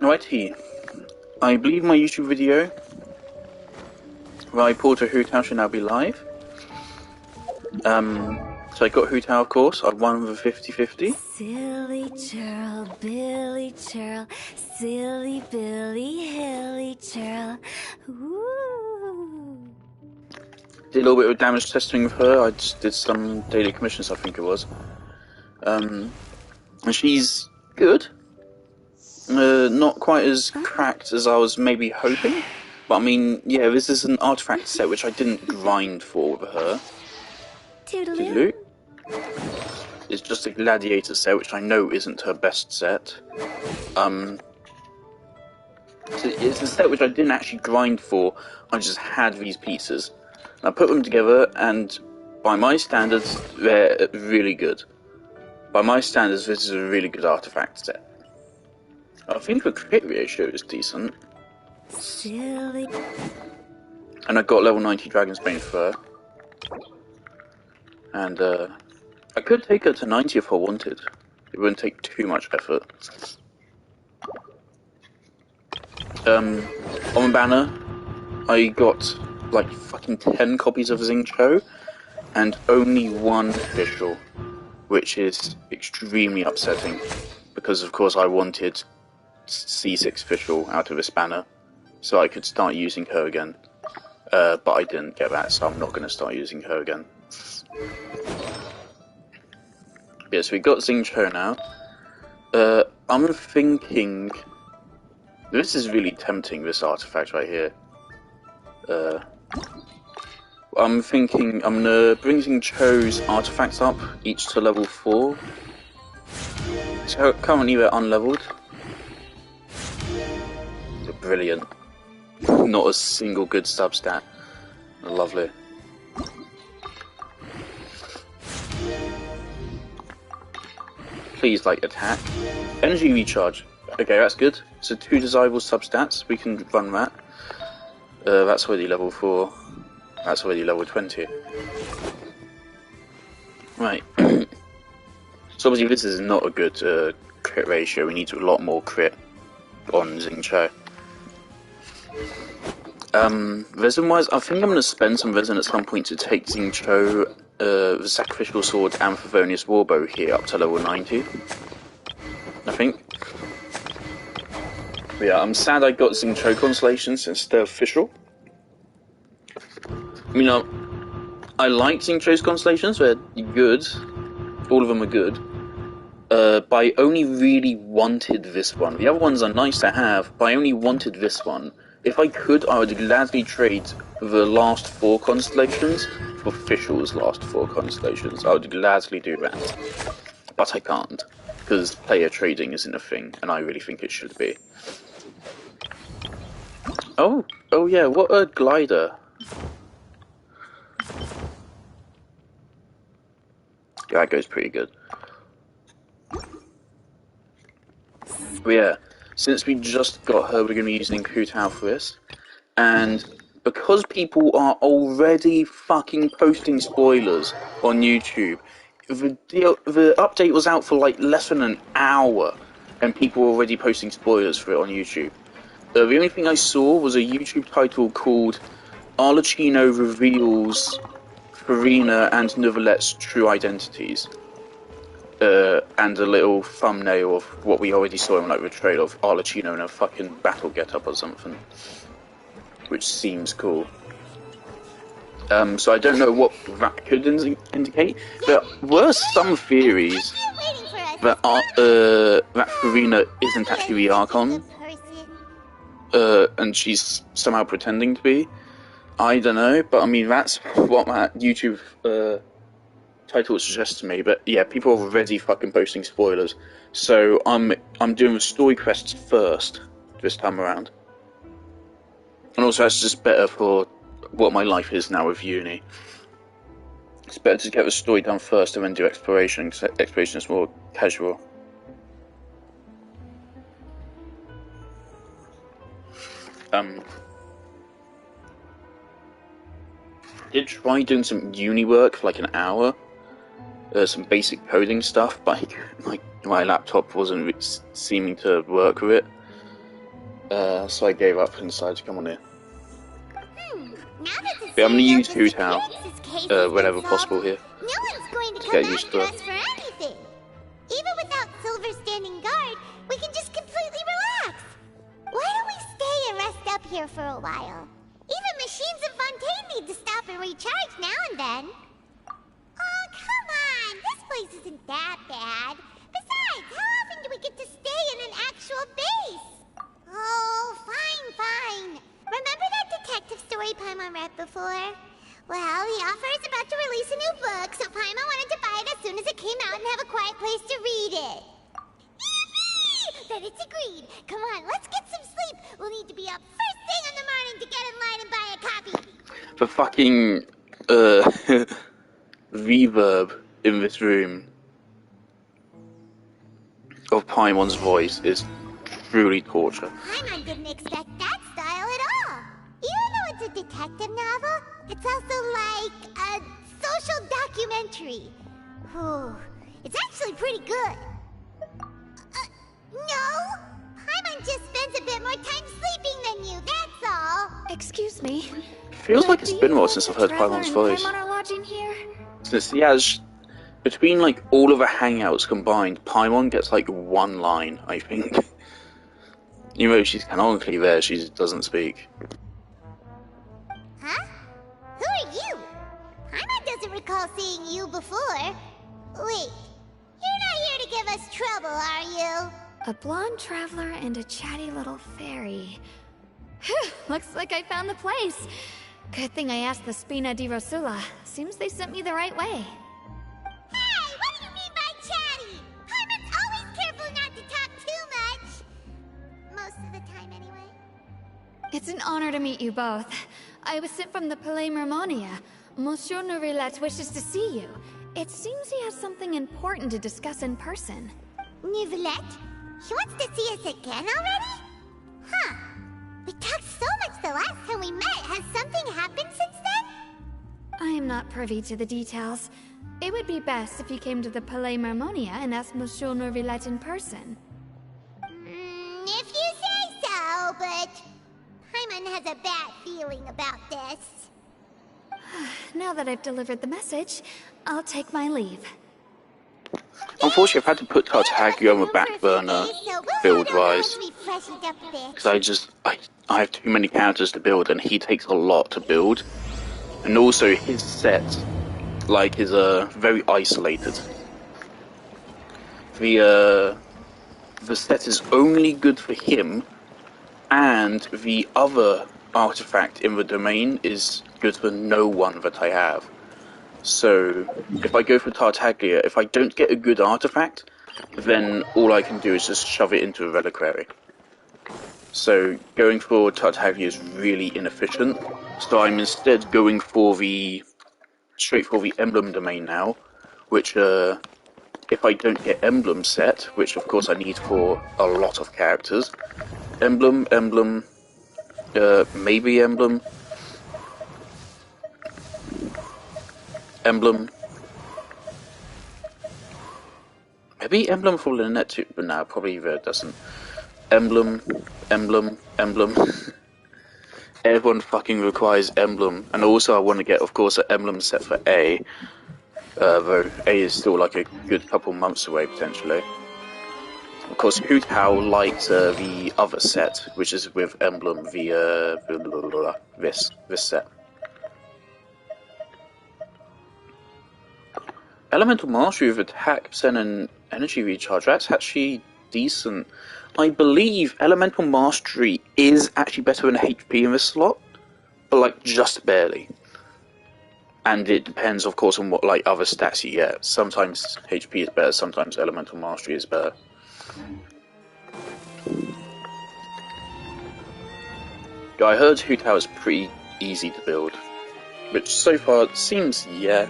Righty, I believe my YouTube video where I pulled a Hu Tao should now be live. So I got Hu Tao, of course. I won with a 50-50. Silly churl, Billy churl, silly Billy, hilly churl. Woo. Did a little bit of damage testing with her. I just did some daily commissions, I think it was. And she's good. Not quite as cracked as I was maybe hoping. But I mean, yeah, this is an artifact set which I didn't grind for with her. Toodaloo. It's just a gladiator set, which I know isn't her best set. It's a set which I didn't actually grind for, I just had these pieces. And I put them together, and by my standards, they're really good. By my standards, this is a really good artifact set. I think the crit ratio is decent. Silly. And I got level 90 Dragonsbane for her. And I could take her to 90 if I wanted. It wouldn't take too much effort. On the banner, I got like fucking 10 copies of Xingqiu and only one official, which is extremely upsetting because of course I wanted C6 official out of this banner so I could start using her again. But I didn't get that, so I'm not going to start using her again. Yeah, so we got Xingqiu now. I'm thinking... This is really tempting, this artifact right here. I'm thinking I'm gonna bring Xingqiu's artifacts up, each to level 4. So currently they're unleveled. They're brilliant. Not a single good substat. Lovely. Please, like, attack. Energy recharge. Okay, that's good. So 2 desirable substats. We can run that. That's already level 4. That's already level 20. Right. So obviously this is not a good crit ratio. We need a lot more crit on Xingqiu. Resin-wise, I think I'm going to spend some resin at some point to take Xingqiu, the Sacrificial Sword and Favonius Warbow here up to level 90. I think. But yeah, I'm sad I got Xingqiu Constellations instead of Official. I mean, I like Xingqiu's Constellations, they're good. All of them are good. But I only really wanted this one. The other ones are nice to have, but I only wanted this one. If I could, I would gladly trade the last 4 constellations for Official's last 4 constellations. I would gladly do that. But I can't, because player trading isn't a thing, and I really think it should be. Oh yeah, what a glider. Yeah, that goes pretty good. But yeah, since we just got her, we're going to be using Hu Tao for this. And because people are already fucking posting spoilers on YouTube, the update was out for like less than an hour, and people were already posting spoilers for it on YouTube. The only thing I saw was a YouTube title called Arlecchino Reveals Farina and Novelette's True Identities. And a little thumbnail of what we already saw in like the trailer of Arlecchino in a fucking battle getup or something. Which seems cool. So I don't know what that could indicate. There were some theories that that Farina isn't actually the Archon. And she's somehow pretending to be. I don't know, but I mean that's what that YouTube title suggests to me. But yeah, people are already fucking posting spoilers, so I'm doing the story quests first this time around. And also that's just better for what my life is now with uni. It's better to get the story done first and then do exploration, because exploration is more casual. Did try doing some uni work for like an hour, some basic coding stuff, but my laptop wasn't seeming to work with it. So I gave up and decided to come on here. Now that the Yeah, I'm gonna CEO use Hoothow disappearances case has whenever been possible solved, here. no one's going to To come get used after to us it. for anything. Even without Silver standing guard, we can just completely relax. Why don't we stay and rest up here for a while? Even machines in Fontaine need to stop and recharge now and then. Oh, come on! This place isn't that bad. Besides, how often do we get to stay in an actual base? Oh, fine. Remember that detective story Paimon read before? Well, the author is about to release a new book, so Paimon wanted to buy it as soon as it came out and have a quiet place to read it. Yippee! Then it's agreed. Come on, let's get some sleep. We'll need to be up first thing in the morning to get in line and buy a copy. The fucking reverb in this room of Paimon's voice is truly torture. Paimon didn't expect that style at all. Even though it's a detective novel, it's also like a social documentary. Whew. It's actually pretty good. No? Paimon just spends a bit more time sleeping than you, that's all. Excuse me. Feels like it's been a while since I've heard Paimon's voice. Paimon are lodging here? Since he has, between like all of the hangouts combined, Paimon gets like one line, I think. Even though she's canonically there, she doesn't speak. Huh? Who are you? Paimon doesn't recall seeing you before. Wait, you're not here to give us trouble, are you? A blonde traveler and a chatty little fairy. Whew, looks like I found the place. Good thing I asked the Spina di Rosula. Seems they sent me the right way. Hey, what do you mean by chatty? Paimon's always careful not to talk too much. Most of the time, anyway. It's an honor to meet you both. I was sent from the Palais Mermonia. Monsieur Nourilette wishes to see you. It seems he has something important to discuss in person. Nouvelette? She wants to see us again already? Huh. We talked so much the last time we met. Has something happened since then? I am not privy to the details. It would be best if you came to the Palais Mermonia and asked Monsieur Nourilette in person. If you say so, but Paimon has a bad feeling about this. Now that I've delivered the message, I'll take my leave. Unfortunately, I've had to put Tartaglia on the back burner, build-wise, because I have too many characters to build, and he takes a lot to build. And also, his set, like, is very isolated. The set is only good for him, and the other artifact in the domain is good for no one that I have. So, if I go for Tartaglia, if I don't get a good artifact, then all I can do is just shove it into a reliquary. So, going for Tartaglia is really inefficient, so I'm instead going for straight for the emblem domain now, which, if I don't get emblem set, which of course I need for a lot of characters, emblem, maybe emblem, maybe emblem for Lynette too, but no, probably there doesn't. Emblem. Everyone fucking requires emblem, and also I want to get, of course, an emblem set for A, though A is still like a good couple months away, potentially. Of course, Hoothow likes the other set, which is with emblem, this set. Elemental Mastery with attack, percent, and energy recharge, that's actually decent. I believe Elemental Mastery is actually better than HP in this slot, but like just barely. And it depends, of course, on what like other stats you get. Sometimes HP is better, sometimes Elemental Mastery is better. Yeah, I heard Hoothow is pretty easy to build, which so far seems, yeah,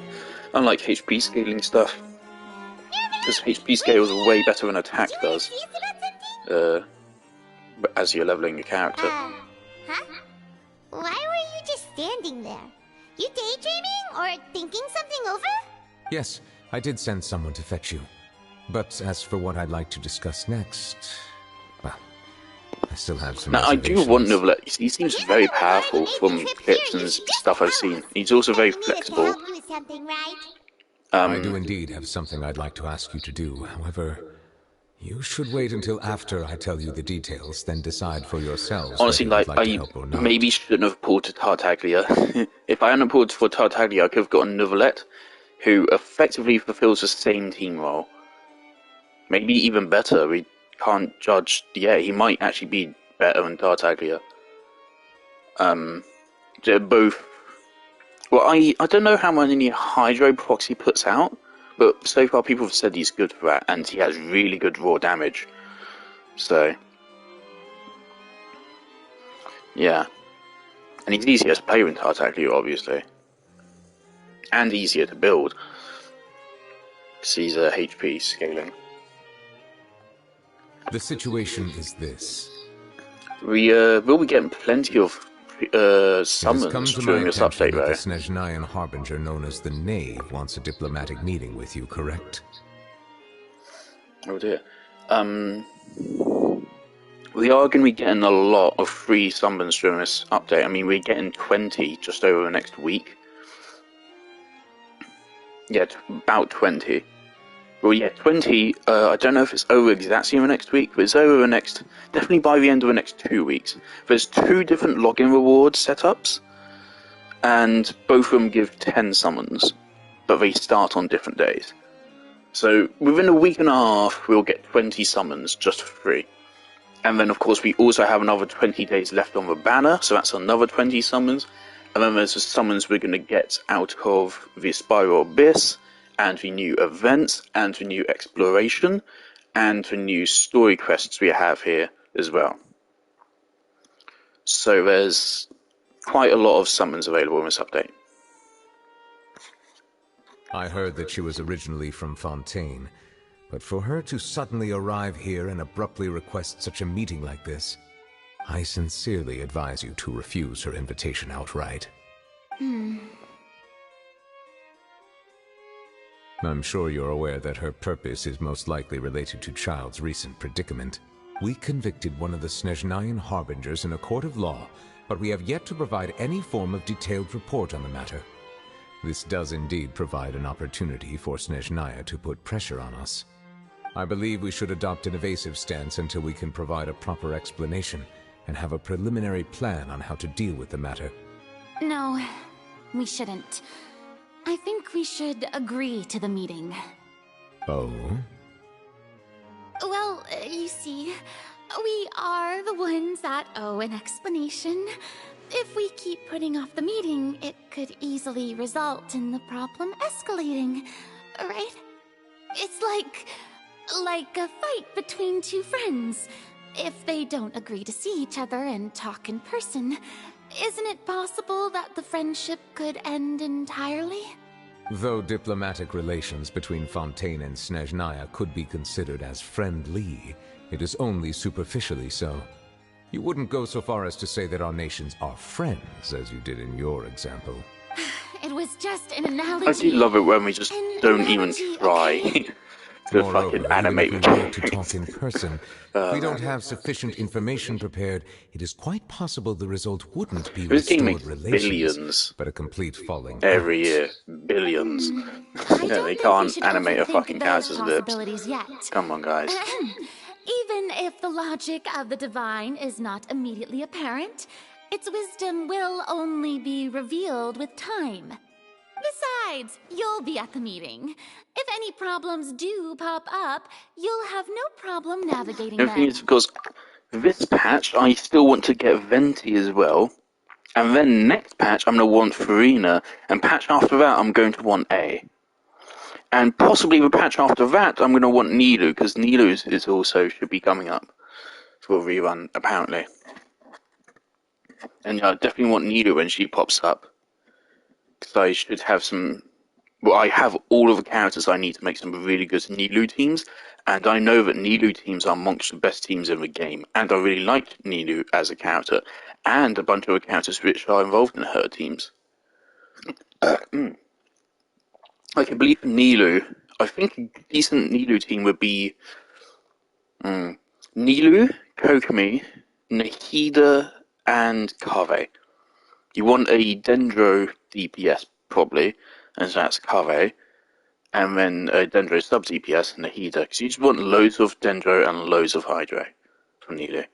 unlike HP scaling stuff. Because HP scales way better than attack does, as you're leveling your character. Huh? Why were you just standing there? You daydreaming or thinking something over? Yes, I did send someone to fetch you. But as for what I'd like to discuss next, well, I still have some Now, I do want reservations. Novelet. He seems very powerful from clips and stuff I've seen. He's also very And you need us to flexible. help you with something, right? I do indeed have something I'd like to ask you to do. However, you should wait until after I tell you the details, then decide for yourselves whether Honestly, you'd like, like to I help or not. maybe shouldn't have pulled to Tartaglia. If I hadn't pulled for Tartaglia, I could have gotten Novelet, who effectively fulfills the same team role. Maybe even better. We can't judge. Yeah, he might actually be better than Tartaglia. They're both. Well, I don't know how many Hydro procs he puts out, but so far people have said he's good for that, and he has really good raw damage. So, yeah. And he's easier to play with Tartaglia, obviously. And easier to build. Because he's HP scaling. The situation is this. We will be getting plenty of It has summons come to my during this attention update, that the though. Snezhnayan Harbinger known as the Knave wants a diplomatic meeting with you, correct? Oh dear. We are going to be getting a lot of free summons during this update. I mean, we're getting 20 just over the next week. Yeah, about 20. Well, yeah, 20. I don't know if it's over exactly in the next week, but it's over the next. Definitely by the end of the next 2 weeks. There's 2 different login reward setups, and both of them give 10 summons, but they start on different days. So within a week and a half, we'll get 20 summons just for free. And then, of course, we also have another 20 days left on the banner, so that's another 20 summons. And then there's the summons we're going to get out of the Spiral Abyss, and the new events, and the new exploration, and the new story quests we have here as well. So there's quite a lot of summons available in this update. I heard that she was originally from Fontaine, but for her to suddenly arrive here and abruptly request such a meeting like this, I sincerely advise you to refuse her invitation outright. I'm sure you're aware that her purpose is most likely related to Child's recent predicament. We convicted one of the Snezhnayan Harbingers in a court of law, but we have yet to provide any form of detailed report on the matter. This does indeed provide an opportunity for Snezhnaya to put pressure on us. I believe we should adopt an evasive stance until we can provide a proper explanation and have a preliminary plan on how to deal with the matter. No, we shouldn't. I think we should agree to the meeting. Oh? Well, you see, we are the ones that owe an explanation. If we keep putting off the meeting, it could easily result in the problem escalating, right? It's like a fight between 2 friends. If they don't agree to see each other and talk in person, isn't it possible that the friendship could end entirely? Though diplomatic relations between Fontaine and Snezhnaya could be considered as friendly, it is only superficially so. You wouldn't go so far as to say that our nations are friends, as you did in your example. It was just an analogy. I do love it when we just don't even try to Moreover, fucking even animate if the we were to game. talk in person, if we don't have sufficient information prepared, it is quite possible the result wouldn't be This game restored makes relations, billions but a complete falling every out. year. Billions. I Yeah, don't they think we can't should animate a overthink fucking those character's lips. possibilities yet. Come on, guys. Even if the logic of the divine is not immediately apparent, its wisdom will only be revealed with time. Besides, you'll be at the meeting. If any problems do pop up, you'll have no problem navigating The thing them. is, because this patch, I still want to get Venti as well. And then next patch, I'm going to want Farina. And patch after that, I'm going to want A. And possibly the patch after that, I'm going to want Nilu, because Nilu is also should be coming up for a rerun, apparently. And I definitely want Nilu when she pops up. Because I should have some... Well, I have all of the characters I need to make some really good Nilu teams. And I know that Nilu teams are amongst the best teams in the game. And I really like Nilu as a character. And a bunch of the characters which are involved in her teams. Like, I believe Nilu, I think a decent Nilu team would be Nilu, Kokomi, Nahida, and Kave. You want a Dendro DPS, probably, and so that's Kave. And then a Dendro sub-DPS, Nahida, because you just want loads of Dendro and loads of Hydro from Nido.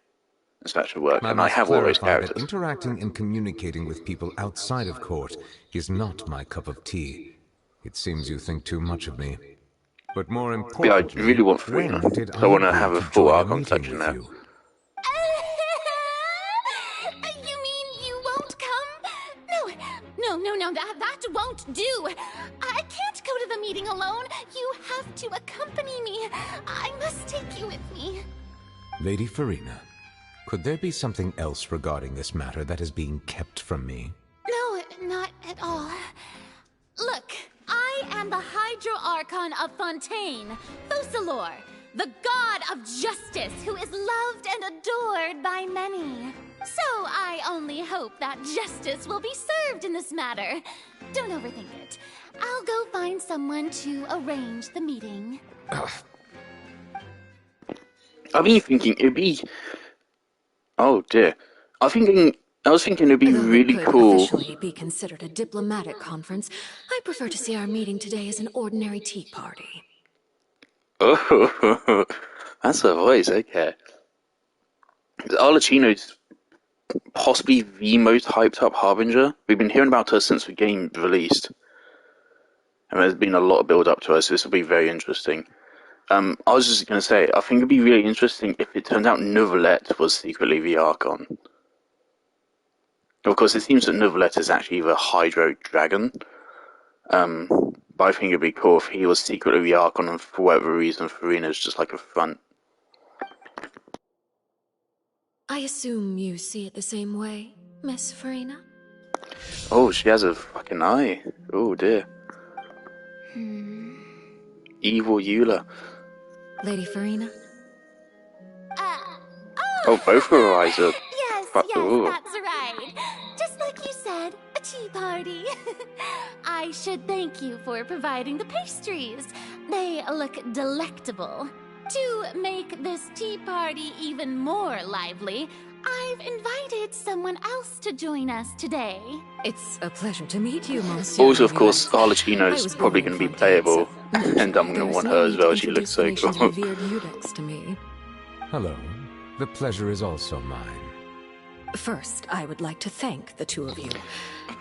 So that should work, I and I must have all those clarify that characters. interacting and communicating with people outside of court is not my cup of tea. It seems you think too much of me. But more Yeah, I importantly, really want when Farina, did so I I want to agree have a to full join a Archon meeting section with there. you? You mean you won't come? No, that won't do. I can't go to the meeting alone. You have to accompany me. I must take you with me. Lady Farina, could there be something else regarding this matter that is being kept from me? No, not at all. Look, I am the Hydro Archon of Fontaine, Focalor, the god of justice who is loved and adored by many. So I only hope that justice will be served in this matter. Don't overthink it. I'll go find someone to arrange the meeting. I've been thinking it'd be. Oh dear. I was thinking it'd be Though really it could cool. officially be considered a diplomatic conference, I prefer to see our meeting today as an ordinary tea party. Oh, that's her voice. Okay. Arlecchino's possibly the most hyped up Harbinger. We've been hearing about her since the game released, and there's been a lot of build up to her. So this will be very interesting. I was just going to say, I think it'd be really interesting if it turned out Neuvillette was secretly the Archon. Of course, it seems that Neuvillette is actually the Hydro Dragon. But I think it'd be cool if he was secretly the Archon, and for whatever reason, Farina's just like a front. I assume you see it the same way, Miss Farina? Oh, she has a fucking eye. Oh dear. Evil Eula. Lady Farina? Oh, both of her eyes are. Yes, Ooh. that's right. Just like you said, a tea party. I should thank you for providing the pastries. They look delectable. To make this tea party even more lively, I've invited someone else to join us today. It's a pleasure to meet you, Monsieur. Also, of course, I Arlecchino's was probably born going to in be Fontaine, playable, so and I'm going to there's want no her as need to well. She looks so introduce cool. revered Eudex to me. Hello. The pleasure is also mine. First, I would like to thank the two of you.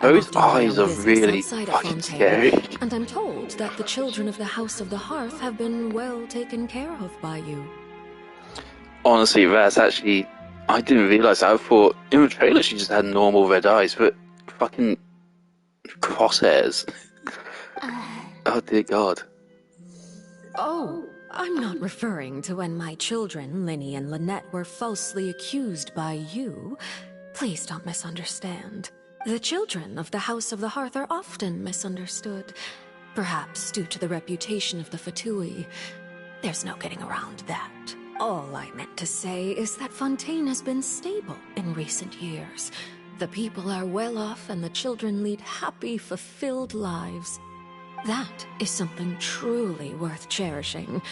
Those I'm often eyes on are business really outside of fucking Fontaine, scary. and I'm told that the children of the House of the Hearth have been well taken care of by you. Honestly, that's actually. I didn't realise that. I thought in the trailer she just had normal red eyes, but fucking crosshairs. Oh dear God. Oh, I'm not referring to when my children, Linny and Lynette, were falsely accused by you. Please don't misunderstand. The children of the House of the Hearth are often misunderstood. Perhaps due to the reputation of the Fatui. There's no getting around that. All I meant to say is that Fontaine has been stable in recent years. The people are well off and the children lead happy, fulfilled lives. That is something truly worth cherishing,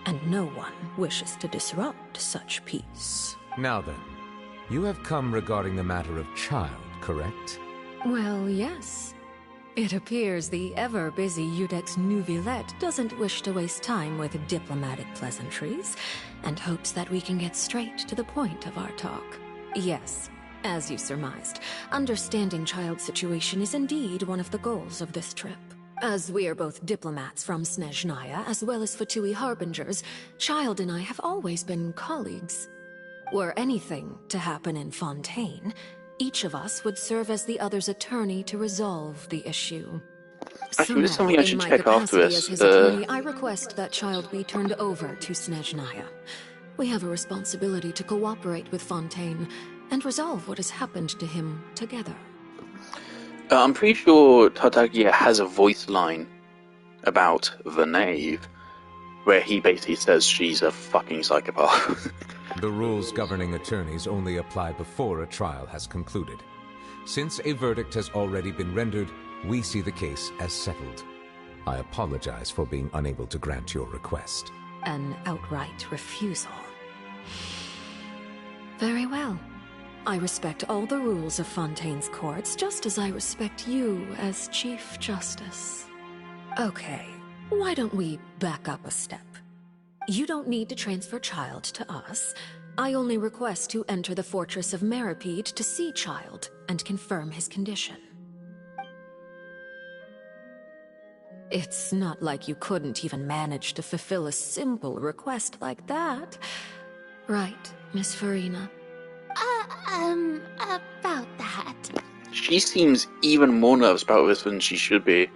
and no one wishes to disrupt such peace. Now then, you have come regarding the matter of child, correct? Well, yes. It appears the ever-busy Eudex Neuvillette doesn't wish to waste time with diplomatic pleasantries, and hopes that we can get straight to the point of our talk. Yes, as you surmised, understanding child's situation is indeed one of the goals of this trip. As we are both diplomats from Snezhnaya, as well as Fatui Harbingers, Child and I have always been colleagues. Were anything to happen in Fontaine, each of us would serve as the other's attorney to resolve the issue. I think there's something I should check after capacity this. as his attorney, I request that Child be turned over to Snezhnaya. We have a responsibility to cooperate with Fontaine and resolve what has happened to him together. I'm pretty sure Tartaglia has a voice line about the knave, where he basically says she's a fucking psychopath. The rules governing attorneys only apply before a trial has concluded. Since a verdict has already been rendered, we see the case as settled. I apologize for being unable to grant your request. An outright refusal. Very well. I respect all the rules of Fontaine's courts, just as I respect you as Chief Justice. Okay, why don't we back up a step? You don't need to transfer Child to us. I only request to enter the Fortress of Meripede to see Child and confirm his condition. It's not like you couldn't even manage to fulfill a simple request like that. Right, Miss Farina? About that. She seems even more nervous about this than she should be.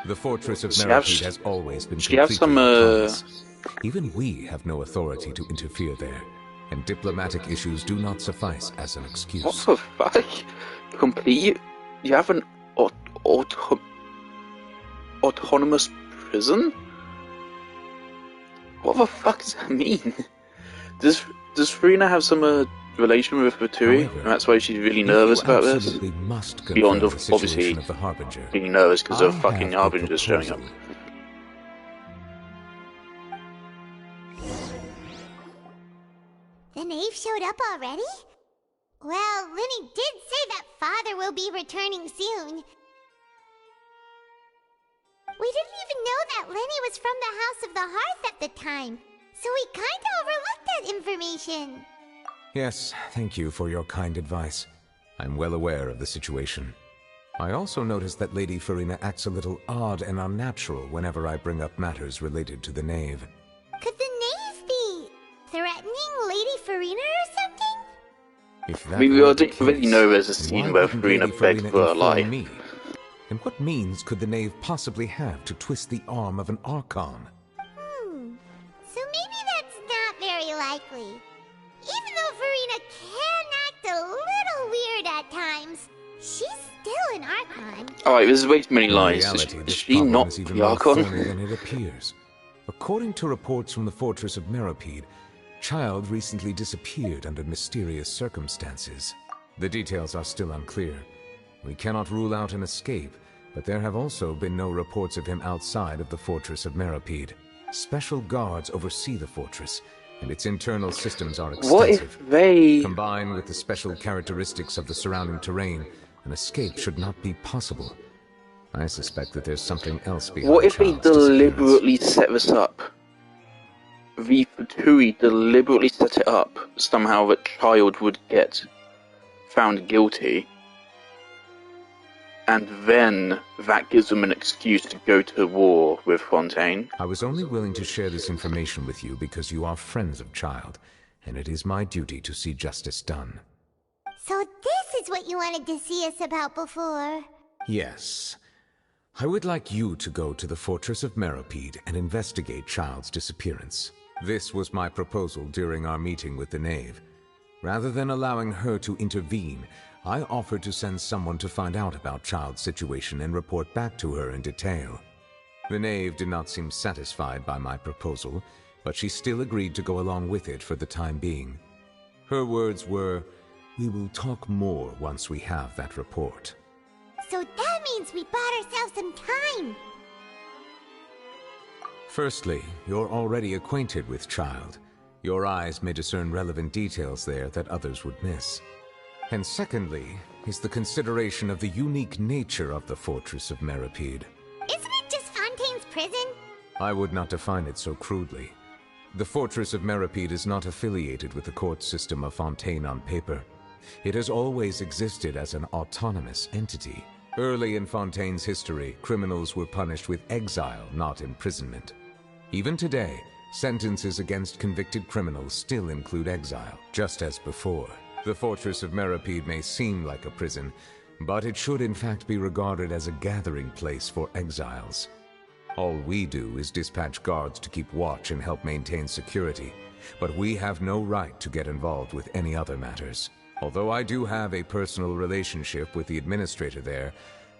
The Fortress of She Meripede has- has always been she has completely some, autonomous. Even we have no authority to interfere there, and diplomatic issues do not suffice as an What excuse. the fuck? Complete? You have an autonomous prison? What the fuck does that mean? Does Farina have some relation with Baturi, However, and that's why she's really If nervous you about this? absolutely must confirm Beyond the obviously situation of the Harbinger. Being nervous because I of fucking have a Harbingers showing up. proposal. The knave showed up already? Well, Linny did say that Father will be returning soon. We didn't even know that Lenny was from the House of the Hearth at the time, so we kinda overlooked that information. Yes, thank you for your kind advice. I'm well aware of the situation. I also noticed that Lady Farina acts a little odd and unnatural whenever I bring up matters related to the knave. Could the knave be threatening Lady Farina or something? If that We were the already case, know there's a then scene why where wouldn't Farina Lady begged Farina for her inform life. me? And what means could the knave possibly have to twist the arm of an Archon? So maybe that's not very likely. Even though Farina can act a little weird at times, she's still an Archon. Alright, this is way too many In lies. reality, Is this she problem not is even the more Archon? thorny than it appears. According to reports from the Fortress of Meripede, Child recently disappeared under mysterious circumstances. The details are still unclear. We cannot rule out an escape, but there have also been no reports of him outside of the Fortress of Meripede. Special guards oversee the fortress, and its internal systems are What extensive. if they... Combined with the special characteristics of the surrounding terrain, an escape should not be possible. I suspect that there's something else behind What if they Child's disappearance. deliberately set this up? The Fatui deliberately set it up somehow that Child would get found guilty, and then that gives them an excuse to go to war with Fontaine. I was only willing to share this information with you because you are friends of Child, and it is my duty to see justice done. So this is what you wanted to see us about before. Yes. I would like you to go to the Fortress of Meripede and investigate Child's disappearance. This was my proposal during our meeting with the knave. Rather than allowing her to intervene, I offered to send someone to find out about Child's situation and report back to her in detail. The knave did not seem satisfied by my proposal, but she still agreed to go along with it for the time being. Her words were, "We will talk more once we have that report." So that means we bought ourselves some time. Firstly, you're already acquainted with Child. Your eyes may discern relevant details there that others would miss. And secondly, is the consideration of the unique nature of the Fortress of Meripede. Isn't it just Fontaine's prison? I would not define it so crudely. The Fortress of Meripede is not affiliated with the court system of Fontaine on paper. It has always existed as an autonomous entity. Early in Fontaine's history, criminals were punished with exile, not imprisonment. Even today, sentences against convicted criminals still include exile, just as before. The Fortress of Meripede may seem like a prison, but it should in fact be regarded as a gathering place for exiles. All we do is dispatch guards to keep watch and help maintain security, but we have no right to get involved with any other matters. Although I do have a personal relationship with the administrator there,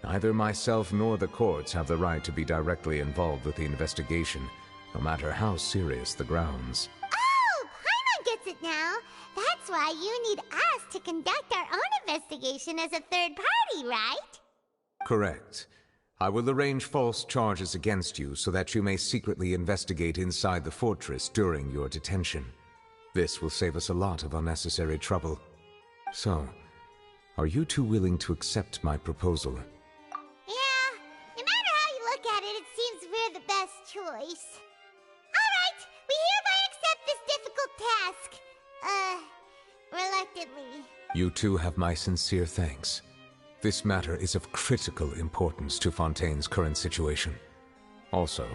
neither myself nor the courts have the right to be directly involved with the investigation, no matter how serious the grounds. Oh, Paimon gets it now. That's why you need us to conduct our own investigation as a third party, right? Correct. I will arrange false charges against you so that you may secretly investigate inside the fortress during your detention. This will save us a lot of unnecessary trouble. So, are you two willing to accept my proposal? Yeah, no matter how you look at it, it seems we're the best choice. Alright, we hereby accept this difficult task. Reluctantly. You two have my sincere thanks. This matter is of critical importance to Fontaine's current situation. Also,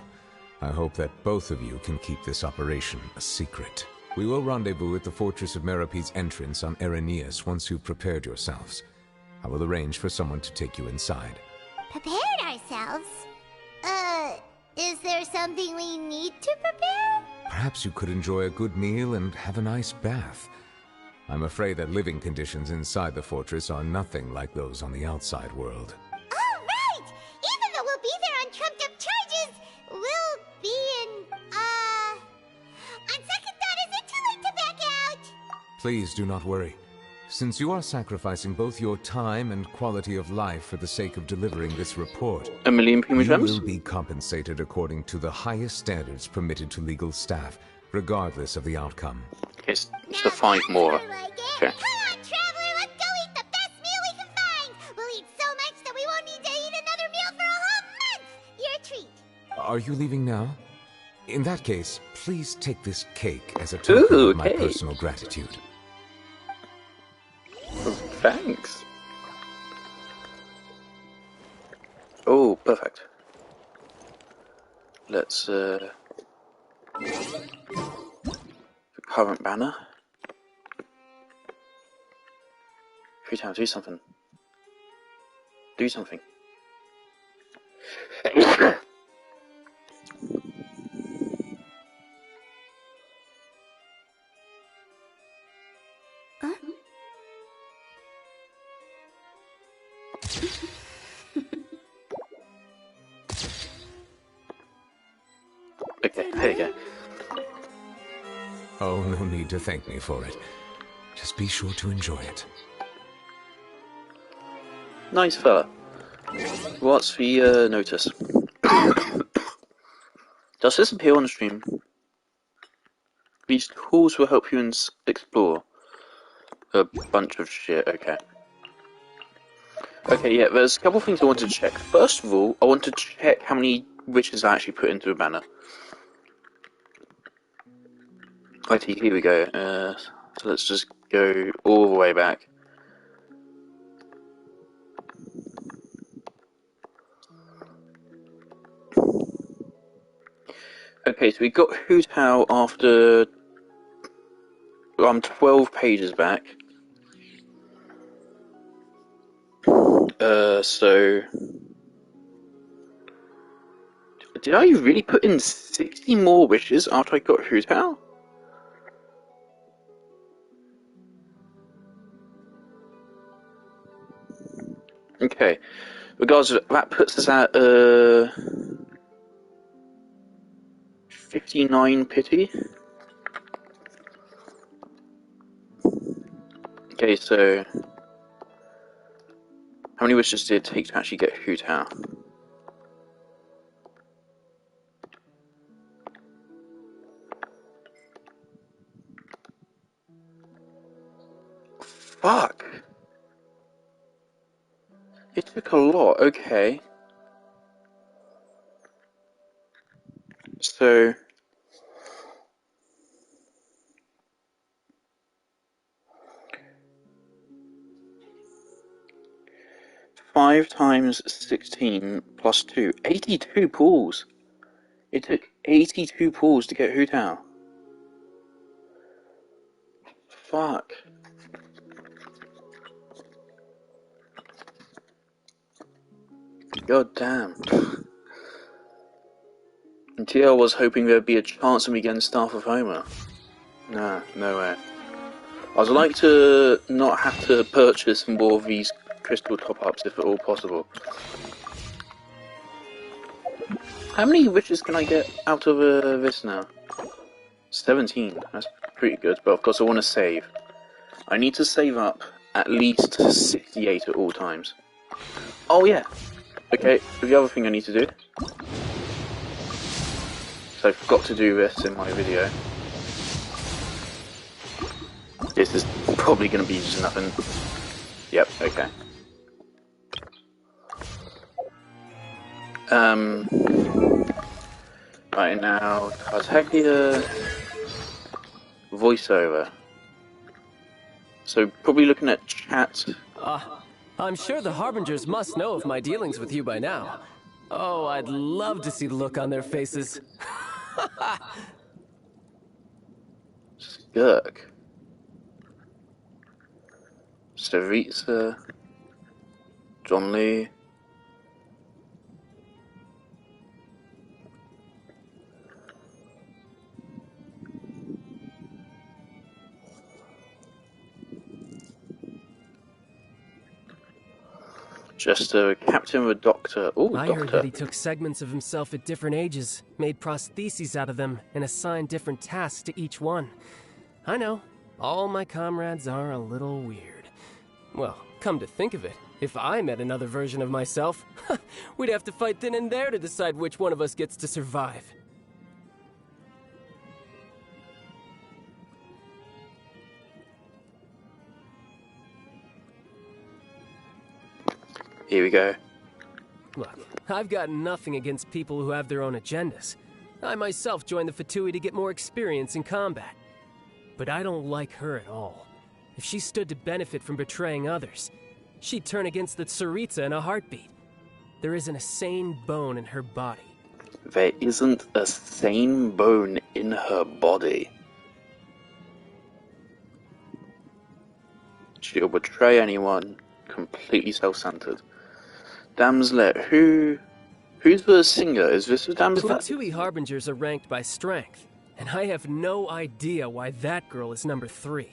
I hope that both of you can keep this operation a secret. We will rendezvous at the Fortress of Merope's entrance on Erinius once you've prepared yourselves. I will arrange for someone to take you inside. Prepared ourselves? Is there something we need to prepare? Perhaps you could enjoy a good meal and have a nice bath. I'm afraid that living conditions inside the fortress are nothing like those on the outside world. Oh, right! Even though we'll be there on trumped-up charges, we'll be in, on second thought, is it too late to back out? Please do not worry. Since you are sacrificing both your time and quality of life for the sake of delivering this report, A million you primogems? will be compensated according to the highest standards permitted to legal staff, regardless of the outcome. It's the 5 more. Like it. Okay. Come on, traveler, let's go eat the best meal we can find! We'll eat so much that we won't need to eat another meal for a whole month! Your treat. Are you leaving now? In that case, please take this cake as a token Ooh, of my cake. personal gratitude. Thanks. Oh, perfect. Let's, the current banner. Freetown, do something. Do something. Okay, there you go. Oh, no need to thank me for it. Just be sure to enjoy it. Nice fella. What's the notice? Does this appear on stream? These tools will help you explore. A bunch of shit, okay. Okay, yeah, there's a couple of things I wanted to check. First of all, I want to check how many witches I actually put into a banner. Righty, here we go. So let's just go all the way back. Okay, so we got Hoot How after 12 pages back. So did I really put in 60 more wishes after I got Hoot How? Okay, regardless, that puts us at 59 pity. Okay, so how many wishes did it take to actually get Hoot How? Fuck! It took a lot, okay. So 5 times 16 plus 2. 82 pulls! It took 82 pulls to get Hoot How. Fuck. God damn. Until I was hoping there'd be a chance of me getting Staff of Homer. Nah, no way. I'd like to not have to purchase more of these crystal top-ups if at all possible. How many wishes can I get out of this now? 17. That's pretty good, but of course I want to save. I need to save up at least 68 at all times. Oh yeah! Okay, the other thing I need to do. So I forgot to do this in my video. This is probably going to be just nothing. Yep, okay. Right now, Tartakia voiceover. So probably looking at chat. I'm sure the Harbingers must know of my dealings with you by now. Oh, I'd love to see the look on their faces. Skirk. Saritsa. John Lee. Just a captain with doctor. Oh, I doctor. heard that he took segments of himself at different ages, made prostheses out of them, and assigned different tasks to each one. I know, all my comrades are a little weird. Well, come to think of it, if I met another version of myself, we'd have to fight then and there to decide which one of us gets to survive. Here we go. Look, I've got nothing against people who have their own agendas. I myself joined the Fatui to get more experience in combat. But I don't like her at all. If she stood to benefit from betraying others, she'd turn against the Tsaritsa in a heartbeat. There isn't a sane bone in her body. There isn't a sane bone in her body. She'll betray anyone. Completely self-centered. Damslet, who's the singer? Is this a The Damslet? Fatui Harbingers are ranked by strength, and I have no idea why that girl is number 3.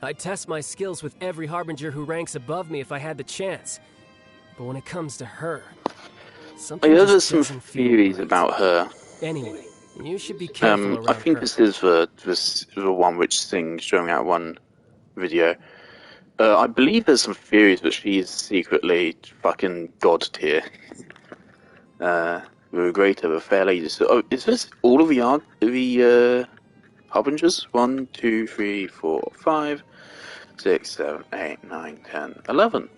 I'd test my skills with every Harbinger who ranks above me if I had the chance. But when it comes to her, something I heard just there's some doesn't feel theories right. about her. Anyway, you should be careful around I think her. this is the one which sings during that one video. I believe there's some theories that she's secretly fucking god tier. The greater, the fair lady. So, oh, is this all of the Harbingers? 1, 2, 3, 4, 5, 6, 7, 8, 9, 10, 11.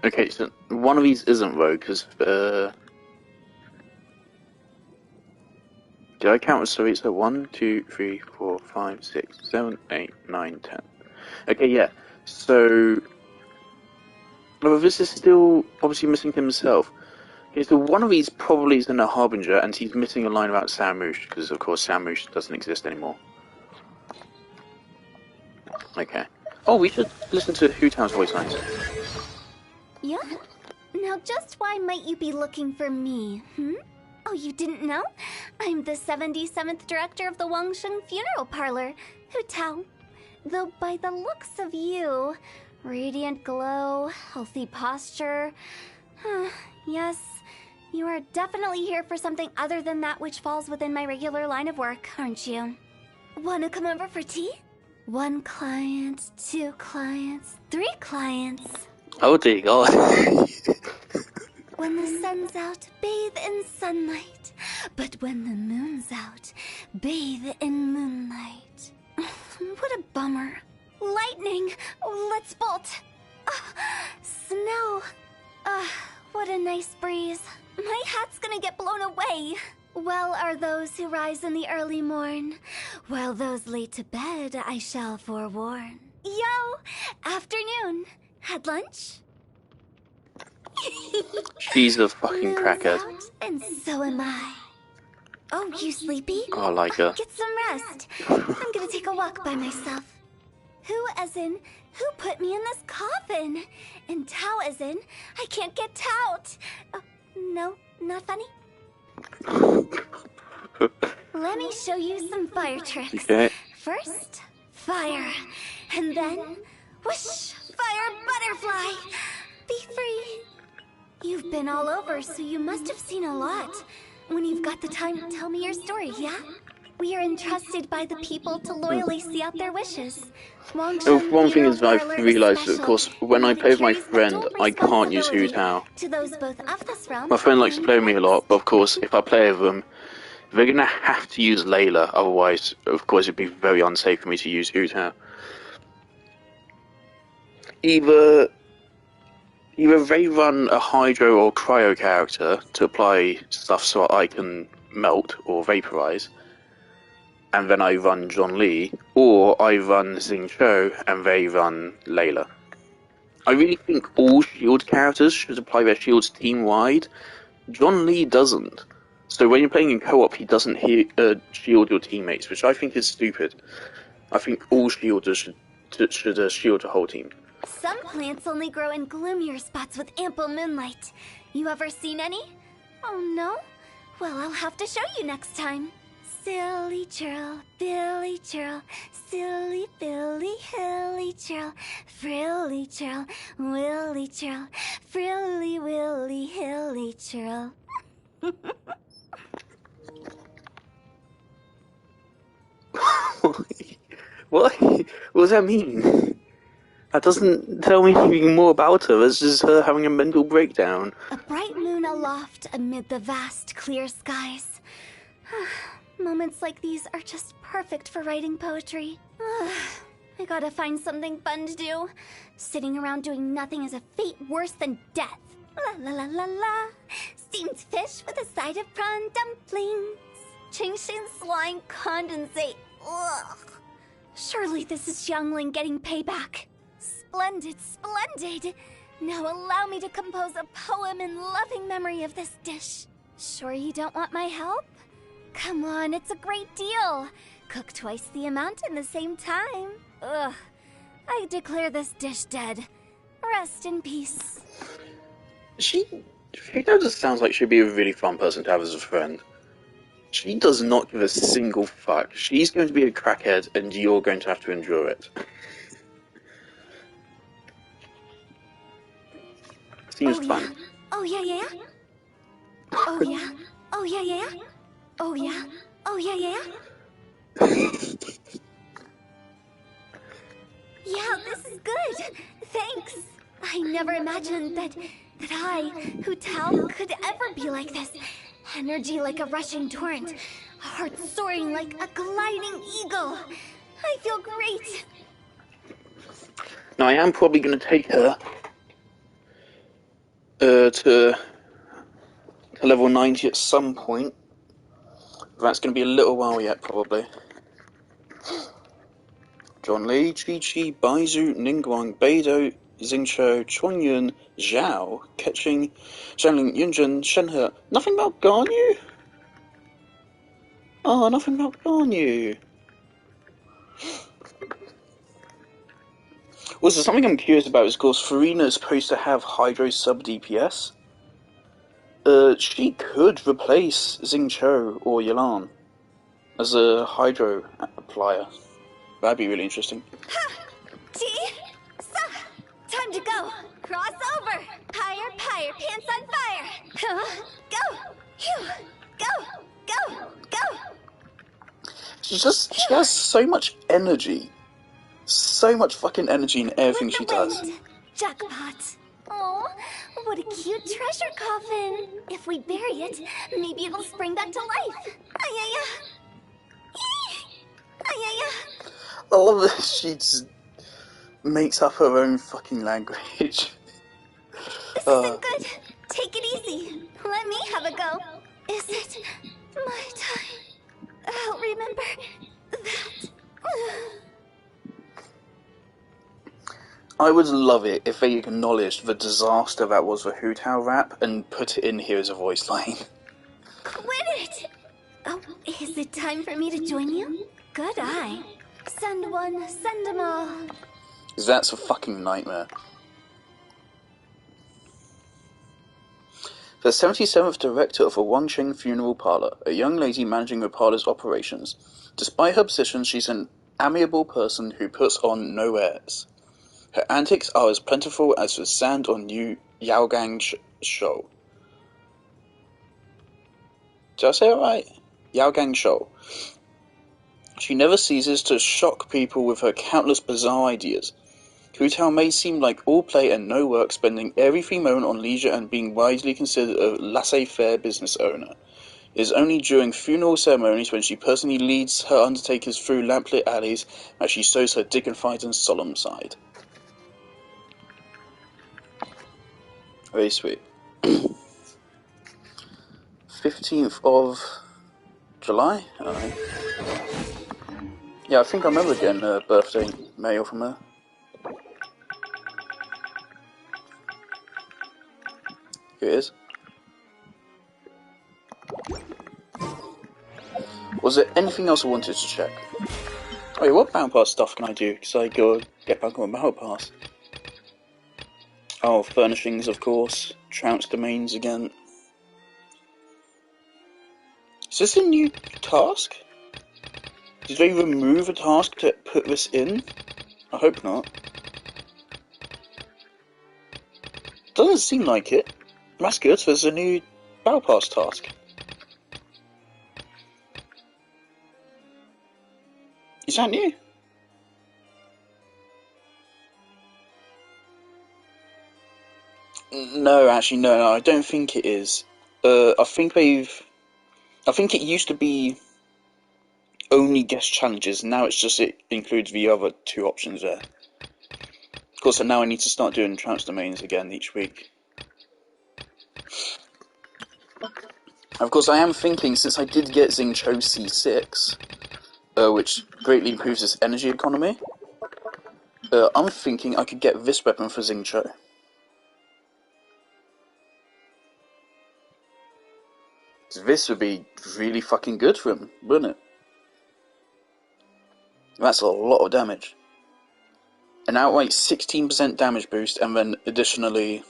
Okay, so one of these isn't Rogue, because, did I count as sorry? So 1, 2, 3, 4, 5, 6, 7, 8, 9, 10. Okay, yeah. So, well, this is still obviously missing himself. Okay, so one of these probably is in a Harbinger, and he's missing a line about Samush, because of course Samush doesn't exist anymore. Okay. Oh, we should listen to Hootown's voice lines. Yeah? Now just why might you be looking for me, Oh, you didn't know? I'm the 77th director of the Wangsheng Funeral Parlor, Hu Tao. Though by the looks of you, radiant glow, healthy posture, yes, you are definitely here for something other than that which falls within my regular line of work, aren't you? Wanna come over for tea? 1 client, 2 clients, 3 clients. Oh dear God. When the sun's out, bathe in sunlight. But when the moon's out, bathe in moonlight. What a bummer. Lightning! Let's bolt! Snow! What a nice breeze. My hat's gonna get blown away. Well are those who rise in the early morn, while those laid to bed I shall forewarn. Yo! Afternoon. Had lunch? She's a fucking Moon's crackhead. out, and so am I. Oh, you sleepy? Oh, I like her. Get some rest. I'm gonna take a walk by myself. Who as in, who put me in this coffin? And Tao as in, I can't get tout. Oh, no, not funny? Let me show you some fire tricks. Okay. First, fire. And then, whoosh, fire butterfly. Be free. You've been all over, so you must have seen a lot. When you've got the time, tell me your story, yeah? We are entrusted by the people to loyally see out their wishes. One thing is I've realised that, of course, when I play with my friend, I can't use Hu Tao. To those both of this realm, My friend likes to play with me a lot, but of course, if I play with them, They're gonna have to use Layla, otherwise, of course, it'd be very unsafe for me to use Hu Tao. Either they run a Hydro or Cryo character to apply stuff so I can melt or vaporize, and then I run John Lee, or I run Xing Cho and they run Layla. I really think all shield characters should apply their shields team-wide. John Lee doesn't. So when you're playing in co-op, he doesn't shield your teammates, which I think is stupid. I think all shielders should shield the whole team. Some plants only grow in gloomier spots with ample moonlight. You ever seen any? Oh no? Well, I'll have to show you next time. Silly churl, Billy churl, silly Billy, hilly churl, frilly churl, willy churl, frilly willy, hilly churl. What does that mean? That doesn't tell me anything more about her. It's just her having a mental breakdown. A bright moon aloft amid the vast clear skies. Moments like these are just perfect for writing poetry. I gotta find something fun to do. Sitting around doing nothing is a fate worse than death. La la la la la. Steamed fish with a side of prawn dumplings. Ching-shin slime condensate. Ugh. Surely this is Xiangling getting payback. Splendid, splendid. Now allow me to compose a poem in loving memory of this dish. Sure you don't want my help? Come on, it's a great deal. Cook twice the amount in the same time. Ugh. I declare this dish dead. Rest in peace. She just sounds like she'd be a really fun person to have as a friend. She does not give a single fuck. She's going to be a crackhead, and you're going to have to endure it. Seems fun. Oh yeah, yeah. Oh yeah. Oh yeah, yeah. Oh yeah. Oh yeah, yeah. Yeah, this is good. Thanks. I never imagined that I, Hu Tao, could ever be like this. Energy like a rushing torrent, a heart soaring like a gliding eagle. I feel great. Now I am probably going to take her to level 90 at some point. That's going to be a little while yet, probably. John Lee, Chi-Chi, Baizu, Ningguang, Beidou, Xingqiu, Chuanyun, Zhao, Ketching, Zhangling, Yunjin, Shenhe. Nothing about Ganyu? Oh, nothing about Ganyu. Also, something I'm curious about is, of course, Farina is supposed to have Hydro sub DPS. She could replace Xingqiu or Yelan as a Hydro applier. That'd be really interesting. Ha! Gee! Time to go! Cross over! Pyre, pyre, pants on fire! Go! Phew! Go! Go! Go! She has so much energy. So much fucking energy in everything she does. Jackpot! Oh, what a cute treasure coffin! If we bury it, maybe it'll spring back to life! Ayaya! Ayaya! I love that she just makes up her own fucking language. This isn't good. Take it easy. Let me have a go. Is it my time? I'll remember that. I would love it if they acknowledged the disaster that was the Hu Tao rap and put it in here as a voice line. Quit it! Oh, is it time for me to join you? Good eye. Send one, send them all. Because that's a fucking nightmare. The 77th director of a Wangcheng funeral parlor, a young lady managing the parlor's operations. Despite her position, she's an amiable person who puts on no airs. Her antics are as plentiful as the sand on New Yaogang Show. Did I say it right? Yaogang Show. She never ceases to shock people with her countless bizarre ideas. Hu Tao may seem like all play and no work, spending every free moment on leisure and being widely considered a laissez-faire business owner. It is only during funeral ceremonies when she personally leads her undertakers through lamplit alleys that she shows her dignified and solemn side. Very sweet. 15th of July? Yeah, I think I remember getting a birthday mail from her. Here it is. Was there anything else I wanted to check? Oh yeah, what Battle Pass stuff can I do? Because I go get back on my Battle Pass. Oh, furnishings, of course. Trounce domains again. Is this a new task? Did they remove a task to put this in? I hope not. Doesn't seem like it. That's good, so there's a new Battle Pass task. Is that new? No, actually, no, I don't think it is. I think it used to be only guest challenges, and now it includes the other two options there. Of course, so now I need to start doing Trounce domains again each week. Of course, I am thinking, since I did get Xingqiu C6, which greatly improves its energy economy, I'm thinking I could get this weapon for Xingqiu. This would be really fucking good for him, wouldn't it? That's a lot of damage. An outright 16% damage boost, and then additionally...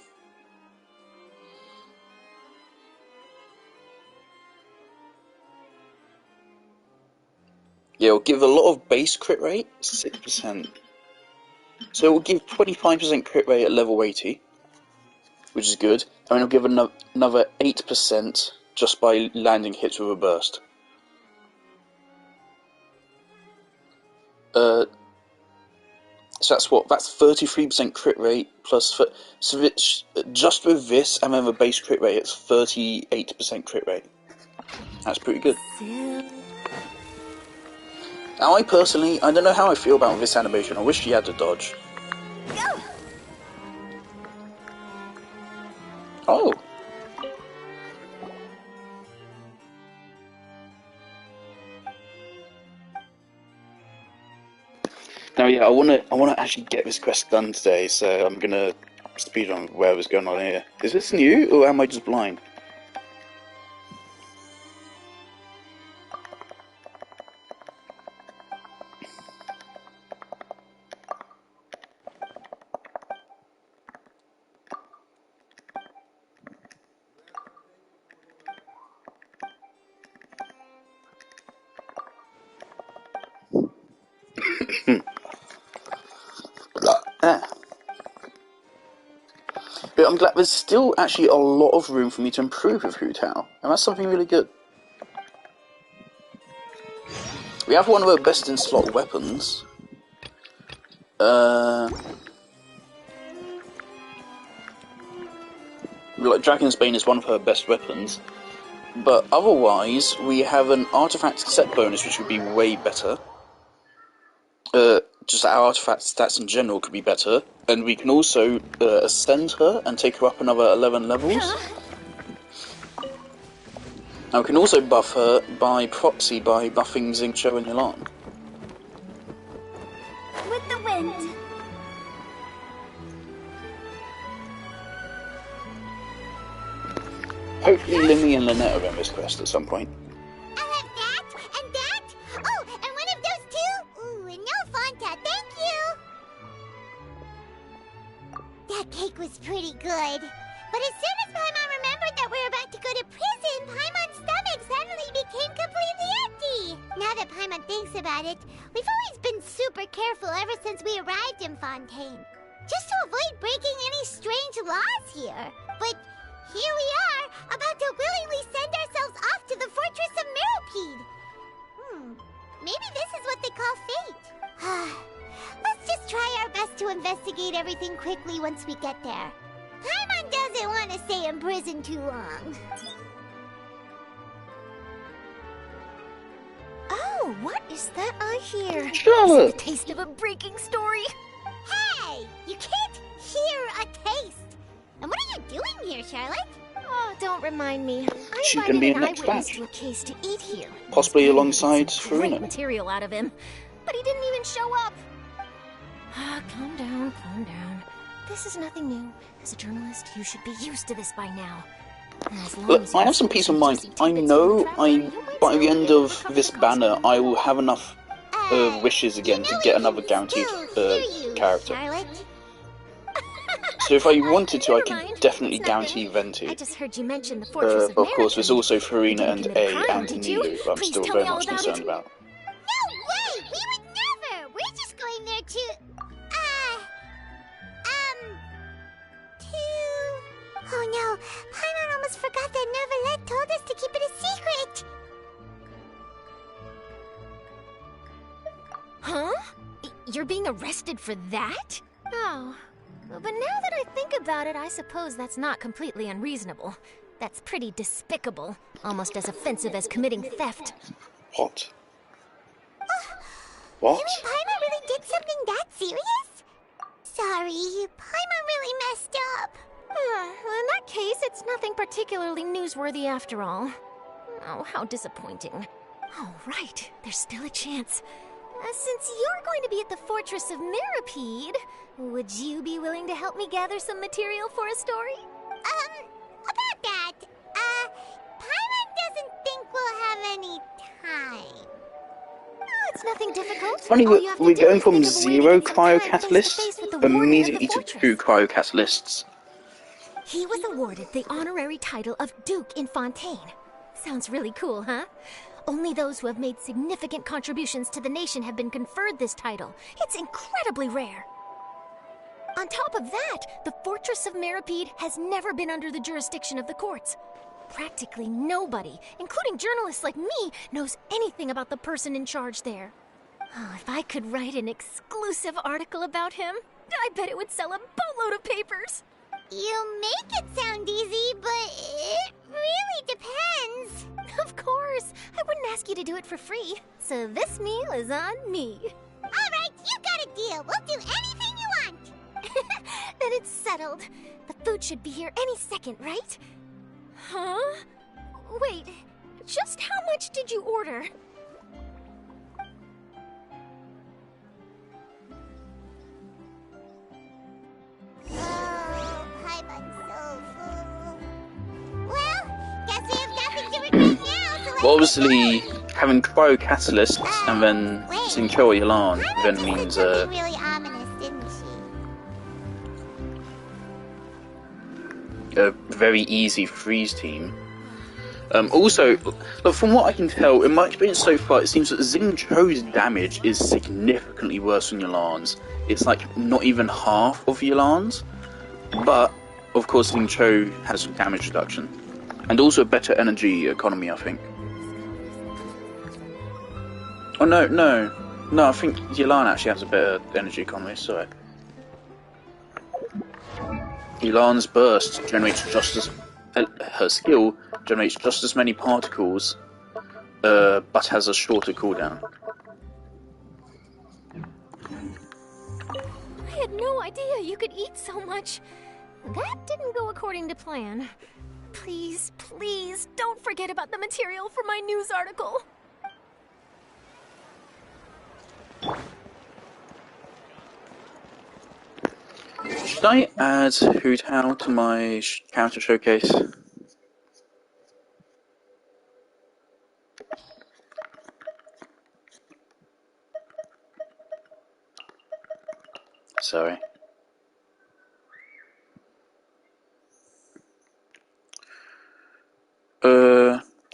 yeah, it'll give a lot of base crit rate, 6%. So it will give 25% crit rate at level 80, which is good, and it'll give another 8% just by landing hits with a burst. So that's what? That's 33% crit rate plus... so it's, just with this and then the base crit rate, it's 38% crit rate. That's pretty good. Now, I don't know how I feel about this animation. I wish she had a dodge. Oh. Now, yeah, I wanna actually get this quest done today, so I'm gonna speed on whatever's going on here. Is this new, or am I just blind? But I'm glad there's still actually a lot of room for me to improve with Hu Tao, and that's something really good. We have one of our best in slot weapons. Like Dragon's Bane is one of her best weapons, but otherwise we have an artifact set bonus which would be way better. Just our artifact stats in general could be better, and we can also ascend her and take her up another 11 levels. Now we can also buff her by proxy by buffing Xingqiu and Yilan. With the wind. Hopefully Limmy and Lynette are in this quest at some point. I'll have that, and that. Oh, and one of those two. Ooh, and no Fanta, thank you. That cake was pretty good. But as soon as Paimon remembered that we were about to go to prison, Paimon's stomach suddenly became completely empty. Now that Paimon thinks about it, we've always been super careful ever since we arrived in Fontaine. Just to avoid breaking any strange laws here. But here we are, about to willingly send ourselves off to the fortress of Meropide. Maybe this is what they call fate. Let's just try our best to investigate everything quickly once we get there. Paimon doesn't want to stay in prison too long. Oh, what is that I hear? Charlotte! Is it the taste of a breaking story? Hey! You can't hear a taste! And what are you doing here, Charlotte? Oh, don't remind me. I She invited can be an in next eyewitness batch. to a case to eat here. Possibly I was alongside planning to get some great Farina. material out of him, but he didn't even show up. Ah, calm down, calm down. This is nothing new. As a journalist, you should be used to this by now. As long Look, as you I have some peace of mind. juicy I tidbits know from the traveler, you might by still the be end able to of cover this the cost banner, of the I will have enough wishes again to get another guaranteed character. Charlotte. So if I wanted to, I Never could mind. definitely It's nothing. guarantee Venti. I just heard you mention the Fortress Of course, there's American. also You Farina didn't and commit a A crime, and did you? Nilu, who I'm Please still tell very me all much about concerned it. about. No way! We would never! We're just going there to... Oh no, Paimon almost forgot that Neverlet told us to keep it a secret! Huh? You're being arrested for that? Oh. But now that I think about it, I suppose that's not completely unreasonable. That's pretty despicable. Almost as offensive as committing theft. What? You What? mean Paimon really did something that serious? Sorry, Paimon really messed up. Well, in that case, it's nothing particularly newsworthy after all. Oh, how disappointing. Oh, right. There's still a chance. Since you're going to be at the Fortress of Mirapede, would you be willing to help me gather some material for a story? About that, Paimon doesn't think we'll have any time. Oh, it's nothing difficult. Funny, All you have to we're do going is from think of a way to zero get some time cryocatalysts face-to-face with the warden of the immediately to fortress. 2 cryocatalysts. He was awarded the honorary title of Duke in Fontaine. Sounds really cool, huh? Only those who have made significant contributions to the nation have been conferred this title. It's incredibly rare. On top of that, the Fortress of Mirapede has never been under the jurisdiction of the courts. Practically nobody, including journalists like me, knows anything about the person in charge there. Oh, if I could write an exclusive article about him, I bet it would sell a boatload of papers. You make it sound easy, but it really depends. Of course. I wouldn't ask you to do it for free. So this meal is on me. All right, you got a deal. We'll do anything you want. Then it's settled. The food should be here any second, right? Huh? Wait, just how much did you order? Oh, Paimon's so full. Well, guess we have nothing to regret now, so let's Well, obviously, having cryocatalysts and then Sinchoa Yalan then means, something really ominous, didn't she? a very easy freeze team. Also, look, from what I can tell, in my experience so far, it seems that Xingqiu's damage is significantly worse than Yalan's. It's like not even half of Yalan's. But, of course, Xingqiu has damage reduction. And also a better energy economy, I think. Oh, no, I think Yalan actually has a better energy economy, sorry. Yalan's burst generates just as... her skill generates just as many particles, but has a shorter cooldown. I had no idea you could eat so much. That didn't go according to plan. Please, please, don't forget about the material for my news article. Should I add Hu Tao to my character showcase? Sorry.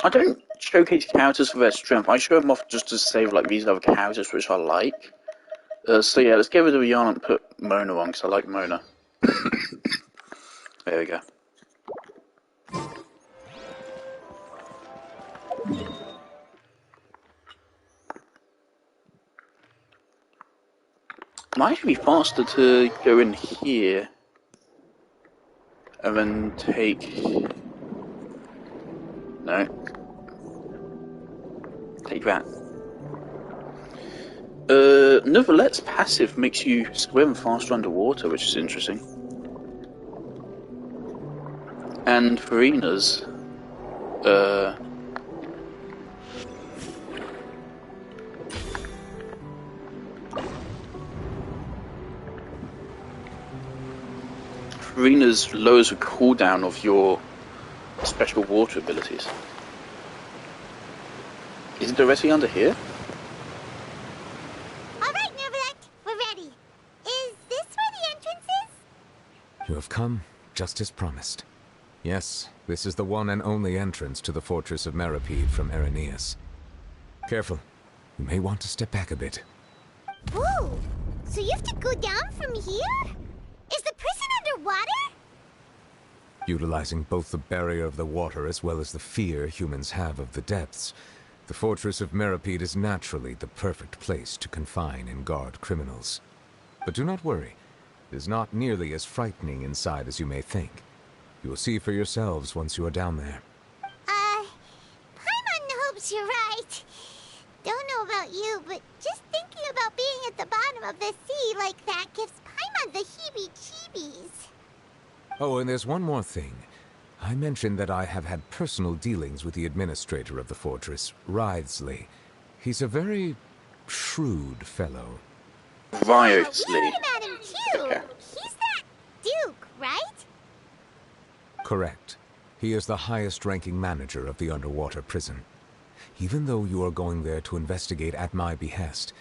I don't showcase characters for their strength. I show them off just to save like these other characters which I like. So yeah, let's get rid of Yana and put Mona on because I like Mona. There we go. Might actually be faster to go in here and then take... No. Take that. Neverlet's passive makes you swim faster underwater, which is interesting. And Farina's, Farina's lowers the cooldown of your special water abilities. Is it directly under here? Alright, Nervalet, we're ready. Is this where the entrance is? You have come just as promised. Yes, this is the one and only entrance to the fortress of Meripede from Irenaeus. Careful. You may want to step back a bit. Whoa! So you have to go down from here? Is the prison underwater? Utilizing both the barrier of the water as well as the fear humans have of the depths, the fortress of Meripede is naturally the perfect place to confine and guard criminals. But do not worry. It is not nearly as frightening inside as you may think. You will see for yourselves once you are down there. Paimon hopes you're right. Don't know about you, but just thinking about being at the bottom of the sea like that gives Paimon the heebie-jeebies. Oh, and there's one more thing. I mentioned that I have had personal dealings with the administrator of the fortress, Wriothesley. He's a very shrewd fellow. Wriothesley. We heard about him too. Okay. He's that Duke, right? Correct. He is the highest-ranking manager of the underwater prison. Even though you are going there to investigate at my behest,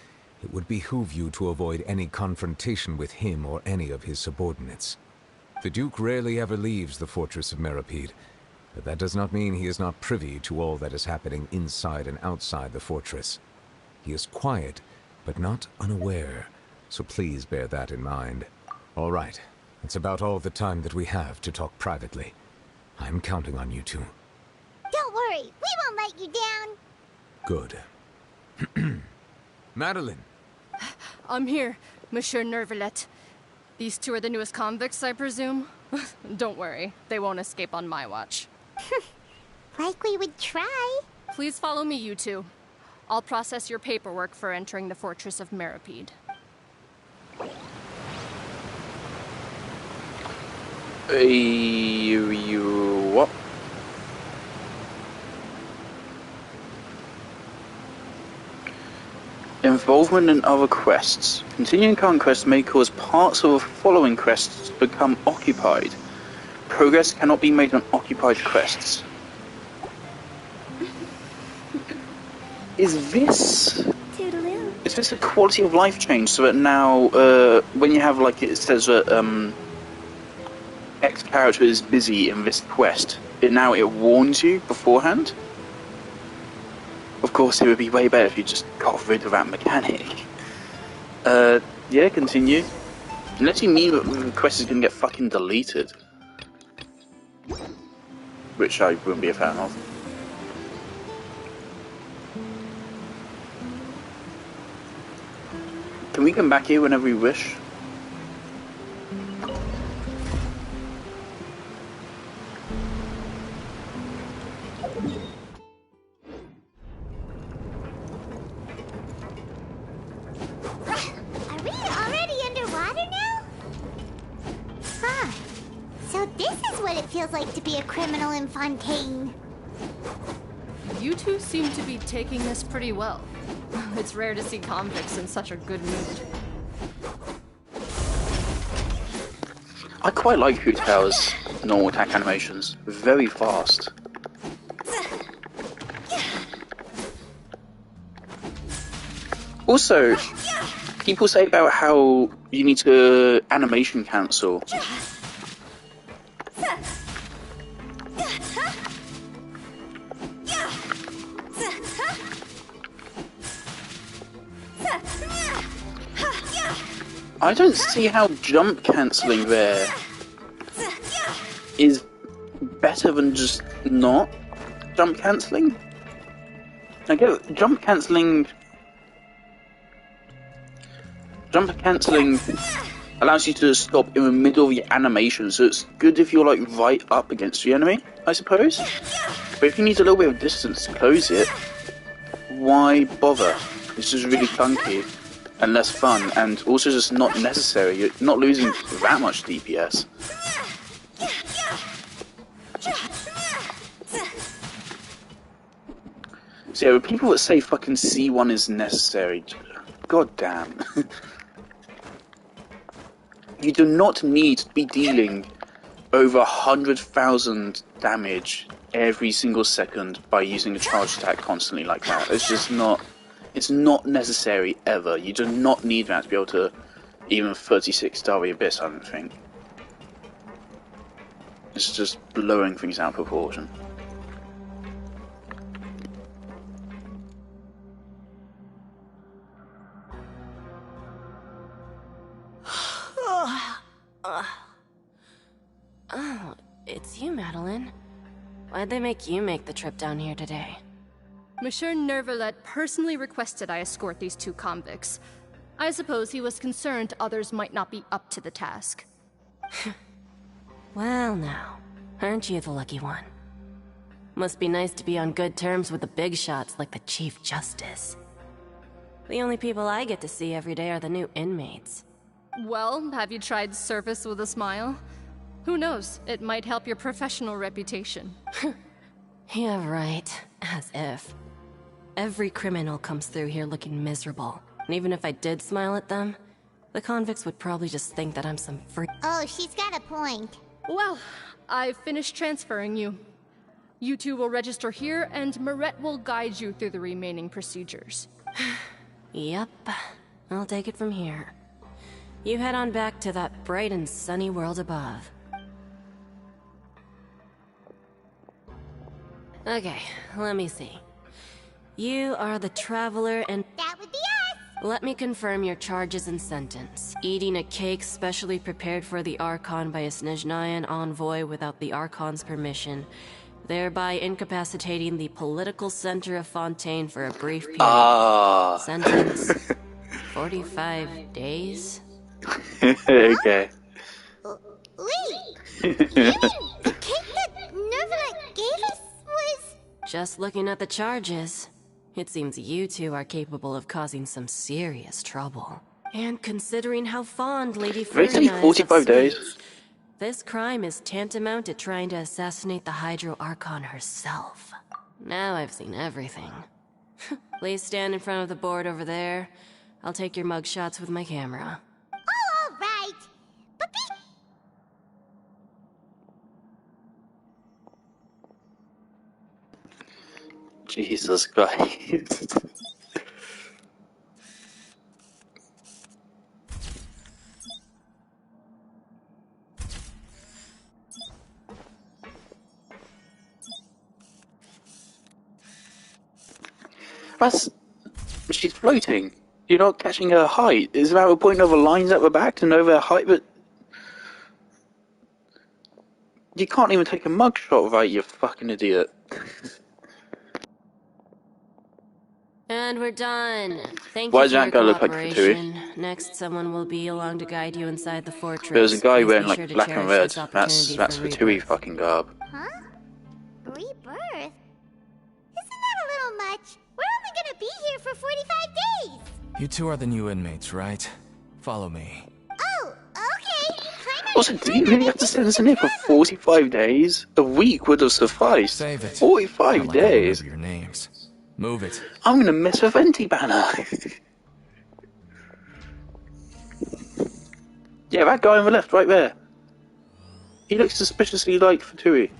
it would behoove you to avoid any confrontation with him or any of his subordinates. The Duke rarely ever leaves the fortress of Meripede, but that does not mean he is not privy to all that is happening inside and outside the fortress. He is quiet, but not unaware, so please bear that in mind. All right, that's about all the time that we have to talk privately. I'm counting on you two. Don't worry, we won't let you down. Good. Madeline! I'm here, Monsieur Nervalet. These two are the newest convicts, I presume? Don't worry, they won't escape on my watch. Like we would try. Please follow me, you two. I'll process your paperwork for entering the Fortress of Meripede. What? Involvement in other quests. Continuing current quests may cause parts of the following quests to become occupied. Progress cannot be made on occupied quests. Is this a quality of life change so that now when you have like it says that X character is busy in this quest, it warns you beforehand? Of course, it would be way better if you just got rid of that mechanic. Yeah, continue. Unless you mean that the quest is gonna get fucking deleted. Which I wouldn't be a fan of. Can we come back here whenever we wish? Are we already underwater now? Huh. So this is what it feels like to be a criminal in Fontaine. You two seem to be taking this pretty well. It's rare to see convicts in such a good mood. I quite like Hu Tao's normal attack animations. Very fast. Also, people say about how you need to animation cancel. I don't see how jump cancelling there is better than just not jump cancelling. I get jump cancelling. Jump cancelling allows you to stop in the middle of the animation, so it's good if you're like right up against the enemy, I suppose. But if you need a little bit of distance to close it, why bother? It's just really clunky. and less fun, and also just not necessary. You're not losing that much DPS. So yeah, with people that say fucking C1 is necessary, god damn. You do not need to be dealing over 100,000 damage every single second by using a charge attack constantly like that. It's just not... It's not necessary ever. You do not need that to be able to even 36-star the Abyss, I don't think. It's just blowing things out of proportion. Oh, it's you, Madeline. Why'd they make you make the trip down here today? Monsieur Nervalet personally requested I escort these two convicts. I suppose he was concerned others might not be up to the task. Well now, aren't you the lucky one? Must be nice to be on good terms with the big shots like the Chief Justice. The only people I get to see every day are the new inmates. Well, have you tried service with a smile? Who knows, it might help your professional reputation. Yeah, right. As if. Every criminal comes through here looking miserable. And even if I did smile at them, the convicts would probably just think that I'm some freak. Oh, she's got a point. Well, I've finished transferring you. You two will register here, and Marette will guide you through the remaining procedures. Yep. I'll take it from here. You head on back to that bright and sunny world above. Okay, let me see. You are the Traveler and... That would be us! Let me confirm your charges and sentence. Eating a cake specially prepared for the Archon by a Snezhnayan envoy without the Archon's permission, thereby incapacitating the political center of Fontaine for a brief period. Sentence... 45 days? Okay. Wait! You mean the cake that Nervalet gave us was... Just looking at the charges, it seems you two are capable of causing some serious trouble. And considering how fond Lady Ferdinand is of 45 days. sweets, this crime is tantamount to trying to assassinate the Hydro Archon herself. Now I've seen everything. Please stand in front of the board over there. I'll take your mug shots with my camera. Oh, all right. But be... Jesus Christ. She's floating. You're not catching her height. Is that a point of lines at the back to know their height? But you can't even take a mugshot, right? You fucking idiot. And we're done. Thank Why you does for that your guy look like cooperation. Next, someone will be along to guide you inside the fortress. There's a guy Please wearing be like sure to black and cherish red. this opportunity That's for for Tui rebirth. fucking garb. Huh? Rebirth? Isn't that a little much? We're only gonna be here for 45 days! You two are the new inmates, right? Follow me. Oh, okay. Also, do you really have to send us in here for 45 days? A week would have sufficed. Save it. 45 Not like I days? remember your names. Move it. I'm gonna miss a Venti banner. Yeah, that guy on the left, right there. He looks suspiciously like Fatui.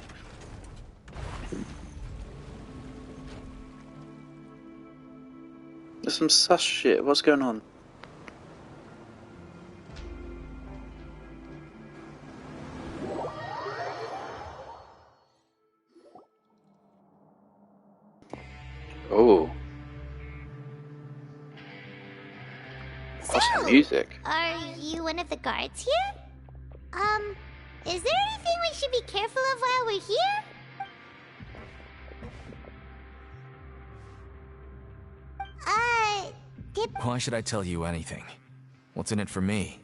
There's some sus shit. What's going on? Oh. What's the music? Are you one of the guards here? Is there anything we should be careful of while we're here? Why should I tell you anything? What's in it for me?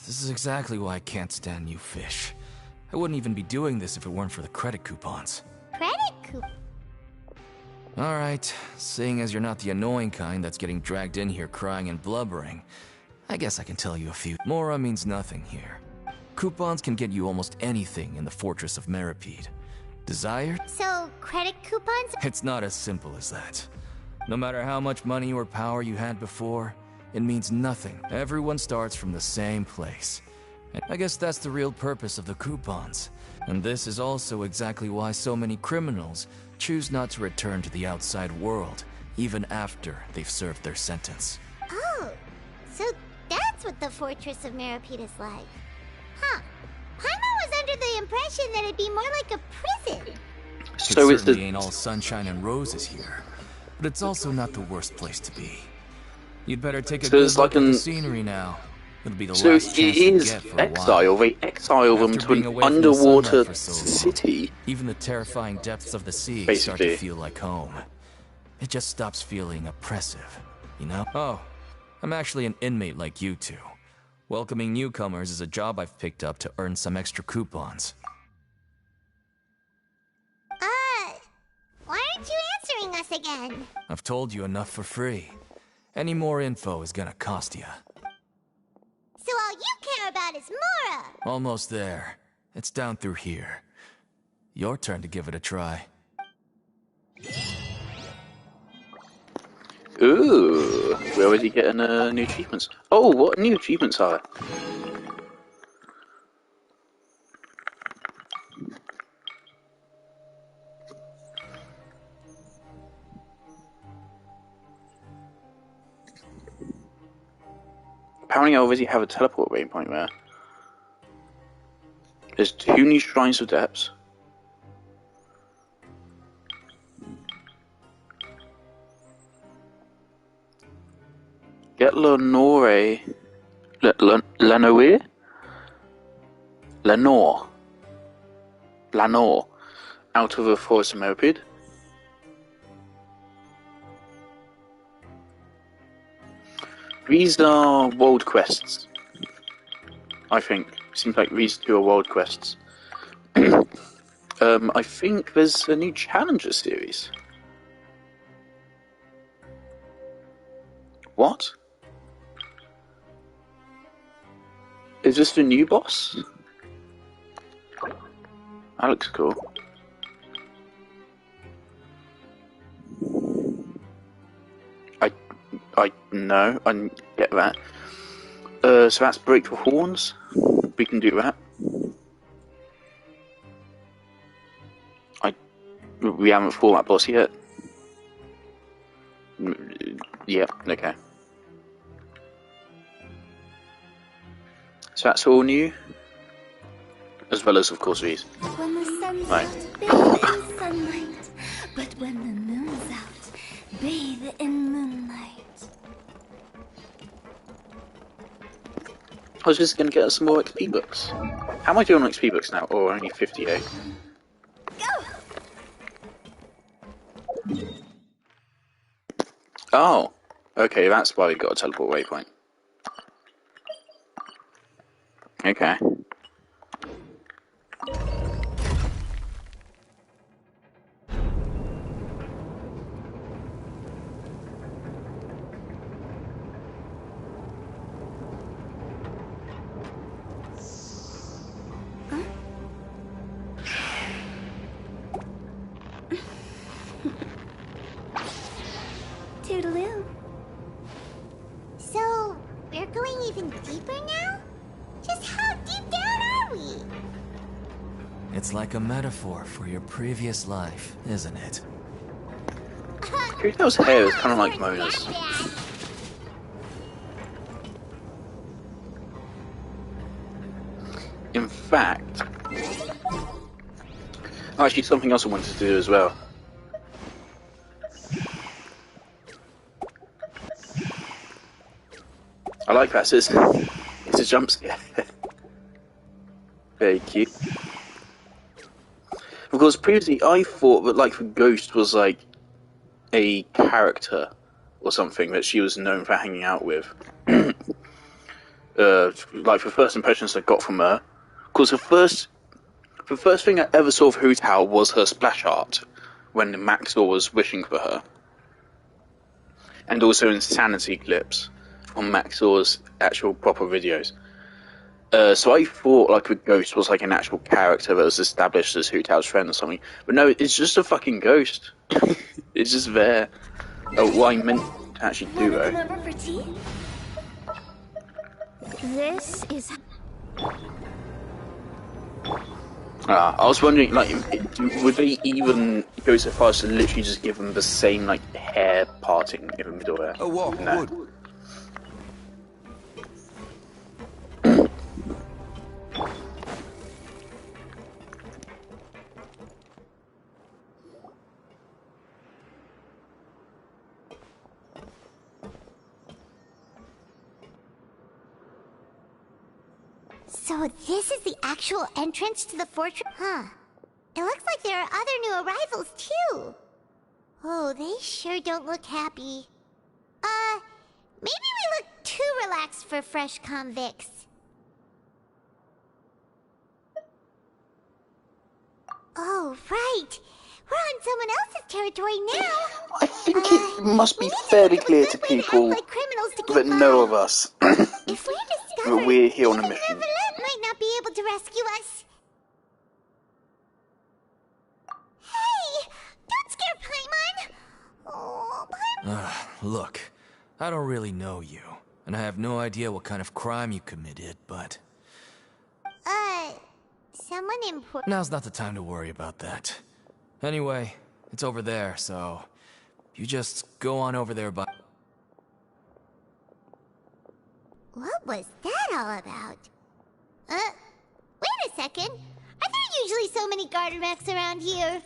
This is exactly why I can't stand you fish. I wouldn't even be doing this if it weren't for the credit coupons. Credit coupon? Alright, seeing as you're not the annoying kind that's getting dragged in here crying and blubbering, I guess I can tell you a few. Mora means nothing here. Coupons can get you almost anything in the Fortress of Meripede. Desired? So, credit coupons? It's not as simple as that. No matter how much money or power you had before, it means nothing. Everyone starts from the same place. And I guess that's the real purpose of the coupons. And this is also exactly why so many criminals choose not to return to the outside world, even after they've served their sentence. Oh, so that's what the Fortress of Meripede is like. Huh. Paimon was under the impression that it'd be more like a prison. So it it's certainly ain't all sunshine and roses here, but it's also not the worst place to be. You'd better take a good look at the scenery now. It'll be the last chance you get for a while. exile. They exile them to an underwater city. Even the terrifying depths of the sea start to feel like home. It just stops feeling oppressive, you know? Oh, I'm actually an inmate like you two. Welcoming newcomers is a job I've picked up to earn some extra coupons. Why aren't you answering us again? I've told you enough for free. Any more info is gonna cost you. So all you care about is Mora! Almost there. It's down through here. Your turn to give it a try. Ooh, where was he getting new achievements? Oh, what new achievements are there? Apparently I already have a teleport waypoint there. There's 2 new shrines of depths. Get Lenore. Lenore? Lanor. Out of the Forest of Meripede. These are world quests. I think. Seems like these 2 are world quests. I think there's a new Challenger series. What? Is this the new boss? That looks cool. I know, I get that. So that's break the horns. We can do that. We haven't fought that boss yet. Yeah, okay. So that's all new. As well as, of course, these. When the sun's Right. out, bathe in sunlight. But when the moon's out, bathe in moonlight. I was just going to get us some more XP books. How am I doing on XP books now? Oh, only 58. Oh, okay, that's why we got a teleport waypoint. Okay. Toodaloo. So, we're going even deeper now? Just how deep down are we? It's like a metaphor for your previous life, isn't it? Kirito's hair is kind of like Mona's. In fact, actually something else I wanted to do as well. I like that, it's a jump scare. Very cute. Because previously I thought that like the ghost was like a character or something that she was known for hanging out with. Like the first impressions I got from her. Because the first thing I ever saw of Hu Tao was her splash art. when Maxor was wishing for her. And also insanity clips on Maxor's actual proper videos. So I thought like a ghost was like an actual character that was established as Hu Tao's friend or something. But no, it's just a fucking ghost. It's just there. Oh, what I meant to actually do though. Come over for tea? This is... I was wondering, like, would they even go so far as to literally just give them the same, like, hair parting in the middle there? A walk No. would. So this is the actual entrance to the fortress? Huh. It looks like there are other new arrivals, too. Oh, they sure don't look happy. Maybe we look too relaxed for fresh convicts. Oh, right. We're on someone else's territory now. I think it must be fairly clear to people Like criminals to get that know of us If we're discovered, that we're here on a even mission. Nervalette might not be able to rescue us. Hey! Don't scare Paimon! Oh, Paimon. Look, I don't really know you, and I have no idea what kind of crime you committed, but... Someone important. Now's not the time to worry about that. Anyway, it's over there, so... You just go on over there by... What was that all about? Wait a second. Are there usually so many garter mechs around here?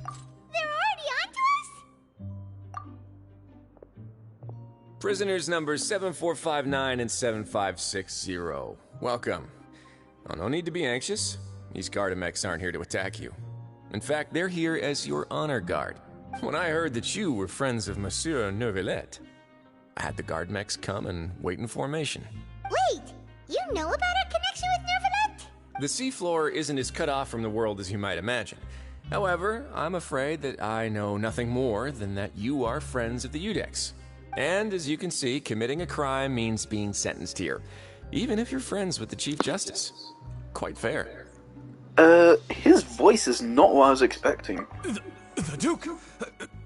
They're already onto us? Prisoners numbers 7459 and 7560. Welcome. Oh, no need to be anxious. These Gardamex aren't here to attack you. In fact, they're here as your honor guard. When I heard that you were friends of Monsieur Neuvillette, I had the Gardamex come and wait in formation. Wait! You know about our connection with Neuvillette? The seafloor isn't as cut off from the world as you might imagine. However, I'm afraid that I know nothing more than that you are friends of the Udex. And as you can see, committing a crime means being sentenced here, even if you're friends with the Chief Justice. Quite fair. His voice is not what I was expecting. The Duke!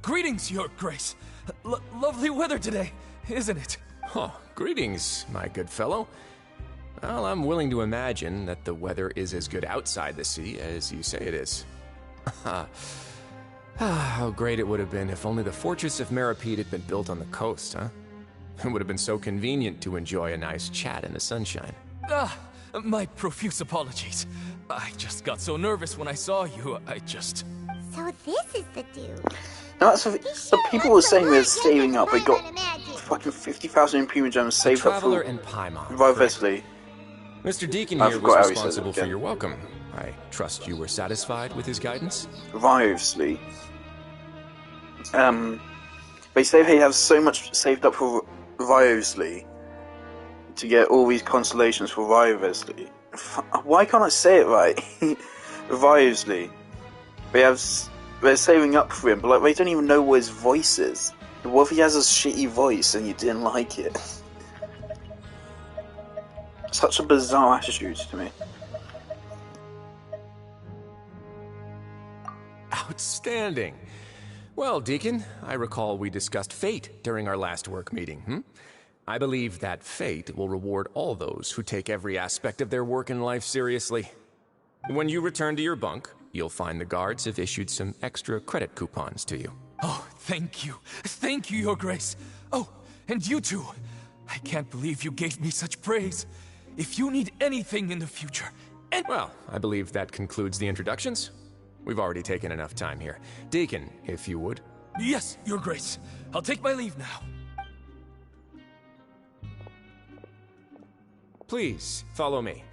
Greetings, Your Grace. Lovely weather today, isn't it? Oh, greetings, my good fellow. Well, I'm willing to imagine that the weather is as good outside the sea as you say it is. How great it would have been if only the Fortress of Meripede had been built on the coast, huh? It would have been so convenient to enjoy a nice chat in the sunshine. My profuse apologies. I just got so nervous when I saw you, So this is the Duke. Now, the people were saying they're saving up. They got fucking 50,000 Imperial gems saved up for Traveler and Paimon. Vivesly. Mr. Deacon I here forgot how was he said it responsible for again. your welcome. I trust you were satisfied with his guidance? Vivesly. They say they have so much saved up for Vivesly to get all these constellations for Vivesly. Why can't I say it right? Vivesly. They're saving up for him, but like they don't even know what his voice is. What if he has a shitty voice and you didn't like it? Such a bizarre attitude to me. Outstanding. Well, Deacon, I recall we discussed fate during our last work meeting, I believe that fate will reward all those who take every aspect of their work in life seriously. When you return to your bunk, you'll find the guards have issued some extra credit coupons to you. Oh, thank you. Thank you, Your Grace. Oh, and you too. I can't believe you gave me such praise. If you need anything in the future, Well, I believe that concludes the introductions. We've already taken enough time here. Deacon, if you would. Yes, Your Grace. I'll take my leave now. Please, follow me.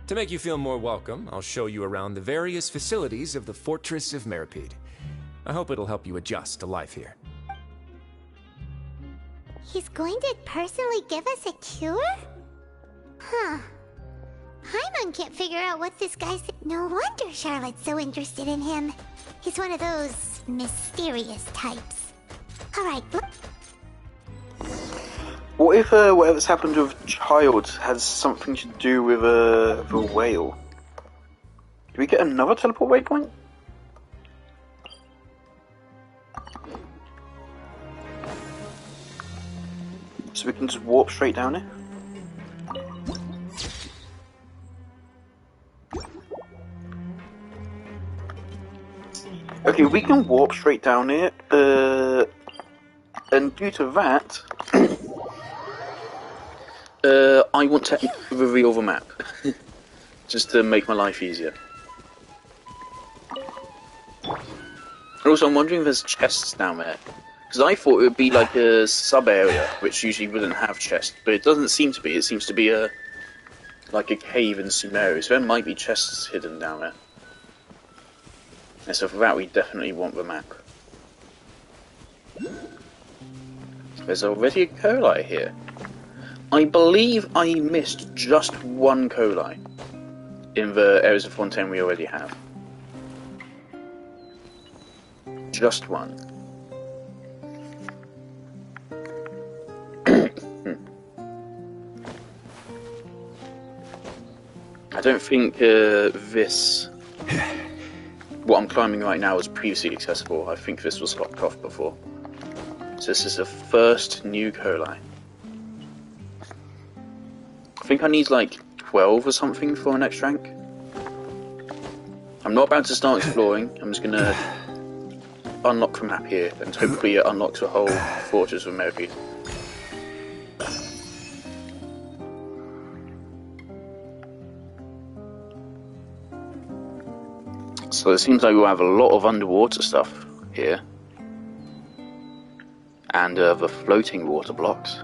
To make you feel more welcome, I'll show you around the various facilities of the Fortress of Meripede. I hope it'll help you adjust to life here. He's going to personally give us a cure? Huh. Paimon can't figure out what this guy's... No wonder Charlotte's so interested in him. He's one of those mysterious types. Alright, What if whatever's happened with Child has something to do with the whale? Do we get another teleport waypoint? So we can just warp straight down here? Okay, we can warp straight down here, and due to that, I want to reveal the map, just to make my life easier. Also, I'm wondering if there's chests down there, because I thought it would be like a sub-area, which usually wouldn't have chests, but it doesn't seem to be. It seems to be like a cave in Sumeru, so there might be chests hidden down there. And so for that, we definitely want the map. There's already a Colai here. I believe I missed just one Colai in the areas of Fontaine we already have. Just one. I don't think this... what I'm climbing right now is previously accessible. I think this was locked off before. So this is the first new Colai. I think I need like 12 or something for an next rank. I'm not about to start exploring. I'm just gonna unlock the map here, and hopefully it unlocks the whole Fortress of Mercury. So it seems like we'll have a lot of underwater stuff here. And the floating water blocks.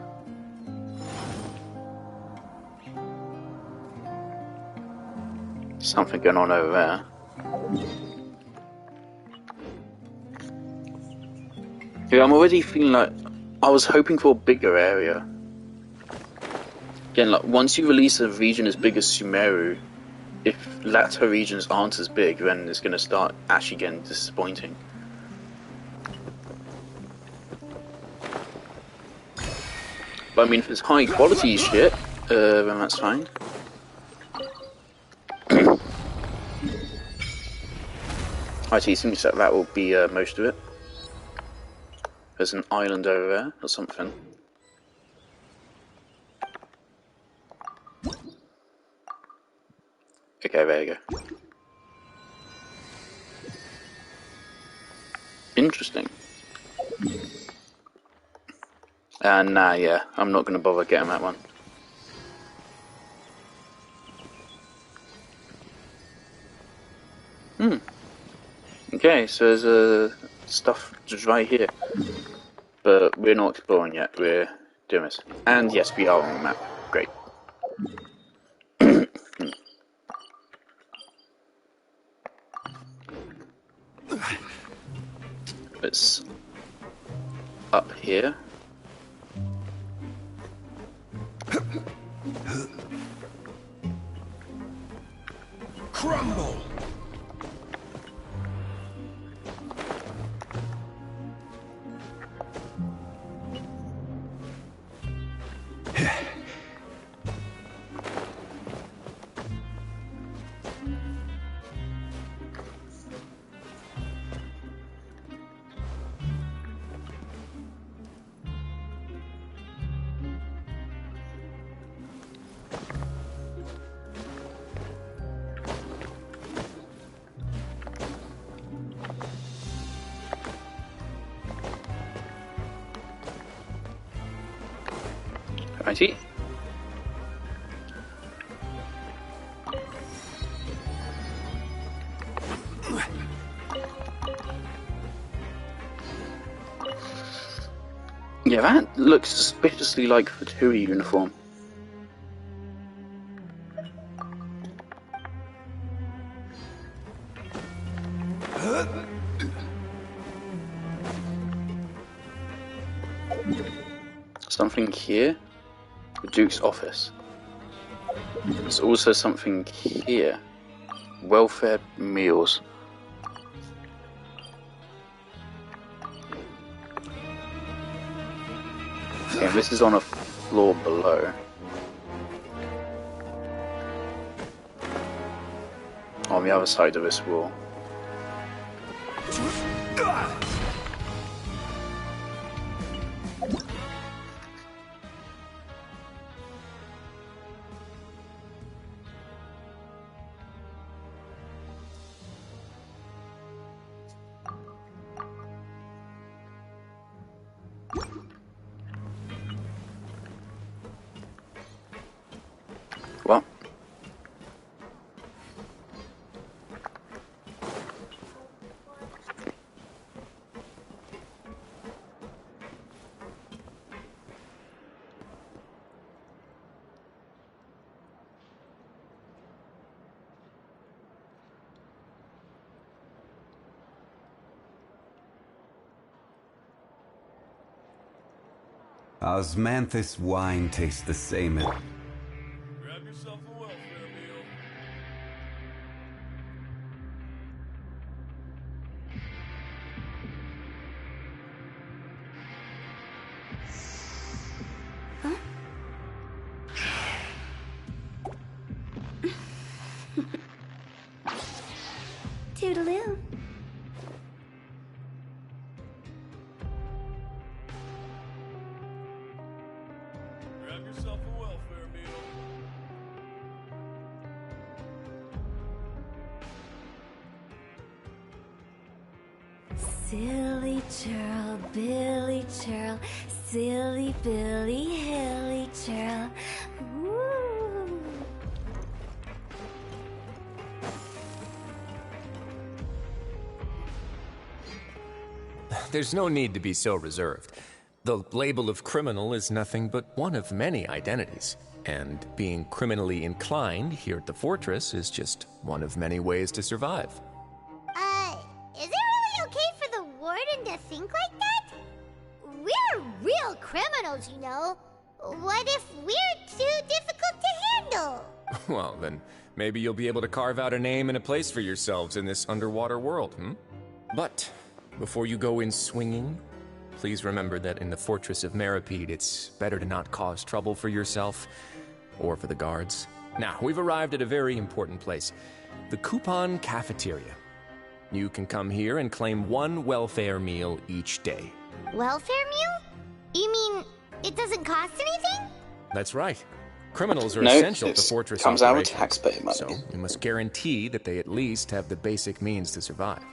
Something going on over there. Yeah, I'm already feeling like I was hoping for a bigger area. Again, like once you release a region as big as Sumeru, if latter regions aren't as big, then it's going to start actually getting disappointing. But I mean, if it's high quality shit, then that's fine. IT seems like that will be most of it. There's an island over there, or something. Okay, there you go. Interesting. Nah, yeah, I'm not going to bother getting that one. Okay, so there's stuff just right here. But we're not exploring yet, we're doing this. And yes, we are on the map. Great. It's up here. Crumble! Righty. Yeah, that looks suspiciously like the Fatui uniform. Something here? The Duke's office. There's also something here. Welfare meals. Okay, this is on a floor below. On the other side of this wall. What? Osmanthus wine tastes the same as... Grab yourself a welfare meal. Toodaloo. Grab yourself a welfare meal. Silly churl, Billy churl, silly Billy, hilly churl. Woo. There's no need to be so reserved. The label of criminal is nothing but one of many identities. And being criminally inclined here at the fortress is just one of many ways to survive. Is it really okay for the warden to think like that? We're real criminals, you know. What if we're too difficult to handle? Well, then maybe you'll be able to carve out a name and a place for yourselves in this underwater world, But before you go in swinging, please remember that in the Fortress of Meripede, it's better to not cause trouble for yourself or for the guards. Now, we've arrived at a very important place, the Coupon Cafeteria. You can come here and claim one welfare meal each day. Welfare meal? You mean it doesn't cost anything? That's right. Criminals are No, essential it to Fortress comes out of operations, taxpayer money. so we must guarantee that they at least have the basic means to survive.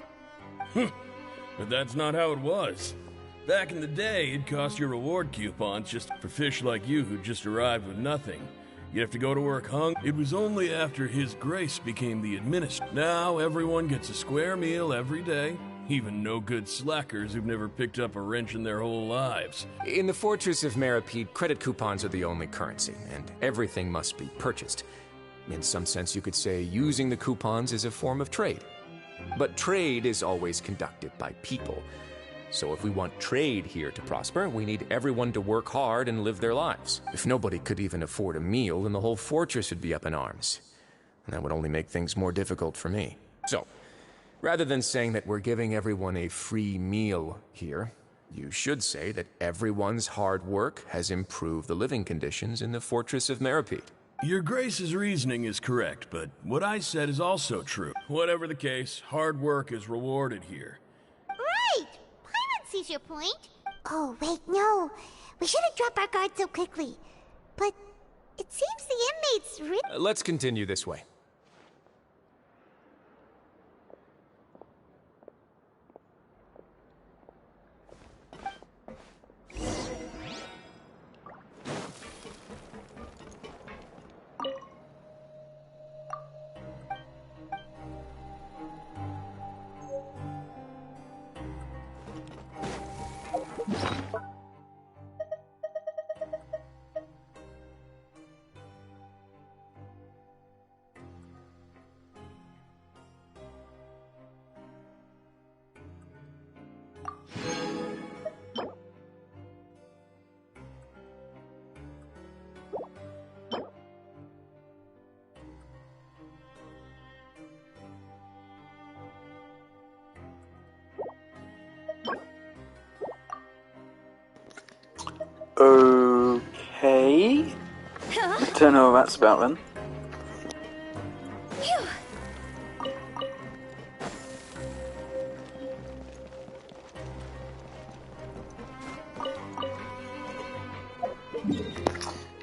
But that's not how it was. Back in the day, it cost your reward coupons just for fish like you who just arrived with nothing. You'd have to go to work hung. It was only after His Grace became the administrator. Now everyone gets a square meal every day, even no-good slackers who've never picked up a wrench in their whole lives. In the Fortress of Meripede, credit coupons are the only currency, and everything must be purchased. In some sense, you could say using the coupons is a form of trade. But trade is always conducted by people. So if we want trade here to prosper, we need everyone to work hard and live their lives. If nobody could even afford a meal, then the whole fortress would be up in arms. And that would only make things more difficult for me. So, rather than saying that we're giving everyone a free meal here, you should say that everyone's hard work has improved the living conditions in the Fortress of Meripede. Your Grace's reasoning is correct, but what I said is also true. Whatever the case, hard work is rewarded here. Right! Paimon sees your point. Oh, wait, no. We shouldn't drop our guard so quickly. But it seems the inmates really... Let's continue this way. Okay. Don't know what that's about then.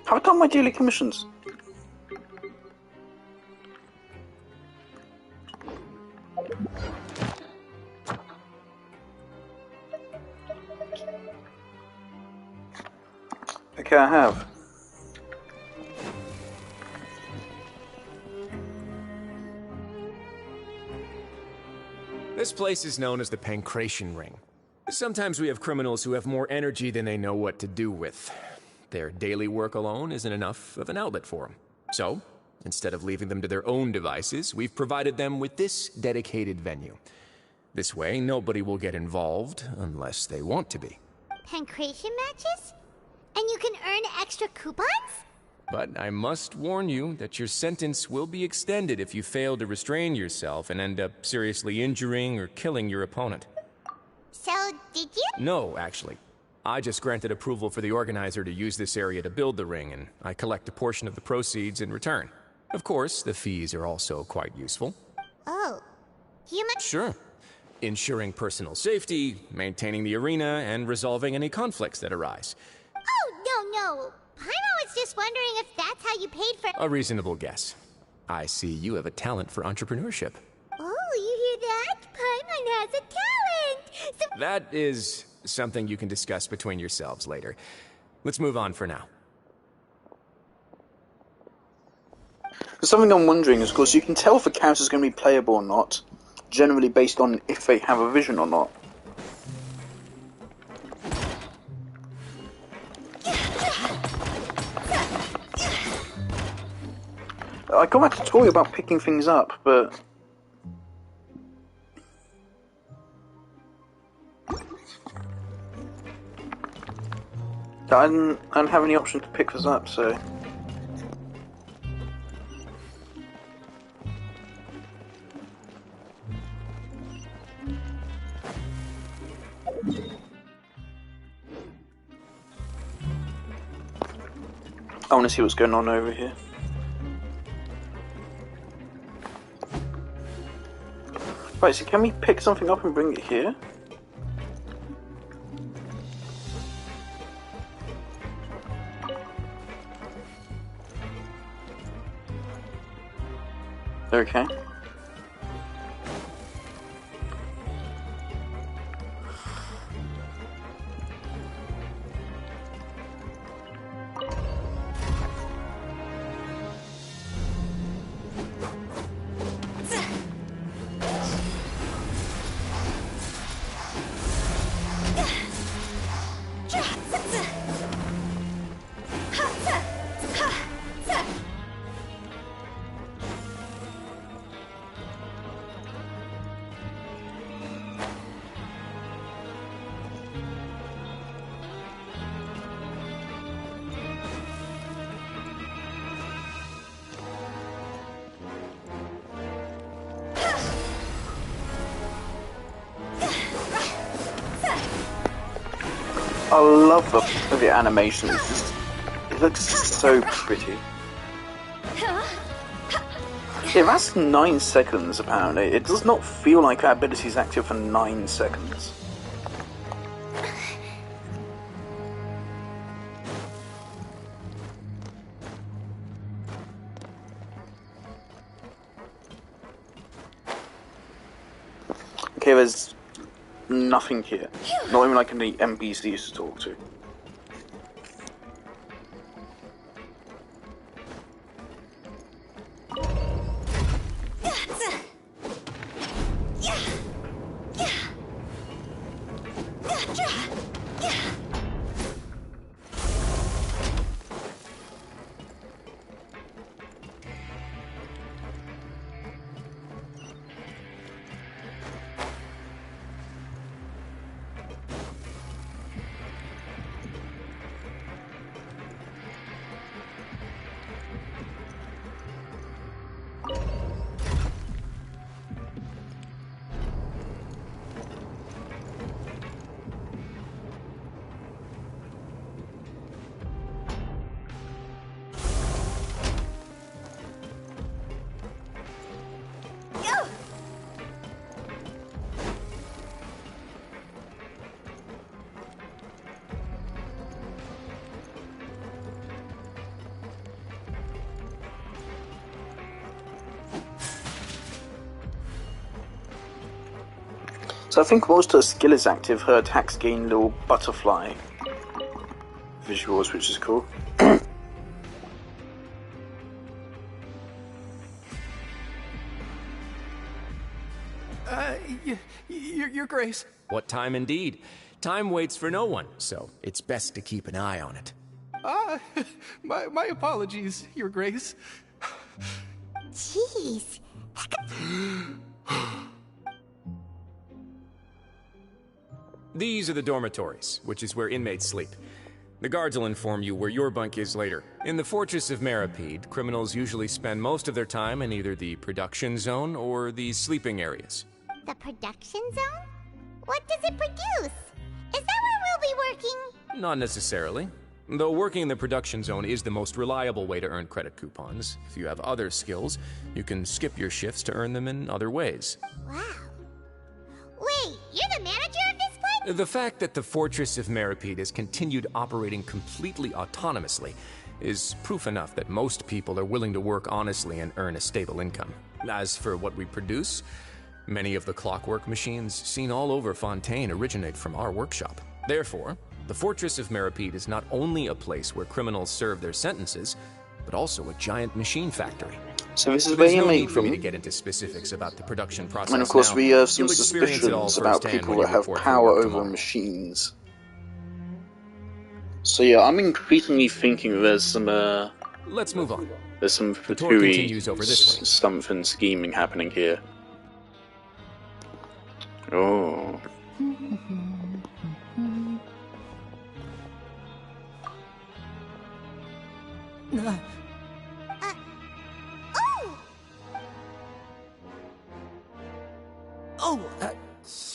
Have I done my daily commissions? Okay, I have. This place is known as the Pancration Ring. Sometimes we have criminals who have more energy than they know what to do with. Their daily work alone isn't enough of an outlet for them. So, instead of leaving them to their own devices, we've provided them with this dedicated venue. This way, nobody will get involved unless they want to be. Pancration matches? And you can earn extra coupons? But I must warn you that your sentence will be extended if you fail to restrain yourself and end up seriously injuring or killing your opponent. So, did you? No, actually. I just granted approval for the organizer to use this area to build the ring, and I collect a portion of the proceeds in return. Of course, the fees are also quite useful. Oh. Human? Sure. Ensuring personal safety, maintaining the arena, and resolving any conflicts that arise. Oh, no. Paimon was just wondering if that's how you paid for— A reasonable guess. I see you have a talent for entrepreneurship. Oh, you hear that? Paimon has a talent! So That is something you can discuss between yourselves later. Let's move on for now. Something I'm wondering is, of course, you can tell if a character is going to be playable or not, generally based on if they have a vision or not. I got my tutorial about picking things up, but I didn't have any option to pick this up, so. I want to see what's going on over here. Right, so can we pick something up and bring it here? Okay. I love the animation. It's just, it looks so pretty. Yeah, that's 9 seconds apparently. It does not feel like that ability is active for 9 seconds. Okay, there's nothing here. Not even like any NPCs to talk to. So I think most her skill is active. Her attacks gain little butterfly visuals, which is cool. Your Grace. What time indeed? Time waits for no one, so it's best to keep an eye on it. My apologies, Your Grace. Jeez. These are the dormitories, which is where inmates sleep. The guards will inform you where your bunk is later. In the Fortress of Maripede, criminals usually spend most of their time in either the production zone or the sleeping areas. The production zone? What does it produce? Is that where we'll be working? Not necessarily. Though working in the production zone is the most reliable way to earn credit coupons, if you have other skills, you can skip your shifts to earn them in other ways. Wow. Wait, you're the manager of this place? The fact that the Fortress of Maripede has continued operating completely autonomously is proof enough that most people are willing to work honestly and earn a stable income. As for what we produce, many of the clockwork machines seen all over Fontaine originate from our workshop. Therefore, the Fortress of Maripede is not only a place where criminals serve their sentences, but also a giant machine factory. So this is where you make for them. me to get into specifics about the production process. And of course now. we have some You'll experience it all suspicions about firsthand people when that you have report for power work over tomorrow. machines. So yeah, I'm increasingly thinking there's some Let's move on. there's some The tour Fatui continues over this way. something scheming happening here. Oh.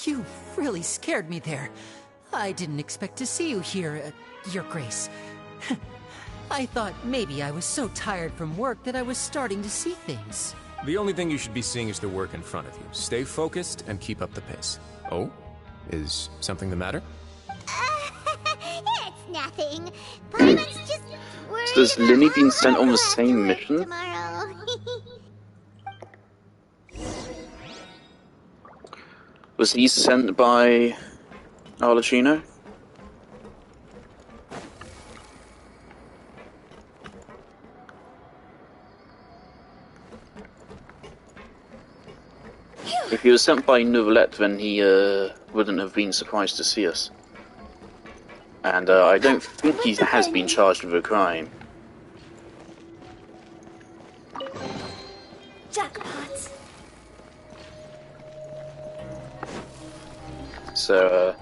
You really scared me there. I didn't expect to see you here, Your Grace. I thought maybe I was so tired from work that I was starting to see things. The only thing you should be seeing is the work in front of you. Stay focused and keep up the pace. Oh? Is something the matter? It's nothing. Parliament's just worried So has about Linny how been sent on hard the we'll have same to work mission? tomorrow. Was he sent by Arlecchino? If he was sent by Nouvellette, then he wouldn't have been surprised to see us. And I don't think he has been charged with a crime. Jackpot. So,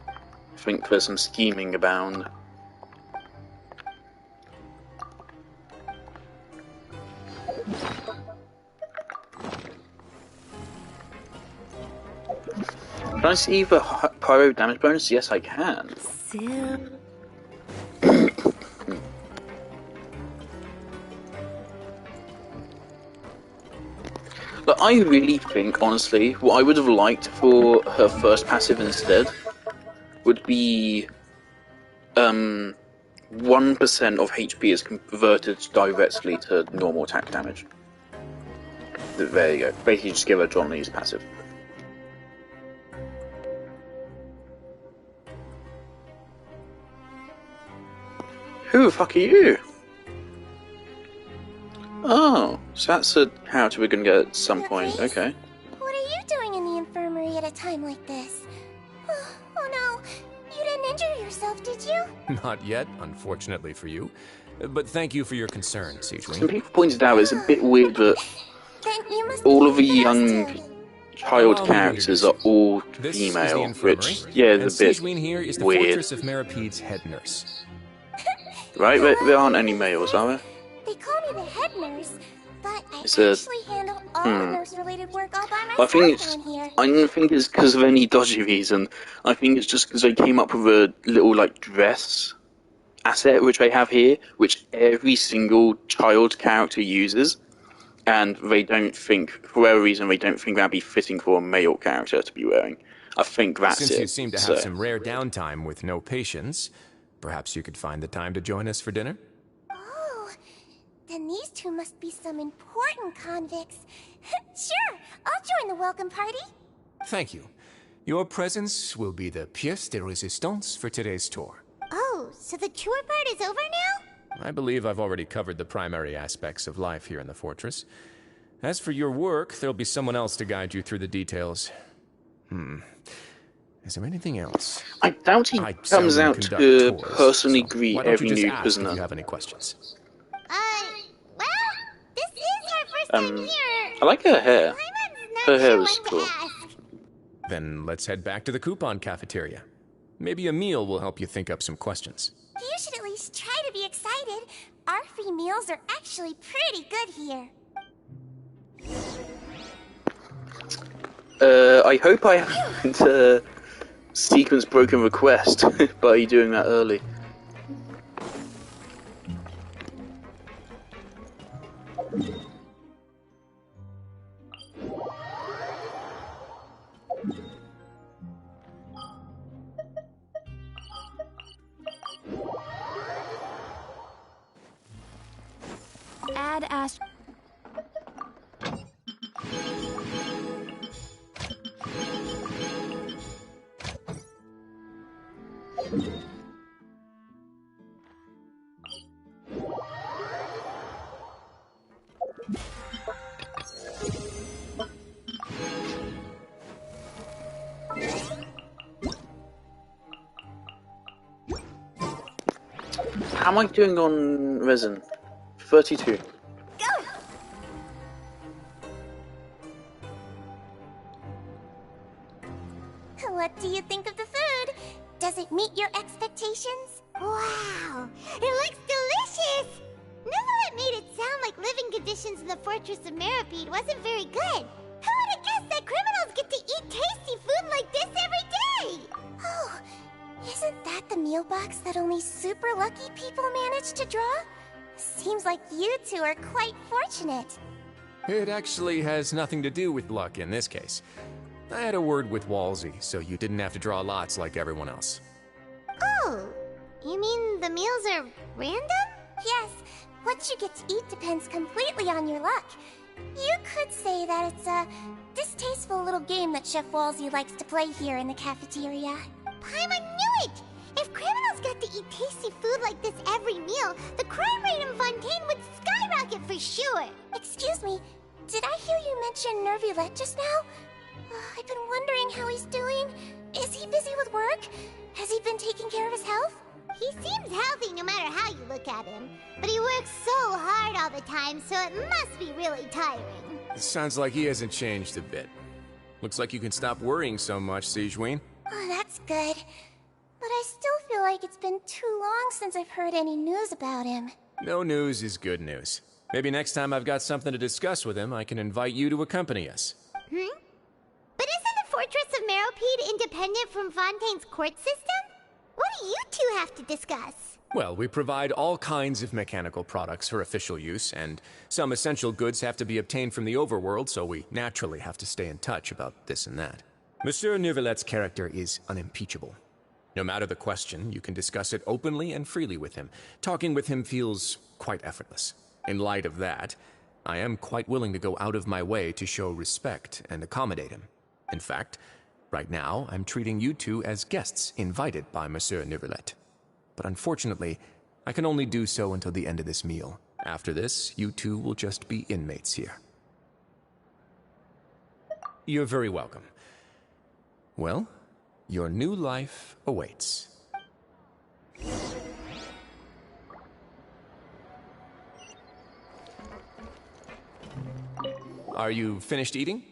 I think there's some scheming abound. Can I see the pyro damage bonus? Yes, I can. Sim. But I really think, honestly, what I would have liked for her first passive instead would be 1% of HP is converted directly to normal attack damage. There you go. Basically just give her John Lee's passive. Who the fuck are you? Oh, so that's a character we're gonna get at some point, okay. What are you doing in the infirmary at a time like this? Oh no, you didn't injure yourself, did you? Not yet, unfortunately for you. But thank you for your concern, Siegewing. Some people pointed out it's a bit weird that Then you must all be of the here for us young too. child Allow me to characters introduce are all This is the female, infirmary, which, yeah, and is a bit Siegewing here is the weird. Fortress of Maripede's head nurse. Right? There aren't any males, are there? They call me the head nurse, but I It's a- actually handle all the nurse-related work all by I myself think it's. down here. I don't think it's because of any dodgy reason. I think it's just because they came up with a little like dress asset which they have here, which every single child character uses, and they don't think, for whatever reason, they don't think that'd be fitting for a male character to be wearing. I think that's Since it. you seem to have some rare downtime with no patients, perhaps you could find the time to join us for dinner? Oh, Then these two must be some important convicts. Sure, I'll join the welcome party. Thank you. Your presence will be the pièce de résistance for today's tour. Oh, so the tour part is over now? I believe I've already covered the primary aspects of life here in the fortress. As for your work, there'll be someone else to guide you through the details. Is there anything else? I doubt he comes out to personally greet every new prisoner. If you have any questions. Well, this is her first time here. I like her hair. Her hair was cool. Then let's head back to the coupon cafeteria. Maybe a meal will help you think up some questions. You should at least try to be excited. Our free meals are actually pretty good here. I hope I haven't sequence broken request by doing that early. Add Ash. How am I doing on resin? 32. What do you think of the food? Does it meet your expectations? Wow, it looks delicious! Neverlet made it sound like living conditions in the Fortress of Meripede wasn't very good. Who would have guessed that criminals get to eat tasty food like this every day? Oh, isn't that the meal box that only super lucky people manage to draw? Seems like you two are quite fortunate. It actually has nothing to do with luck in this case. I had a word with Walsey, so you didn't have to draw lots like everyone else. Oh, you mean the meals are random? Yes, what you get to eat depends completely on your luck. You could say that it's a distasteful little game that Chef Walsey likes to play here in the cafeteria. Paimon knew it! If criminals got to eat tasty food like this every meal, the crime rate in Fontaine would skyrocket for sure! Excuse me, did I hear you mention Nervulet just now? I've been wondering how he's doing. Is he busy with work? Has he been taking care of his health? He seems healthy no matter how you look at him. But he works so hard all the time, so it must be really tiring. It sounds like he hasn't changed a bit. Looks like you can stop worrying so much, Sigewinne. Oh, that's good. But I still feel like it's been too long since I've heard any news about him. No news is good news. Maybe next time I've got something to discuss with him, I can invite you to accompany us. But isn't the Fortress of Meripede independent from Fontaine's court system? What do you two have to discuss? Well, we provide all kinds of mechanical products for official use, and some essential goods have to be obtained from the overworld, so we naturally have to stay in touch about this and that. Monsieur Nervulet's character is unimpeachable. No matter the question, you can discuss it openly and freely with him. Talking with him feels quite effortless. In light of that, I am quite willing to go out of my way to show respect and accommodate him. In fact, right now, I'm treating you two as guests invited by Monsieur Nervulet. But unfortunately, I can only do so until the end of this meal. After this, you two will just be inmates here. You're very welcome. Well, your new life awaits. Are you finished eating?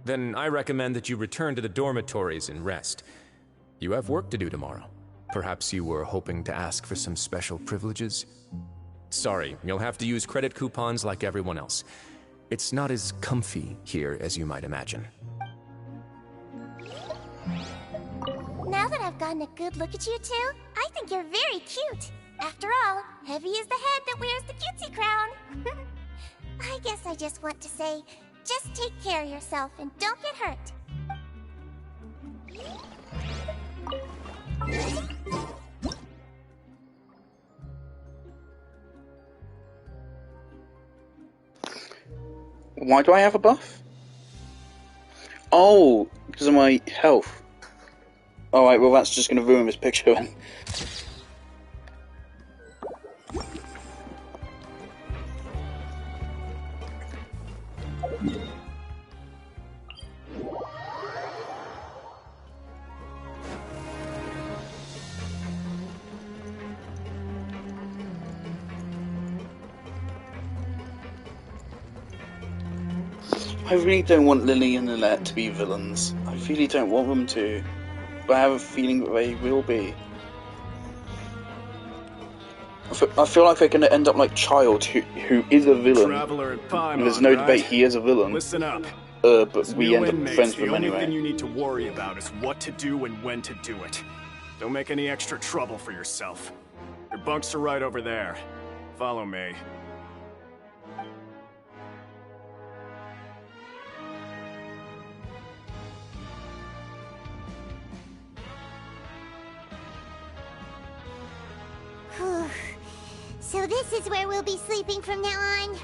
Then I recommend that you return to the dormitories and rest. You have work to do tomorrow. Perhaps you were hoping to ask for some special privileges? Sorry, you'll have to use credit coupons like everyone else. It's not as comfy here as you might imagine. Now that I've gotten a good look at you two, I think you're very cute. After all, heavy is the head that wears the cutesy crown. I guess I just want to say, just take care of yourself and don't get hurt. Why do I have a buff? Oh, because of my health. Alright, well that's just going to ruin this picture. I really don't want Lily and Lynette to be villains. I really don't want them to. But I have a feeling that they will be. I feel like they're going to end up like Child, who is a villain. Traveler at Paimon, There's no debate, right? he is a villain. Listen up. But we end up friends with him The only anyway. thing you need to worry about is what to do and when to do it. Don't make any extra trouble for yourself. Your bunks are right over there. Follow me. So this is where we'll be sleeping from now on.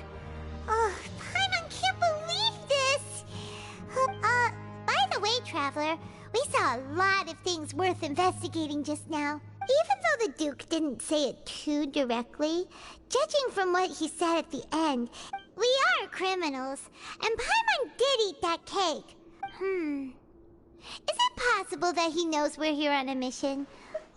Oh, Paimon can't believe this! By the way, Traveler, we saw a lot of things worth investigating just now. Even though the Duke didn't say it too directly, judging from what he said at the end, we are criminals, and Paimon did eat that cake. Is it possible that he knows we're here on a mission?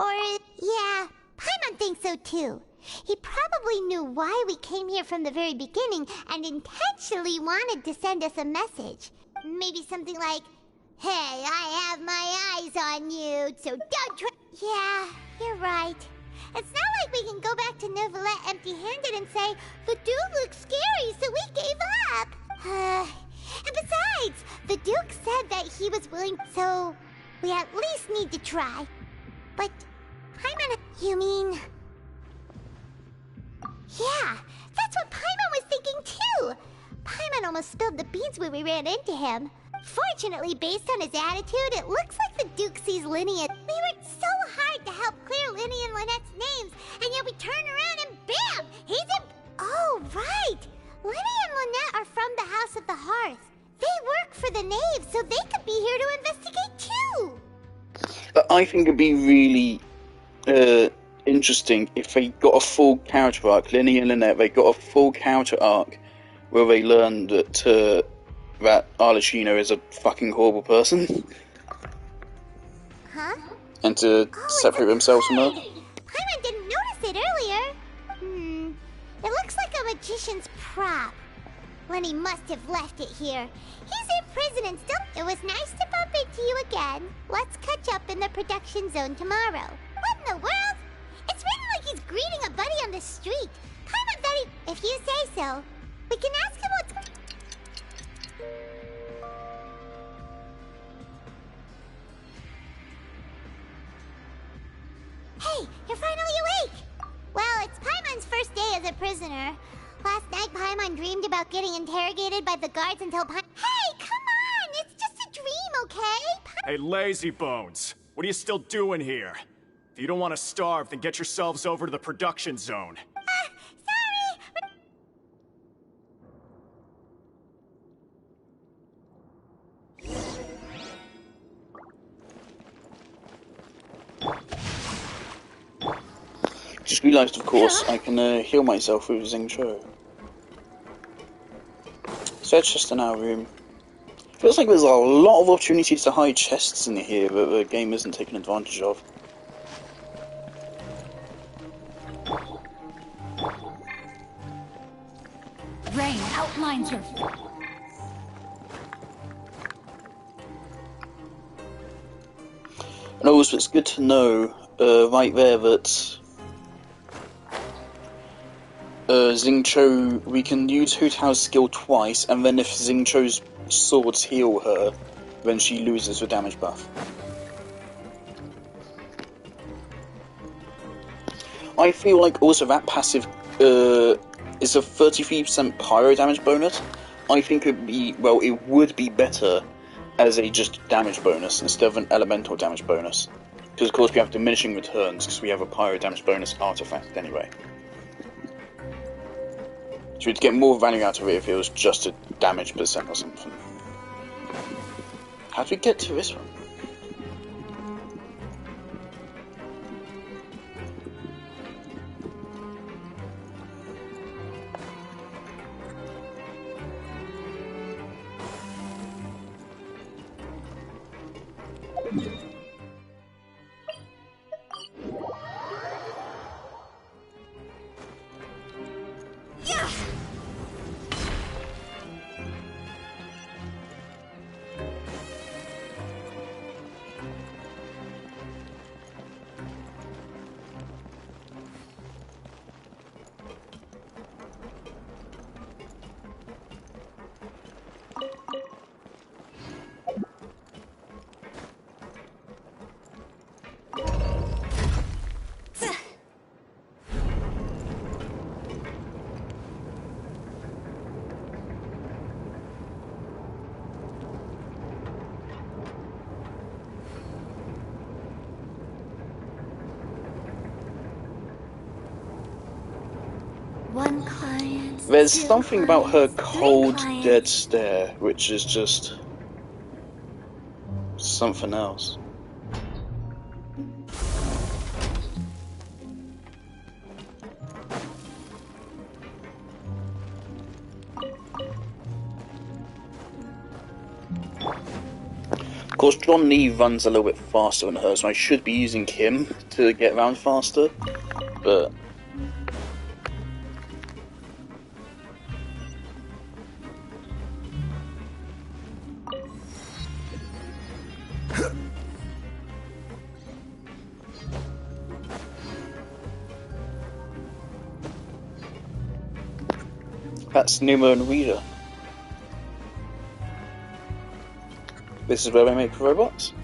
Or, yeah, Paimon thinks so too. He probably knew why we came here from the very beginning and intentionally wanted to send us a message. Maybe something like, "Hey, I have my eyes on you, so don't try." Yeah, you're right. It's not like we can go back to Neuvillette empty-handed and say, "The dude looks scary, so we gave up." And besides, the Duke said that he was willing, so we at least need to try. But, Paimon, you mean... Yeah, that's what Paimon was thinking too! Paimon almost spilled the beans when we ran into him. Fortunately, based on his attitude, it looks like the Duke sees Linny and... We worked so hard to help clear Linny and Lynette's names, and yet we turn around and bam! He's in... Oh, right! Linny and Lynette are from the House of the Hearth. They work for the Knave, so they could be here to investigate too! I think it'd be really interesting if they got a full character arc. Linny and Lynette, they got a full character arc where they learned that Arlecchino is a fucking horrible person. Huh? And to separate themselves from her. Paimon didn't notice it earlier. It looks like a magician's prop. Lenny must have left it here. He's in prison and still... It was nice to bump into you again. Let's catch up in the production zone tomorrow. What in the world? It's written like he's greeting a buddy on the street. Paimon thought he... If you say so. We can ask him what's... Hey, you're finally awake! Well, it's Paimon's first day as a prisoner. Last night, Paimon dreamed about getting interrogated by the guards until Hey, come on! It's just a dream, okay? Hey, lazy bones! What are you still doing here? If you don't want to starve, then get yourselves over to the production zone. Sorry! Just realised, of course, I can heal myself with Xingqiu. So it's just in our room. Feels like there's a lot of opportunities to hide chests in here that the game isn't taking advantage of. Rain outlines your... And also, it's good to know right there that Xingqiu, we can use Hu Tao's skill twice, and then if Xingqiu's swords heal her, then she loses the damage buff. I feel like also that passive is a 33% pyro damage bonus. I think it'd be, well, it would be better as a just damage bonus instead of an elemental damage bonus. Because of course we have diminishing returns because we have a pyro damage bonus artifact anyway. So we'd get more value out of it if it was just a damage percent or something. How do we get to this one? One client. There's something about her cold, dead stare, which is just something else. Of course, John Lee runs a little bit faster than her, so I should be using him to get around faster, but... That's Numa and Rita. This is where they make robots?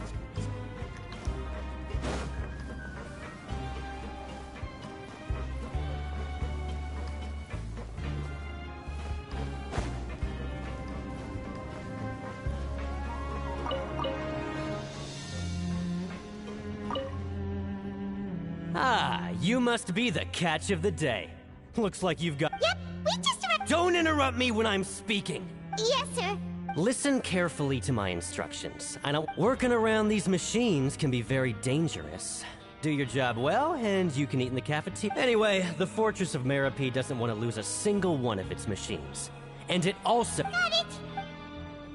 Ah, you must be the catch of the day. Looks like you've got... Yep, we just arrived. Don't interrupt me when I'm speaking! Yes, sir. Listen carefully to my instructions. I know working around these machines can be very dangerous. Do your job well, and you can eat in the cafeteria. Anyway, the Fortress of Meropide doesn't want to lose a single one of its machines. And it also... Got it!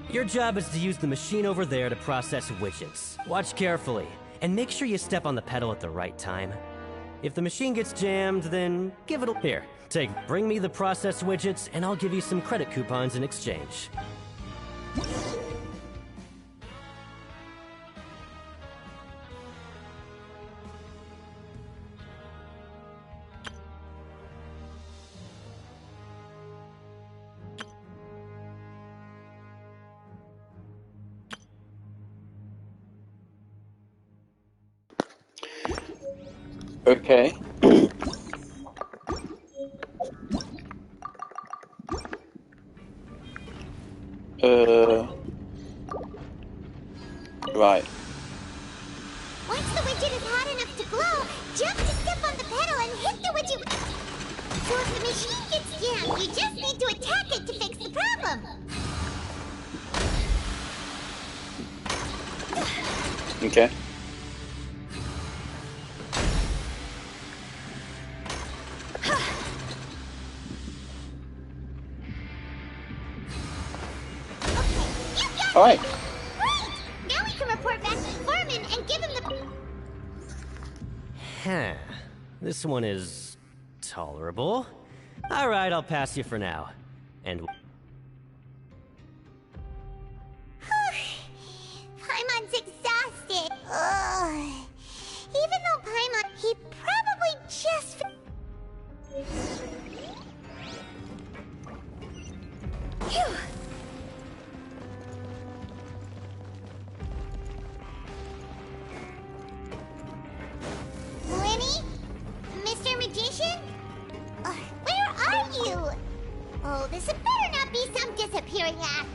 Your job is to use the machine over there to process widgets. Watch carefully, and make sure you step on the pedal at the right time. If the machine gets jammed, then give it a... Here, bring me the processed widgets, and I'll give you some credit coupons in exchange. Okay. Right. Once the widget is hot enough to glow, jump to step on the pedal and hit the widget. So if the machine gets jammed, you just need to attack it to fix the problem. Okay. Alright. Great! Now we can report back to Foreman and give him the... Huh. This one is... tolerable. Alright, I'll pass you for now. And... Paimon's exhausted. Ugh. Even though Paimon... he probably just... Phew. Lenny? Mr. Magician? Where are you? Oh, this had better not be some disappearing act.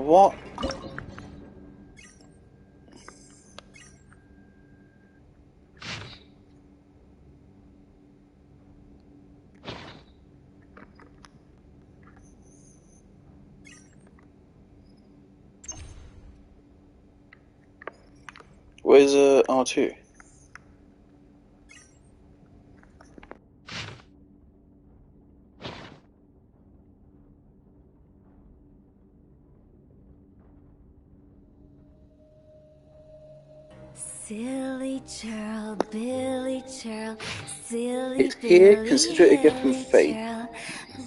What? Where's R2? Silly churl, Billy churl, silly It's here. Billy, Consider it a gift from hilly fate. churl.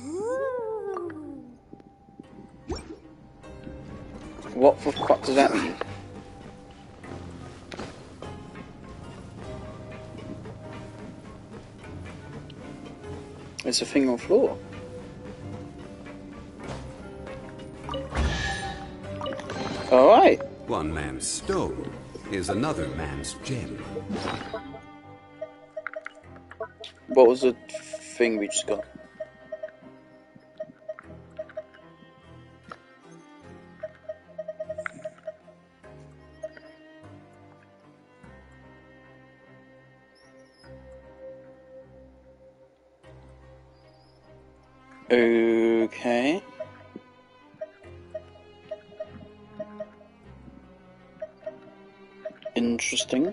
Ooh. What the fuck does that mean? It's a thing on the floor. Alright. One man's stone is another man's gem. What was the thing we just got? Okay. Interesting.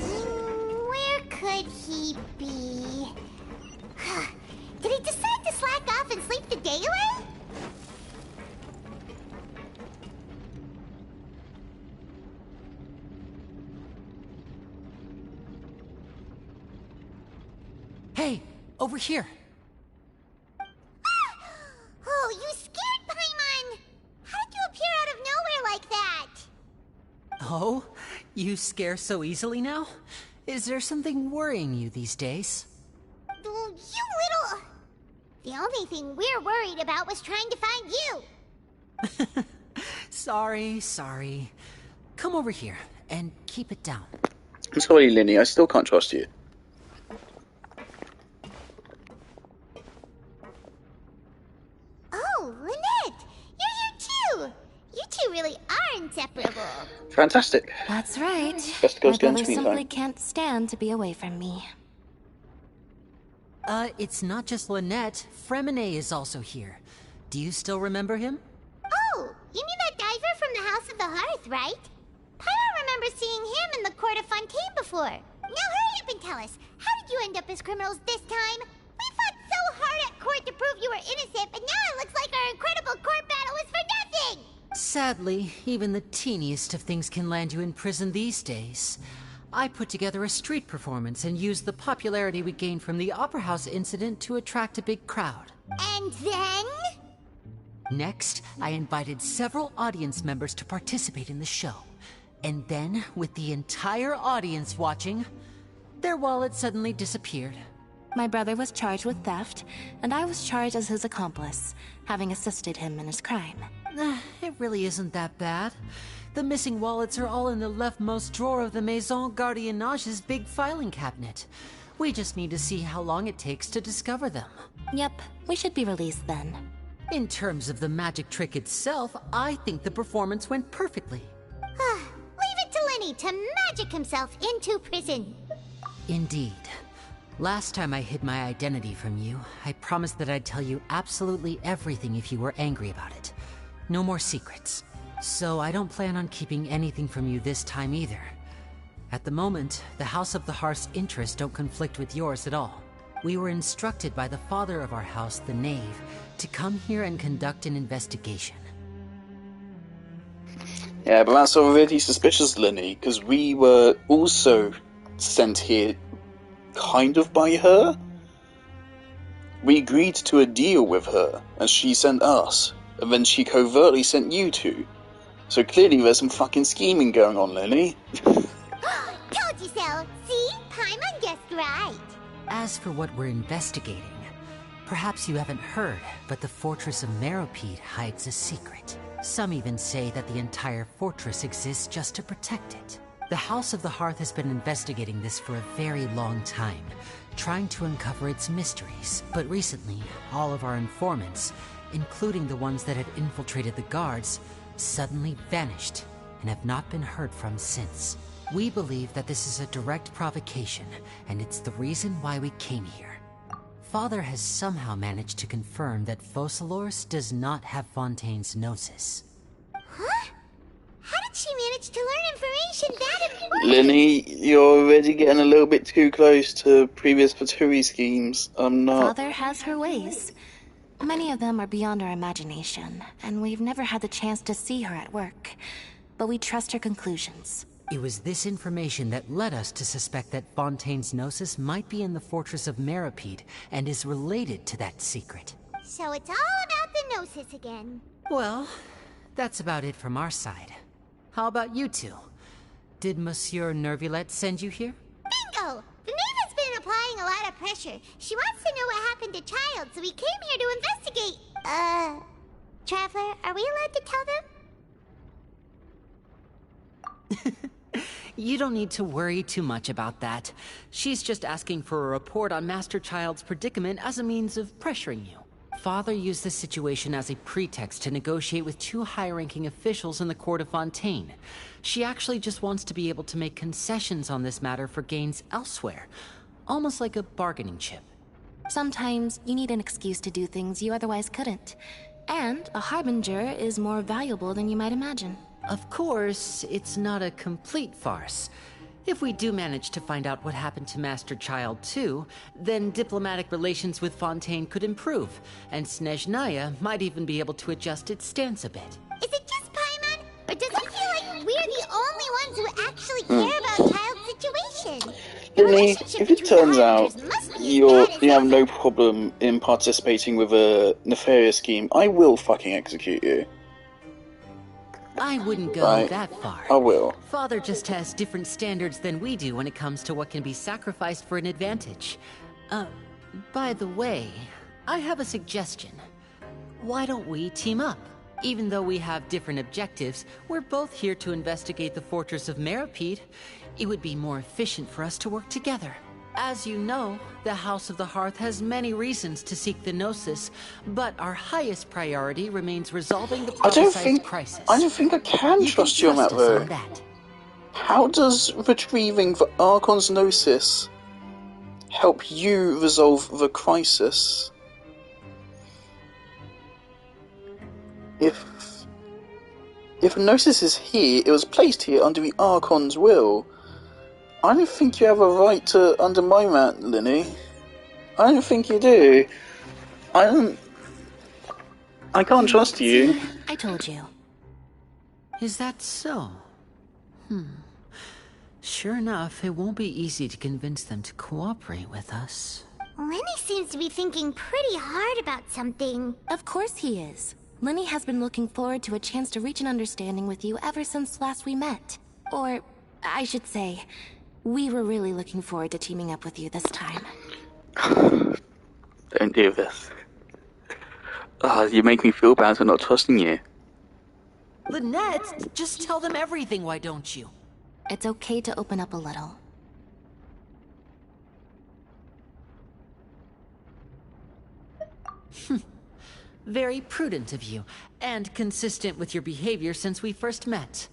Where could he be? Did he decide to slack off and sleep the day away? Hey, over here. Oh, you scared Paimon! How did you appear out of nowhere like that? Oh, you scare so easily now? Is there something worrying you these days? You little... The only thing we're worried about was trying to find you. Sorry. Come over here and keep it down. I'm sorry, Linny, I still can't trust you. Oh, Lynette! You're here too! You two really are inseparable. Fantastic. That's right. Best girls My get in brother screen simply time. can't stand to be away from me. It's not just Lynette. Fremine is also here. Do you still remember him? Oh, you mean that diver from the House of the Hearth, right? Pyro remembers seeing him in the Court of Fontaine before. Now hurry up and tell us, how did you end up as criminals this time? We fought so hard at court to prove you were innocent, but now it looks like our incredible court battle was for nothing! Sadly, even the teeniest of things can land you in prison these days. I put together a street performance and used the popularity we gained from the Opera House incident to attract a big crowd. And then? Next, I invited several audience members to participate in the show. And then, with the entire audience watching, their wallet suddenly disappeared. My brother was charged with theft, and I was charged as his accomplice, having assisted him in his crime. It really isn't that bad. The missing wallets are all in the leftmost drawer of the Maison Gardiennage's big filing cabinet. We just need to see how long it takes to discover them. Yep, we should be released then. In terms of the magic trick itself, I think the performance went perfectly. Leave it to Lenny to magic himself into prison. Indeed. Last time I hid my identity from you, I promised that I'd tell you absolutely everything if you were angry about it. No more secrets. So I don't plan on keeping anything from you this time either. At the moment, the House of the Hearth's interests don't conflict with yours at all. We were instructed by the father of our house, the Knave, to come here and conduct an investigation. Yeah, but that's already suspicious, Linny, because we were also sent here kind of by her. We agreed to a deal with her, and she sent us, and then she covertly sent you two. So clearly there's some fucking scheming going on, Lily. Told you so! See? Paimon guessed right. As for what we're investigating, perhaps you haven't heard, but the Fortress of Meropide hides a secret. Some even say that the entire fortress exists just to protect it. The House of the Hearth has been investigating this for a very long time, trying to uncover its mysteries. But recently, all of our informants, including the ones that had infiltrated the guards, suddenly vanished and have not been heard from since. We believe that this is a direct provocation, and it's the reason why we came here. Father has somehow managed to confirm that Focalors does not have Fontaine's Gnosis. Huh? How did she manage to learn information that important? Lenny, you're already getting a little bit too close to previous Fatui schemes. I'm not... Father has her ways. Many of them are beyond our imagination, and we've never had the chance to see her at work. But we trust her conclusions. It was this information that led us to suspect that Fontaine's Gnosis might be in the Fortress of Meropide and is related to that secret. So it's all about the Gnosis again. Well, that's about it from our side. How about you two? Did Monsieur Nervulette send you here? Bingo! The Maven's been applying a lot of pressure. She wants to know what happened to Child, so we came here to investigate. Traveler, are we allowed to tell them? You don't need to worry too much about that. She's just asking for a report on Master Child's predicament as a means of pressuring you. Father used this situation as a pretext to negotiate with two high-ranking officials in the court of Fontaine. She actually just wants to be able to make concessions on this matter for gains elsewhere, almost like a bargaining chip. Sometimes you need an excuse to do things you otherwise couldn't. And a harbinger is more valuable than you might imagine. Of course, it's not a complete farce. If we do manage to find out what happened to Master Child too, then diplomatic relations with Fontaine could improve, and Snezhnaya might even be able to adjust its stance a bit. Is it just Paimon? Or does it feel like we're the only ones who actually care about Child's situation? Lenny, if it turns out you have no problem in participating with a nefarious scheme, I will fucking execute you. I wouldn't go that far. I will. Father just has different standards than we do when it comes to what can be sacrificed for an advantage. By the way, I have a suggestion. Why don't we team up? Even though we have different objectives, we're both here to investigate the Fortress of Meropide. It would be more efficient for us to work together. As you know, the House of the Hearth has many reasons to seek the Gnosis, but our highest priority remains resolving the prophesized crisis. I don't think I can trust you on that, though. How does retrieving the Archon's Gnosis help you resolve the crisis? If Gnosis is here, it was placed here under the Archon's will. I don't think you have a right to undermine that, Lenny. I don't think you do. I can't trust you. I told you. Is that so? Sure enough, it won't be easy to convince them to cooperate with us. Lenny seems to be thinking pretty hard about something. Of course he is. Lenny has been looking forward to a chance to reach an understanding with you ever since last we met. Or, I should say, we were really looking forward to teaming up with you this time. Don't do this. You make me feel bad for not trusting you. Lynette, just tell them everything, why don't you? It's okay to open up a little. Very prudent of you, and consistent with your behavior since we first met.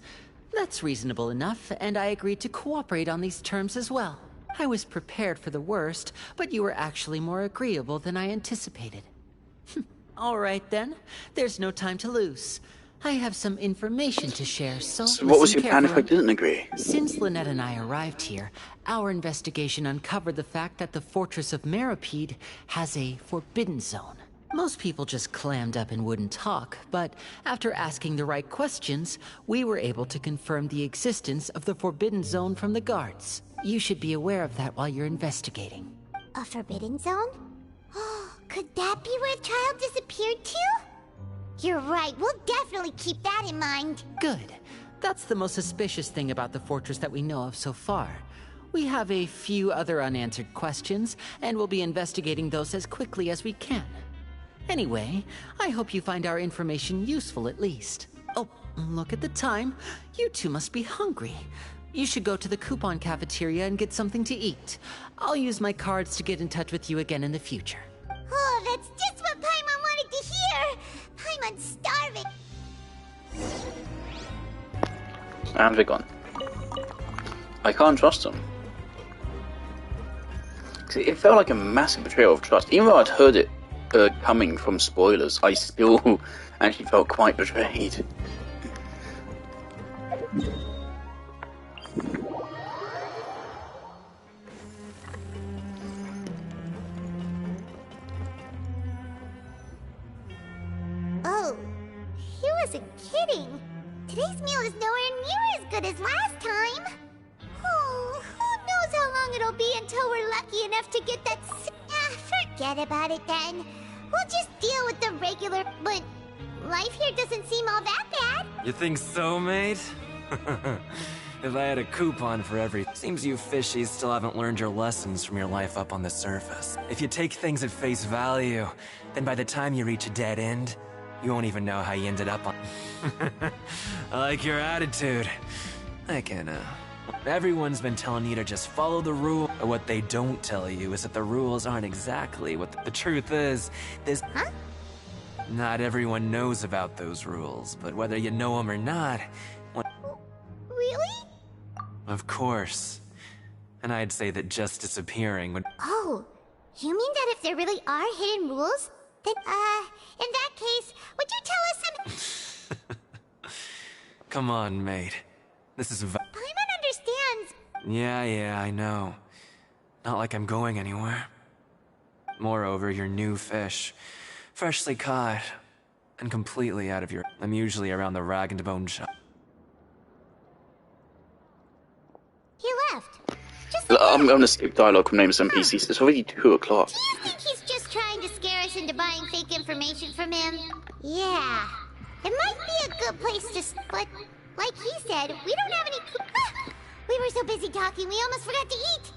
That's reasonable enough, and I agreed to cooperate on these terms as well. I was prepared for the worst, but you were actually more agreeable than I anticipated. All right then, there's no time to lose. I have some information to share, so what was your listen plan if I carefully. didn't agree? Since Lynette and I arrived here, our investigation uncovered the fact that the Fortress of Meropide has a forbidden zone. Most people just clammed up and wouldn't talk, but after asking the right questions, we were able to confirm the existence of the forbidden zone from the guards. You should be aware of that while you're investigating. A forbidden zone? Oh, Could that be where the child disappeared to? You're right, we'll definitely keep that in mind. Good. That's the most suspicious thing about the fortress that we know of so far. We have a few other unanswered questions, and we'll be investigating those as quickly as we can. Anyway, I hope you find our information useful at least. Oh, look at the time. You two must be hungry. You should go to the coupon cafeteria and get something to eat. I'll use my cards to get in touch with you again in the future. Oh, that's just what Paimon wanted to hear! Paimon's starving! And they're gone. I can't trust them. It felt like a massive betrayal of trust. Even though I'd heard it coming from spoilers, I still actually felt quite betrayed. Oh, he wasn't kidding. Today's meal is nowhere near as good as last time. Oh, who knows how long it'll be until we're lucky enough to get that forget about it then. We'll just deal with the regular, but life here doesn't seem all that bad. You think so, mate? If I had a coupon for every... Seems you fishies still haven't learned your lessons from your life up on the surface. If you take things at face value, then by the time you reach a dead end, you won't even know how you ended up on... I like your attitude. I can, Everyone's been telling you to just follow the rule. What they don't tell you is that the rules aren't exactly what the truth is. Huh? Not everyone knows about those rules, but whether you know them or not... Really? Of course. And I'd say that just disappearing would... Oh, you mean that if there really are hidden rules, then, in that case, would you tell us some... Come on, mate. This is... Paimon understands. Yeah, I know. Not like I'm going anywhere. Moreover, you're new fish. Freshly caught. And completely out of your... I'm usually around the rag and bone shop. He left. I'm gonna skip dialogue from names and NPCs. It's already 2 o'clock. Do you think he's just trying to scare us into buying fake information from him? Yeah. It might be a good place to... But, like he said, we don't have any... We were so busy talking, we almost forgot to eat.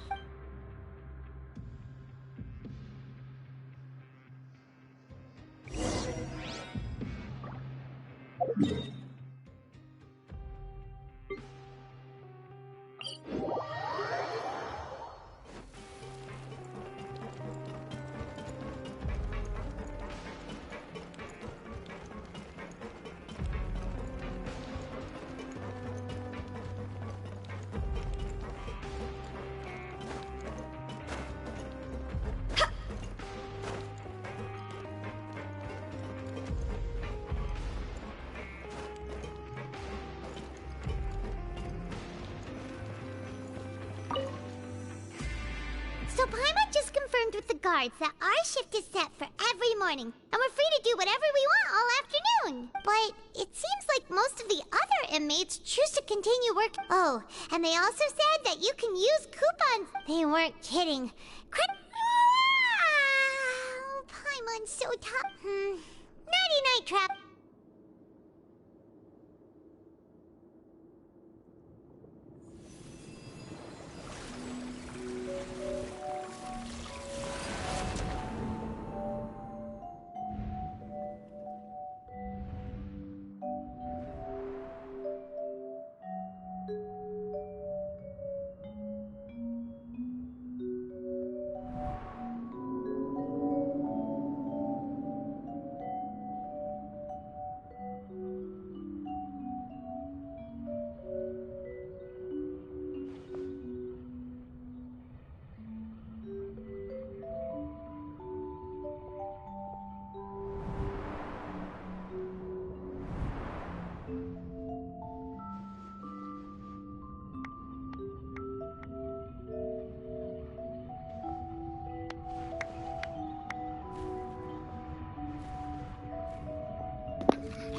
So Paimon just confirmed with the guards that our shift is set for every morning, and we're free to do whatever we want all afternoon. But it seems like most of the other inmates choose to continue work. Oh, and they also said that you can use coupons. They weren't kidding. Paimon's so tough. Nighty-night, Trap.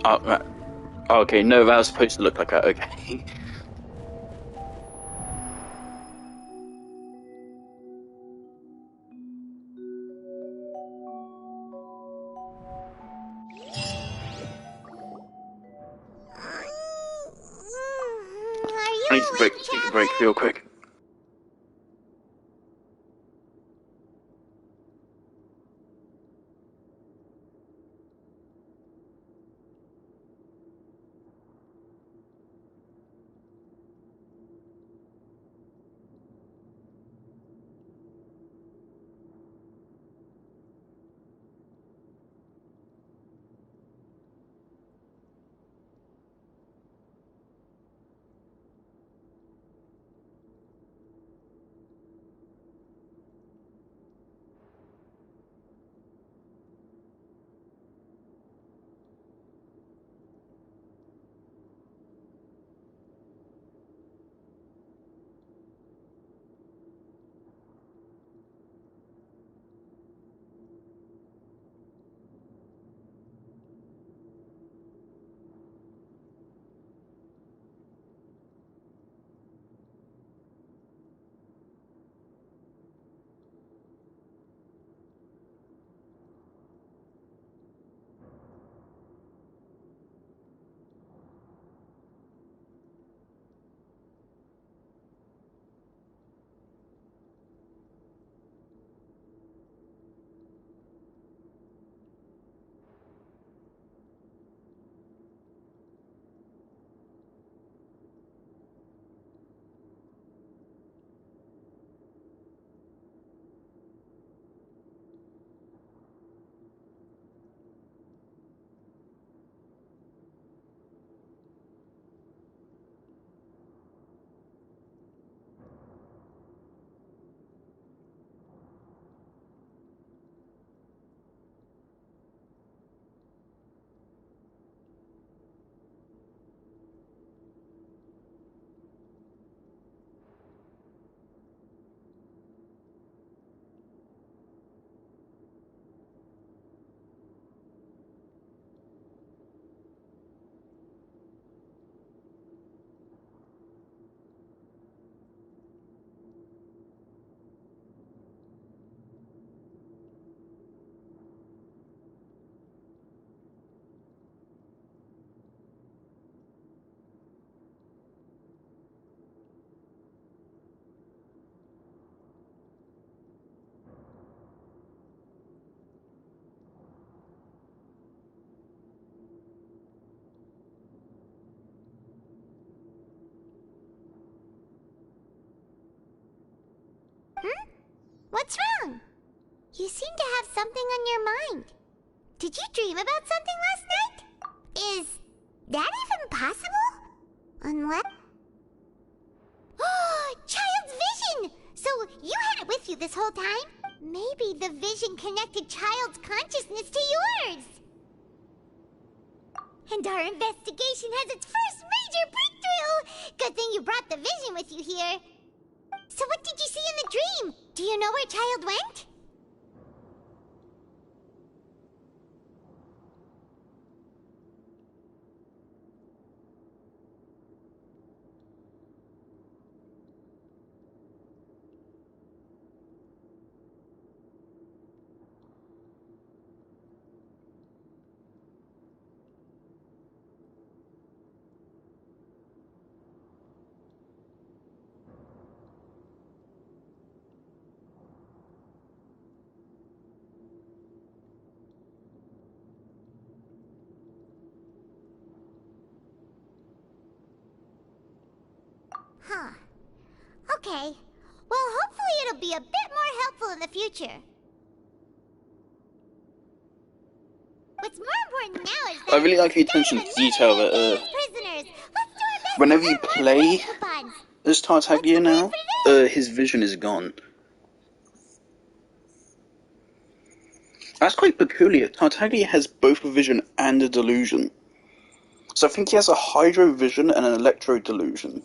Oh, right. Oh, okay, no, that was supposed to look like that, okay. I need to take a break real quick. What's wrong? You seem to have something on your mind. Did you dream about something last night? Is that even possible? Unless... Oh, Child's vision! So you had it with you this whole time? Maybe the vision connected Child's consciousness to yours. And our investigation has its first major breakthrough! Good thing you brought the vision with you here. So what did you see in the dream? Do you know where Child went? Huh. Okay. Well, hopefully it'll be a bit more helpful in the future. What's more important now is that I really like the attention to detail that, whenever you play as Tartaglia now, his vision is gone. That's quite peculiar. Tartaglia has both a vision and a delusion. So I think he has a hydro vision and an electro delusion.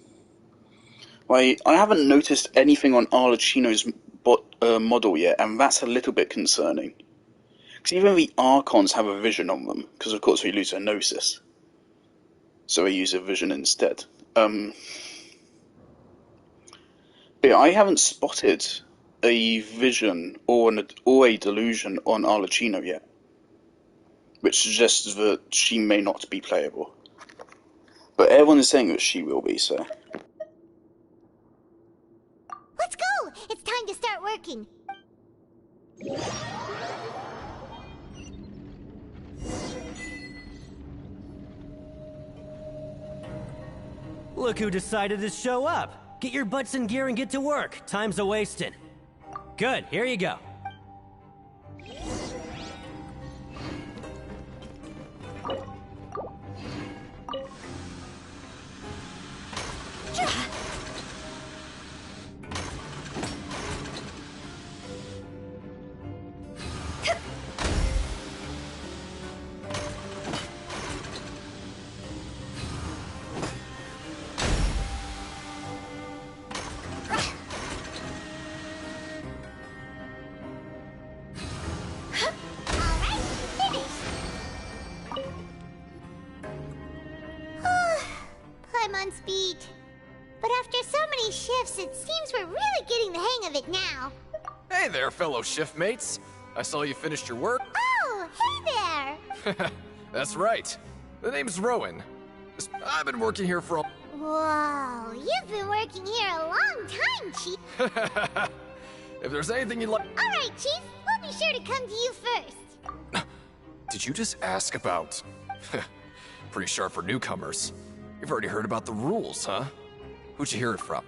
I haven't noticed anything on Arlecchino's model yet, and that's a little bit concerning. Because even the Archons have a vision on them, because of course we lose their Gnosis. So we use a vision instead. But yeah, I haven't spotted a vision or a delusion on Arlecchino yet, which suggests that she may not be playable. But everyone is saying that she will be, so... Look who decided to show up. Get your butts in gear and get to work. Time's a-wasting. Good, here you go. Paimon's beat. But after so many shifts, it seems we're really getting the hang of it now. Hey there, fellow shift mates. I saw you finished your work. Oh, hey there! That's right. The name's Rowan. I've been working here for a... Whoa, you've been working here a long time, Chief. If there's anything you'd like... Alright, Chief. We'll be sure to come to you first. Did you just ask about... Pretty sharp for newcomers. You've already heard about the rules, huh? Who'd you hear it from?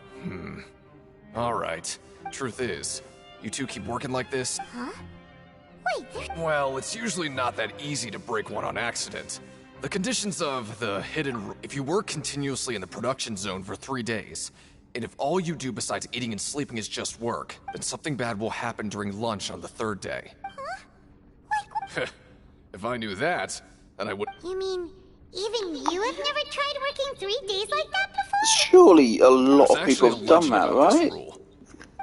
Alright. Truth is, you two keep working like this? Huh? Wait, Well, it's usually not that easy to break one on accident. The conditions of the hidden... If you work continuously in the production zone for 3 days, and if all you do besides eating and sleeping is just work, then something bad will happen during lunch on the 3rd day. Huh? If I knew that, then I would... You mean, even you have never tried working 3 days like that before? Surely a lot There's of people actually have a done legend that, about this right? rule.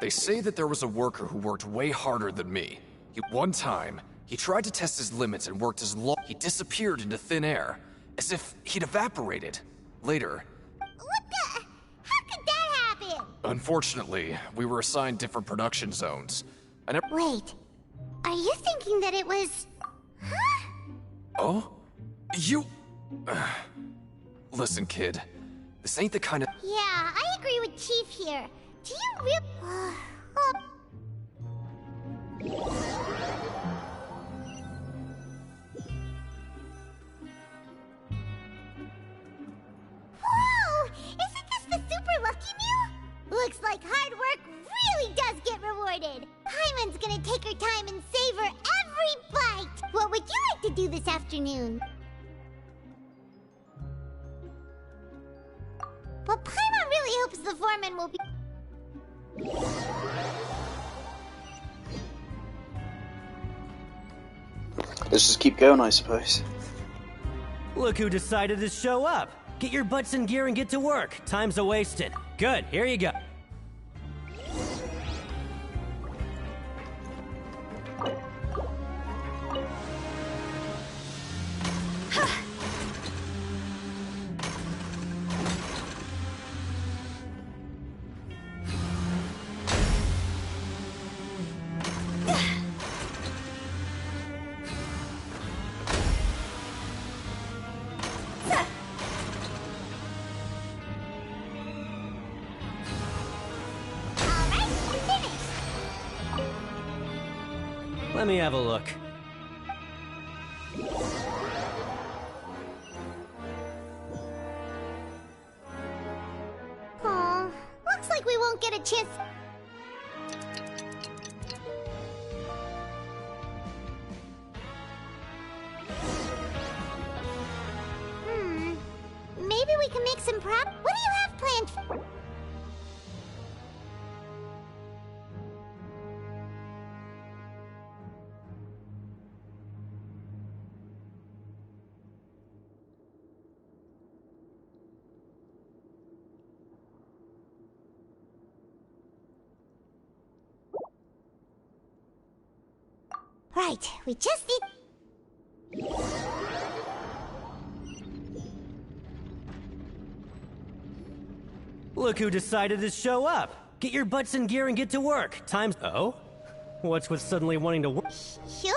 They say that there was a worker who worked way harder than me. One time, he tried to test his limits and worked as long... He disappeared into thin air, as if he'd evaporated. Later... What the... How could that happen? Unfortunately, we were assigned different production zones. I never... Wait, are you thinking that it was... Huh? Oh? You... Listen, kid. This ain't the kind of... Yeah, I agree with Chief here. Do you really... Whoa! Isn't this the Super Lucky Meal? Looks like hard work really does get rewarded. Paimon's gonna take her time and savor every bite. What would you like to do this afternoon? But Paimon really hopes the foreman will be... Let's just keep going, I suppose. Look who decided to show up. Get your butts in gear and get to work. Time's a-wasting. Good, here you go. Let me have a look. Aw, looks like we won't get a chance... Maybe we can make some prep? What do you have planned? Right, we just need... Look who decided to show up. Get your butts in gear and get to work. Time's... Oh? What's with suddenly wanting to work? Sure.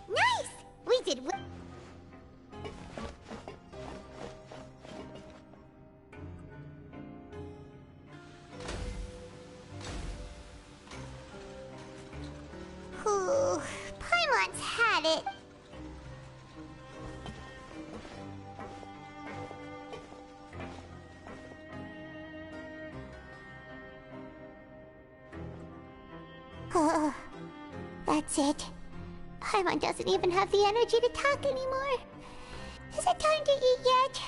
Nice! We did... That's it. Paimon doesn't even have the energy to talk anymore. Is it time to eat yet?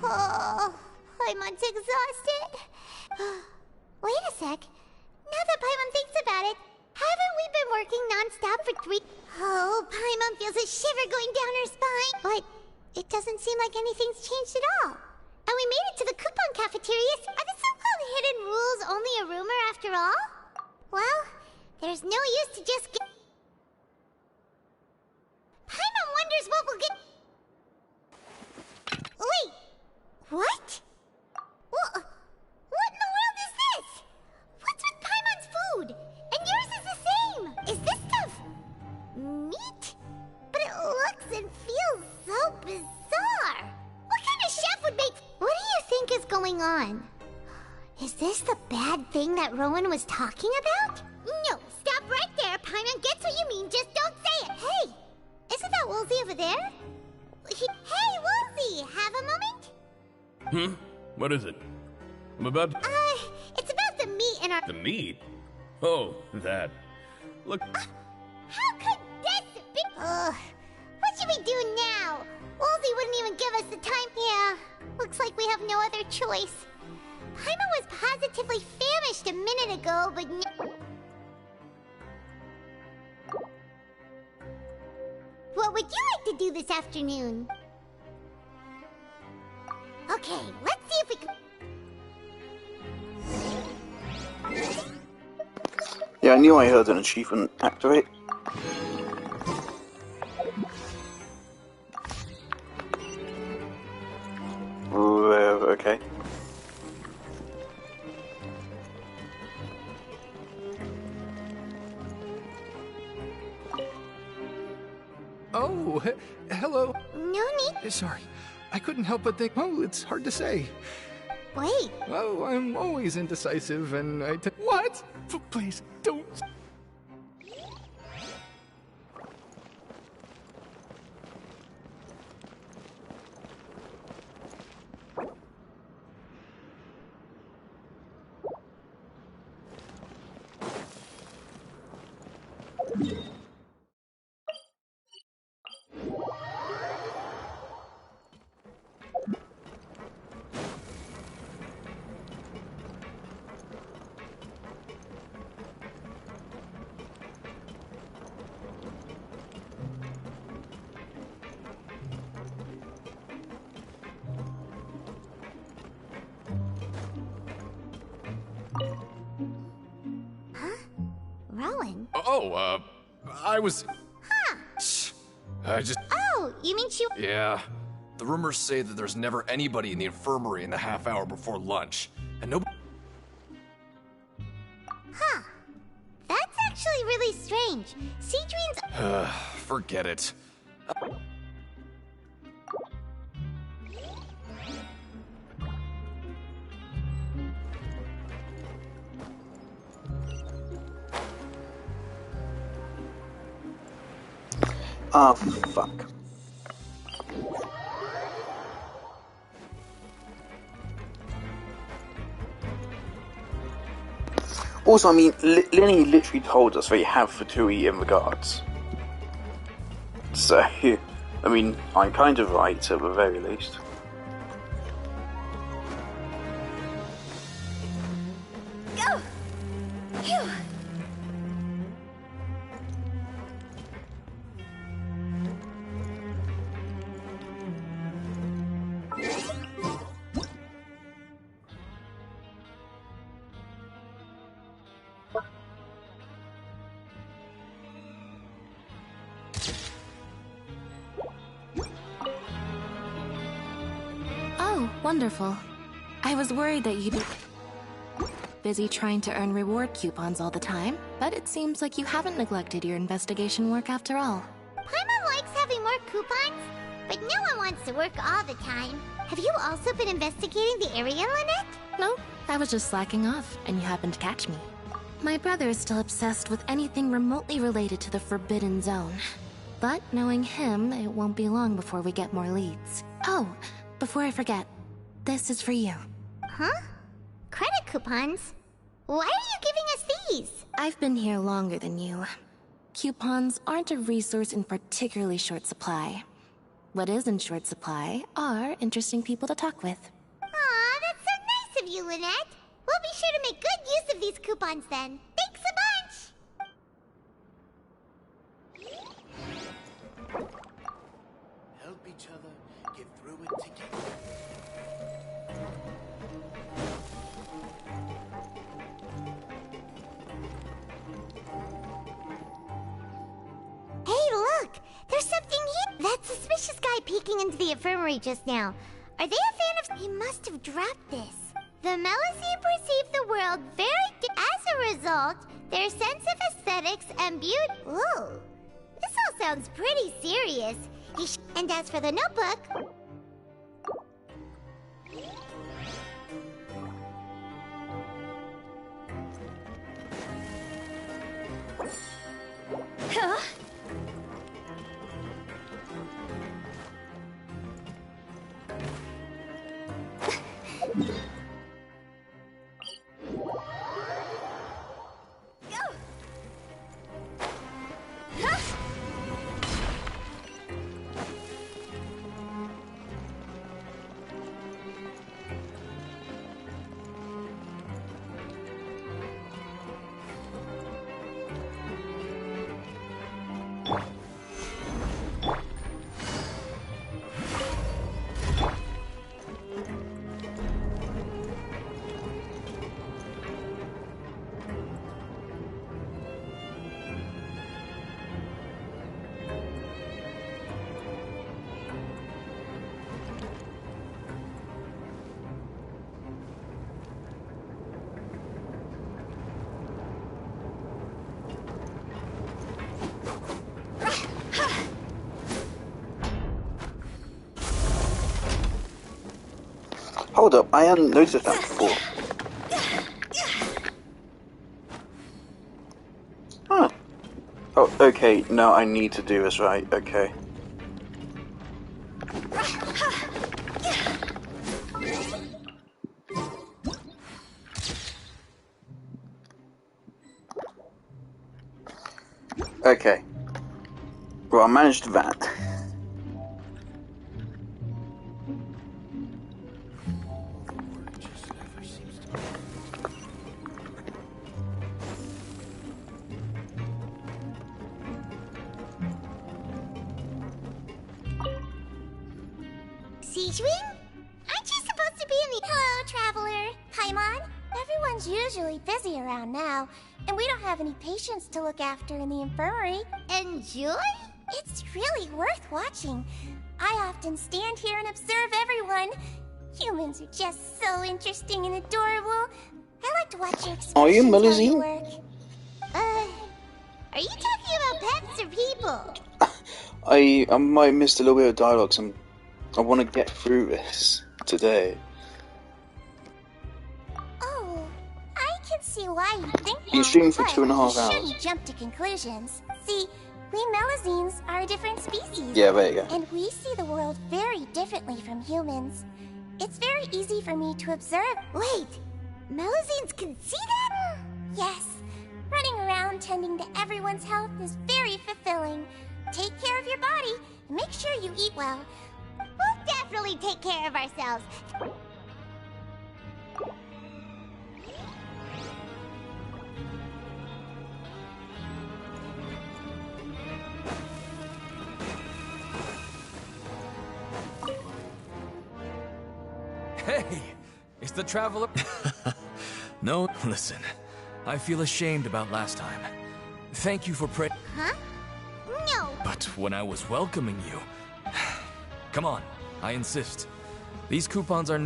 Oh, Paimon's exhausted. Wait a sec. Now that Paimon thinks about it, haven't we been working non-stop for 3... Oh, Paimon feels a shiver going down her spine. But it doesn't seem like anything's changed at all. And we made it to the coupon cafeteria. Are the so-called hidden rules only a rumor after all? Well, there's no use to just get... Paimon wonders what we'll get... Wait! What? What in the world is this? What's with Paimon's food? And yours is the same! Is this stuff... meat? But it looks and feels so bizarre! What kind of chef would make... What do you think is going on? Is this the bad thing that Rowan was talking about? No, stop right there! Paimon gets what you mean, just don't say it! Hey! Isn't that Woolsey over there? Hey, Woolsey! Have a moment? What is it? I'm about to... It's about the meat in our... The meat? Oh, that. Look... How could this be... what should we do now? Woolsey wouldn't even give us the time... Yeah, looks like we have no other choice. Paimon was positively famished a minute ago, but... What would you like to do this afternoon? Okay, let's see if we can... Yeah, I knew I heard an achievement activate. Okay. Oh, hello. No need. Sorry, I couldn't help but think, oh, it's hard to say. Wait. Oh, I'm always indecisive and What? Please, don't... Rowan? Oh, I was... Huh. I just... Oh, you mean she... Yeah. The rumors say that there's never anybody in the infirmary in the half hour before lunch. And nobody... Huh. That's actually really strange. Cedrine's... Forget it. Ah, fuck. Also, I mean, Lenny literally told us they have Fatui in the guards. So, I mean, I'm kind of right at the very least. Go! Phew! Oh, wonderful. I was worried that you'd be busy trying to earn reward coupons all the time, but it seems like you haven't neglected your investigation work after all. Paimon likes having more coupons, but no one wants to work all the time. Have you also been investigating the area, Lynette? No, I was just slacking off, and you happened to catch me. My brother is still obsessed with anything remotely related to the Forbidden Zone. But knowing him, it won't be long before we get more leads. Oh, before I forget, this is for you. Huh? Credit coupons? Why are you giving us these? I've been here longer than you. Coupons aren't a resource in particularly short supply. What is in short supply are interesting people to talk with. Aw, that's so nice of you, Lynette. We'll be sure to make good use of these coupons then. Thanks a bunch! Help each other, get through it together. Hey, look! There's something here! That suspicious guy peeking into the infirmary just now. Are they a fan of... He must have dropped this. The Melusine perceive the world as a result, their sense of aesthetics and beauty... Ooh, this all sounds pretty serious. And as for the notebook... Huh? Hold up, I hadn't noticed that before. Huh. Oh, okay, no, I need to do this right, okay. Okay. Well, I managed that. Siegewing? Aren't you supposed to be in the... Hello, Traveler. Paimon? Everyone's usually busy around now, and we don't have any patients to look after in the infirmary. Enjoy? It's really worth watching. I often stand here and observe everyone. Humans are just so interesting and adorable. I like to watch your expressions Are you while you Melusine? work. Are you talking about pets or people? I might have missed a little bit of dialogue, so I want to get through this today. Oh, I can see why you think that. Been streaming for but 2.5 you hours. shouldn't jump to conclusions. See, we Melusines are a different species. Yeah, there you go. And we see the world very differently from humans. It's very easy for me to observe. Wait, Melusines can see that? Yes. Running around tending to everyone's health is very fulfilling. Take care of your body and make sure you eat well. We'll definitely take care of ourselves. Hey, it's the Traveler. No, listen. I feel ashamed about last time. Thank you for Huh? No. But when I was welcoming you... Come on, I insist. These coupons are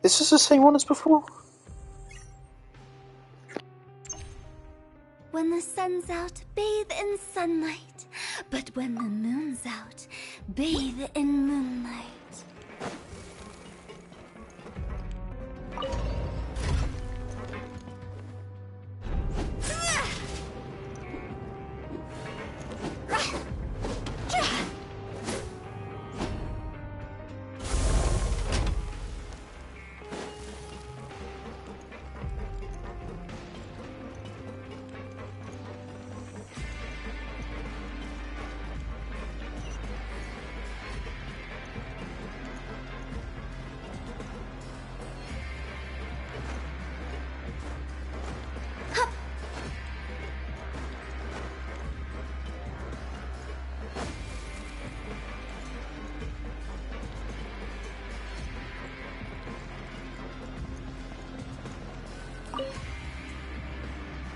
Is this the same one as before? When the sun's out, bathe in sunlight. But when the moon's out, bathe in moonlight.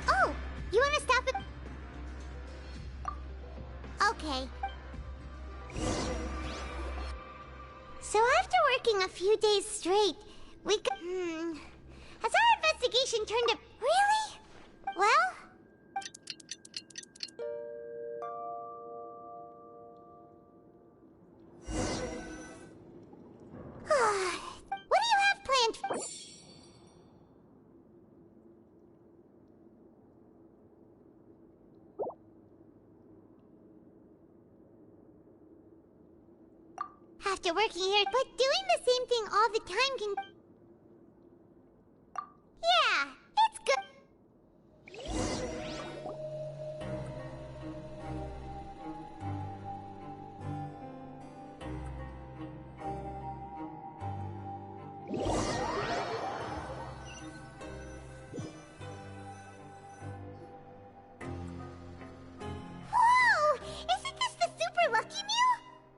Oh, you want to stop it? Okay. So after working a few days straight, we could... Has our investigation turned up... Really? Well... what do you have planned? After working here, but doing the same thing all the time can... Yeah, it's good. Whoa! Isn't this the super lucky meal?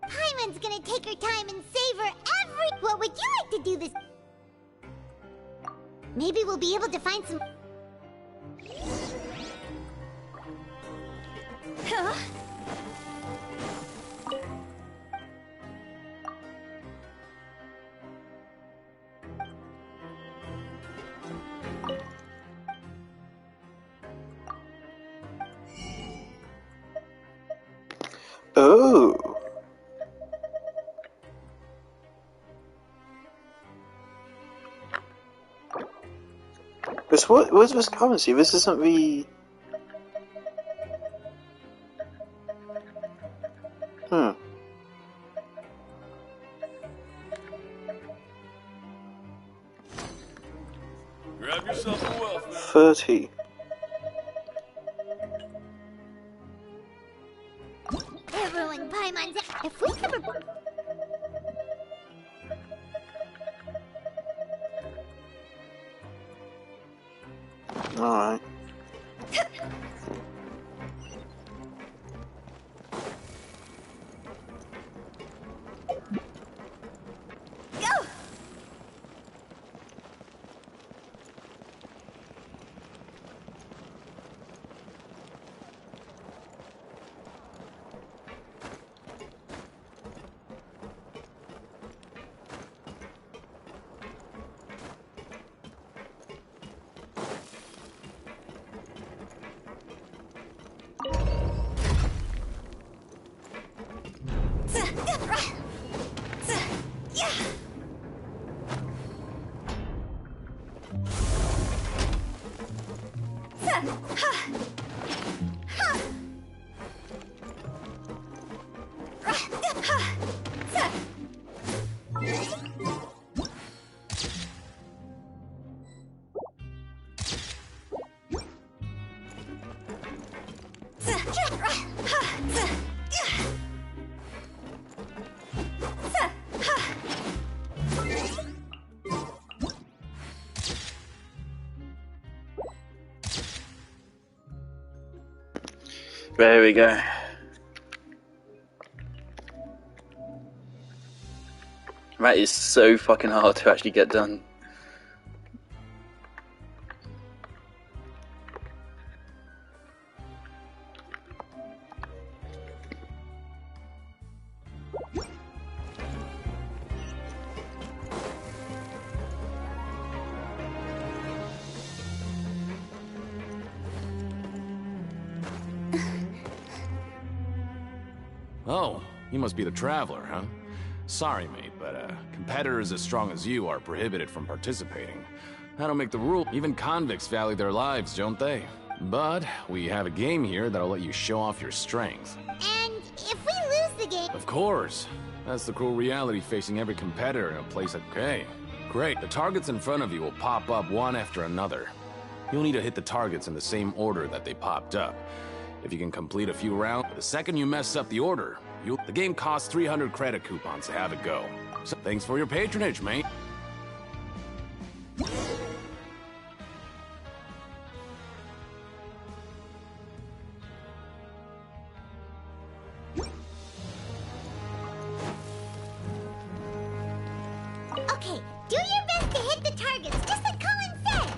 Paimon's gonna take her time and savor every... What would you like to do this... Maybe we'll be able to find some... Huh? Oh. But what's this currency? This isn't the... Grab yourself a wealth. 30. Everyone, Paimon's... If we could... Alright. Go! There we go. That is so fucking hard to actually get done. Oh, you must be the Traveler, huh? Sorry, mate, but competitors as strong as you are prohibited from participating. I don't make the rule. Even convicts value their lives, don't they? But we have a game here that'll let you show off your strength. And if we lose the game... Of course. That's the cruel reality facing every competitor in a place like... Okay, great. The targets in front of you will pop up one after another. You'll need to hit the targets in the same order that they popped up. If you can complete a few rounds, the second you mess up the order, the game costs 300 credit coupons to have it go. So thanks for your patronage, mate. Okay, do your best to hit the targets, just like Colin said!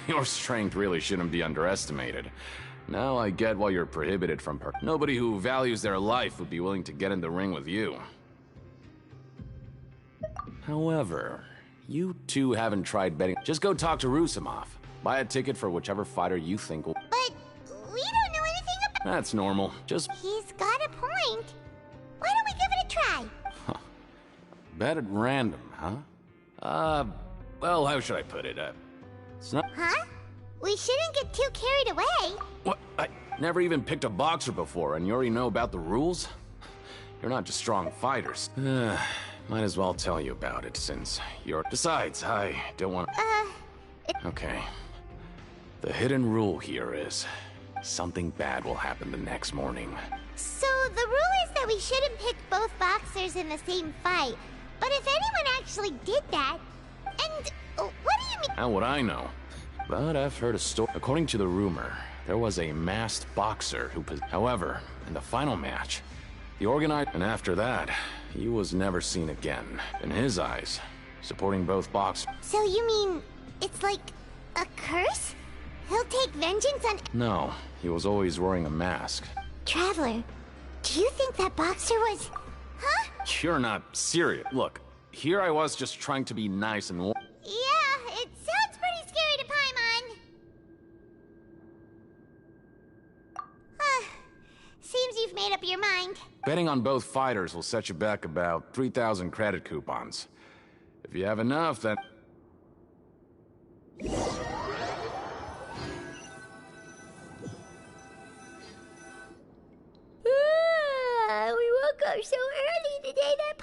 Your strength really shouldn't be underestimated. Now I get why you're prohibited from Nobody who values their life would be willing to get in the ring with you. However, you two haven't tried betting. Just go talk to Rusimov. Buy a ticket for whichever fighter you think will... But we don't know anything about... That's normal. Just He's got a point. Why don't we give it a try? bet at random, huh? Well, how should I put it? It's not... Huh? We shouldn't get too carried away. What? I never even picked a boxer before, and you already know about the rules? You're not just strong fighters. Might as well tell you about it, since you're... Besides, I don't want... Okay. The hidden rule here is... something bad will happen the next morning. So the rule is that we shouldn't pick both boxers in the same fight. But if anyone actually did that... And... what do you mean? How would I know? But I've heard a story. According to the rumor, there was a masked boxer who... However, in the final match, the organizer... And after that, he was never seen again. In his eyes, supporting both boxers... So you mean... it's like... a curse? He'll take vengeance on... No, he was always wearing a mask. Traveler, do you think that boxer was... Huh? You're not serious. Look, here I was just trying to be nice and... Yeah, it sounds pretty scary to Paimon. Seems you've made up your mind. Betting on both fighters will set you back about 3,000 credit coupons. If you have enough, then... We woke up so early today that...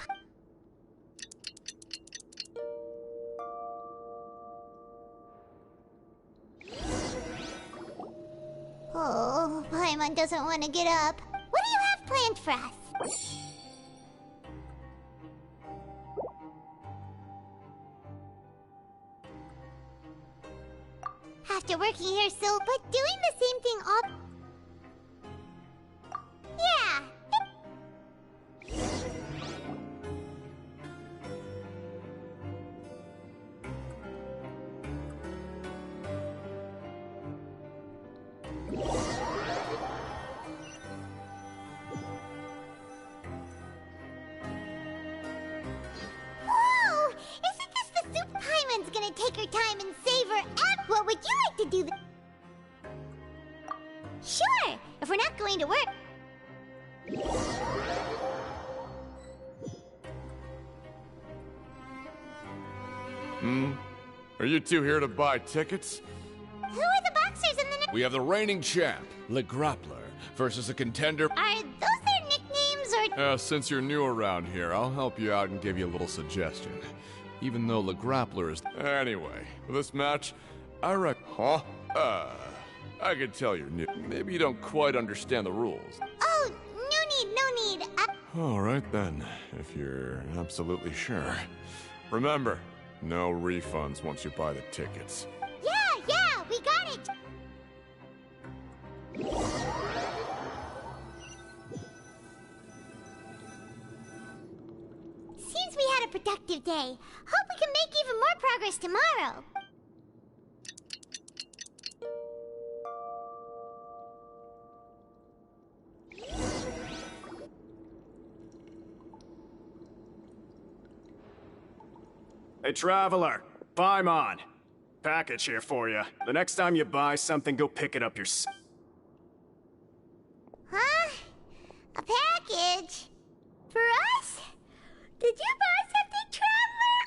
Oh, Paimon doesn't want to get up. What do you have planned for us? After working here but doing the same thing all... Yeah. Whoa! Isn't this the soup Paimon's gonna take her time and savor and what would you like to do? Sure, if we're not going to work. Are you two here to buy tickets? Who are the boxers in the... We have the reigning champ, Le Grappler, versus a contender... Are those their nicknames, or... Since you're new around here, I'll help you out and give you a little suggestion. Even though Le Grappler is... Anyway, for this match, I Huh? I could tell you're new. Maybe you don't quite understand the rules. Oh, no need. Alright then, if you're absolutely sure. Remember, no refunds once you buy the tickets. Yeah, we got it! Seems we had a productive day. Hope we can make even more progress tomorrow. Hey, Traveler. Paimon. Package here for you. The next time you buy something, go pick it up yourself. Huh? A package? For us? Did you buy something, Traveler?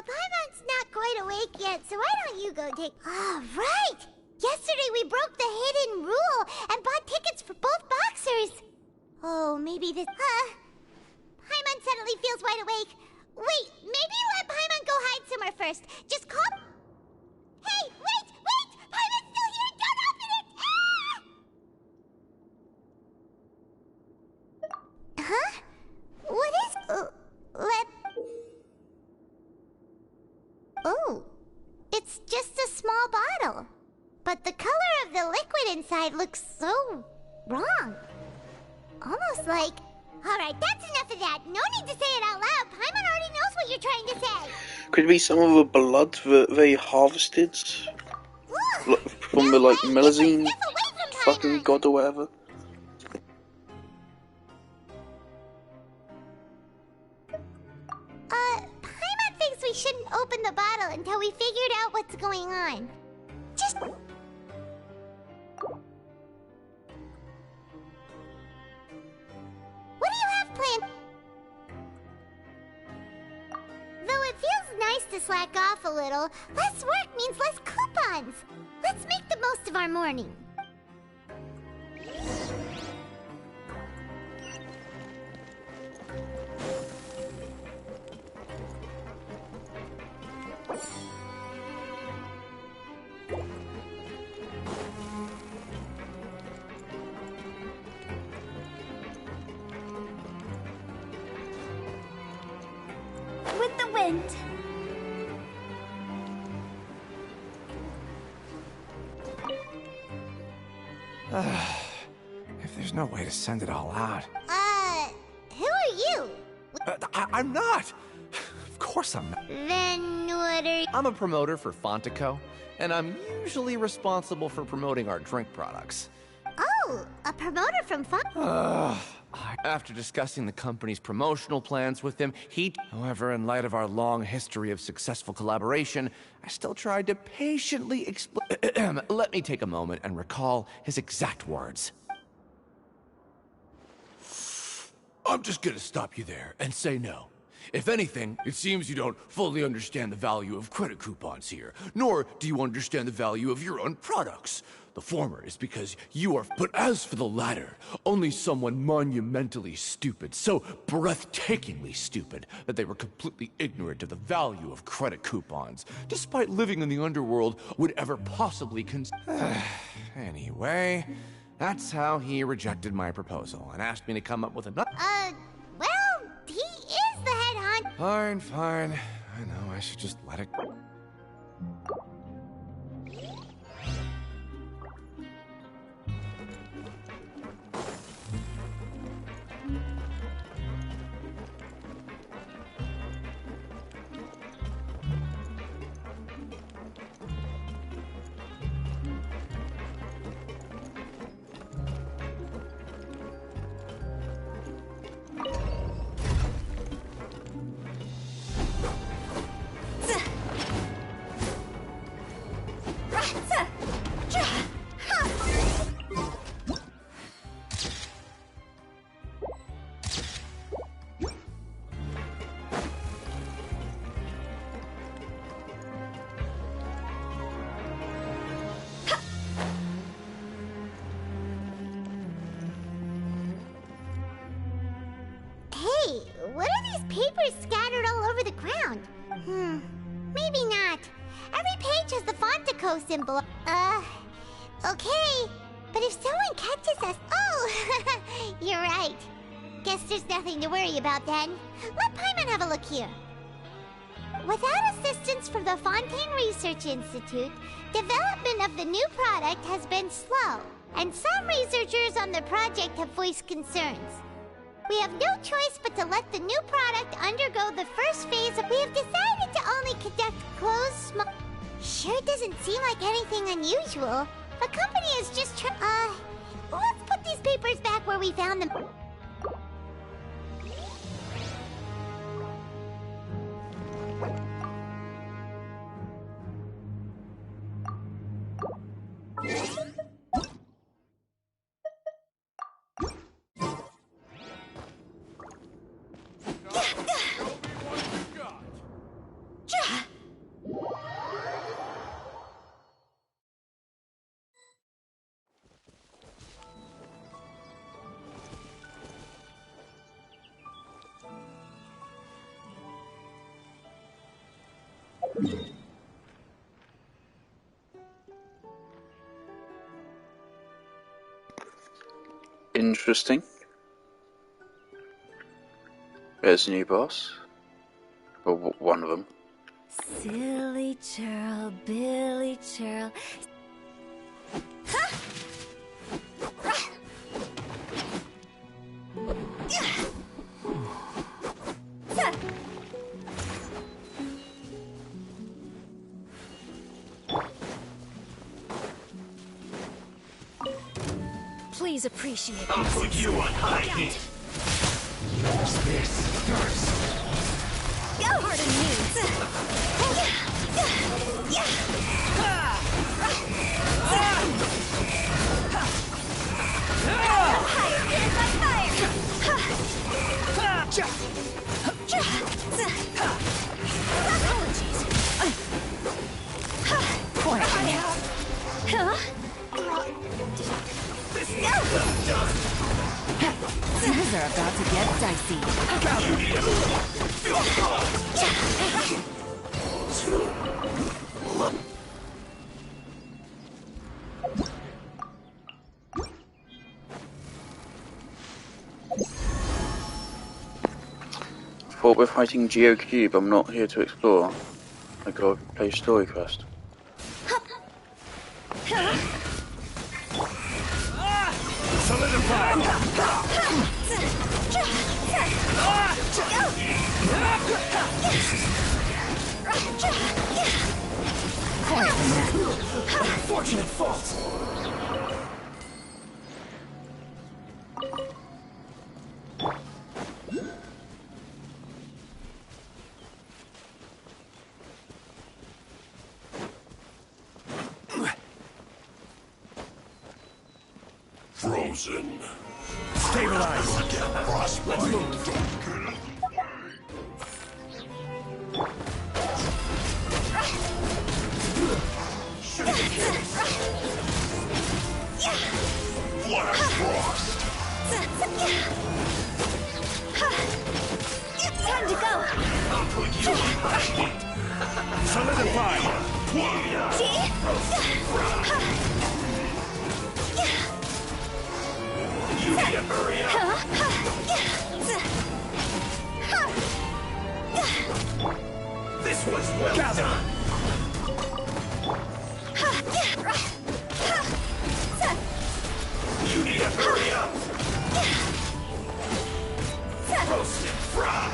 Paimon's not quite awake yet, so why don't you go take... Oh, right! Yesterday we broke the hidden rule and bought tickets for both boxers. Oh, maybe this... Paimon suddenly feels wide awake. Wait, maybe let Paimon go hide somewhere first. Just call... Hey, wait! Paimon's still here! Don't open it! Huh? What is... Oh, it's just a small bottle. But the color of the liquid inside looks so... wrong. Almost like... Alright, that's enough of that. No need to say it out loud. Paimon already knows what you're trying to say. Could it be some of the blood that they harvested? From the, like, Melazine fucking god or whatever? Paimon thinks we shouldn't open the bottle until we figured out what's going on. Just... What do you have planned? Though it feels nice to slack off a little, less work means less coupons. Let's make the most of our morning. With the wind. If there's no way to send it all out. Who are you? I'm not! Of course I'm not. Then what are you? I'm a promoter for Fontico, and I'm usually responsible for promoting our drink products. Oh, a promoter from Fun. After discussing the company's promotional plans with him, however, in light of our long history of successful collaboration, I still tried to patiently explain. Let me take a moment and recall his exact words. I'm just gonna stop you there and say no. If anything, it seems you don't fully understand the value of credit coupons here, nor do you understand the value of your own products. The former is because you are... But as for the latter, only someone monumentally stupid, so breathtakingly stupid, that they were completely ignorant of the value of credit coupons, despite living in the underworld, would ever possibly Anyway, that's how he rejected my proposal and asked me to come up with another... Well, he is the head honcho. Fine. I know, I should just let it go. papers scattered all over the ground. Maybe not. Every page has the Fontico symbol. Okay. But if someone catches us... Oh, you're right. Guess there's nothing to worry about then. Let Paimon have a look here. Without assistance from the Fontaine Research Institute, development of the new product has been slow, and some researchers on the project have voiced concerns. We have no choice but to let the new product undergo the first phase of... We have decided to only conduct closed Sure doesn't seem like anything unusual. The company is just let's put these papers back where we found them. Interesting. There's a new boss. Or one of them. Silly churl, Billy churl. Please appreciate it. I'll put you on high heat. Use this first. Go! Pardon me. Things are about to get dicey. Thought we're fighting GeoCube. I'm not here to explore. I gotta play story quest. Solidify! Unfortunate fault! Frozen. Stabilize! Let's move. Flash frost! Time to go! I'll put you on high heat! Solidify! You need to hurry up! This was well done! You need to hurry up! Roast and fry!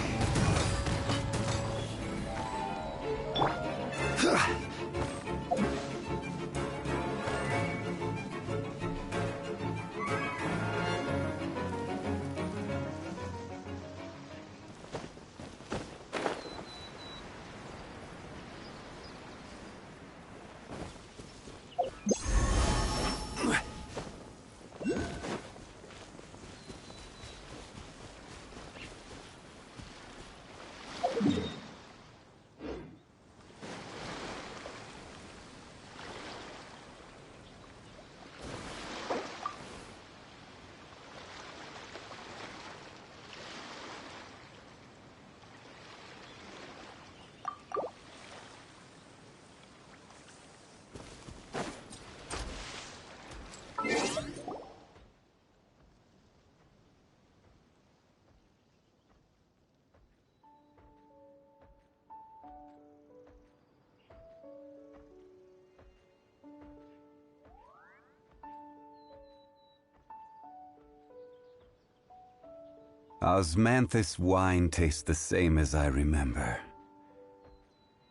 Osmanthus wine tastes the same as I remember.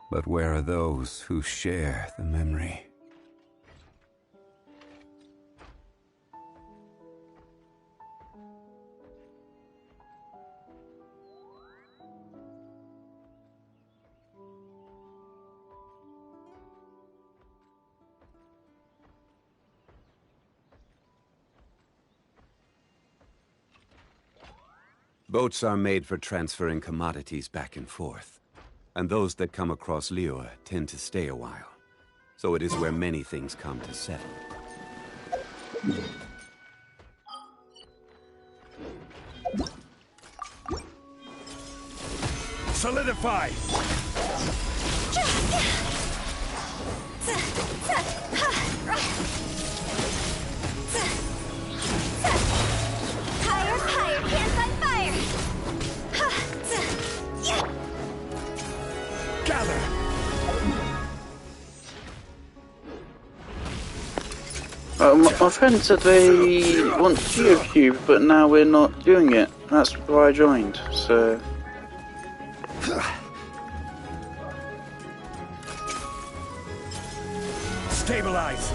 But where are those who share the memory? Boats are made for transferring commodities back and forth, and those that come across Liyue tend to stay a while. So it is where many things come to settle. Solidify! Higher, hands on fire! Gather! My friend said they want GeoCube, but now we're not doing it. That's why I joined, so... Stabilize!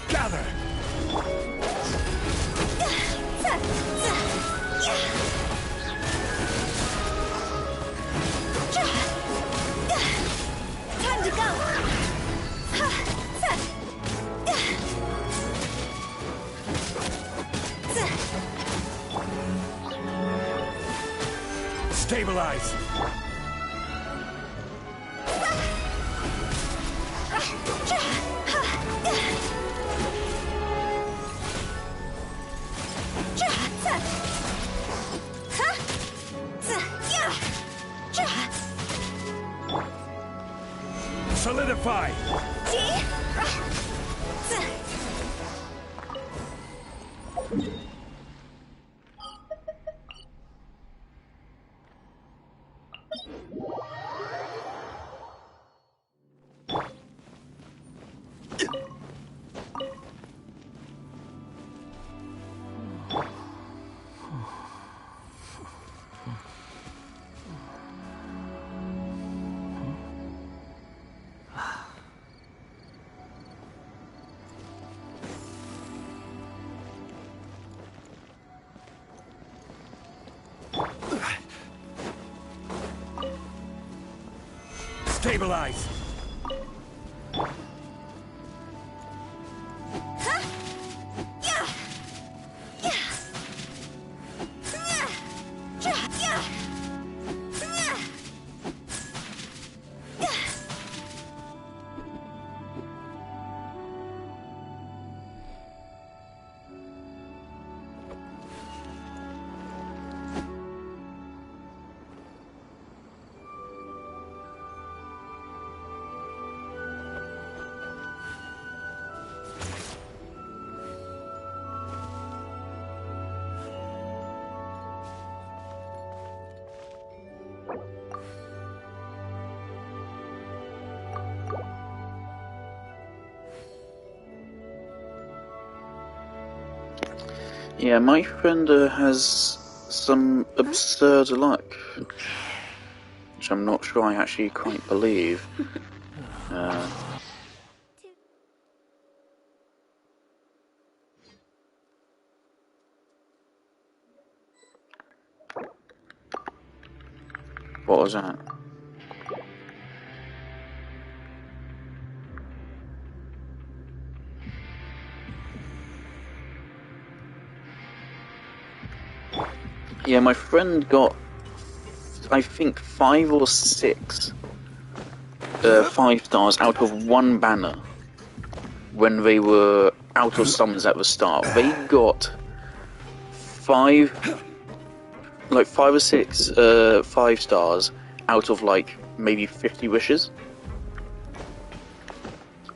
Gather! Time to go! Stabilize! Solidify! Stabilize! Yeah, my friend has some absurd luck, which I'm not sure I actually quite believe. What was that? Yeah, my friend got, I think, 5 or 6 5 stars out of one banner when they were out of summons at the start. They got 5 or 6 5 stars out of like maybe 50 wishes,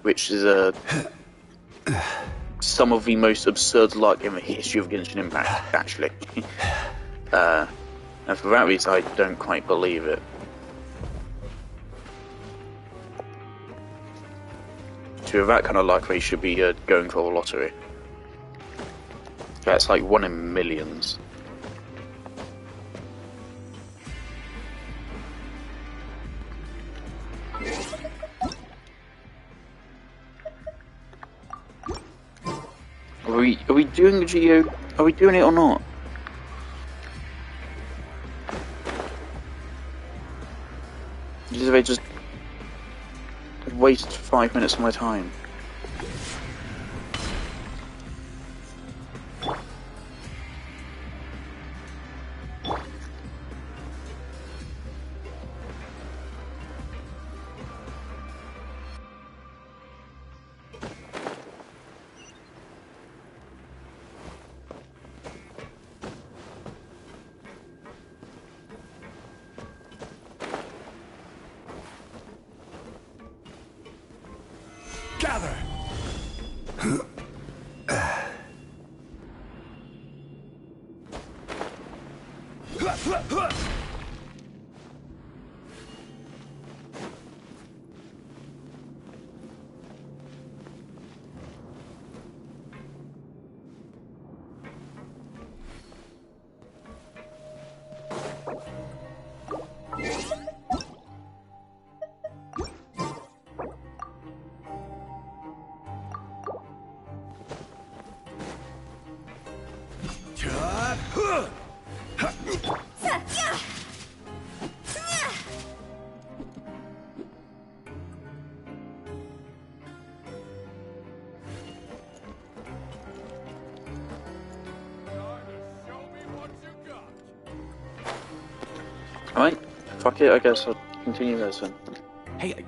which is some of the most absurd luck in the history of Genshin Impact, actually. And for that reason, I don't quite believe it. To have that kind of luck, they should be going for a lottery. That's like 1 in millions. Are we doing the Geo? Are we doing it or not? Did they just waste 5 minutes of my time? Gather! Alright, fuck it, I guess I'll continue this then. Hey,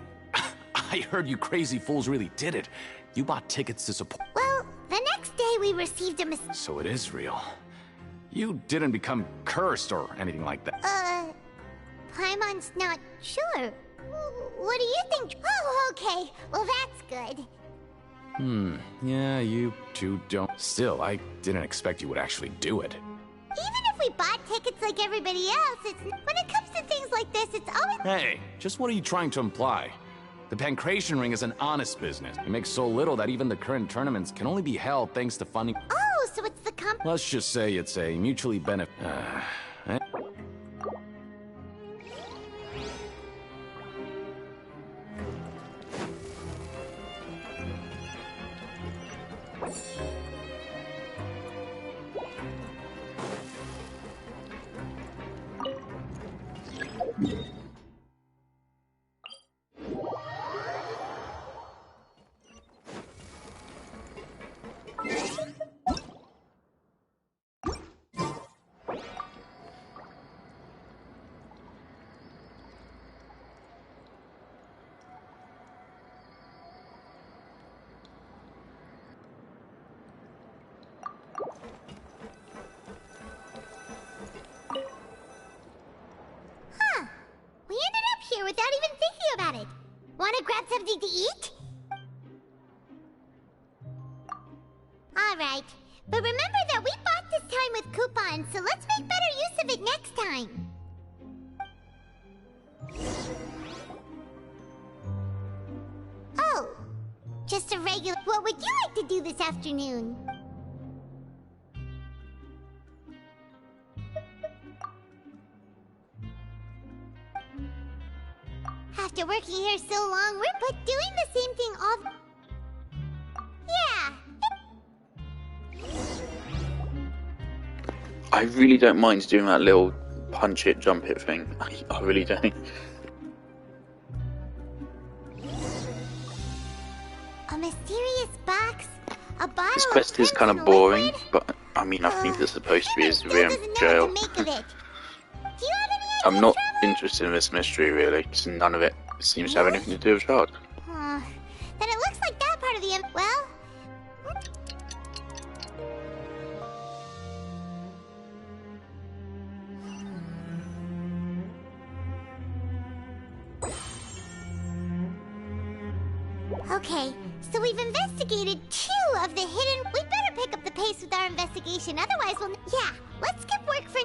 I heard you crazy fools really did it. You bought tickets to support. Well, the next day we received a So it is real. You didn't become cursed or anything like that. Paimon's not sure. What do you think? Oh, okay. Well, that's good. Yeah, you two don't. Still, I didn't expect you would actually do it. Even if we bought tickets like everybody else, when it comes to things like this, it's always... Hey, just what are you trying to imply? The Pancration Ring is an honest business. It makes so little that even the current tournaments can only be held thanks to funding. Oh, so it's the Let's just say it's a mutually Huh. We ended up here without even thinking about it. Want to grab something to eat? Alright. But remember that we bought this time with coupons, so let's make better use of it next time. Oh. Just a regular... What would you like to do this afternoon? After working here so long, we're but doing the same thing all... Yeah. I really don't mind doing that little punch it, jump it thing. I really don't. A mysterious box? A bottle This of quest is kind of crimson boring, liquid? but I mean, I think it's supposed to be as we're in Doesn't know jail. what to make of it. Do you have any I'm not interested in this mystery really, because none of it seems to have anything to do with Shard. Then it looks like that part of the well. Okay, so we've investigated 2 of the hidden. We better pick up the pace with our investigation, otherwise we'll. Yeah, let's skip work for.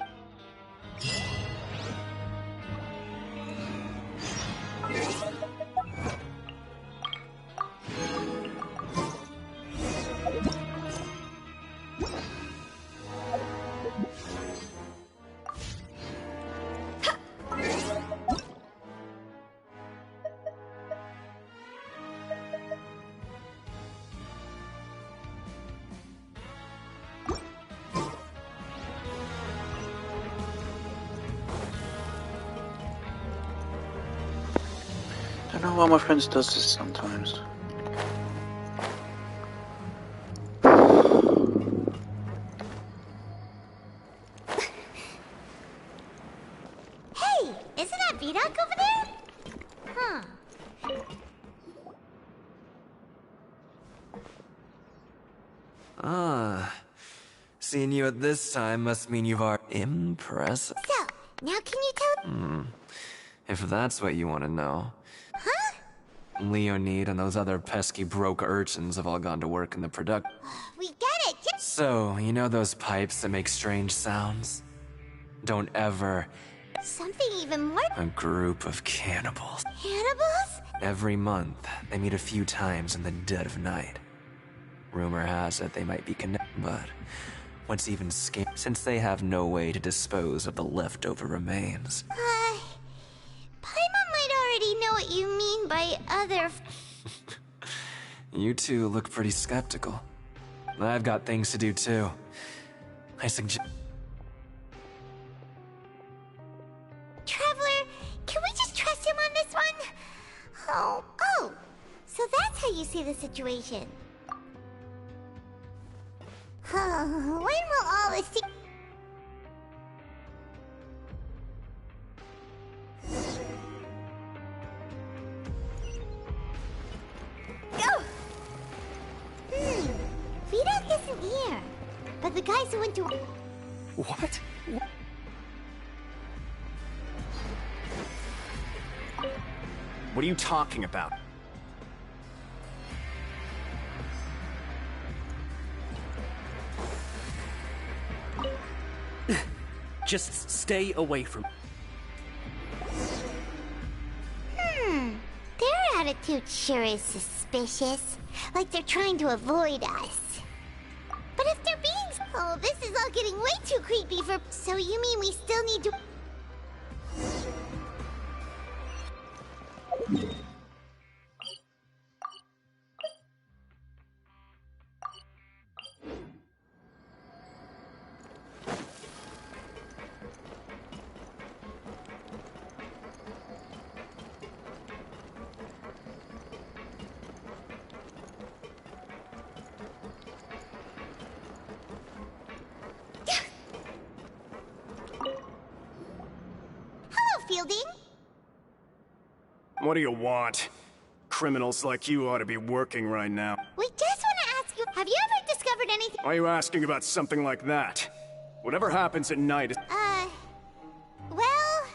I don't know why my friends does this sometimes. Hey, isn't that Vidoc over there? Huh. Ah. Seeing you at this time must mean you are impressive. So, now can you tell? If that's what you want to know. Huh? Leonid and those other pesky broke urchins have all gone to work in the product. We get it. So, you know those pipes that make strange sounds? Don't ever. Something even more. A group of cannibals. Cannibals? Every month, they meet a few times in the dead of night. Rumor has it they might be connected, but what's even scary, since they have no way to dispose of the leftover remains. Paimon might already know what you mean by other. You two look pretty skeptical. I've got things to do too. I suggest. Traveler, can we just trust him on this one? Oh, so that's how you see the situation. When will all this see? Go! Vidoc isn't here. But the guys who went to... What? What are you talking about? Just stay away from... Their attitude sure is suspicious. Like they're trying to avoid us. But if they're being... Oh, this is all getting way too creepy for... So you mean we still need to... Hello, Fielding. What do you want? Criminals like you ought to be working right now. We just want to ask you, have you ever discovered anything? Why are you asking about something like that? Whatever happens at night is... Well...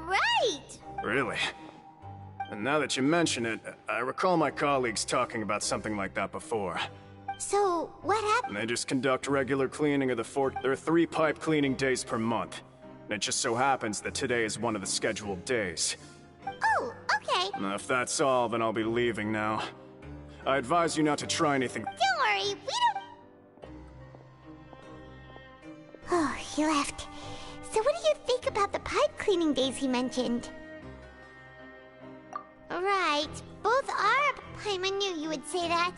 right. Really? And now that you mention it, I recall my colleagues talking about something like that before. So, what happened? They just conduct regular cleaning of the fort. There are 3 pipe cleaning days per month. And it just so happens that today is one of the scheduled days. Oh, okay. Now, if that's all, then I'll be leaving now. I advise you not to try anything. Don't worry, we don't... Oh, he left. So what do you think about the pipe cleaning days he mentioned? Right, both are... Paimon knew you would say that.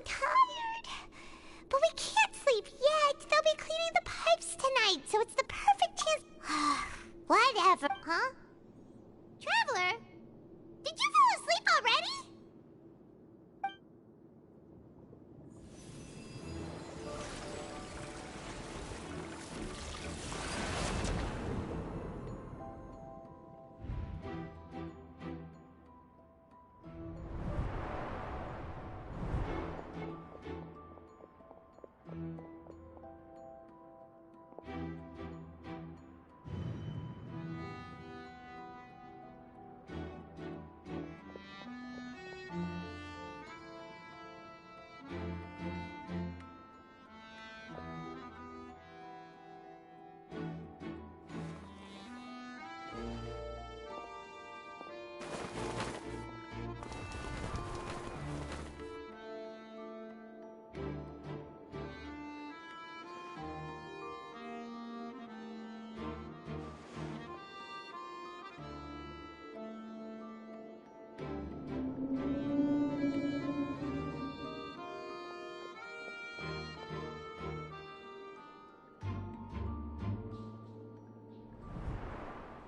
tired. But we can't sleep yet. They'll be cleaning the pipes tonight, so it's the perfect chance. Whatever. Huh? Traveler? Did you fall asleep already?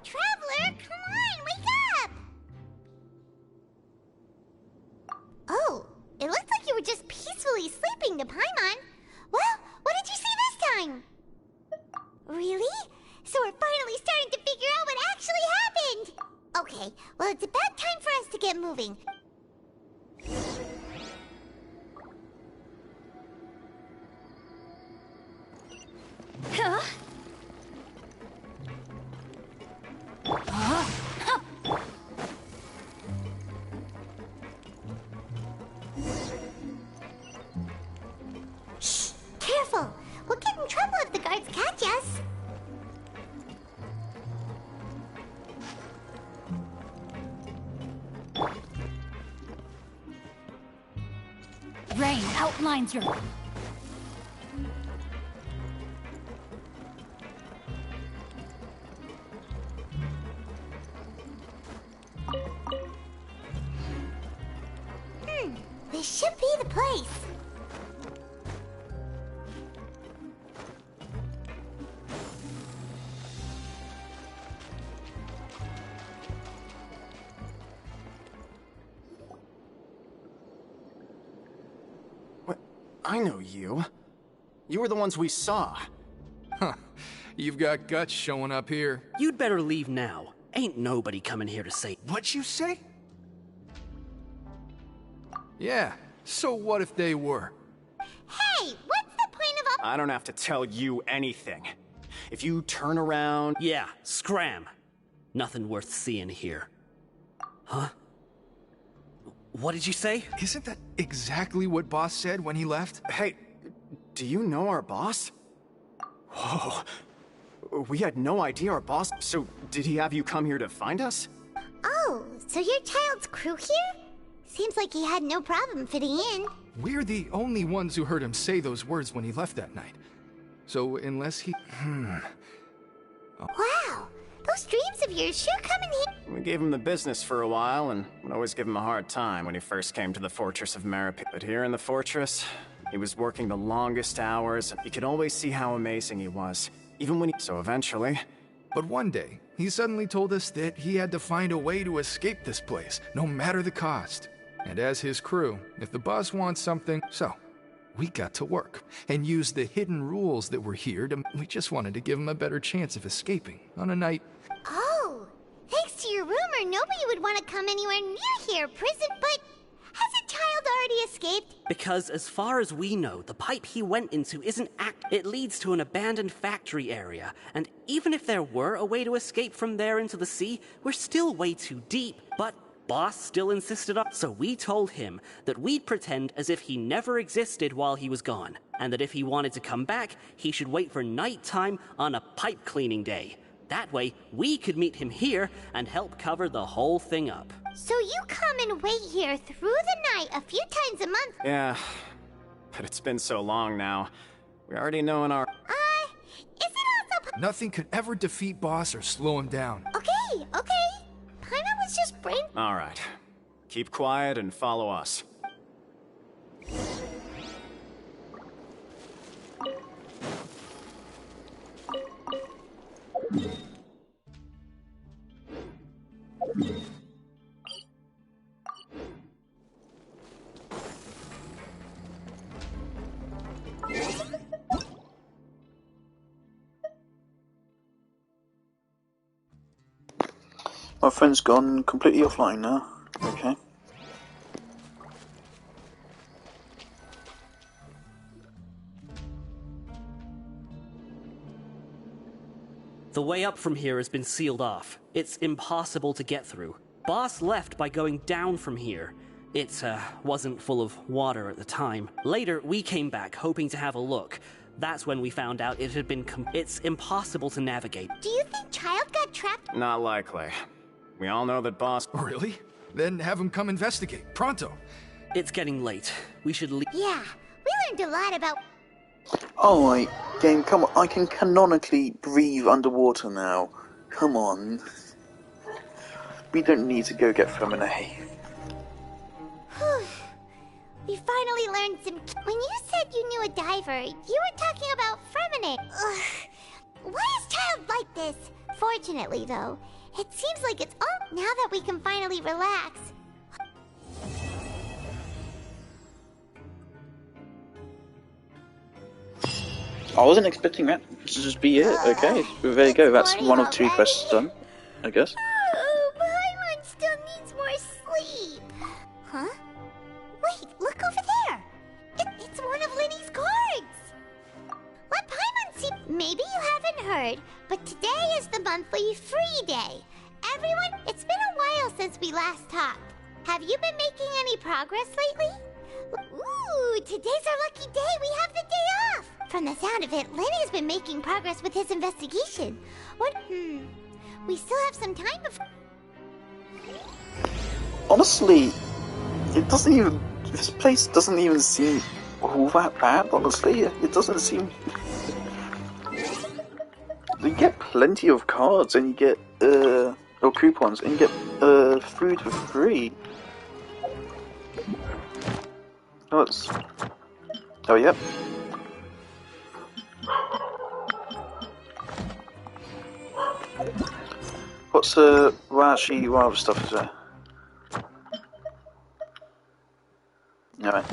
Traveler, come on, wake up! Oh, it looks like you were just peacefully sleeping to Paimon. Well, what did you see this time? Really? So we're finally starting to figure out what actually happened! Okay, well it's about time for us to get moving. Huh? Shh! Careful! We'll get in trouble if the guards catch us. Rain outlines your... This should be the place. What? I know you. You were the ones we saw. Huh. You've got guts showing up here. You'd better leave now. Ain't nobody coming here to say... What'd you say? Yeah, so what if they were? Hey, what's the point of all... I don't have to tell you anything. If you turn around... Yeah, scram. Nothing worth seeing here. Huh? What did you say? Isn't that exactly what Boss said when he left? Hey, do you know our boss? Whoa. We had no idea our boss... So, did he have you come here to find us? Oh, so your child's crew here? Seems like he had no problem fitting in. We're the only ones who heard him say those words when he left that night. So, unless he... Wow, those dreams of yours sure come in here. We gave him the business for a while, and would always give him a hard time when he first came to the Fortress of Meripy. But here in the fortress, he was working the longest hours, and you could always see how amazing he was. Even when he... So eventually... But one day, he suddenly told us that he had to find a way to escape this place, no matter the cost. And as his crew, if the boss wants something, so we got to work and used the hidden rules that were here to... We just wanted to give him a better chance of escaping on a night... Oh, thanks to your rumor, nobody would want to come anywhere near here, prison, but has a child already escaped? Because as far as we know, the pipe he went into isn't It leads to an abandoned factory area, and even if there were a way to escape from there into the sea, we're still way too deep, but... Boss still insisted on, so we told him that we'd pretend as if he never existed while he was gone, and that if he wanted to come back, he should wait for nighttime on a pipe cleaning day. That way, we could meet him here and help cover the whole thing up. So you come and wait here through the night a few times a month? Yeah, but it's been so long now. We already know in our... Is it also... Nothing could ever defeat Boss or slow him down. Okay. Paimon was just brain... All right. Keep quiet and follow us. My friend's gone completely offline now. Okay. The way up from here has been sealed off. It's impossible to get through. Boss left by going down from here. It wasn't full of water at the time. Later, we came back hoping to have a look. That's when we found out it had been it's impossible to navigate. Do you think Child got trapped? Not likely. We all know that Boss... Really? Then have him come investigate. Pronto. It's getting late. We should leave. Yeah, we learned a lot about... Alright, game, come on. I can canonically breathe underwater now. Come on. We don't need to go get Feminine. We finally learned some... When you said you knew a diver, you were talking about Feminine. Why is Child like this? Fortunately, though, it seems like it's all... Now that we can finally relax. I wasn't expecting that to just be it. Okay, there you go. That's one of 2 quests done, I guess. Oh, Paimon still needs more sleep. Huh? Wait, look over there. It's one of Linny's cards. Let Paimon see. Maybe you haven't heard, but today is the monthly free day. Everyone, it's been a while since we last talked. Have you been making any progress lately? Ooh, today's our lucky day. We have the day off. From the sound of it, Lenny's been making progress with his investigation. What? We still have some time before... Honestly, it doesn't even... This place doesn't even seem all that bad, honestly. It doesn't seem... You get plenty of cards, and you get, or coupons, and you get, food for free. Oh, it's... Oh, yep. What's, what other stuff is there? Alright.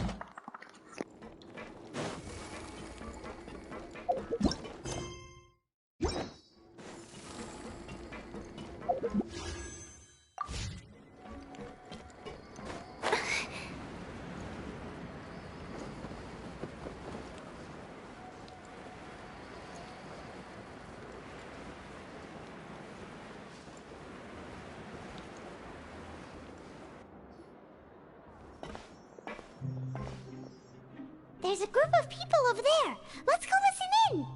There's a group of people over there. Let's go listen in.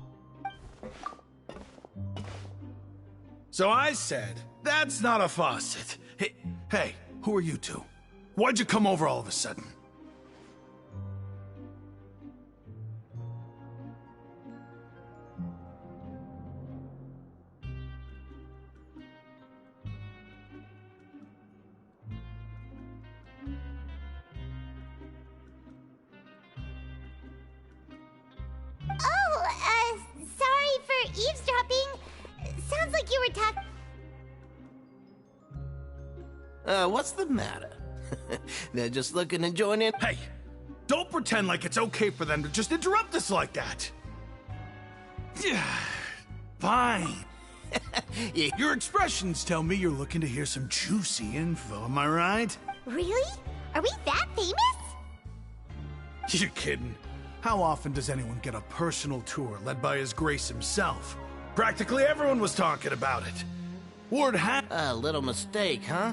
So I said, that's not a faucet. Hey, who are you two? Why'd you come over all of a sudden? Sorry for eavesdropping. Sounds like you were talking... What's the matter? They're just looking to join in? Hey, don't pretend like it's okay for them to just interrupt us like that. Fine. Your expressions tell me you're looking to hear some juicy info, am I right? Really? Are we that famous? You're kidding. How often does anyone get a personal tour led by His Grace himself? Practically everyone was talking about it. Word had... A little mistake, huh?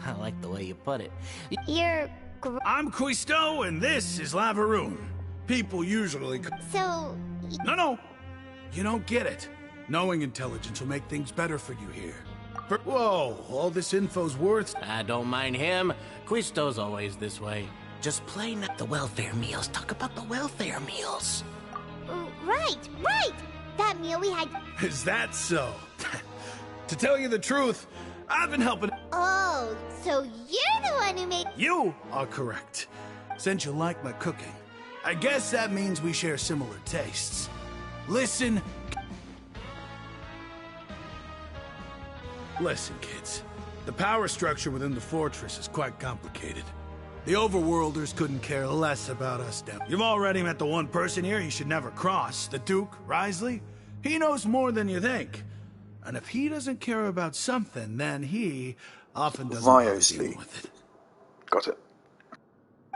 I like the way you put it. I'm Quisto, and this is Lavaroon. People usually... So... No. You don't get it. Knowing intelligence will make things better for you here. Whoa, all this info's worth... I don't mind him. Quisto's always this way. Just play the welfare meals. Talk about the welfare meals. Right. That meal we had... Is that so? To tell you the truth, I've been helping... Oh, so you're the one who made... You are correct. Since you like my cooking, I guess that means we share similar tastes. Listen, kids. The power structure within the fortress is quite complicated. The Overworlders couldn't care less about us now. You've already met the one person here you should never cross, the Duke, Risley. He knows more than you think. And if he doesn't care about something, then he often doesn't bother dealing Viously. with it. Got it.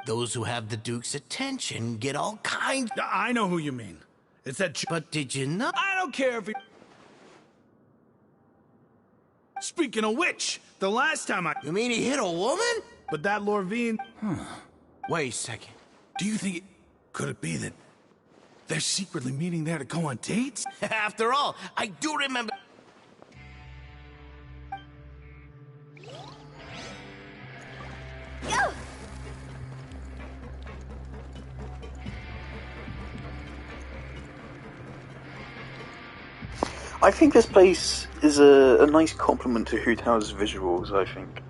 Those who have the Duke's attention get all kinds... I know who you mean. It's that... But did you know... I don't care if he... Speaking of which, the last time I... You mean he hit a woman? But that Lorvine... Wait a second. Do you think... Could it be that they're secretly meeting there to go on dates? After all, I do remember... Go! I think this place is a nice compliment to Hu Tao's visuals, I think.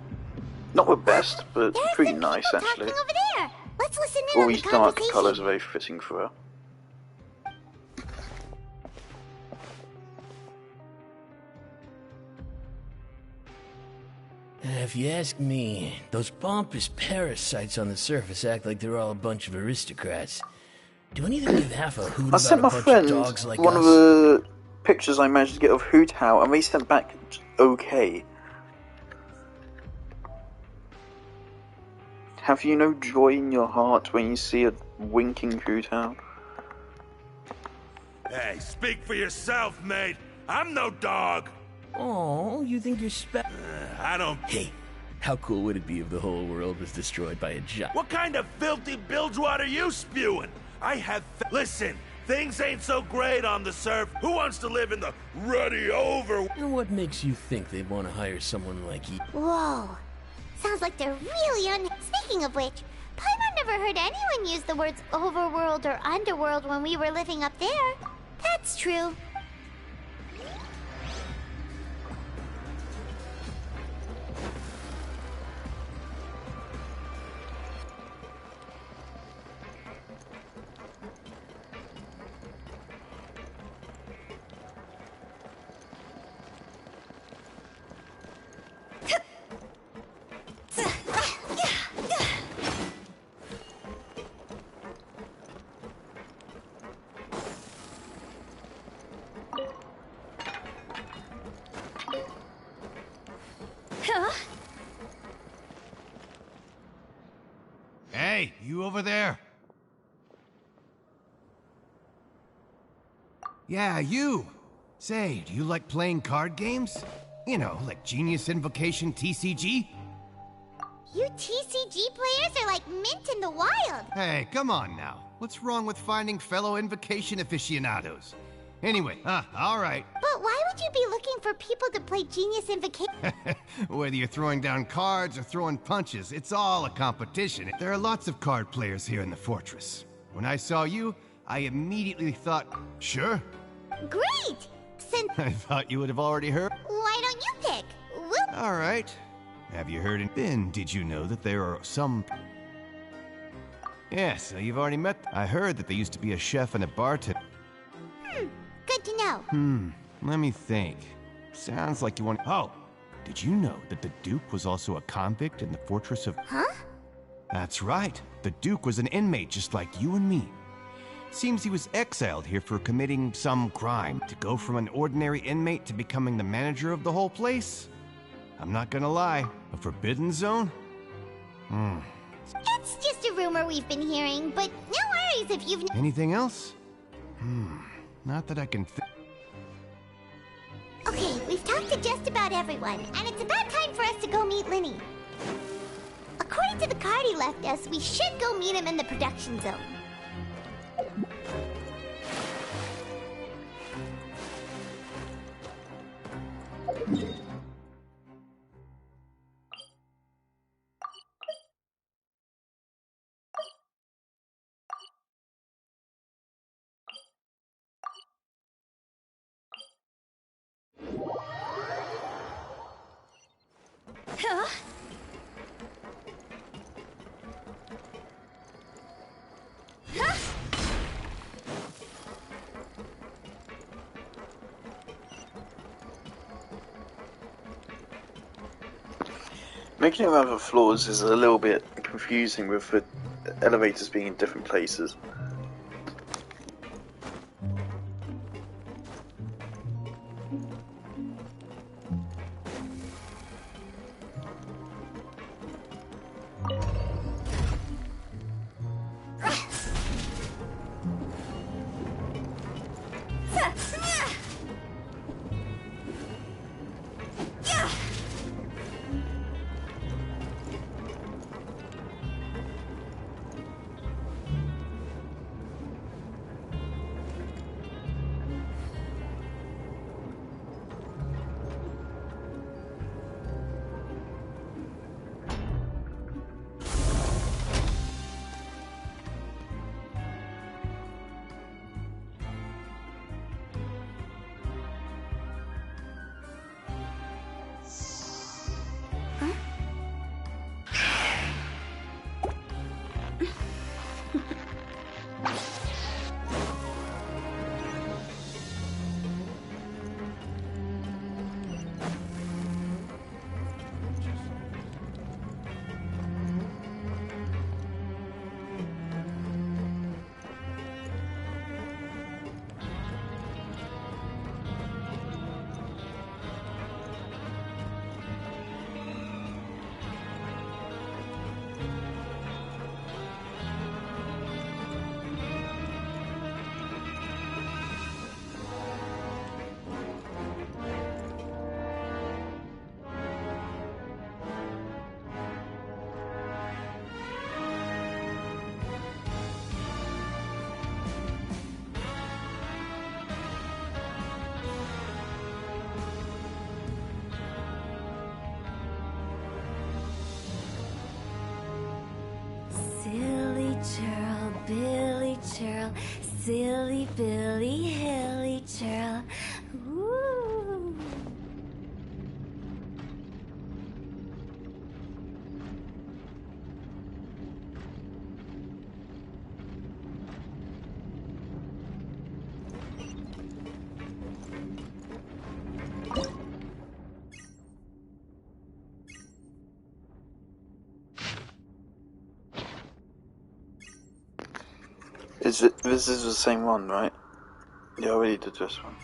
Not the best, but pretty nice, actually. Over there. Let's listen in All on these the dark conversation. colours are very fitting for her. If you ask me, those pompous parasites on the surface act like they're all a bunch of aristocrats. Do any of them give half a hoot I about sent a my bunch friend of dogs like one us? of the pictures I managed to get of Hu Tao, and they sent back okay. Have you no joy in your heart when you see a winking Hu Tao? Hey, speak for yourself, mate. I'm no dog. Oh, you think you're I don't... Hey, how cool would it be if the whole world was destroyed by a giant... What kind of filthy bilgewater are you spewing? I have... Listen, things ain't so great on the surf. Who wants to live in the ruddy over... And what makes you think they'd want to hire someone like you? Whoa. Sounds like they're really Speaking of which, Paimon never heard anyone use the words overworld or underworld when we were living up there. That's true. Hey, you over there? Yeah, you. Say, do you like playing card games? You know, like Genius Invocation TCG? You TCG players are like mint in the wild. Hey, come on now. What's wrong with finding fellow Invocation aficionados? Anyway, all right. But why would you be looking for people to play Genius Invocation? Whether you're throwing down cards or throwing punches, it's all a competition. There are lots of card players here in the fortress. When I saw you, I immediately thought, sure. Great! Since... I thought you would have already heard. Why don't you pick? We'll... All right. Have you heard? Then, did you know that there are some... Yes, you've already met... I heard that there used to be a chef and a bartender. Good to know. Let me think. Sounds like you want... Oh, did you know that the Duke was also a convict in the fortress of... Huh? That's right. The Duke was an inmate just like you and me. Seems he was exiled here for committing some crime. To go from an ordinary inmate to becoming the manager of the whole place? I'm not gonna lie, a forbidden zone? It's just a rumor we've been hearing, but no worries if you've... Anything else? Not that I can think. Okay, we've talked to just about everyone, and it's about time for us to go meet Linny. According to the card he left us, we should go meet him in the production zone. Huh? Huh? Making it around the floors is a little bit confusing with the elevators being in different places. Silly churl, Billy churl, silly Billy, hilly churl. Ooh. This is the same one, right? Yeah, I already did this one.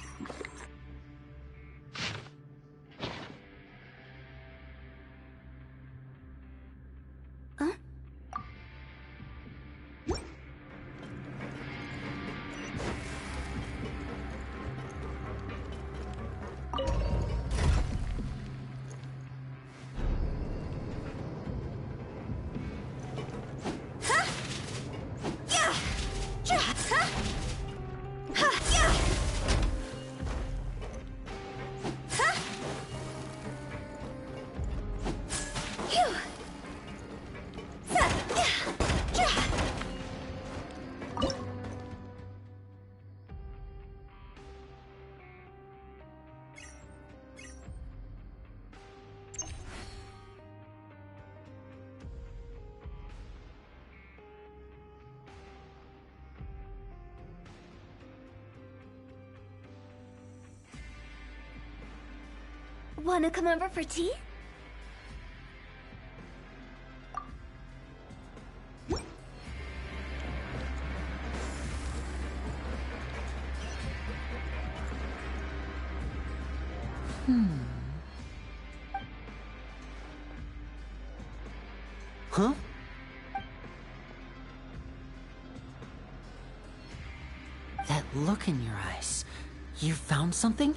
Wanna come over for tea? Huh? That look in your eyes. You found something?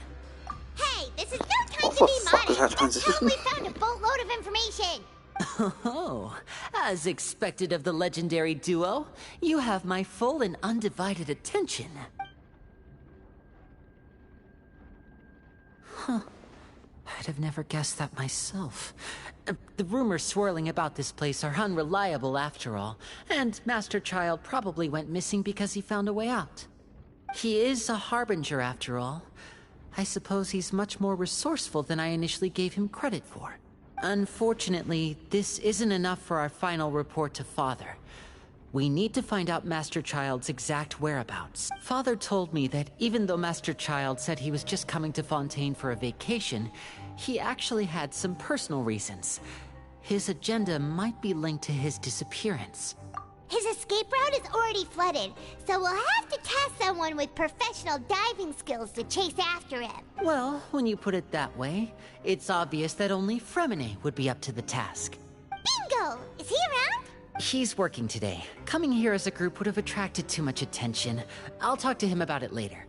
Hey, this is no time to be modest. That's how we found a boatload of information. Oh, as expected of the legendary duo, you have my full and undivided attention. Huh. I'd have never guessed that myself. The rumors swirling about this place are unreliable after all, and Master Child probably went missing because he found a way out. He is a harbinger after all. I suppose he's much more resourceful than I initially gave him credit for. Unfortunately, this isn't enough for our final report to Father. We need to find out Master Child's exact whereabouts. Father told me that even though Master Child said he was just coming to Fontaine for a vacation, he actually had some personal reasons. His agenda might be linked to his disappearance. His escape route is already flooded, so we'll have to task someone with professional diving skills to chase after him. Well, when you put it that way, it's obvious that only Fremine would be up to the task. Bingo! Is he around? He's working today. Coming here as a group would have attracted too much attention. I'll talk to him about it later.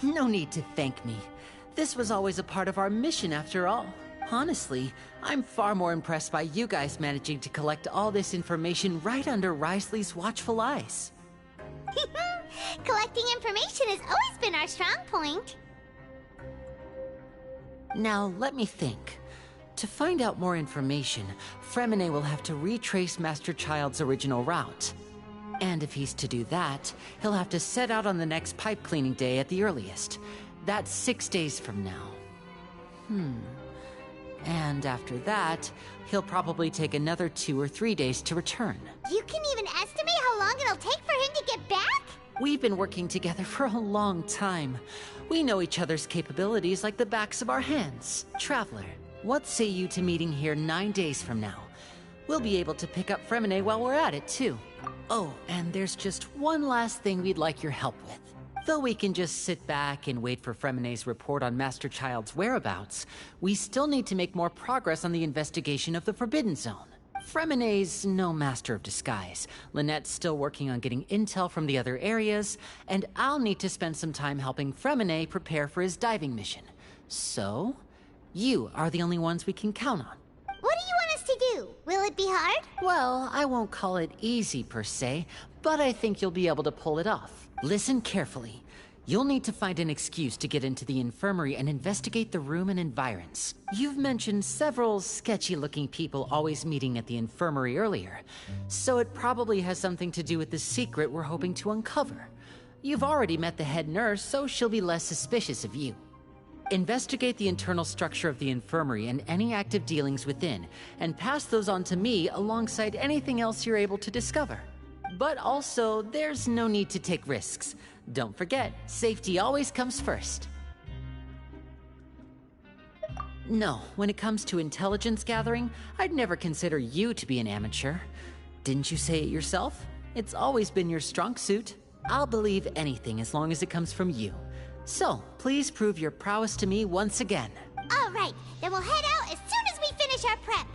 No need to thank me. This was always a part of our mission after all. Honestly, I'm far more impressed by you guys managing to collect all this information right under Wriothesley's watchful eyes. Collecting information has always been our strong point. Now, let me think. To find out more information, Fremine will have to retrace Master Child's original route. And if he's to do that, he'll have to set out on the next pipe cleaning day at the earliest. That's 6 days from now. And after that, he'll probably take another 2 or 3 days to return. You can even estimate how long it'll take for him to get back? We've been working together for a long time. We know each other's capabilities like the backs of our hands. Traveler, what say you to meeting here 9 days from now? We'll be able to pick up Fremine while we're at it, too. Oh, and there's just one last thing we'd like your help with. Though we can just sit back and wait for Fremine's report on Master Child's whereabouts, we still need to make more progress on the investigation of the Forbidden Zone. Fremine's no master of disguise. Lynette's still working on getting intel from the other areas, and I'll need to spend some time helping Fremine prepare for his diving mission. So, you are the only ones we can count on. What do you want us to do? Will it be hard? Well, I won't call it easy per se, but I think you'll be able to pull it off. Listen carefully. You'll need to find an excuse to get into the infirmary and investigate the room and environs. You've mentioned several sketchy-looking people always meeting at the infirmary earlier, so it probably has something to do with the secret we're hoping to uncover. You've already met the head nurse, so she'll be less suspicious of you. Investigate the internal structure of the infirmary and any active dealings within, and pass those on to me alongside anything else you're able to discover. But also, there's no need to take risks. Don't forget, safety always comes first. No, when it comes to intelligence gathering, I'd never consider you to be an amateur. Didn't you say it yourself? It's always been your strong suit. I'll believe anything as long as it comes from you. So, please prove your prowess to me once again. All right, then we'll head out as soon as we finish our prep.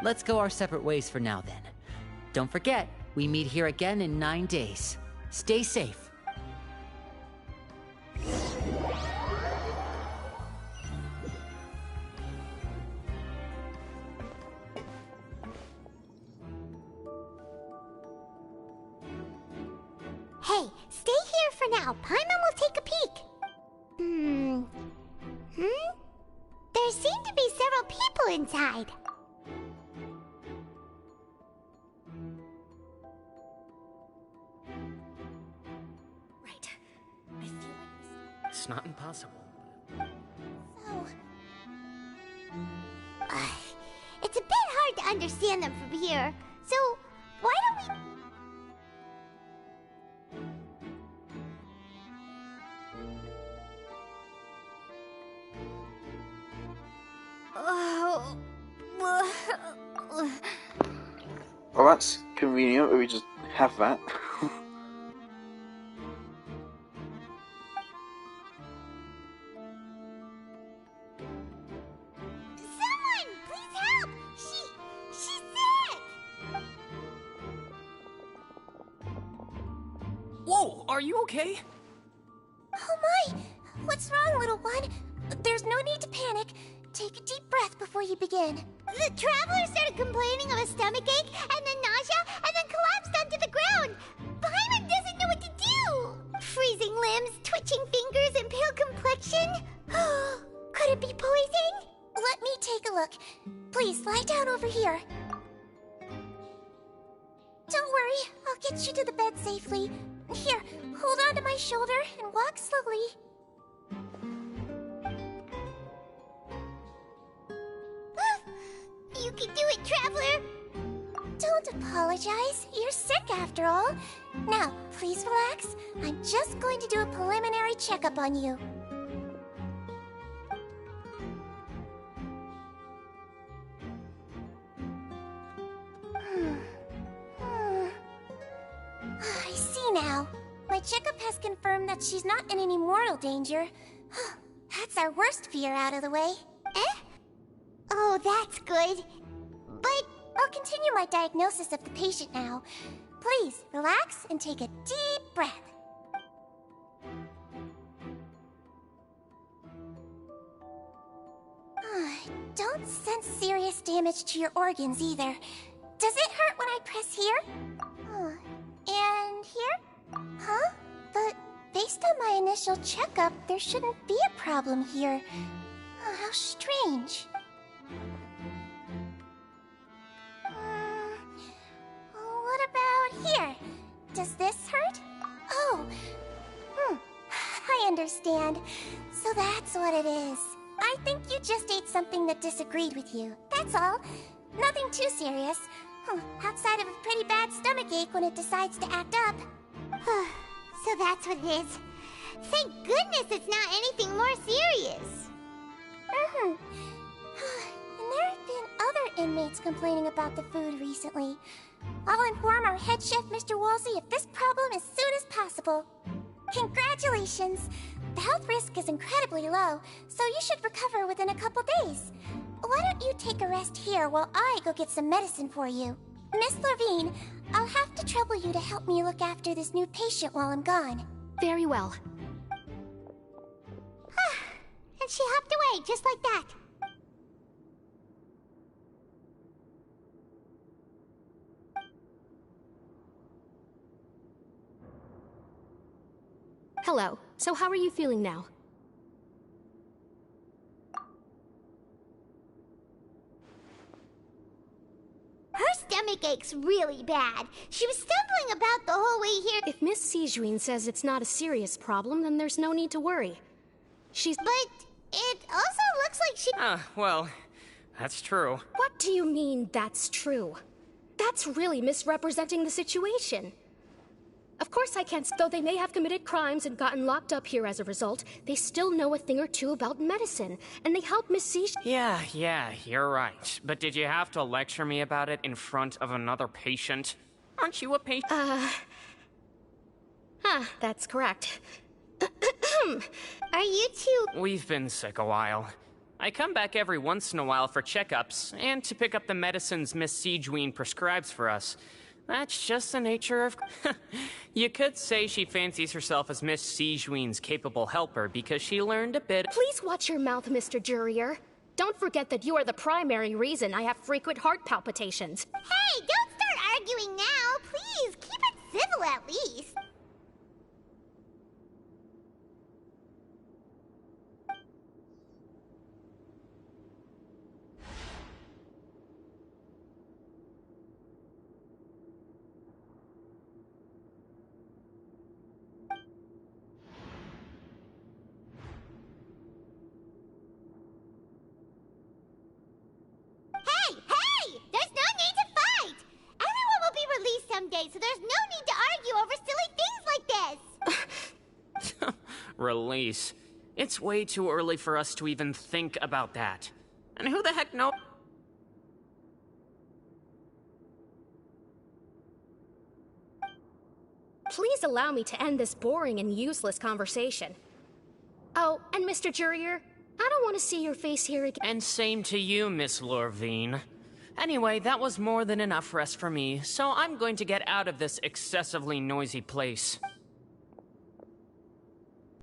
Let's go our separate ways for now then. Don't forget, we meet here again in 9 days. Stay safe. Hey, stay here for now. Paimon will take a peek. There seem to be several people inside. Right. I feel like it's not impossible. So... it's a bit hard to understand them from here. So, why don't we... Well, that's convenient. We just have that. Someone! Please help! She's sick! Whoa, are you okay? Oh my! What's wrong, little one? There's no need to panic. Take a deep breath before you begin. The traveler started complaining of a stomachache, and then nausea, and then collapsed onto the ground. Paimon doesn't know what to do. Freezing limbs, twitching fingers, and pale complexion. Could it be poison? Let me take a look. Please, lie down over here. Don't worry, I'll get you to the bed safely. Here, hold on to my shoulder and walk slowly. You can do it, traveler! Don't apologize. You're sick after all. Now, please relax. I'm just going to do a preliminary checkup on you. I see now. My checkup has confirmed that she's not in any mortal danger. That's our worst fear out of the way. Eh? Oh, that's good. But I'll continue my diagnosis of the patient now. Please, relax and take a deep breath. Don't sense serious damage to your organs either. Does it hurt when I press here? And here? Huh? But based on my initial checkup, there shouldn't be a problem here. How strange. What about here? Does this hurt? Oh. I understand. So that's what it is. I think you just ate something that disagreed with you. That's all. Nothing too serious. Outside of a pretty bad stomachache when it decides to act up. So that's what it is. Thank goodness it's not anything more serious. And there have been other inmates complaining about the food recently. I'll inform our head chef, Mr. Woolsey, of this problem as soon as possible. Congratulations! The health risk is incredibly low, so you should recover within a couple days. Why don't you take a rest here while I go get some medicine for you? Miss Levine, I'll have to trouble you to help me look after this new patient while I'm gone. Very well. And she hopped away just like that. Hello. So how are you feeling now? Her stomach aches really bad. She was stumbling about the whole way here. If Miss Sijuin says it's not a serious problem, then there's no need to worry. But it also looks like she... Well, that's true. What do you mean, that's true? That's really misrepresenting the situation. Of course I can't, though they may have committed crimes and gotten locked up here as a result, they still know a thing or two about medicine, and they help Miss Sijuin. Yeah, you're right. But did you have to lecture me about it in front of another patient? Aren't you a patient? That's correct. Are you two... We've been sick a while. I come back every once in a while for checkups, and to pick up the medicines Miss Sijuin prescribes for us. That's just the nature of... You could say she fancies herself as Miss Sijuin's capable helper because she learned a bit... Please watch your mouth, Mr. Jurier. Don't forget that you are the primary reason I have frequent heart palpitations. Hey, don't start arguing now! Please, keep it civil at least. Hey! There's no need to fight! Everyone will be released someday, so there's no need to argue over silly things like this! Release. It's way too early for us to even think about that. And who the heck knows? Please allow me to end this boring and useless conversation. Oh, and Mr. Jurier, I don't want to see your face here again. And same to you, Miss Lorvine. Anyway, that was more than enough rest for me, so I'm going to get out of this excessively noisy place.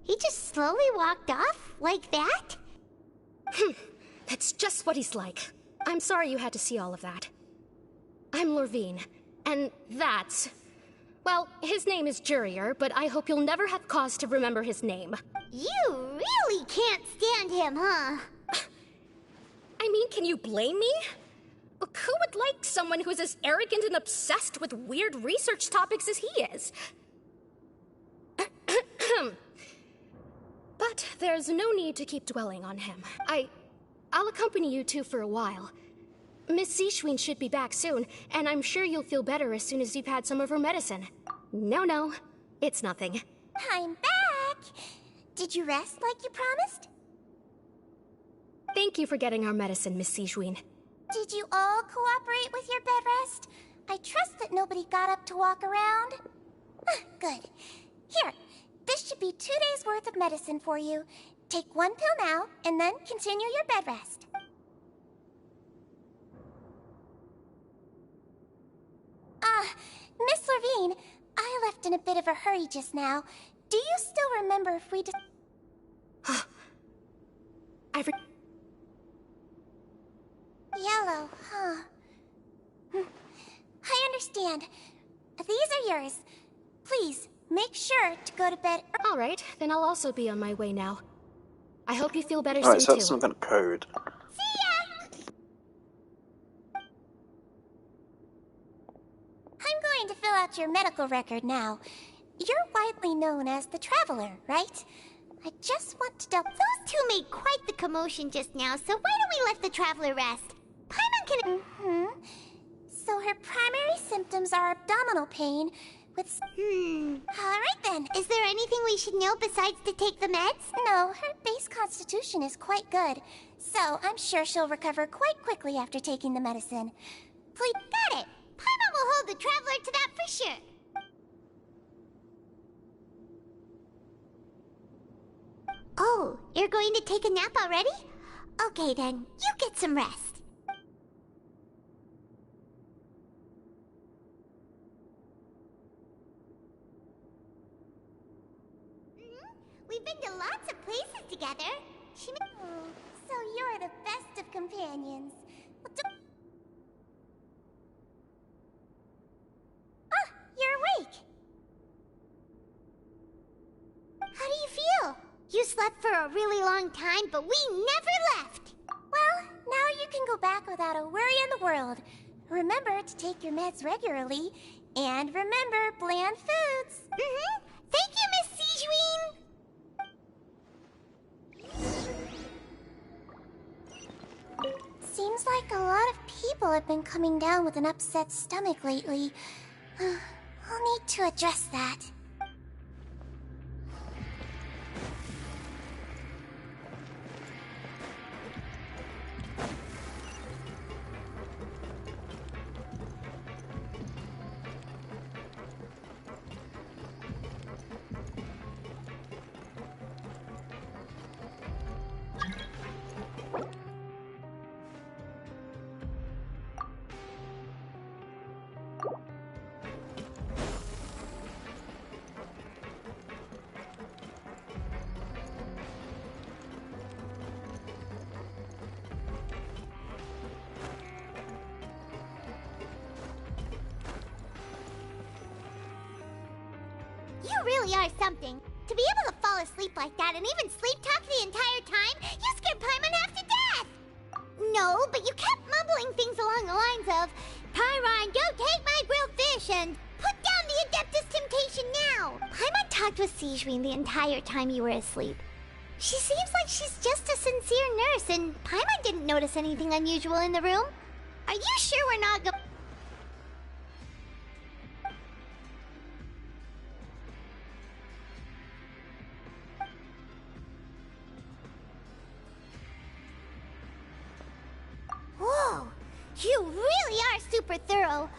He just slowly walked off? Like that? That's just what he's like. I'm sorry you had to see all of that. I'm Lorvine, and that's... Well, his name is Jurier, but I hope you'll never have cause to remember his name. You really can't stand him, huh? I mean, can you blame me? Who would like someone who's as arrogant and obsessed with weird research topics as he is? But there's no need to keep dwelling on him. I'll accompany you two for a while. Miss Sijuin should be back soon, and I'm sure you'll feel better as soon as you've had some of her medicine. No, it's nothing. I'm back! Did you rest like you promised? Thank you for getting our medicine, Miss Sijuin. Did you all cooperate with your bed rest? I trust that nobody got up to walk around. Good. Here, this should be 2 days' worth of medicine for you. Take 1 pill now, and then continue your bed rest. Miss Lorvine, I left in a bit of a hurry just now. Do you still remember if we just... Yellow, huh? I understand. These are yours. Please, make sure to go to bed. All right, then I'll also be on my way now. I hope you feel better Alright, soon, so that's too. some kind of code. I'm going to fill out your medical record now. You're widely known as the Traveler, right? I just want to double... Those two made quite the commotion just now, so why don't we let the Traveler rest? Paimon can... So her primary symptoms are abdominal pain with... Alright then. Is there anything we should know besides to take the meds? No, her base constitution is quite good. So I'm sure she'll recover quite quickly after taking the medicine. Please... Got it! Paimon will hold the Traveler to that for sure. Oh, you're going to take a nap already? Okay then, you get some rest. We've been to lots of places together. So you're the best of companions. You're awake. How do you feel? slept for a really long time, but we never left. Well, now you can go back without a worry in the world. Remember to take your meds regularly, and remember bland foods. Thank you, Miss Sijuin. Seems like a lot of people have been coming down with an upset stomach lately. I'll need to address that. You really are something. To be able to fall asleep like that and even sleep talk the entire time, you scared Paimon half to death! No, but you kept mumbling things along the lines of, Pyron, don't take my grilled fish, and put down the Adeptus Temptation now! Paimon talked with Sijuin the entire time you were asleep. She seems like she's just a sincere nurse, and Paimon didn't notice anything unusual in the room. Are you sure we're not going... Whoa! You really are super thorough.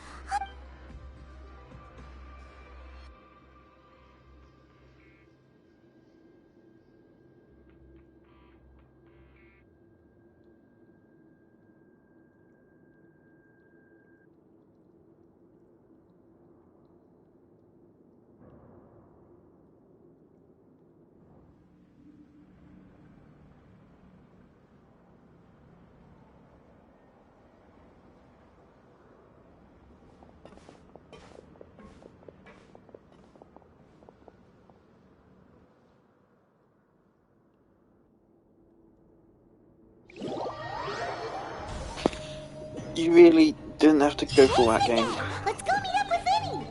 You really didn't have to go for that game. Let's go meet up with Vinny!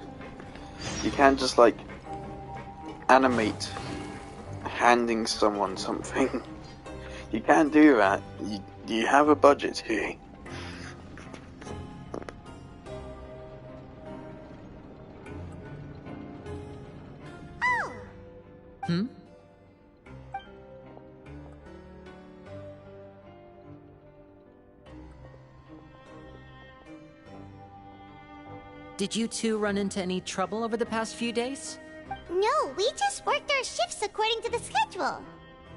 You can't just, like, animate handing someone something. You can't do that. You have a budget here. Hmm? Did you two run into any trouble over the past few days? No, we just worked our shifts according to the schedule.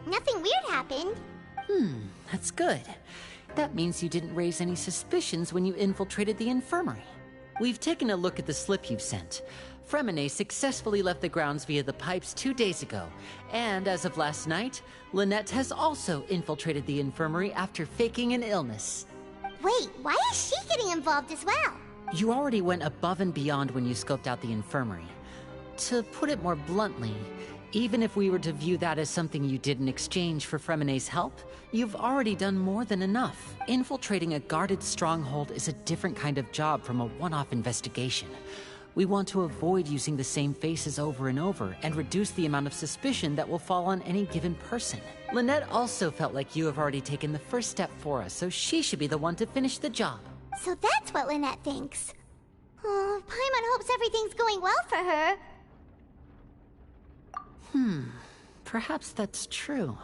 Nothing weird happened. That's good. That means you didn't raise any suspicions when you infiltrated the infirmary. We've taken a look at the slip you've sent. Fremine successfully left the grounds via the pipes 2 days ago, and as of last night, Lynette has also infiltrated the infirmary after faking an illness. Wait, why is she getting involved as well? You already went above and beyond when you scoped out the infirmary. To put it more bluntly, even if we were to view that as something you did in exchange for Fremine's help, you've already done more than enough. Infiltrating a guarded stronghold is a different kind of job from a one-off investigation. We want to avoid using the same faces over and over and reduce the amount of suspicion that will fall on any given person. Lynette also felt like you have already taken the first step for us, so she should be the one to finish the job. So that's what Lynette thinks. Oh, Paimon hopes everything's going well for her. Perhaps that's true.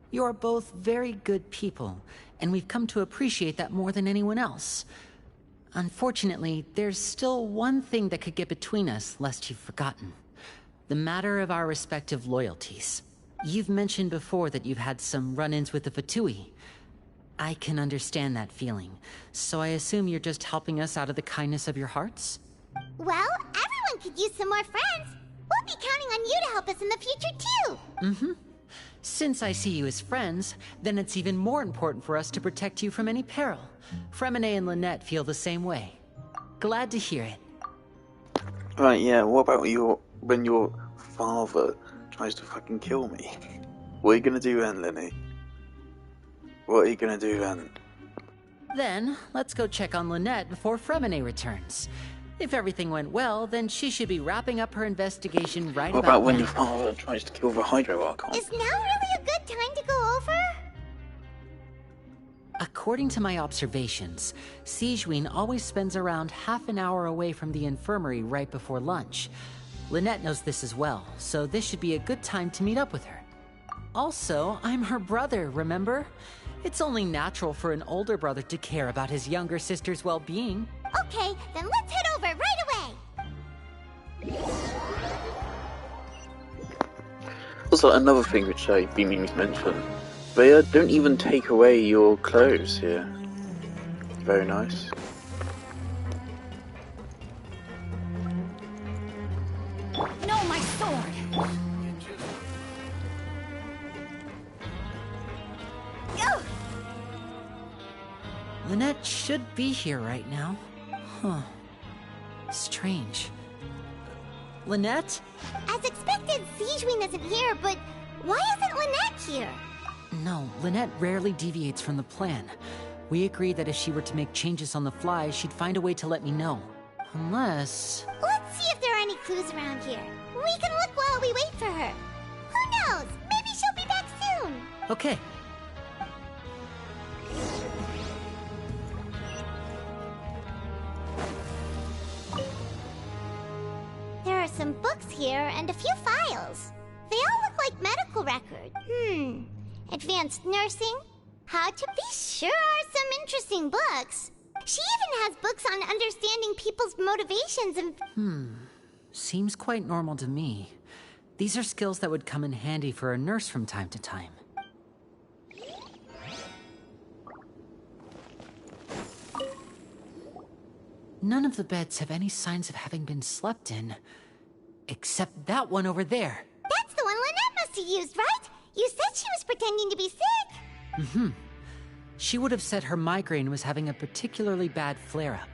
You're both very good people, and we've come to appreciate that more than anyone else. Unfortunately, there's still one thing that could get between us, lest you've forgotten. The matter of our respective loyalties. You've mentioned before that you've had some run-ins with the Fatui. I can understand that feeling, so I assume you're just helping us out of the kindness of your hearts? Well, everyone could use some more friends. We'll be counting on you to help us in the future, too. Since I see you as friends, then it's even more important for us to protect you from any peril. Fremine and Lynette feel the same way. Glad to hear it. Right, yeah, what about when your father tries to fucking kill me? What are you gonna do then, Lenny? What are you gonna do then? Then, let's go check on Lynette before Fremine returns. If everything went well, then she should be wrapping up her investigation right What about about when now. your father tries to kill the Hydro Archon? Is now really a good time to go over? According to my observations, Sigewinne always spends around half an hour away from the infirmary right before lunch. Lynette knows this as well, so this should be a good time to meet up with her. Also, I'm her brother, remember? It's only natural for an older brother to care about his younger sister's well-being. Okay, then let's head over right away! Also, another thing which I've been meaning to mention, they don't even take away your clothes here. Very nice. No, my sword! Lynette should be here right now. Huh. Strange. Lynette? As expected, Sigewinne isn't here, but why isn't Lynette here? No, Lynette rarely deviates from the plan. We agreed that if she were to make changes on the fly, she'd find a way to let me know. Unless... Let's see if there are any clues around here. We can look while we wait for her. Who knows? Maybe she'll be back soon. Okay. There are some books here and a few files. They all look like medical records. Advanced nursing? How to be sure are some interesting books. She even has books on understanding people's motivations and... Seems quite normal to me. These are skills that would come in handy for a nurse from time to time. None of the beds have any signs of having been slept in. Except that one over there. That's the one Lynette must have used, right? You said she was pretending to be sick. She would have said her migraine was having a particularly bad flare-up.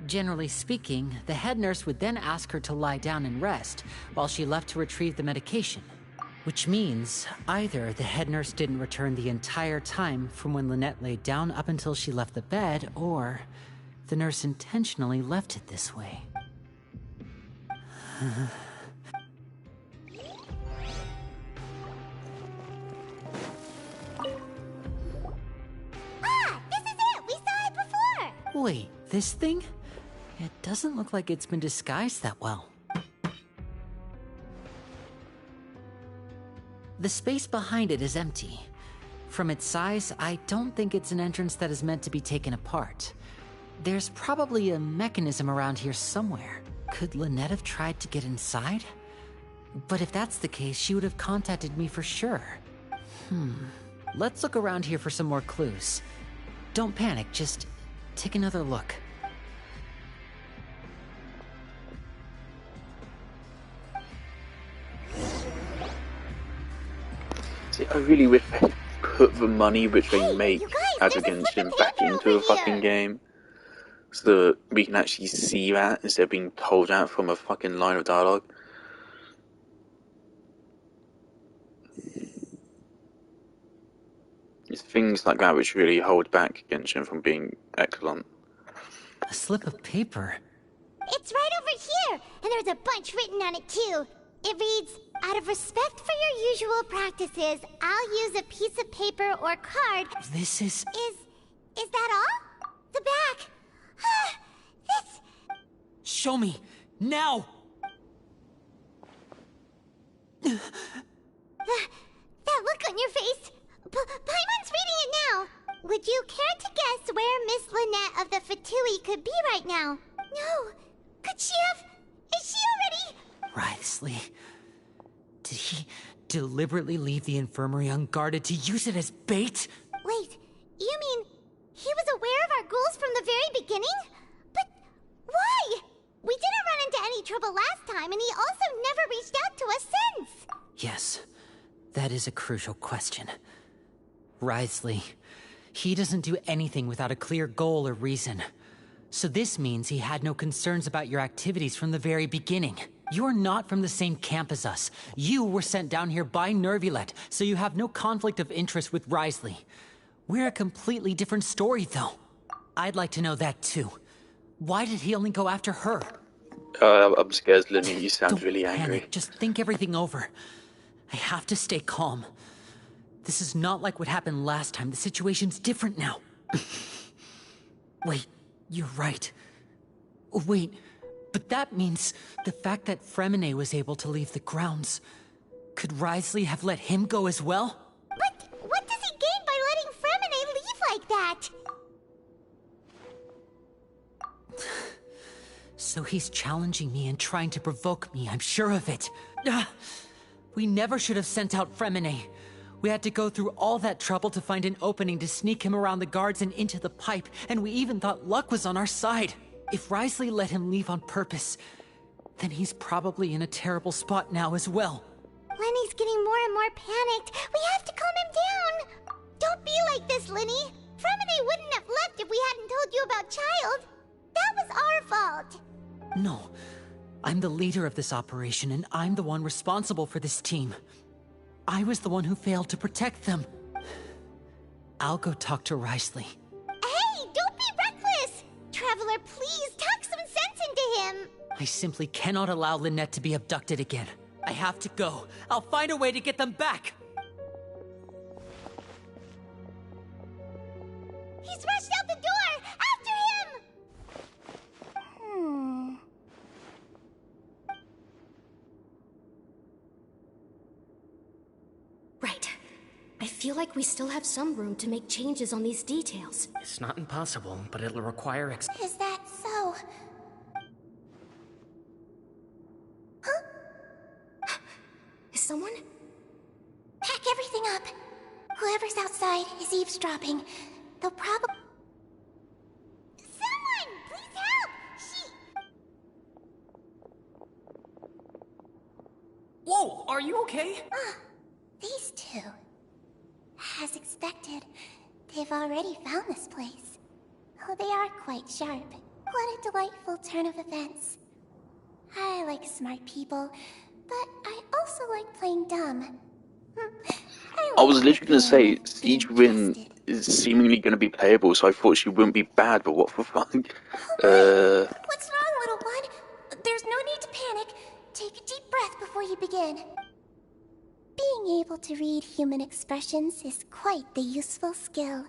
Generally speaking, the head nurse would then ask her to lie down and rest, while she left to retrieve the medication. Which means, either the head nurse didn't return the entire time from when Lynette laid down up until she left the bed, or the nurse intentionally left it this way. This is it! We saw it before! Wait, this thing? It doesn't look like it's been disguised that well. The space behind it is empty. From its size, I don't think it's an entrance that is meant to be taken apart. There's probably a mechanism around here somewhere. Could Lynette have tried to get inside? But if that's the case, she would have contacted me for sure. Let's look around here for some more clues. Don't panic, just take another look. See, I really wish they put the money which they make out of Genshin back into the fucking game, so that we can actually see that instead of being told that from a fucking line of dialogue. It's things like that which really hold back Genshin from being excellent. A slip of paper. It's right over here, and there's a bunch written on it too. It reads, "Out of respect for your usual practices, I'll use a piece of paper or card." This is... Is that all? The back. This... Show me! Now! That look on your face. Paimon's reading it now. Would you care to guess where Miss Lynette of the Fatui could be right now? No. Could she have... Is she already... Wriothesley. Did he deliberately leave the infirmary unguarded to use it as bait? Wait, you mean he was aware of our goals from the very beginning? But why? We didn't run into any trouble last time, and he also never reached out to us since. Yes, that is a crucial question. Wriothesley, he doesn't do anything without a clear goal or reason. So this means he had no concerns about your activities from the very beginning. You're not from the same camp as us. You were sent down here by Nervulet, so you have no conflict of interest with Wriothesley. We're a completely different story, though. I'd like to know that, too. Why did he only go after her? I'm scared, Lenny. You sound really angry. Panic. Just think everything over. I have to stay calm. This is not like what happened last time. The situation's different now. Wait, you're right. Wait, but that means the fact that Fremine was able to leave the grounds. Could Wriothesley have let him go as well? But what does he gain by letting Fremine leave like that? So he's challenging me and trying to provoke me, I'm sure of it. We never should have sent out Fremine. We had to go through all that trouble to find an opening to sneak him around the guards and into the pipe, and we even thought luck was on our side. If Wriothesley let him leave on purpose, then he's probably in a terrible spot now as well. Lenny's getting more and more panicked. We have to calm him down. Don't be like this, Lenny. Fremine wouldn't have left if we hadn't told you about Child. That was our fault. No, I'm the leader of this operation, and I'm the one responsible for this team. I was the one who failed to protect them. I'll go talk to Wriothesley. Hey, don't be reckless! Traveler, please, talk some sense into him. I simply cannot allow Lynette to be abducted again. I have to go. I'll find a way to get them back. He's rushed out the door! After him! Right. I feel like we still have some room to make changes on these details. It's not impossible, but it'll require Is that so? Huh? Is someone? Pack everything up. Whoever's outside is eavesdropping. They'll probably... Someone! Please help! Whoa! Are you okay? These two. As expected, they've already found this place. Oh, they are quite sharp. What a delightful turn of events. I like smart people, but I also like playing dumb. I was literally going to say, Siege Win is seemingly going to be playable, so I thought she wouldn't be bad, but what the fuck? What's wrong, little one? There's no need to panic. Take a deep breath before you begin. Being able to read human expressions is quite the useful skill.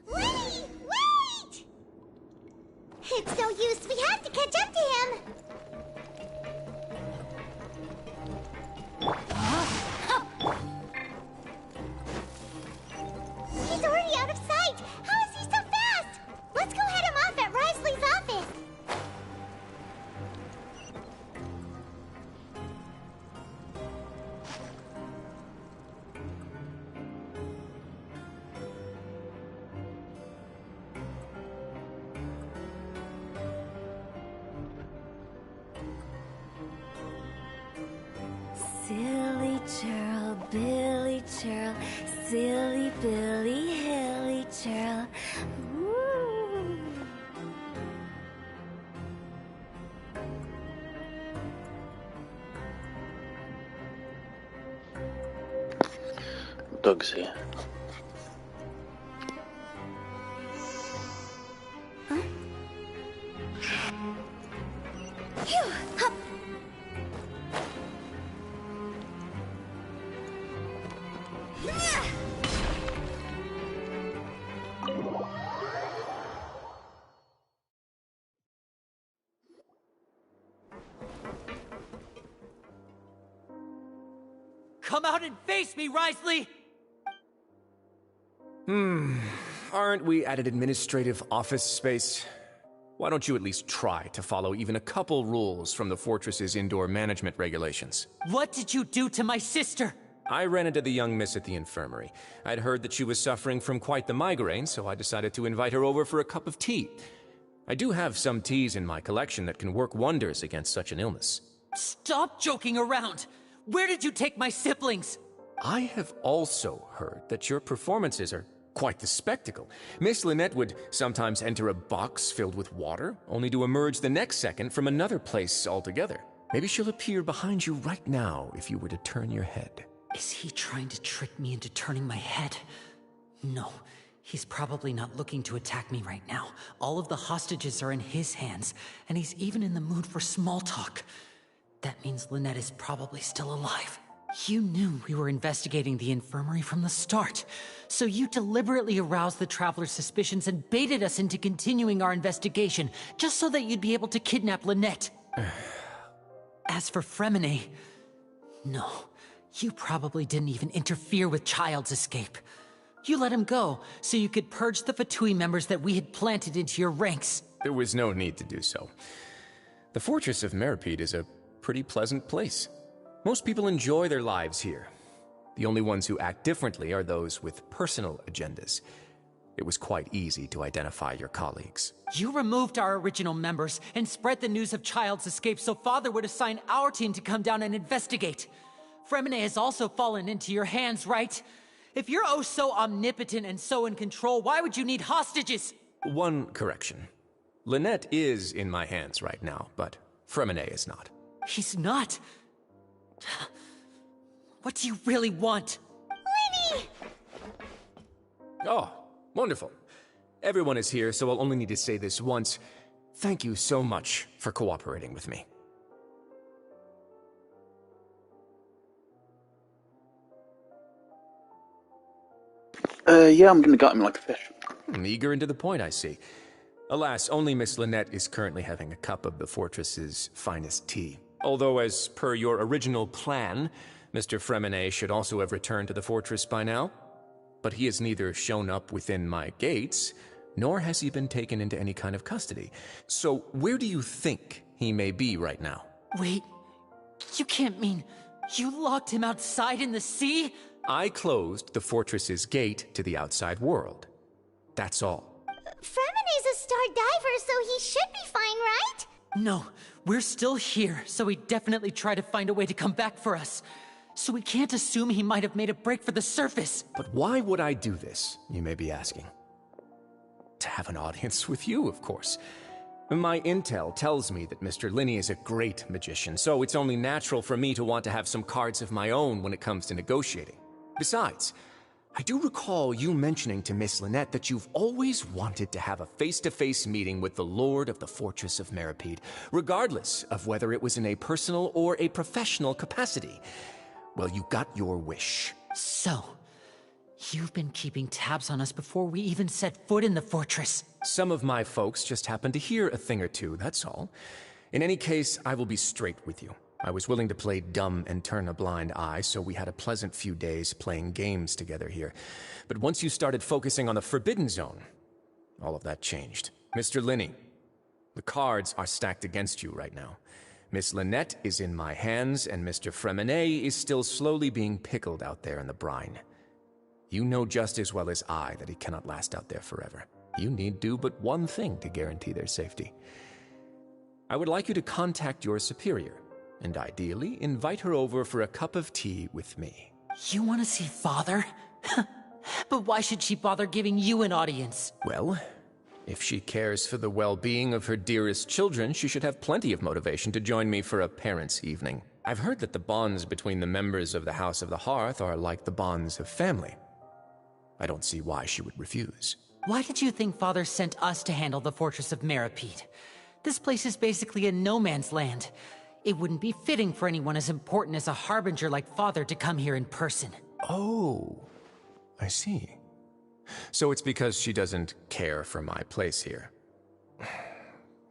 Lenny! Wait! It's no use. We have to catch up to him. He's already out of sight. How is he so fast? Let's go head him off at Wriothesley's office. Silly churl, Billy churl, silly Billy, hilly churl. Ooh. Doug's here. Phew, hup. Come out and face me, Wriothesley! Aren't we at an administrative office space? Why don't you at least try to follow even a couple rules from the fortress's indoor management regulations? What did you do to my sister? I ran into the young miss at the infirmary. I'd heard that she was suffering from quite the migraine, so I decided to invite her over for a cup of tea. I do have some teas in my collection that can work wonders against such an illness. Stop joking around! Where did you take my siblings? I have also heard that your performances are quite the spectacle. Miss Lynette would sometimes enter a box filled with water, only to emerge the next second from another place altogether. Maybe she'll appear behind you right now if you were to turn your head. Is he trying to trick me into turning my head? No, he's probably not looking to attack me right now. All of the hostages are in his hands, and he's even in the mood for small talk. That means Lynette is probably still alive. You knew we were investigating the infirmary from the start, so you deliberately aroused the Traveler's suspicions and baited us into continuing our investigation, just so that you'd be able to kidnap Lynette. As for Fremine, no, you probably didn't even interfere with Child's escape. You let him go, so you could purge the Fatui members that we had planted into your ranks. There was no need to do so. The Fortress of Meripede is a pretty pleasant place. Most people enjoy their lives here. The only ones who act differently are those with personal agendas. It was quite easy to identify your colleagues. You removed our original members and spread the news of Child's escape so Father would assign our team to come down and investigate. Fremine has also fallen into your hands, right? If you're oh so omnipotent and so in control, why would you need hostages? One correction. Lynette is in my hands right now, but Fremine is not. He's not? What do you really want? Lenny! Oh, wonderful. Everyone is here, so I'll only need to say this once. Thank you so much for cooperating with me. Yeah, I'm gonna gut him like a fish. Eager and to the point, I see. Alas, only Miss Lynette is currently having a cup of the fortress's finest tea. Although, as per your original plan, Mr. Fremine should also have returned to the fortress by now. But he has neither shown up within my gates, nor has he been taken into any kind of custody. So, where do you think he may be right now? Wait, you can't mean you locked him outside in the sea? I closed the fortress's gate to the outside world. That's all. Fremine's a star diver, so he should be fine, right? No, we're still here, so he definitely tried to find a way to come back for us. So we can't assume he might have made a break for the surface. But why would I do this, you may be asking? To have an audience with you, of course. My intel tells me that Mr. Linney is a great magician, so it's only natural for me to want to have some cards of my own when it comes to negotiating. Besides, I do recall you mentioning to Miss Lynette that you've always wanted to have a face-to-face meeting with the Lord of the Fortress of Meripede, regardless of whether it was in a personal or a professional capacity. Well, you got your wish. So, you've been keeping tabs on us before we even set foot in the fortress. Some of my folks just happened to hear a thing or two, that's all. In any case, I will be straight with you. I was willing to play dumb and turn a blind eye, so we had a pleasant few days playing games together here. But once you started focusing on the Forbidden Zone, all of that changed. Mr. Linney, the cards are stacked against you right now. Miss Lynette is in my hands, and Mr. Fremine is still slowly being pickled out there in the brine. You know just as well as I that he cannot last out there forever. You need do but one thing to guarantee their safety. I would like you to contact your superior, and ideally invite her over for a cup of tea with me. You want to see Father? But why should she bother giving you an audience? Well, if she cares for the well-being of her dearest children, she should have plenty of motivation to join me for a parents' evening. I've heard that the bonds between the members of the House of the Hearth are like the bonds of family. I don't see why she would refuse. Why did you think Father sent us to handle the Fortress of Meripede? This place is basically a no-man's land. It wouldn't be fitting for anyone as important as a harbinger like Father to come here in person. Oh, I see. So it's because she doesn't care for my place here.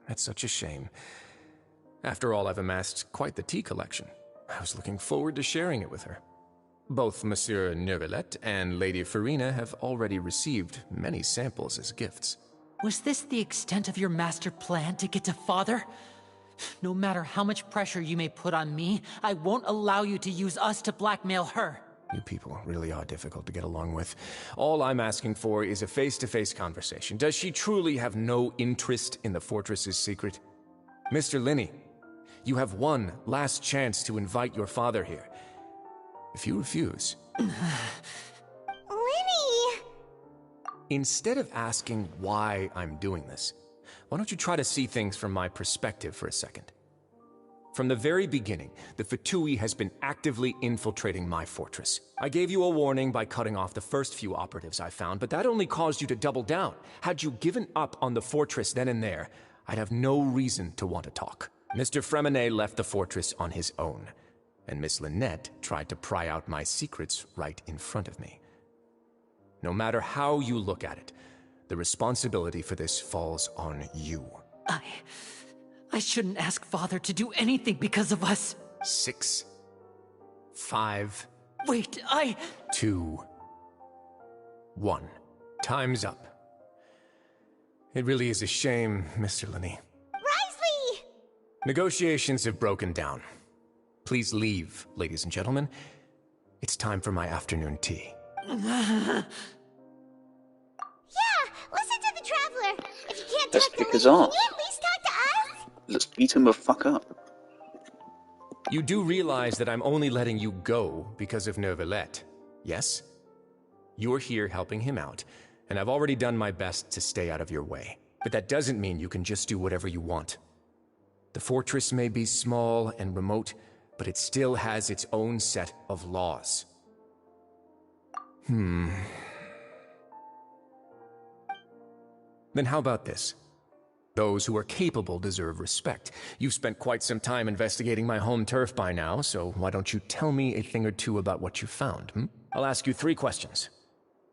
That's such a shame. After all, I've amassed quite the tea collection. I was looking forward to sharing it with her. Both Monsieur Neuvillette and Lady Farina have already received many samples as gifts. Was this the extent of your master plan to get to Father? No matter how much pressure you may put on me, I won't allow you to use us to blackmail her. You people really are difficult to get along with. All I'm asking for is a face-to-face conversation. Does she truly have no interest in the fortress's secret? Mr. Linney, you have one last chance to invite your father here. If you refuse... Lenny! Instead of asking why I'm doing this, why don't you try to see things from my perspective for a second? From the very beginning, the Fatui has been actively infiltrating my fortress. I gave you a warning by cutting off the first few operatives I found, but that only caused you to double down. Had you given up on the fortress then and there, I'd have no reason to want to talk. Mr. Fremenet left the fortress on his own, and Miss Lynette tried to pry out my secrets right in front of me. No matter how you look at it, the responsibility for this falls on you. I shouldn't ask Father to do anything because of us. 6, 5... Wait, 2, 1. Time's up. It really is a shame, Mr. Linney. Risley! Negotiations have broken down. Please leave, ladies and gentlemen. It's time for my afternoon tea. Yeah, listen to the Traveler. If you can't Let's talk to kick his Lee, can ass. you at least talk to us? Let's beat him the fuck up. You do realize that I'm only letting you go because of Neuvillette, yes? You're here helping him out, and I've already done my best to stay out of your way. But that doesn't mean you can just do whatever you want. The fortress may be small and remote, but it still has its own set of laws. Then how about this? Those who are capable deserve respect. You've spent quite some time investigating my home turf by now, so why don't you tell me a thing or two about what you found, I'll ask you 3 questions.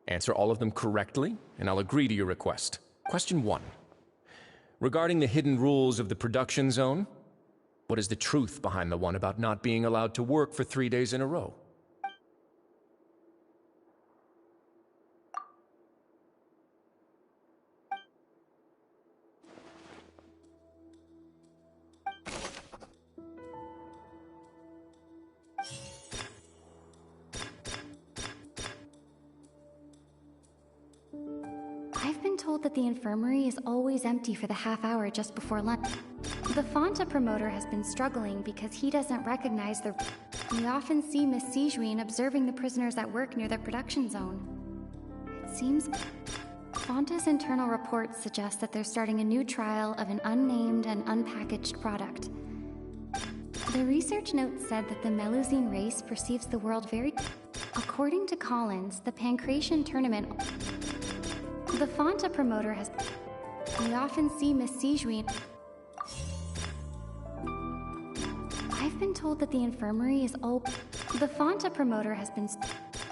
Answer all of them correctly, and I'll agree to your request. Question 1. Regarding the hidden rules of the production zone, what is the truth behind the one about not being allowed to work for 3 days in a row? I've been told that the infirmary is always empty for the half hour just before lunch. The Fonta promoter has been struggling because he doesn't recognize the... We often see Miss Sijuin observing the prisoners at work near the production zone. It seems... Fonta's internal reports suggest that they're starting a new trial of an unnamed and unpackaged product. The research note said that the Melusine race perceives the world very... According to Collins, the Pancration tournament... The Fonta promoter has... We often see Miss Sijuin... I've been told that the infirmary is open. The Fonta promoter has been...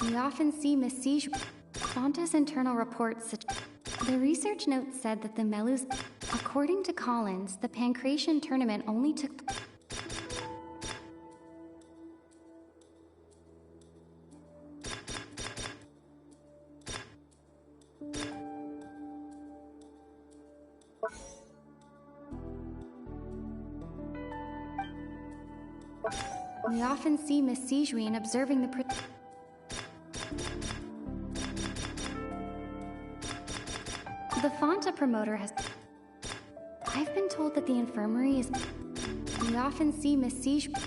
We often see Miss Sijuin... Fonta's internal reports... The research note said that the Melus... According to Collins, the Pancration tournament only took... We often see Miss Sijuin observing the... The Fonta promoter has... I've been told that the infirmary is... We often see Miss Sijuin...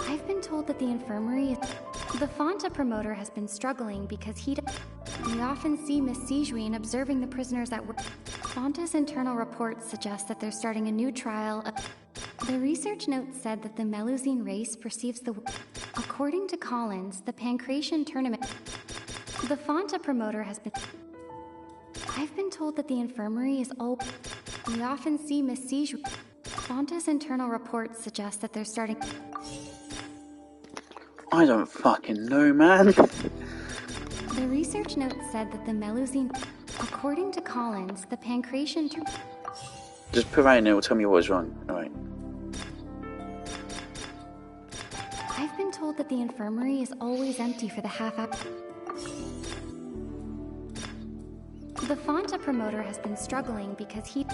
I've been told that the infirmary is... The Fonta promoter has been struggling because he... We often see Miss Sijuin observing the prisoners at work. Fonta's internal reports suggest that they're starting a new trial of... The research note said that the Melusine race perceives the... According to Collins, the Pancration tournament... The Fonta promoter has been... I've been told that the infirmary is open. We often see Miss Sijuin... Fonta's internal reports suggest that they're starting... I don't fucking know, man. The research note said that the Melusine... According to Collins, the Pancration... Just put right in, it will tell me what is wrong. Alright. I've been told that the infirmary is always empty for the half hour. The Fonta promoter has been struggling because he...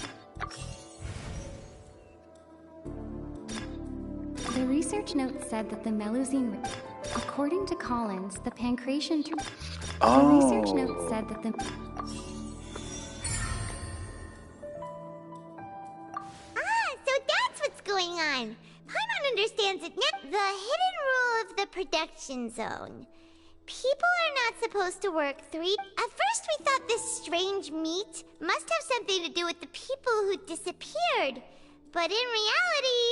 The research note said that the Melusine... According to Collins, the Pancration... The research note said that the... So that's what's going on. I'm on understands it now. The hidden rule of the production zone. People are not supposed to work 3... At first we thought this strange meat must have something to do with the people who disappeared. But in reality,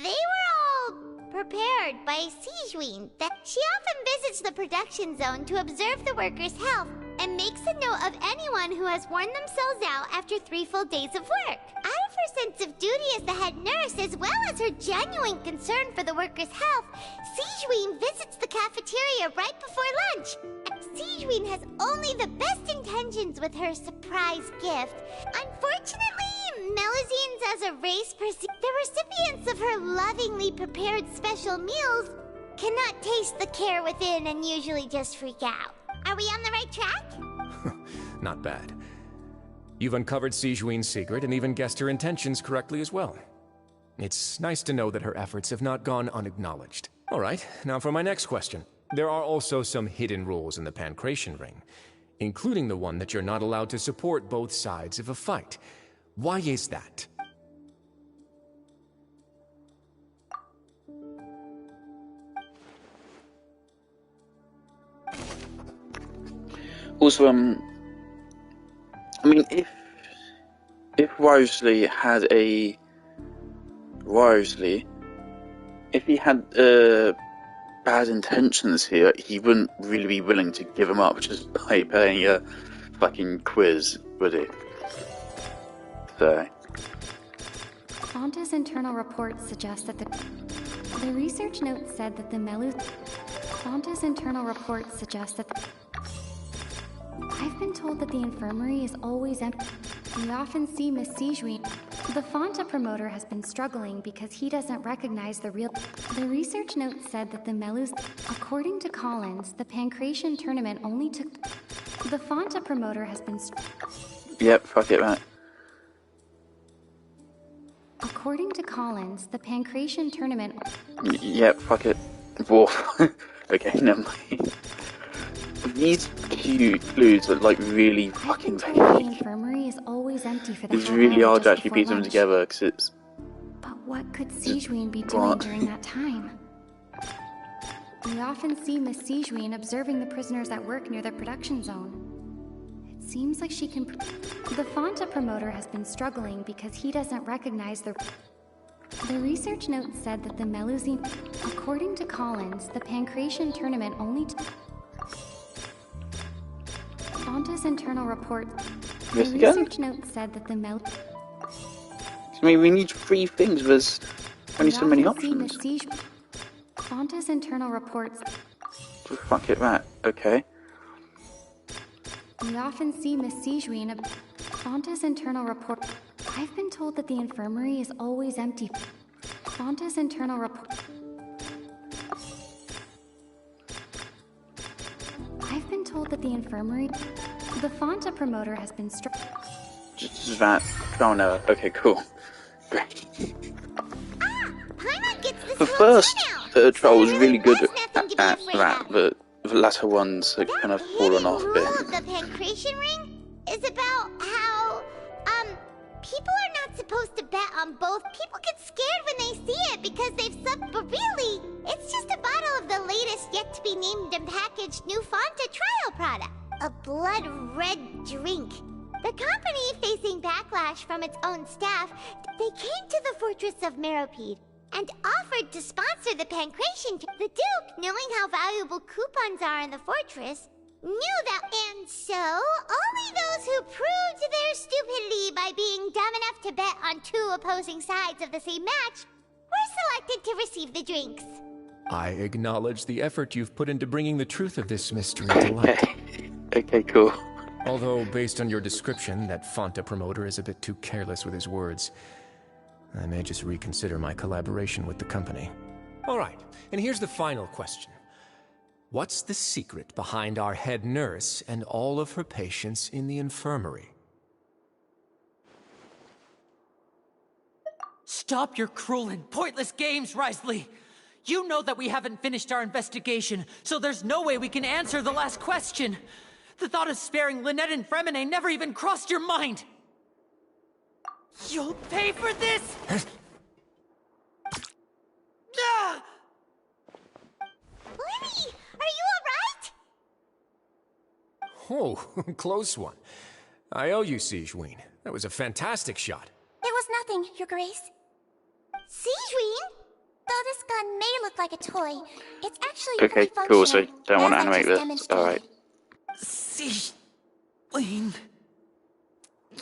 they were all prepared by Sijuin. That she often visits the production zone to observe the workers' health and makes a note of anyone who has worn themselves out after 3 full days of work. Out of her sense of duty as the head nurse, as well as her genuine concern for the workers' health, Sijuin visits the cafeteria right before lunch. Sijuin has only the best intentions with her surprise gift. Unfortunately, Melusines as a race, the recipients of her lovingly prepared special meals cannot taste the care within and usually just freak out. Are we on the right track? Not bad. You've uncovered Sijuin's secret and even guessed her intentions correctly as well. It's nice to know that her efforts have not gone unacknowledged. All right, now for my next question. There are also some hidden rules in the Pancration Ring, including the one that you're not allowed to support both sides of a fight. Why is that? Also, I mean, if Rosely had if he had bad intentions here, he wouldn't really be willing to give him up just by paying a fucking quiz, would he? So. Fonta's internal reports suggest that the research note said that the Fonta's internal reports suggest that I've been told that the infirmary is always empty. We often see Miss Sijuin. The Fonta promoter has been struggling because he doesn't recognize the real... The research note said that the Melus... According to Collins, the Pancration tournament only took... The Fonta promoter has been... Yep, fuck it, right. According to Collins, the Pancration tournament... Yep, fuck it. Wolf. Okay, never mind. These clues are like really fucking vague. The infirmary is always empty for the It's really hard to actually piece them lunch. together because it's... But what could Sijuin be doing during that time? We often see Miss Sijuin observing the prisoners at work near the production zone. It seems like she can... The Fonta promoter has been struggling because he doesn't recognize the... The research note said that the Melusine... According to Collins, the Pancration tournament only... Fonta's internal report... The research note said that the I mean, we need 3 things, there's only so many options. Fonta's internal reports... Fuck it, right, okay. We often see Miss Sijuin... Fonta's internal report... I've been told that the infirmary is always empty. Fonta's internal report... I've been told that the infirmary... The Fonta promoter has been Just that. Oh no, okay, cool. Great. The first trial was really good at that, but the latter ones have kind of fallen off a bit. The Pancration Ring is about how, people are not supposed to bet on both. People get scared when they see it because they've but really, it's just a bottle of the latest yet-to-be-named and packaged new Fonta trial product. A blood-red drink. The company, facing backlash from its own staff, they came to the fortress of Meropide and offered to sponsor the Pancration. The Duke, knowing how valuable coupons are in the fortress, knew that, and so only those who proved their stupidity by being dumb enough to bet on 2 opposing sides of the same match were selected to receive the drinks. I acknowledge the effort you've put into bringing the truth of this mystery to light. Okay, cool. Although, based on your description, that Fonta promoter is a bit too careless with his words. I may just reconsider my collaboration with the company. All right, and here's the final question. What's the secret behind our head nurse and all of her patients in the infirmary? Stop your cruel and pointless games, Risley! You know that we haven't finished our investigation, so there's no way we can answer the last question. The thought of sparing Lynette and Fremine never even crossed your mind. You'll pay for this! Lenny, are you alright? Oh, close one. I owe you, Sigeween. That was a fantastic shot. It was nothing, Your Grace. Sigeween? Though this gun may look like a toy, it's actually Okay, fully cool. So functional, don't want to as I animate just this. demonstrated. Alright. Sigeween.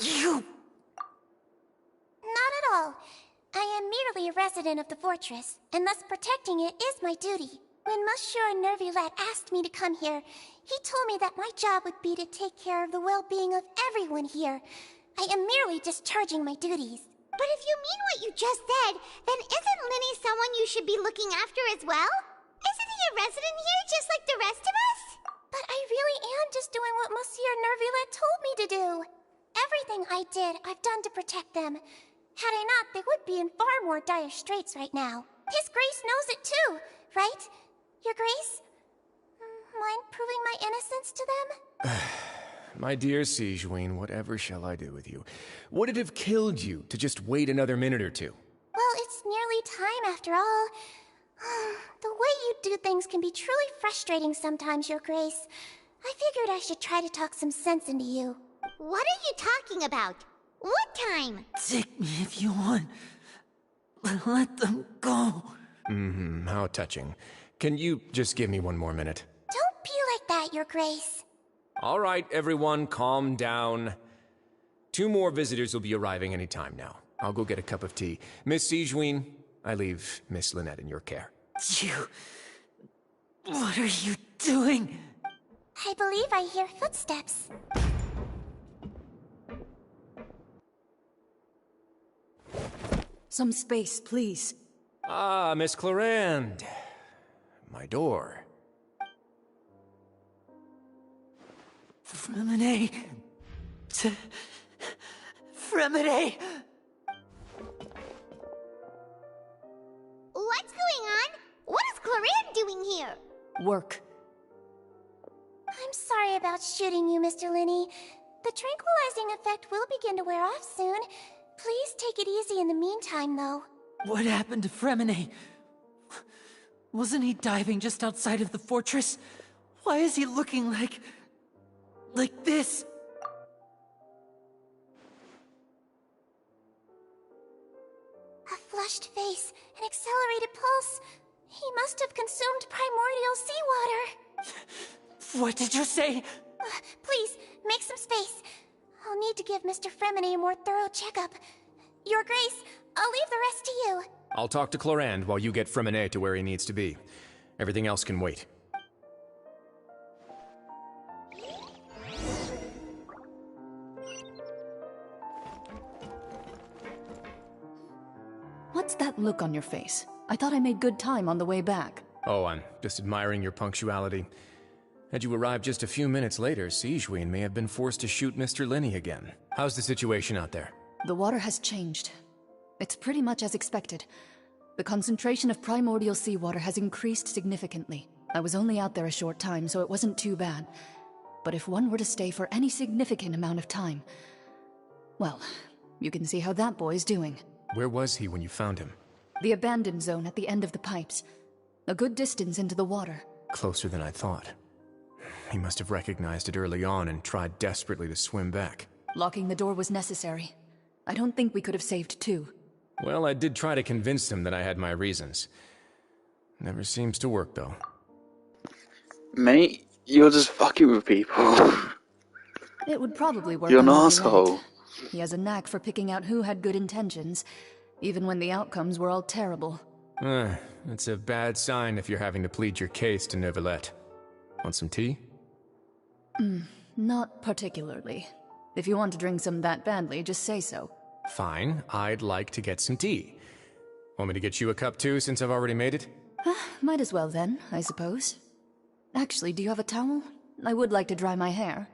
You. Not at all. I am merely a resident of the fortress, and thus protecting it is my duty. When Monsieur Nervulette asked me to come here, he told me that my job would be to take care of the well-being of everyone here. I am merely discharging my duties. But if you mean what you just said, then isn't Lenny someone you should be looking after as well? Isn't he a resident here just like the rest of us? But I really am just doing what Monsieur Nervulette told me to do. Everything I did, I've done to protect them. Had I not, they would be in far more dire straits right now. His Grace knows it too, right? Your Grace? Mind proving my innocence to them? My dear Sigeween, whatever shall I do with you? Would it have killed you to just wait another minute or two? Well, it's nearly time after all. The way you do things can be truly frustrating sometimes, Your Grace. I figured I should try to talk some sense into you. What are you talking about? What time? Take me if you want. But let them go. How touching. Can you just give me one more minute? Don't be like that, Your Grace. All right, everyone, calm down. 2 more visitors will be arriving any time now. I'll go get a cup of tea. Miss Sigeween, I leave Miss Lynette in your care. You... What are you doing? I believe I hear footsteps. Some space, please. Ah, Miss Clarande. My door. Fremine. Fremine! What's going on? What is Clarande doing here? Work. I'm sorry about shooting you, Mr. Linney. The tranquilizing effect will begin to wear off soon. Please take it easy in the meantime, though. What happened to Fremine? Wasn't he diving just outside of the fortress? Why is he looking like this? A flushed face, an accelerated pulse. He must have consumed primordial seawater. What did you say? Please, make some space. I'll need to give Mr. Fremine a more thorough checkup. Your Grace, I'll leave the rest to you. I'll talk to Clarande while you get Fremine to where he needs to be. Everything else can wait. What's that look on your face? I thought I made good time on the way back. Oh, I'm just admiring your punctuality. Had you arrived just a few minutes later, Sigeween may have been forced to shoot Mr. Linney again. How's the situation out there? The water has changed. It's pretty much as expected. The concentration of primordial seawater has increased significantly. I was only out there a short time, so it wasn't too bad. But if one were to stay for any significant amount of time... well, you can see how that boy's doing. Where was he when you found him? The abandoned zone at the end of the pipes. A good distance into the water. Closer than I thought. He must have recognized it early on and tried desperately to swim back. Locking the door was necessary. I don't think we could have saved 2. Well, I did try to convince him that I had my reasons. Never seems to work, though. Mate, you're just fucking with people. It would probably work. You're an on asshole. Nervulette. He has a knack for picking out who had good intentions, even when the outcomes were all terrible. It's a bad sign if you're having to plead your case to Nervulette. Want some tea? Not particularly. If you want to drink some that badly, just say so. Fine, I'd like to get some tea. Want me to get you a cup too, since I've already made it? Might as well then, I suppose. Actually, do you have a towel? I would like to dry my hair.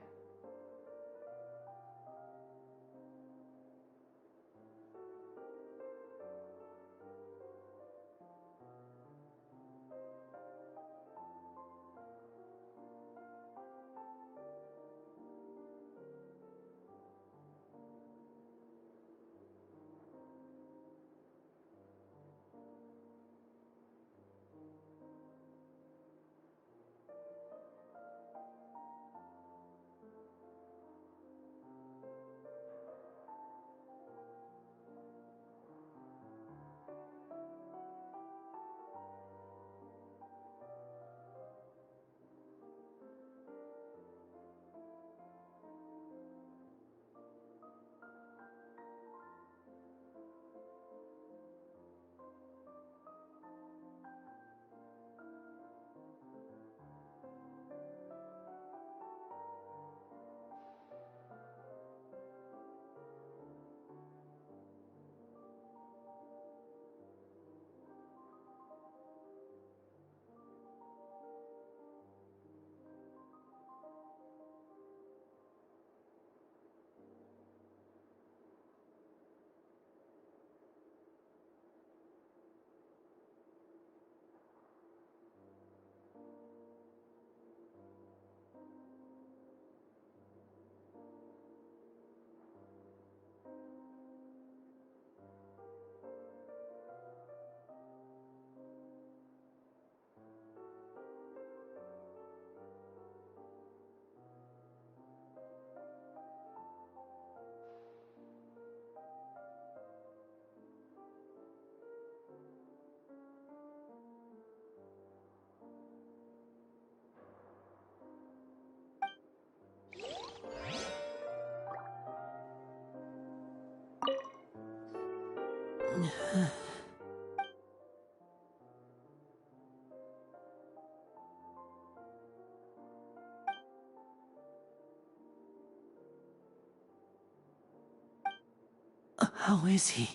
How is he?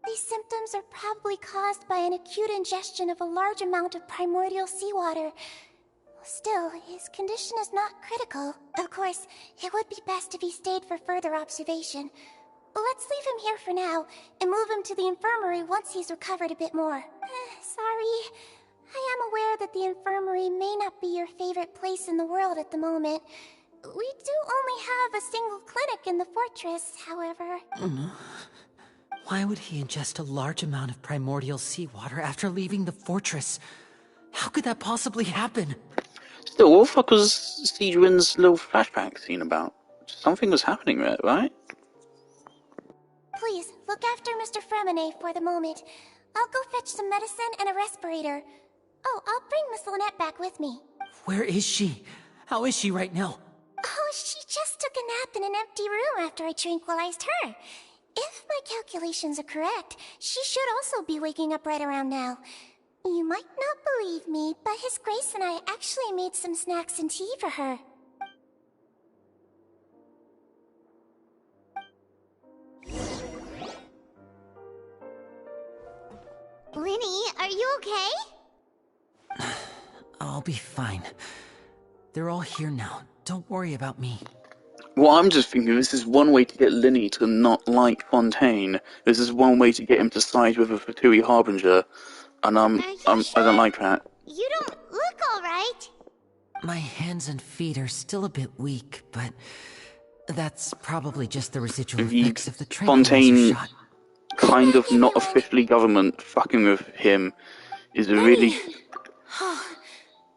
These symptoms are probably caused by an acute ingestion of a large amount of primordial seawater. Still, his condition is not critical. Of course, it would be best if he stayed for further observation. Let's leave him here for now, and move him to the infirmary once he's recovered a bit more. Sorry. I am aware that the infirmary may not be your favorite place in the world at the moment. We do only have a single clinic in the fortress, however. Why would he ingest a large amount of primordial seawater after leaving the fortress? How could that possibly happen? Still, what the fuck was Siegewin's little flashback scene about? Something was happening there, right? Please, look after Mr. Fremine for the moment. I'll go fetch some medicine and a respirator. Oh, I'll bring Miss Lynette back with me. Where is she? How is she right now? Oh, she just took a nap in an empty room after I tranquilized her. If my calculations are correct, she should also be waking up right around now. You might not believe me, but His Grace and I actually made some snacks and tea for her. Linny, are you okay? I'll be fine. They're all here now. Don't worry about me. Well, I'm just thinking this is one way to get Linny to not like Fontaine. This is one way to get him to side with a Fatui Harbinger. And I don't like that. You don't look alright. My hands and feet are still a bit weak, but that's probably just the residual effects of the tranquilizer Fontaine, shot. kind of not officially government, fucking with him is a really...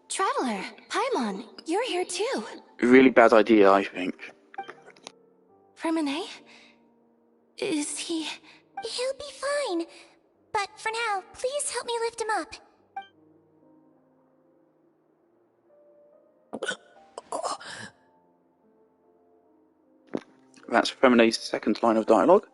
Traveler, Paimon, you're here too. really bad idea, I think. Fremine? Is he... He'll be fine. But for now, please help me lift him up. That's Femine's second line of dialogue.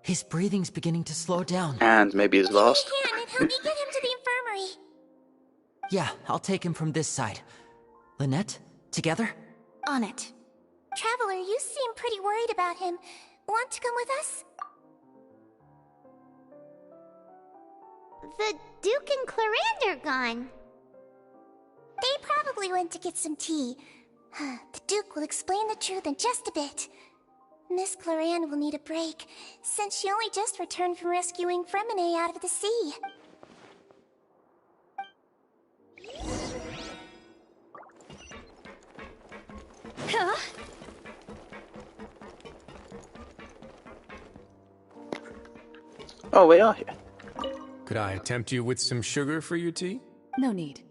His breathing's beginning to slow down. And maybe his last. Give me a hand and help me get him to the infirmary. Yeah, I'll take him from this side. Lynette, together? On it. Traveler, you seem pretty worried about him. Want to come with us? The Duke and Clarande are gone. They probably went to get some tea. The Duke will explain the truth in just a bit. Miss Clarande will need a break, since she only just returned from rescuing Fremine out of the sea. Huh? Oh, we are here. Could I tempt you with some sugar for your tea? No need.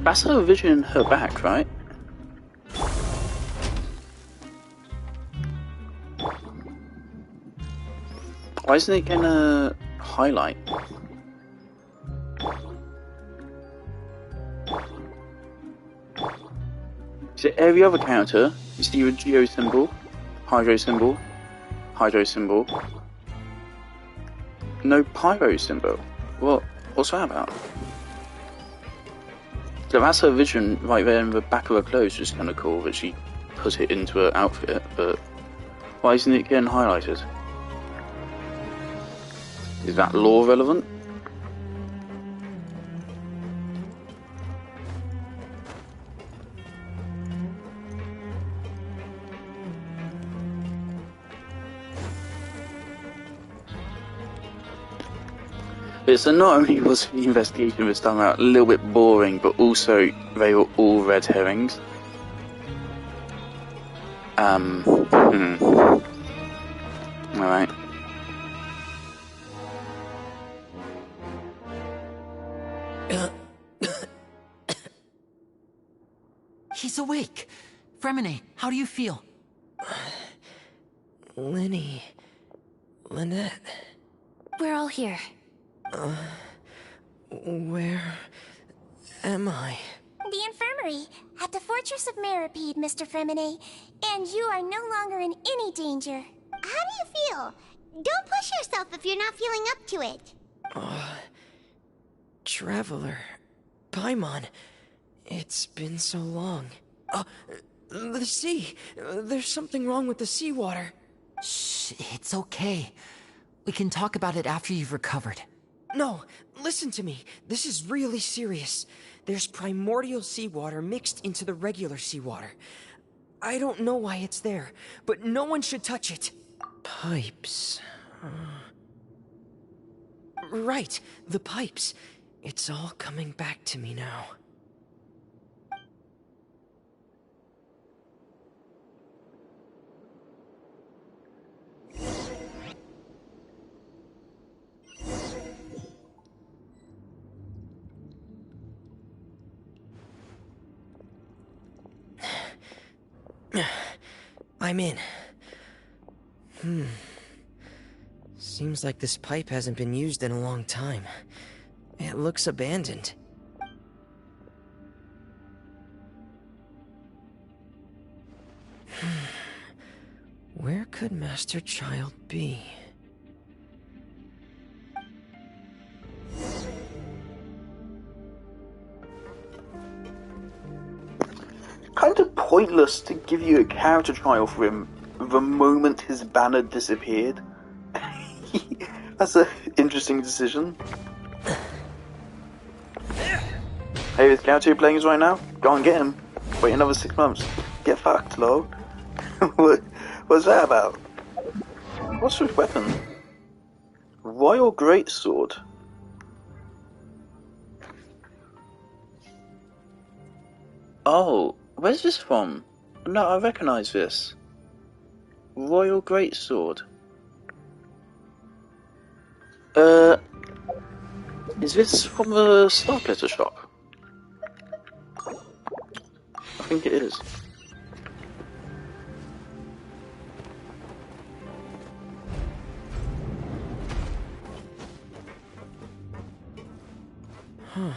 That's her vision in her back, right? Why isn't it gonna highlight? Is it every other character? You see your geo symbol, hydro symbol, hydro symbol. No pyro symbol. What's that about? So that's her vision right there in the back of her clothes, which is kind of cool that she put it into her outfit, but why isn't it getting highlighted? Is that lore relevant? So not only was the investigation this time out a little bit boring, but also they were all red herrings. Alright. He's awake. Fremine, how do you feel? Lynette. We're all here. Where am I? The infirmary, at the Fortress of Meripede, Mr. Fremine. And you are no longer in any danger. How do you feel? Don't push yourself if you're not feeling up to it. Traveler. Paimon. It's been so long. The sea. There's something wrong with the seawater. Shh, it's okay. We can talk about it after you've recovered. No, listen to me. This is really serious. There's primordial seawater mixed into the regular seawater. I don't know why it's there, but no one should touch it. Pipes. Right, the pipes. It's all coming back to me now. I'm in. Seems like this pipe hasn't been used in a long time. It looks abandoned. Where could Master Child be? Kind of pointless to give you a character trial for him the moment his banner disappeared. That's an interesting decision. Hey, this character you're playing is right now? Go and get him. Wait another 6 months. Get fucked, lol. What's that about? What's with weapon? Royal Greatsword. Oh, where's this from? No, I recognise this. Royal Greatsword. Is this from the Starkletter shop? I think it is. Huh.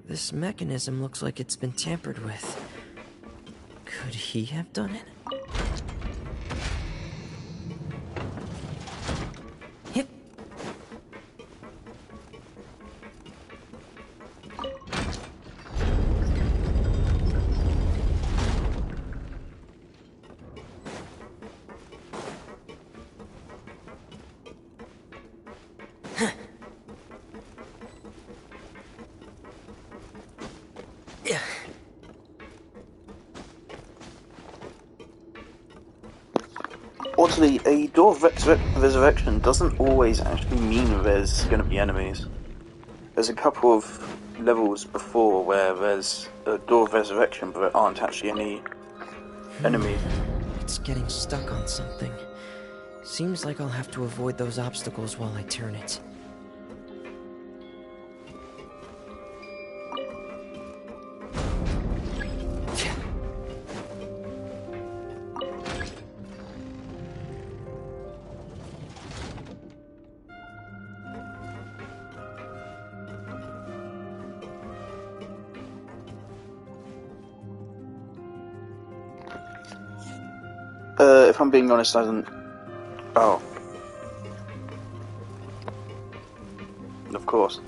This mechanism looks like it's been tampered with. Could he have done it? Hip. Oddly, a door of resurrection doesn't always actually mean there's going to be enemies. There's a couple of levels before where there's a door of resurrection, but there aren't actually any enemies. It's getting stuck on something. Seems like I'll have to avoid those obstacles while I turn it. If I'm being honest, I don't... Oh. Of course.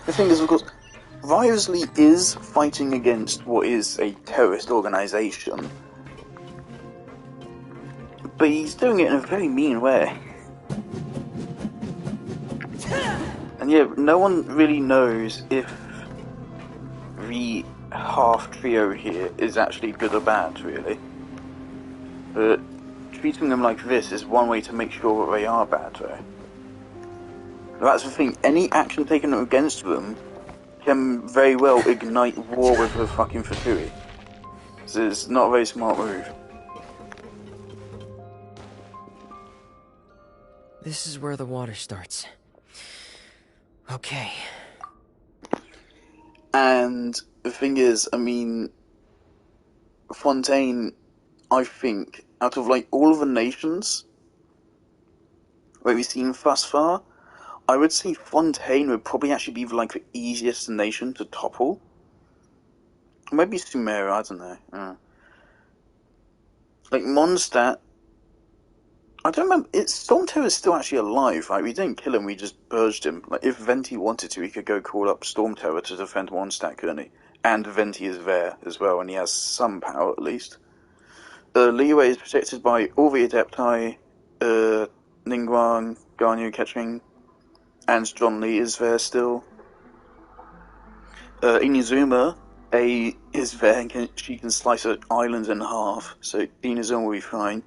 The thing is, of course, Wriothesley is fighting against what is a terrorist organisation, but he's doing it in a very mean way. And yeah, no one really knows if the half trio here is actually good or bad, really. But treating them like this is one way to make sure that they are bad, though. That's the thing, any action taken against them can very well ignite war with the fucking Fatui. So it's not a very smart move. This is where the water starts. Okay. And the thing is, I mean, Fontaine, I think, out of like all of the nations that we've seen thus far, I would say Fontaine would probably actually be like the easiest nation to topple. Maybe Sumeria, I don't know. Like Mondstadt, I don't remember. Stormterror is still actually alive, right? We didn't kill him, we just purged him. Like if Venti wanted to, he could go call up Stormterror to defend Mondstadt, couldn't he? And Venti is there as well, and he has some power at least. Liyue is protected by all the Adepti, Ningguang, Ganyu Ketching, and John Lee is there still. Inazuma is there and she can slice an island in half, so Inazuma will be fine.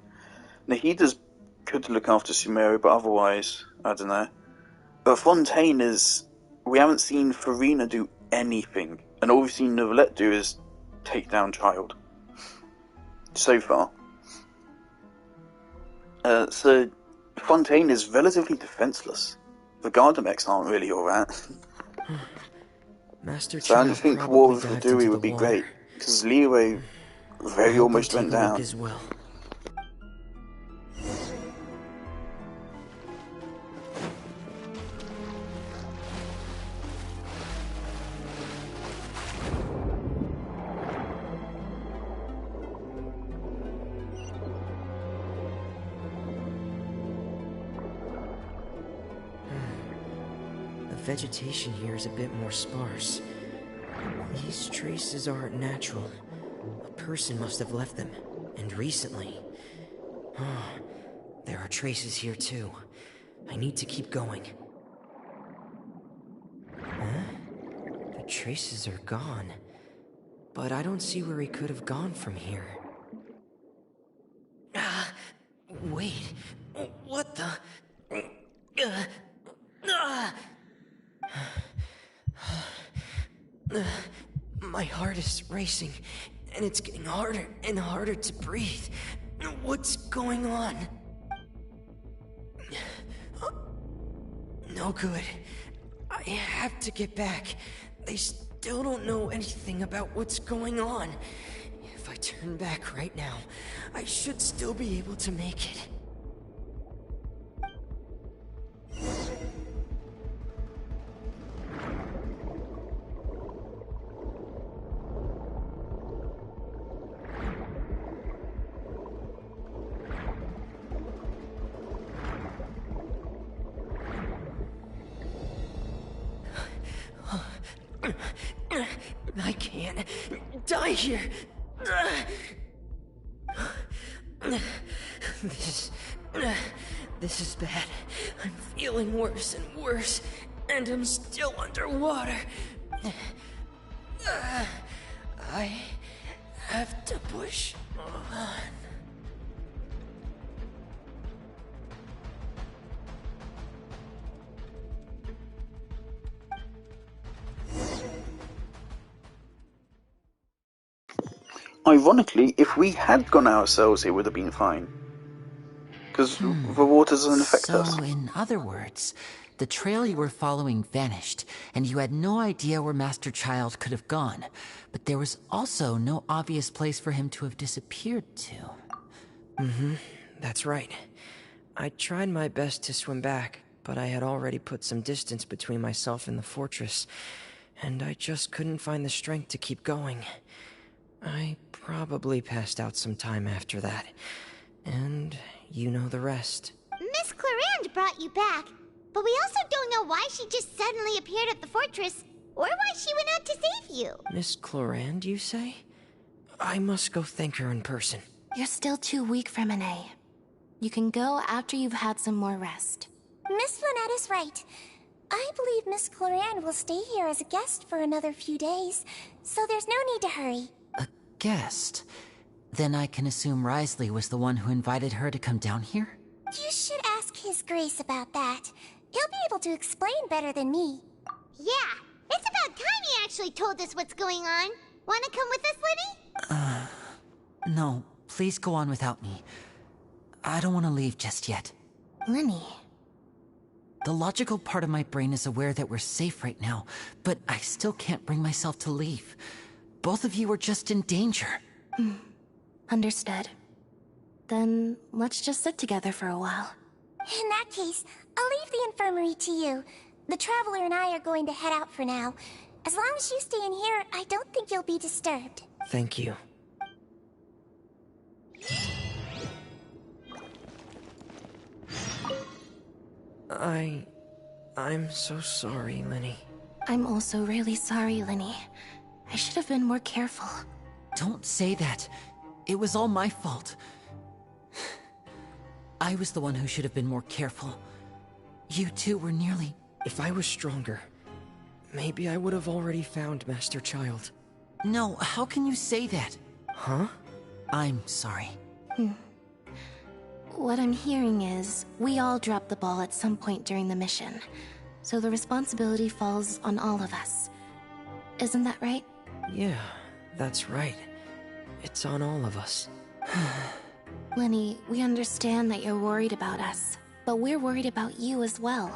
Nahida's could look after Sumeru, but otherwise, I don't know. But Fontaine is... We haven't seen Farina do anything, and all we've seen Neuvillette do is take down Child. So far. So Fontaine is relatively defenseless. The Gardamex aren't really alright. Master So I Child think probably War with dived Vidui into would the be water. great, because Liyue very almost went down. As well. The vegetation here is a bit more sparse. These traces aren't natural. A person must have left them, and recently. There are traces here too. I need to keep going. The traces are gone, but I don't see where he could have gone from here. Wait, what the? My heart is racing, and it's getting harder and harder to breathe. What's going on? No good. I have to get back. They still don't know anything about what's going on. If I turn back right now, I should still be able to make it. I can't die here. This is bad. I'm feeling worse and worse, and I'm still underwater. I have to push on. Ironically, if we had gone ourselves, it would have been fine. Because the water doesn't affect us. So, in other words, the trail you were following vanished, and you had no idea where Master Child could have gone. But there was also no obvious place for him to have disappeared to. That's right. I tried my best to swim back, but I had already put some distance between myself and the fortress, and I just couldn't find the strength to keep going. I probably passed out some time after that, and you know the rest. Miss Clarande brought you back, but we also don't know why she just suddenly appeared at the fortress Or why she went out to save you. Miss Clorand, you say? I must go thank her in person. You're still too weak for Monet. You can go after you've had some more rest. Miss Lynette is right. I believe Miss Clorand will stay here as a guest for another few days, so there's no need to hurry. A guest? Then I can assume Risley was the one who invited her to come down here? You should ask His Grace about that. He'll be able to explain better than me. Yeah, it's about time he actually told us what's going on. Wanna come with us, Lenny? No, please go on without me. I don't want to leave just yet. Lenny. The logical part of my brain is aware that we're safe right now, but I still can't bring myself to leave. Both of you are just in danger. Understood. Then let's just sit together for a while. In that case, I'll leave the infirmary to you. The Traveler and I are going to head out for now. As long as you stay in here, I don't think you'll be disturbed. Thank you. I'm so sorry, Lenny. I'm also really sorry, Lenny. I should have been more careful. Don't say that. It was all my fault. I was the one who should have been more careful. You two were nearly... If I was stronger, maybe I would have already found Master Child. No, how can you say that? Huh? I'm sorry. What I'm hearing is, we all dropped the ball at some point during the mission. So the responsibility falls on all of us. Isn't that right? Yeah, that's right. It's on all of us. Lenny, we understand that you're worried about us, but we're worried about you as well.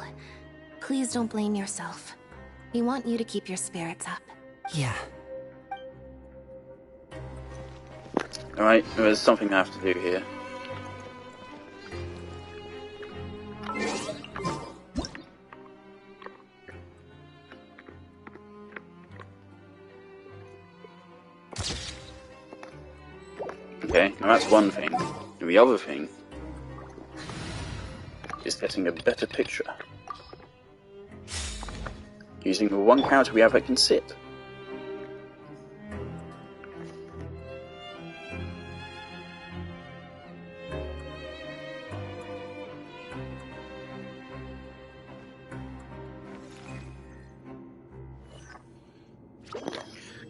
Please don't blame yourself. We want you to keep your spirits up. Yeah. Alright, there's something I have to do here. Okay, now that's one thing. And the other thing is getting a better picture. Using the one character we have that can sit.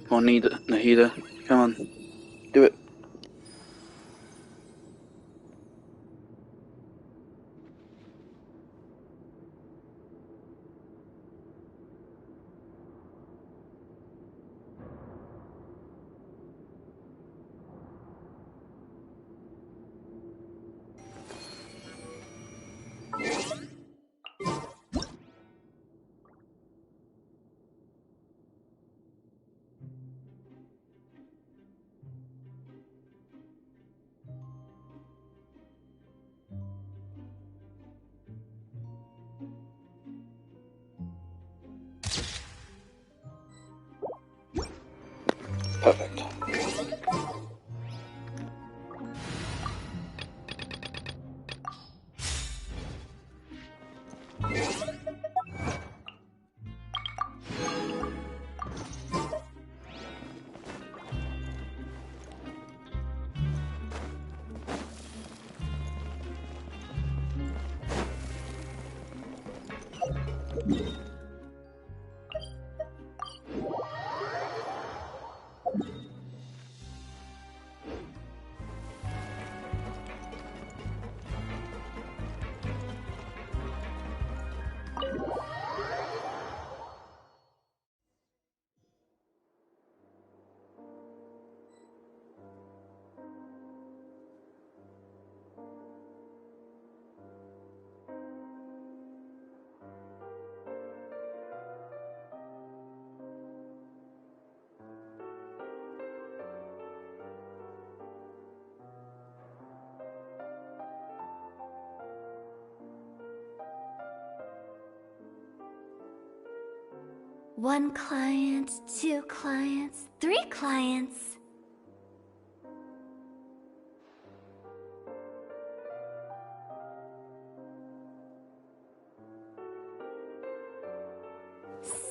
Come on, Nahida. Come on. Do it. Perfect. One client, 2 clients, 3 clients.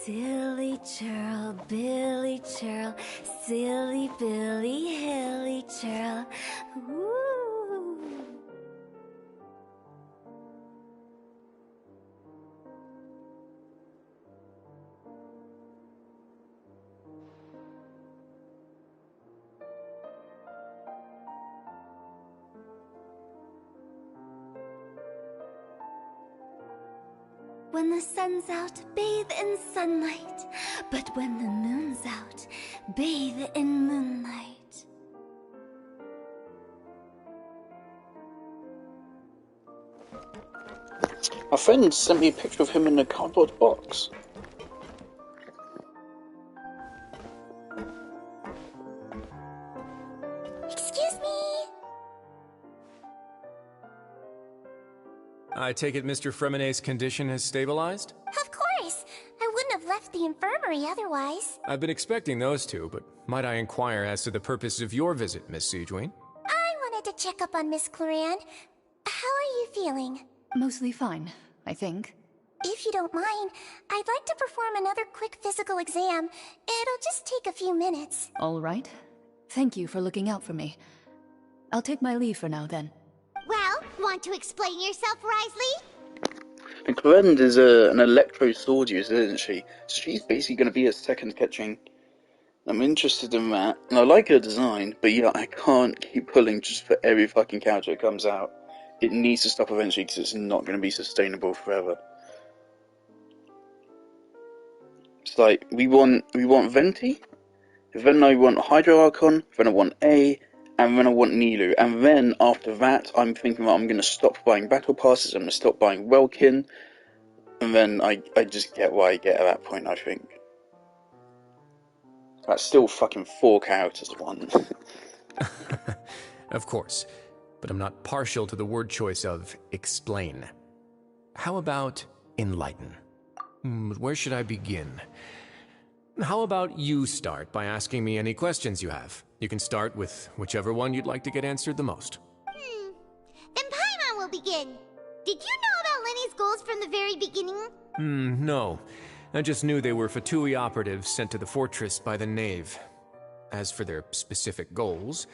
Silly churl, Billy churl, silly Billy, hilly churl. Woo! When the sun's out, bathe in sunlight. But when the moon's out, bathe in moonlight. My friend sent me a picture of him in a cardboard box. Excuse me? I take it Mr. Fremonet's condition has stabilized? Of course. I wouldn't have left the infirmary otherwise. I've been expecting those two, but might I inquire as to the purpose of your visit, Miss Siegewien? I wanted to check up on Miss Cloran. How are you feeling? Mostly fine, I think. If you don't mind, I'd like to perform another quick physical exam. It'll just take a few minutes. All right. Thank you for looking out for me. I'll take my leave for now, then. Well, want to explain yourself, Risley? And Cloran is an electro sword user, isn't she? So she's basically going to be a second catching. I'm interested in that, and I like her design, but yeah, I can't keep pulling just for every fucking character that comes out. It needs to stop eventually because it's not going to be sustainable forever. It's like, we want Venti, then I want Hydro Archon, then I want A, and then I want Nilu, and then after that I'm thinking that I'm going to stop buying battle passes, I'm going to stop buying Welkin, and then I just get what I get at that point, I think. That's still fucking 4 characters to one. Of course, but I'm not partial to the word choice of explain. How about enlighten? Where should I begin? How about you start by asking me any questions you have? You can start with whichever one you'd like to get answered the most. Then Paimon will begin. Did you know about Lenny's goals from the very beginning? No. I just knew they were Fatui operatives sent to the fortress by the Knave. As for their specific goals,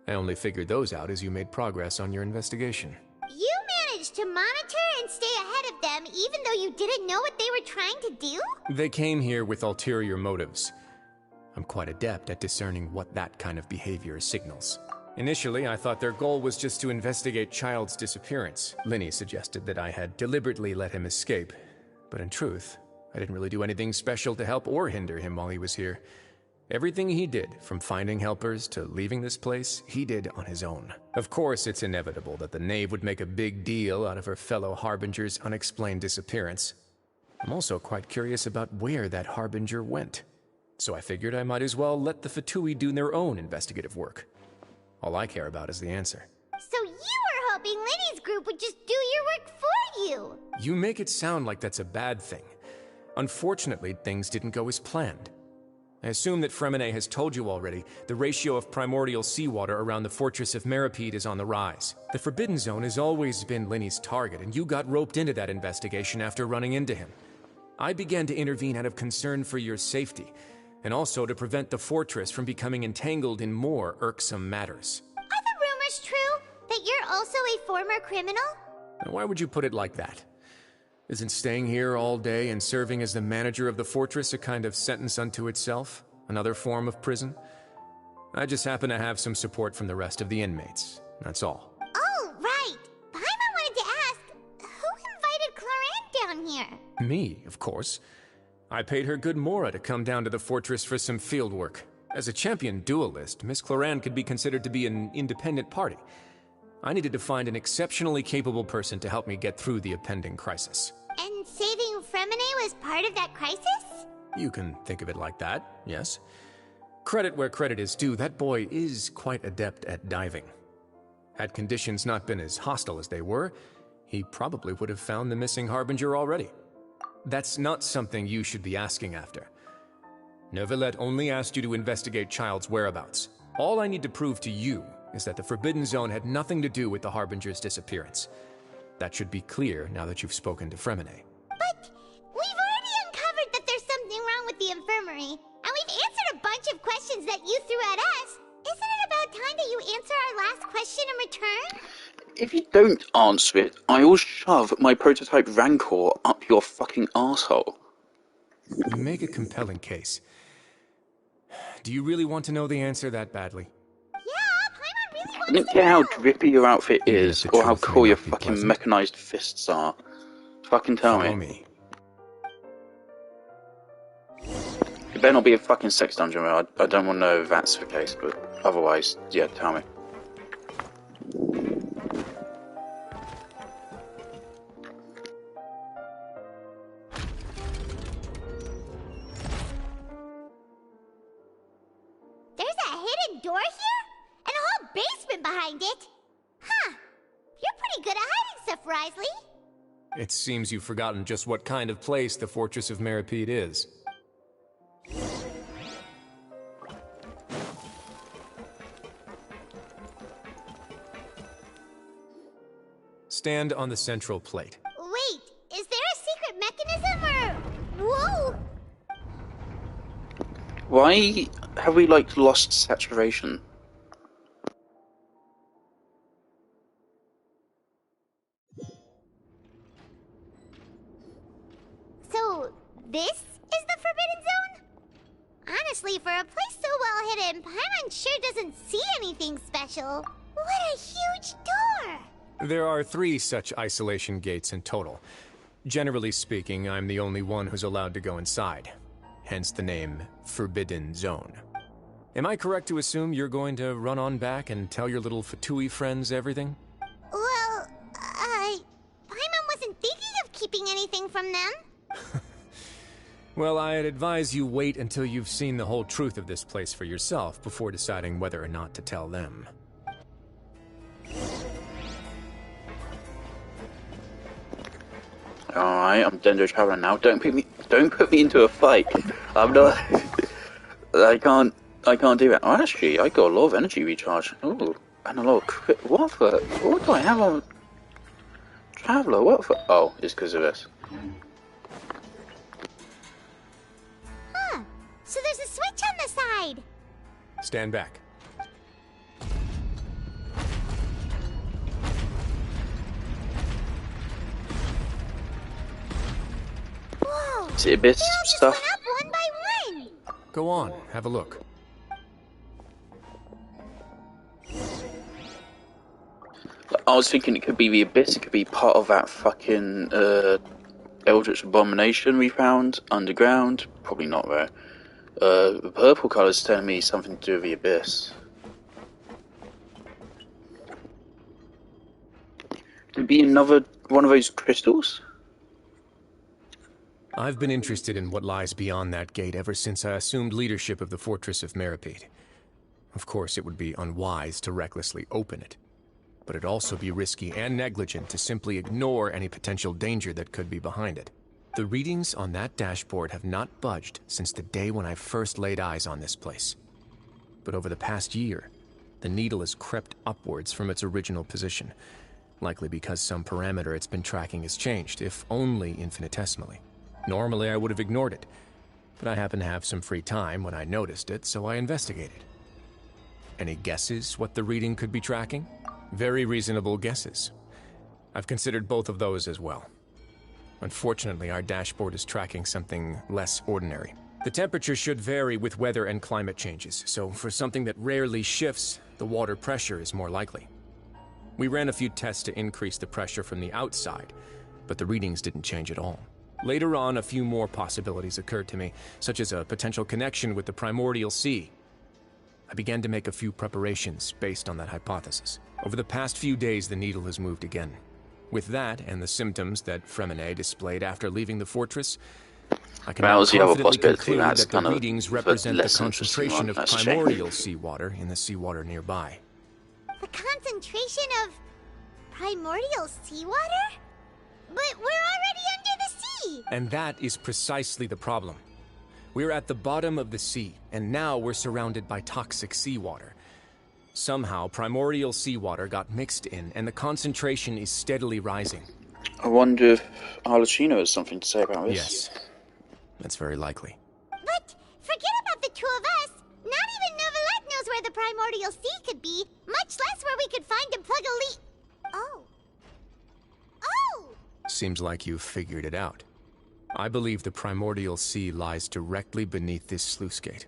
I only figured those out as you made progress on your investigation. You managed to monitor and stay ahead of them even though you didn't know what they were trying to do? They came here with ulterior motives. I'm quite adept at discerning what that kind of behavior signals. Initially, I thought their goal was just to investigate Child's disappearance. Linny suggested that I had deliberately let him escape, but in truth, I didn't really do anything special to help or hinder him while he was here. Everything he did, from finding helpers to leaving this place, he did on his own. Of course, it's inevitable that the Knave would make a big deal out of her fellow Harbinger's unexplained disappearance. I'm also quite curious about where that Harbinger went. So I figured I might as well let the Fatui do their own investigative work. All I care about is the answer. So you were hoping Lenny's group would just do your work for you! You make it sound like that's a bad thing. Unfortunately, things didn't go as planned. I assume that Fremonet has told you already, the ratio of primordial seawater around the fortress of Meripede is on the rise. The Forbidden Zone has always been Linny's target, and you got roped into that investigation after running into him. I began to intervene out of concern for your safety, and also to prevent the fortress from becoming entangled in more irksome matters. Are the rumors true? That you're also a former criminal? Now, why would you put it like that? Isn't staying here all day and serving as the manager of the fortress a kind of sentence unto itself? Another form of prison? I just happen to have some support from the rest of the inmates. That's all. Oh, right! Paimon wanted to ask, who invited Cloran down here? Me, of course. I paid her good Mora to come down to the fortress for some field work. As a champion duelist, Miss Cloran could be considered to be an independent party. I needed to find an exceptionally capable person to help me get through the impending crisis. And saving Fremonet was part of that crisis? You can think of it like that, yes. Credit where credit is due, that boy is quite adept at diving. Had conditions not been as hostile as they were, he probably would have found the missing Harbinger already. That's not something you should be asking after. Neuvillette only asked you to investigate Child's whereabouts. All I need to prove to you is that the Forbidden Zone had nothing to do with the Harbinger's disappearance. That should be clear now that you've spoken to Fremonet. But we've already uncovered that there's something turn? If you don't answer it, I will shove my prototype Rancor up your fucking arsehole. You make a compelling case. Do you really want to know the answer that badly? I don't care how drippy your outfit is, or how cool your fucking pleasant. mechanized fists are. Fucking tell Follow me. me. It better not be a fucking sex dungeon, right? I don't want to know if that's the case, but otherwise, yeah, tell me. There's a hidden door here? And a whole basement behind it? Huh. You're pretty good at hiding stuff, Risley. It seems you've forgotten just what kind of place the Fortress of Meripede is. Stand on the central plate. Wait, is there a secret mechanism or... Whoa! Why have we, like, lost saturation? So, this is the Forbidden Zone? Honestly, for a place so well hidden, Paimon sure doesn't see anything special. What a huge door! There are 3 such isolation gates in total. Generally speaking, I'm the only one who's allowed to go inside. Hence the name Forbidden Zone. Am I correct to assume you're going to run on back and tell your little Fatui friends everything? Well, Paimon wasn't thinking of keeping anything from them. Well, I'd advise you wait until you've seen the whole truth of this place for yourself before deciding whether or not to tell them. Alright, I'm Dendro Traveler now. Don't put me into a fight. I'm not... I can't do that. Oh, actually, I got a lot of energy recharge. Ooh, and a lot of what do I have on... Traveler, what for? Oh, it's because of this. Huh. So there's a switch on the side. Stand back. Whoa! Is it Abyss They all just stuff? went up one by one. Go on, have a look. I was thinking it could be the Abyss, it could be part of that fucking Eldritch Abomination we found underground. Probably not though. The purple colour's telling me something to do with the Abyss. Could it be another one of those crystals? I've been interested in what lies beyond that gate ever since I assumed leadership of the Fortress of Meripede. Of course, it would be unwise to recklessly open it, but it'd also be risky and negligent to simply ignore any potential danger that could be behind it. The readings on that dashboard have not budged since the day when I first laid eyes on this place. But over the past year, the needle has crept upwards from its original position, likely because some parameter it's been tracking has changed, if only infinitesimally. Normally, I would have ignored it, but I happened to have some free time when I noticed it, so I investigated. Any guesses what the reading could be tracking? Very reasonable guesses. I've considered both of those as well. Unfortunately, our dashboard is tracking something less ordinary. The temperature should vary with weather and climate changes, so for something that rarely shifts, the water pressure is more likely. We ran a few tests to increase the pressure from the outside, but the readings didn't change at all. Later on, a few more possibilities occurred to me, such as a potential connection with the primordial sea. I began to make a few preparations based on that hypothesis. Over the past few days, the needle has moved again. With that, and the symptoms that Fremine displayed after leaving the fortress, I can now confidently conclude that the readings represent the concentration of primordial seawater in the seawater nearby. The concentration of primordial seawater? But we're already under the sea! And that is precisely the problem. We're at the bottom of the sea, and now we're surrounded by toxic seawater. Somehow, primordial seawater got mixed in, and the concentration is steadily rising. I wonder if Arlecchino has something to say about this. Yes, that's very likely. But forget about the two of us. Not even Novelette knows where the primordial sea could be, much less where we could find and plug a leak. Oh. Oh! Seems like you've figured it out. I believe the primordial sea lies directly beneath this sluice gate.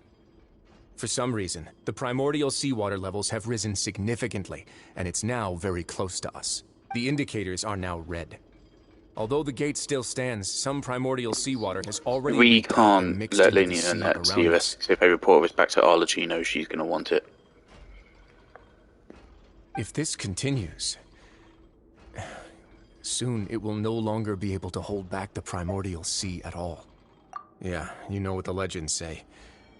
For some reason, the primordial seawater levels have risen significantly, and it's now very close to us. The indicators are now red. Although the gate still stands, some primordial seawater has already We leaked out and can't mixed let into the Linnea sea and that around see us. us. So if they report this back to Arla, she knows she's going to want it. If this continues, soon it will no longer be able to hold back the primordial sea at all. Yeah, you know what the legends say.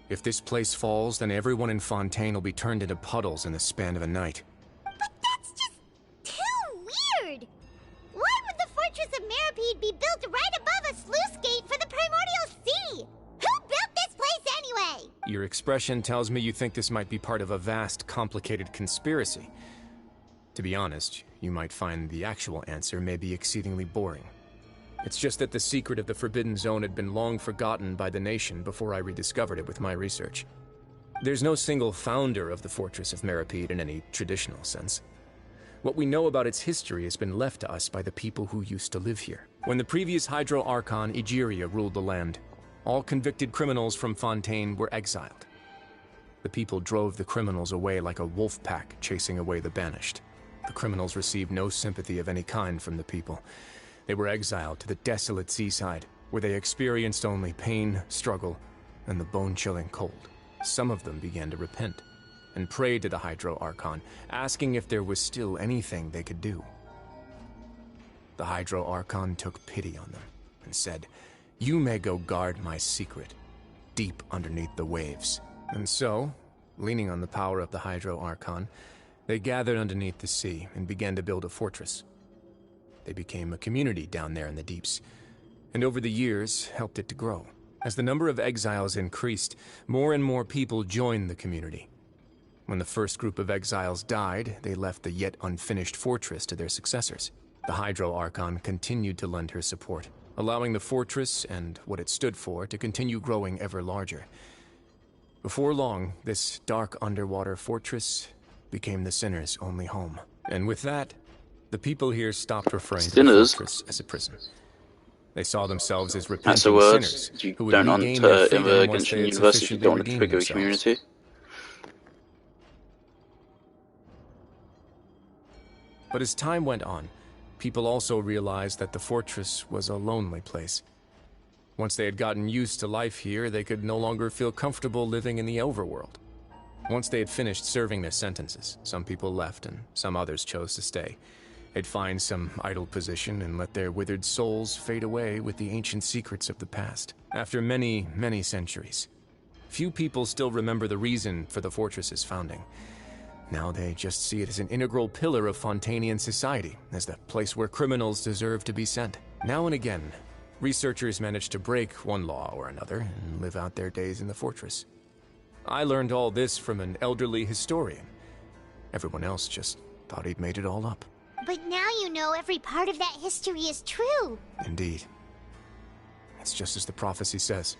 If this place falls, then everyone in Fontaine will be turned into puddles in the span of a night. But that's just too weird! Why would the Fortress of Meripede be built right above a sluice gate for the Primordial Sea? Who built this place anyway? Your expression tells me you think this might be part of a vast, complicated conspiracy. To be honest, you might find the actual answer may be exceedingly boring. It's just that the secret of the Forbidden Zone had been long forgotten by the nation before I rediscovered it with my research. There's no single founder of the Fortress of Meripede in any traditional sense. What we know about its history has been left to us by the people who used to live here. When the previous Hydro Archon Egeria ruled the land, all convicted criminals from Fontaine were exiled. The people drove the criminals away like a wolf pack chasing away the banished. The criminals received no sympathy of any kind from the people. They were exiled to the desolate seaside, where they experienced only pain, struggle, and the bone-chilling cold. Some of them began to repent, and prayed to the Hydro Archon, asking if there was still anything they could do. The Hydro Archon took pity on them, and said, "You may go guard my secret, deep underneath the waves." And so, leaning on the power of the Hydro Archon, they gathered underneath the sea and began to build a fortress. They became a community down there in the deeps, and over the years helped it to grow. As the number of exiles increased, more and more people joined the community. When the first group of exiles died, they left the yet unfinished fortress to their successors. The Hydro Archon continued to lend her support, allowing the fortress and what it stood for to continue growing ever larger. Before long, this dark underwater fortress became the Sinner's only home. And with that, the people here stopped referring to the fortress as a prison. They saw themselves as That's repenting the word. sinners You who would don't regain want their in freedom the once they Genshin had University, you sufficiently don't want to redeemed trigger a themselves. community. But as time went on, people also realized that the fortress was a lonely place. Once they had gotten used to life here, they could no longer feel comfortable living in the overworld. Once they had finished serving their sentences, some people left and some others chose to stay. They'd find some idle position and let their withered souls fade away with the ancient secrets of the past. After many, many centuries, few people still remember the reason for the fortress's founding. Now they just see it as an integral pillar of Fontainian society, as the place where criminals deserve to be sent. Now and again, researchers manage to break one law or another and live out their days in the fortress. I learned all this from an elderly historian. Everyone else just thought he'd made it all up. But now you know every part of that history is true. Indeed. It's just as the prophecy says.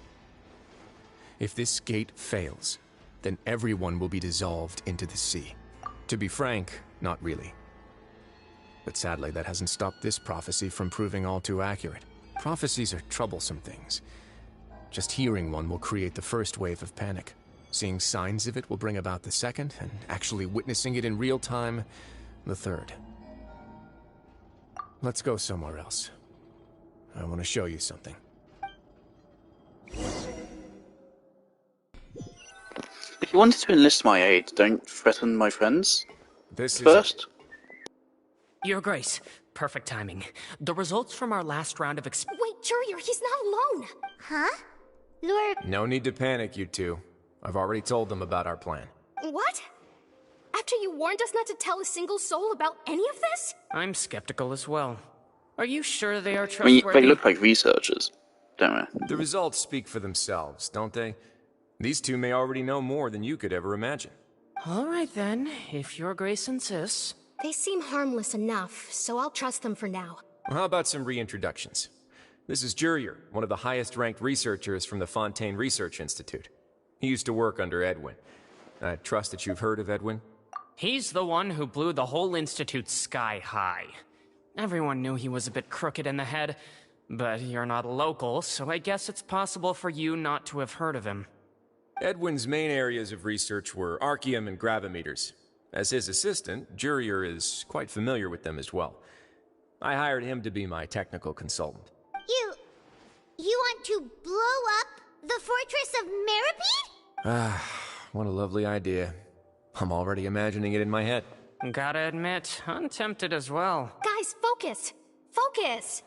If this gate fails, then everyone will be dissolved into the sea. To be frank, not really. But sadly, that hasn't stopped this prophecy from proving all too accurate. Prophecies are troublesome things. Just hearing one will create the first wave of panic. Seeing signs of it will bring about the second, and actually witnessing it in real time, the third. Let's go somewhere else. I want to show you something. If you wanted to enlist my aid, don't threaten my friends. This first. Your Grace, perfect timing. The results from our last round of Wait, Jurier, he's not alone! Huh? Lure... No need to panic, you two. I've already told them about our plan. What? After you warned us not to tell a single soul about any of this? I'm skeptical as well. Are you sure they are I mean, trustworthy? they look like researchers, don't they? The results speak for themselves, don't they? These two may already know more than you could ever imagine. All right then, if Your Grace insists. They seem harmless enough, so I'll trust them for now. Well, how about some reintroductions? This is Jurier, one of the highest-ranked researchers from the Fontaine Research Institute. He used to work under Edwin. I trust that you've heard of Edwin? He's the one who blew the whole institute sky high. Everyone knew he was a bit crooked in the head, but you're not local, so I guess it's possible for you not to have heard of him. Edwin's main areas of research were archeum and gravimeters. As his assistant, Jurier is quite familiar with them as well. I hired him to be my technical consultant. You want to blow up the fortress of Meripede? Ah, what a lovely idea. I'm already imagining it in my head. Gotta admit, I'm tempted as well. Guys, focus! Focus!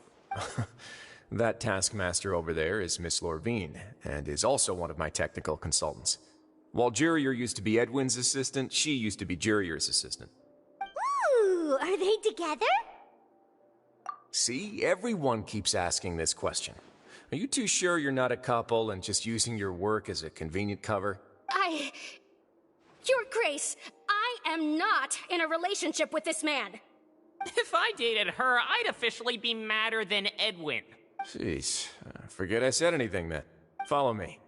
That taskmaster over there is Miss Lorvine, and is also one of my technical consultants. While Jurier used to be Edwin's assistant, she used to be Jurier's assistant. Ooh, are they together? See, everyone keeps asking this question. Are you too sure you're not a couple and just using your work as a convenient cover? Your Grace, I am not in a relationship with this man. If I dated her, I'd officially be madder than Edwin. Jeez, forget I said anything then. Follow me.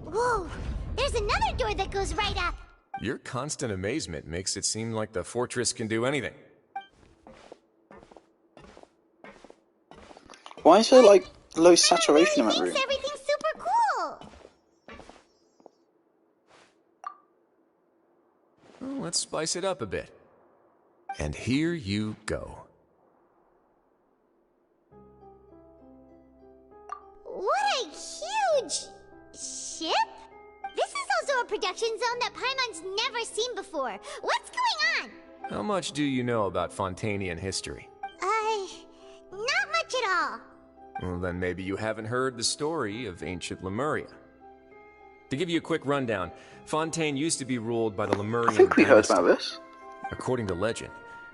Whoa, there's another door that goes right up. Your constant amazement makes it seem like the fortress can do anything. Why is there, like, low saturation in that room? Everything's super cool. Well, let's spice it up a bit. And here you go. What a huge ship! This is also a production zone that Paimon's never seen before. What's going on? How much do you know about Fontanian history? Not much at all. Well, then maybe you haven't heard the story of ancient Lemuria. To give you a quick rundown, Fontaine used to be ruled by the Lemurian I think we heard dynasty. about this. According to legend,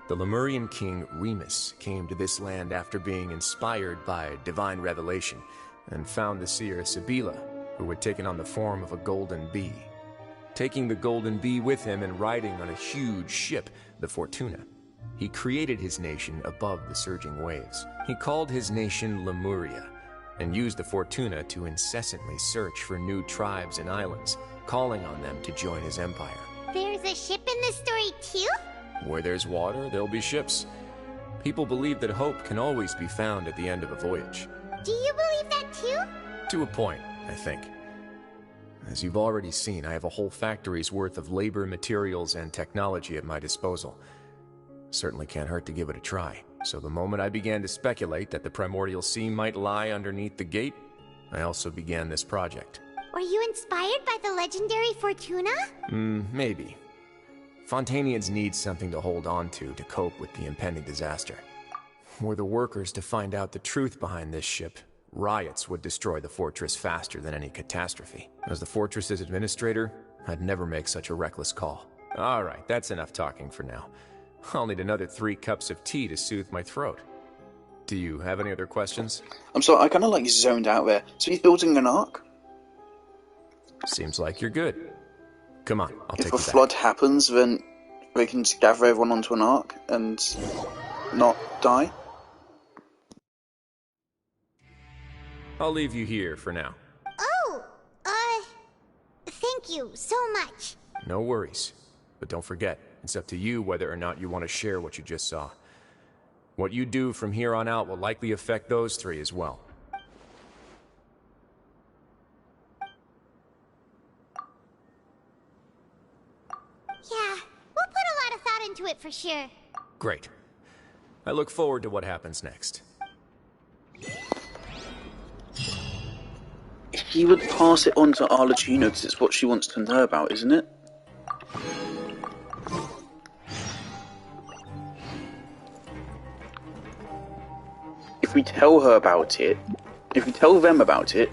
the Lemurian king Remus came to this land after being inspired by divine revelation and found the seer Sibila, who had taken on the form of a golden bee. Taking the golden bee with him and riding on a huge ship, the Fortuna, he created his nation above the surging waves. He called his nation Lemuria, and used the Fortuna to incessantly search for new tribes and islands, calling on them to join his empire. There's a ship in this story too? Where there's water, there'll be ships. People believe that hope can always be found at the end of a voyage. Do you believe that too? To a point, I think. As you've already seen, I have a whole factory's worth of labor, materials, and technology at my disposal. Certainly can't hurt to give it a try. So the moment I began to speculate that the Primordial Sea might lie underneath the gate, I also began this project. Were you inspired by the legendary Fortuna? Maybe. Fontanians need something to hold on to cope with the impending disaster. Were the workers to find out the truth behind this ship, riots would destroy the fortress faster than any catastrophe. As the fortress's administrator, I'd never make such a reckless call. Alright, that's enough talking for now. I'll need another 3 cups of tea to soothe my throat. Do you have any other questions? I'm sorry, I kind of like zoned out there. So he's building an ark? Seems like you're good. Come on, I'll take If you a back. flood happens, then we can just gather everyone onto an ark and not die? I'll leave you here for now. Oh, thank you so much. No worries. But don't forget, it's up to you whether or not you want to share what you just saw. What you do from here on out will likely affect those 3 as well. Yeah, we'll put a lot of thought into it for sure. Great. I look forward to what happens next. He would pass it on to Arlecchino because it's what she wants to know about, isn't it? If we tell her about it, if we tell them about it,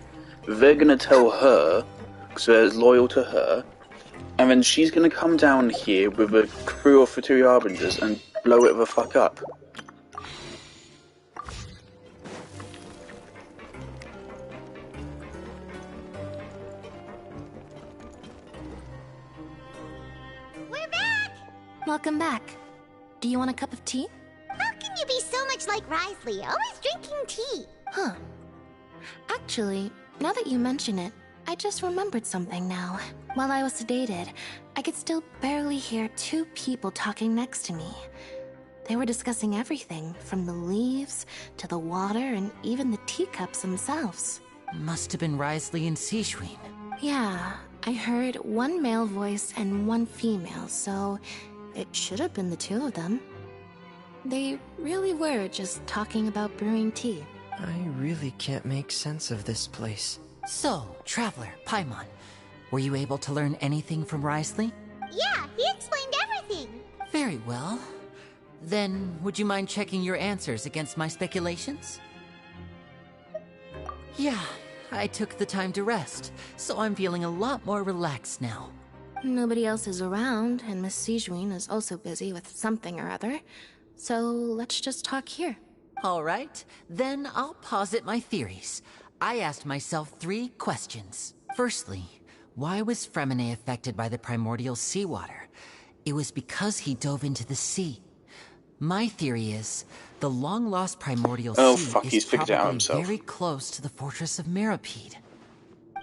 they're gonna tell her, because they're loyal to her, and then she's gonna come down here with a crew of Fatui Harbingers and blow it the fuck up. We're back! Welcome back. Do you want a cup of tea? How can you be so much like Risley, always drinking tea? Huh. Actually, now that you mention it, I just remembered something now. While I was sedated, I could still barely hear two people talking next to me. They were discussing everything, from the leaves to the water and even the teacups themselves. Must have been Risley and Sijuin. Yeah, I heard one male voice and one female, so it should have been the two of them. They really were just talking about brewing tea. I really can't make sense of this place. So, Traveler, Paimon, were you able to learn anything from Risley? Yeah, he explained everything. Very well. Then, would you mind checking your answers against my speculations? Yeah, I took the time to rest, so I'm feeling a lot more relaxed now. Nobody else is around, and Miss Sijuin is also busy with something or other, so let's just talk here. All right, then I'll posit my theories. I asked myself 3 questions. Firstly, why was Fremine affected by the primordial seawater? It was because he dove into the sea. My theory is, the long-lost primordial sea is probably very close to the fortress of Meropide.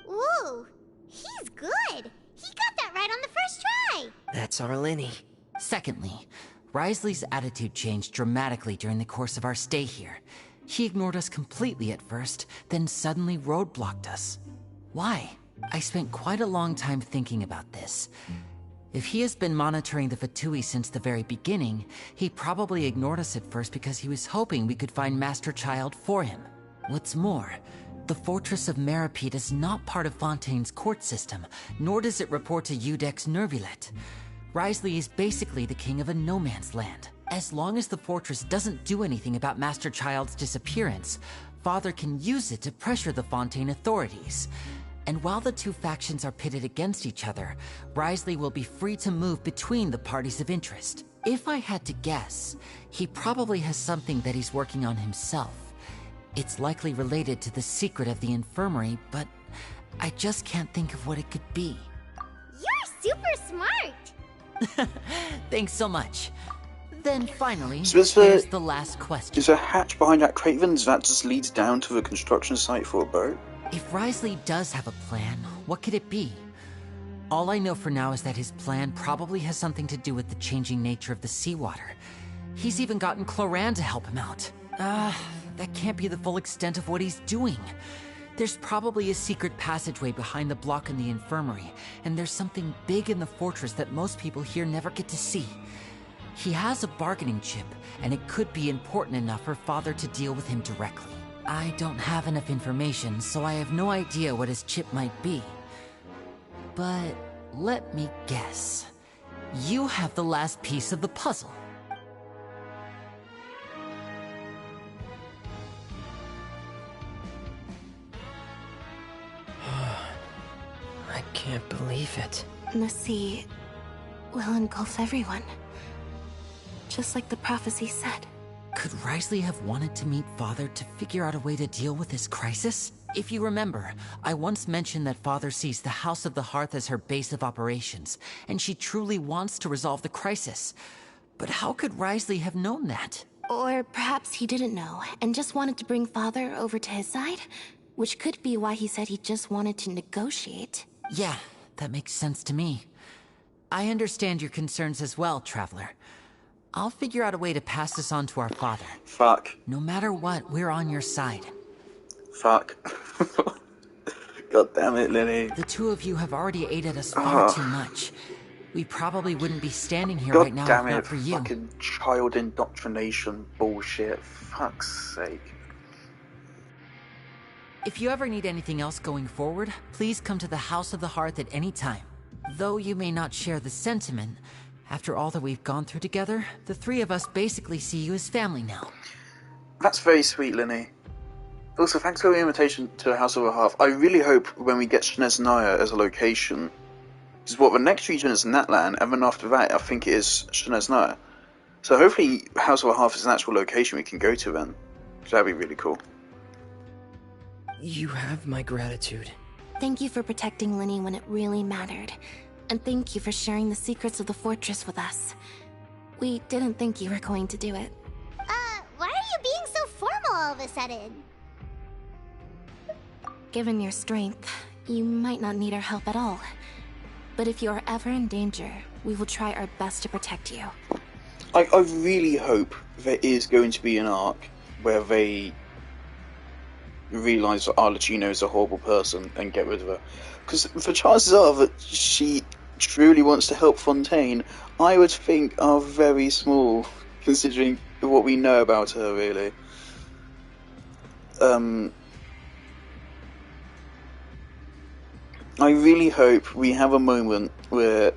Ooh, he's good. He got that right on the first try. That's our Linny. Secondly, Risley's attitude changed dramatically during the course of our stay here. He ignored us completely at first, then suddenly roadblocked us. Why? I spent quite a long time thinking about this. If he has been monitoring the Fatui since the very beginning, he probably ignored us at first because he was hoping we could find Master Child for him. What's more, the Fortress of Meropide is not part of Fontaine's court system, nor does it report to Udex Nervulet. Risley is basically the king of a no-man's land. As long as the fortress doesn't do anything about Master Child's disappearance, Father can use it to pressure the Fontaine authorities. And while the two factions are pitted against each other, Risley will be free to move between the parties of interest. If I had to guess, he probably has something that he's working on himself. It's likely related to the secret of the infirmary, but I just can't think of what it could be. You're super smart! Thanks so much. Then finally, So here's the last question. Is a hatch behind that craven? That just leads down to the construction site for a boat? If Risley does have a plan, what could it be? All I know for now is that his plan probably has something to do with the changing nature of the seawater. He's even gotten Cloran to help him out. That can't be the full extent of what he's doing. There's probably a secret passageway behind the block in the infirmary, and there's something big in the fortress that most people here never get to see. He has a bargaining chip, and it could be important enough for Father to deal with him directly. I don't have enough information, so I have no idea what his chip might be. But let me guess. You have the last piece of the puzzle. I can't believe it. The sea will engulf everyone. Just like the prophecy said. Could Risley have wanted to meet Father to figure out a way to deal with this crisis? If you remember, I once mentioned that Father sees the House of the Hearth as her base of operations, and she truly wants to resolve the crisis. But how could Risley have known that? Or perhaps he didn't know, and just wanted to bring Father over to his side? Which could be why he said he just wanted to negotiate. Yeah, that makes sense to me. I understand your concerns as well, Traveler. I'll figure out a way to pass this on to our father. Fuck. No matter what, we're on your side. Fuck. God damn it, Lily. The two of you have already aided us far too much. We probably wouldn't be standing here right now if not for you. Fucking child indoctrination bullshit. Fuck's sake. If you ever need anything else going forward, please come to the House of the Hearth at any time. Though you may not share the sentiment, after all that we've gone through together, the three of us basically see you as family now. That's very sweet, Linny. Also, thanks for the invitation to House of the Hearth. I really hope when we get Shnezhnaya as a location, because the next region is Natlan, and then after that, I think it is Shnezhnaya. So hopefully House of the Hearth is an actual location we can go to then. So that'd be really cool. You have my gratitude. Thank you for protecting Linny when it really mattered. And thank you for sharing the secrets of the fortress with us. We didn't think you were going to do it. Why are you being so formal all of a sudden? Given your strength, you might not need our help at all. But if you are ever in danger, we will try our best to protect you. I really hope there is going to be an arc where they realise that Arlecchino is a horrible person and get rid of her. Because the chances are that she truly wants to help Fontaine, I would think, are very small, considering what we know about her, really. I really hope we have a moment where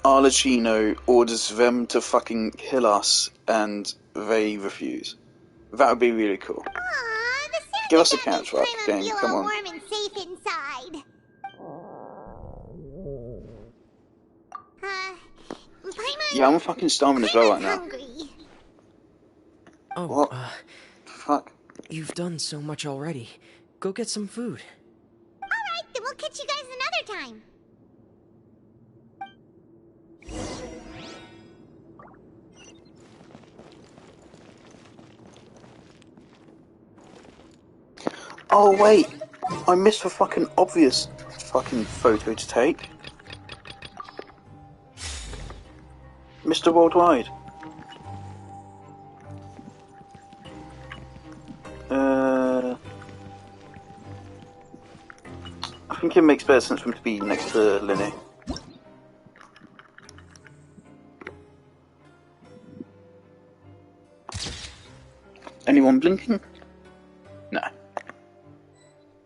Arlecchino orders them to fucking kill us and they refuse. That would be really cool. Give us a catch rock game, come on. Warm and safe inside. Yeah, I'm fucking starving as well right now. Oh, What? Fuck. You've done so much already. Go get some food. Alright, then we'll catch you guys another time. Oh wait, I missed the fucking obvious fucking photo to take. Mr. Worldwide. I think it makes better sense for him to be next to Linny. Anyone blinking? No.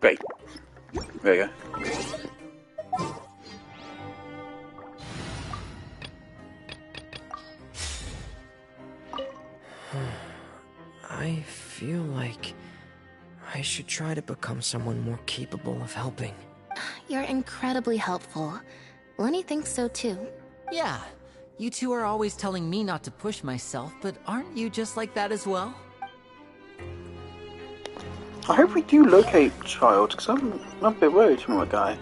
Great. There you go. I feel like I should try to become someone more capable of helping. You're incredibly helpful. Lenny thinks so too. Yeah, you two are always telling me not to push myself, but aren't you just like that as well? I hope we do locate Child, because I'm a bit worried from my guy.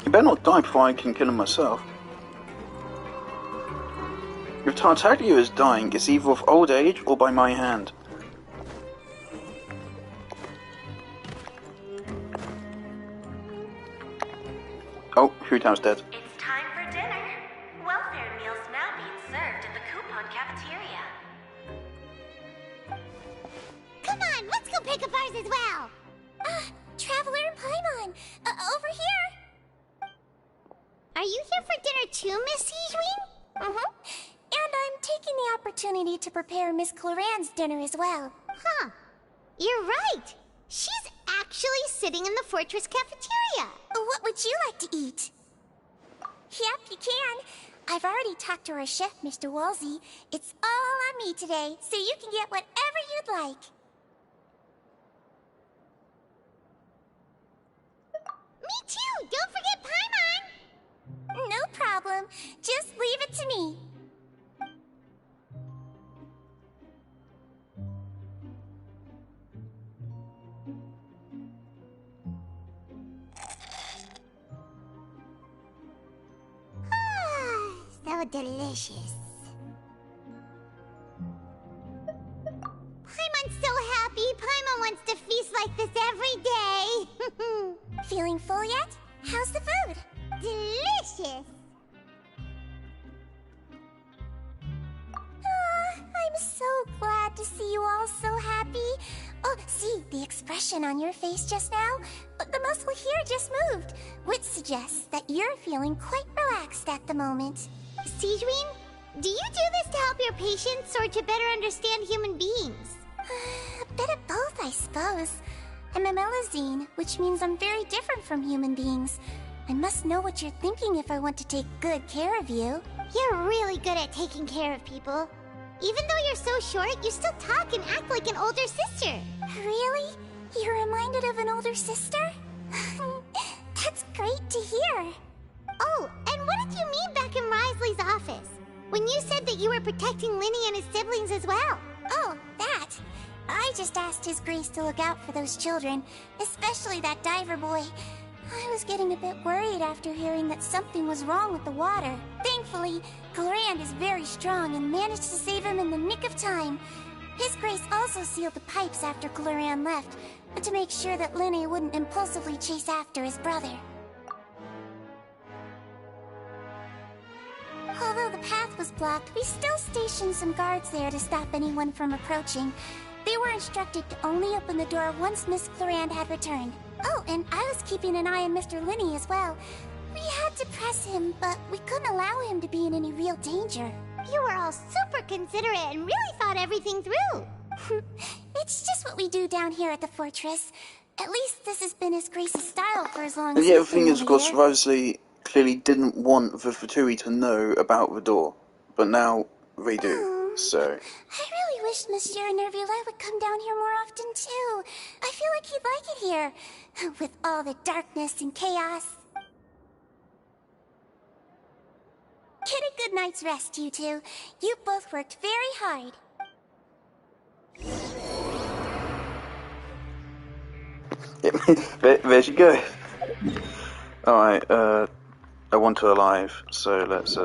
He better not die before I can kill him myself. If Tartaglia is dying, it's either of old age or by my hand. Oh, Hootown's dead. It's time for dinner. Welfare meals now being served in the coupon cafeteria. Come on, let's go pick up ours as well. Traveler and Paimon, over here. Are you here for dinner too, Miss Sijween? Mm-hmm. And I'm taking the opportunity to prepare Miss Cloran's dinner as well. Huh. You're right. She's actually sitting in the fortress cafeteria. What would you like to eat? Yep, you can. I've already talked to our chef, Mr. Wolsey. It's all on me today, so you can get whatever you'd like. Me too! Don't forget Paimon! No problem. Just leave it to me. So delicious. Paimon's so happy. Paimon wants to feast like this every day. Feeling full yet? How's the food? Delicious. I'm so glad to see you all so happy. Oh, see, the expression on your face just now? The muscle here just moved, which suggests that you're feeling quite relaxed at the moment. Sijween, do you do this to help your patients or to better understand human beings? A bit of both, I suppose. I'm a Melazine, which means I'm very different from human beings. I must know what you're thinking if I want to take good care of you. You're really good at taking care of people. Even though you're so short, you still talk and act like an older sister. Really? You're reminded of an older sister? That's great to hear. Oh, and what did you mean back in Risley's office? When you said that you were protecting Linny and his siblings as well? Oh, that. I just asked His Grace to look out for those children, especially that diver boy. I was getting a bit worried after hearing that something was wrong with the water. Thankfully, Clorand is very strong and managed to save him in the nick of time. His Grace also sealed the pipes after Clorand left, to make sure that Linne wouldn't impulsively chase after his brother. Although the path was blocked, we still stationed some guards there to stop anyone from approaching. They were instructed to only open the door once Miss Clorand had returned. Oh, and I was keeping an eye on Mr. Linne as well. We had to press him, but we couldn't allow him to be in any real danger. You were all super considerate and really thought everything through. It's just what we do down here at the fortress. At least this has been His Grace's style for as long And as yet, the he's thing been is, of over course, here. Wriothesley clearly didn't want the Fatui to know about the door, but now they do, so... I really wish Monsieur Nervula would come down here more often, too. I feel like he'd like it here, with all the darkness and chaos. Get a good night's rest, you two. You both worked very hard. There you go. Alright, I want her alive, so let's,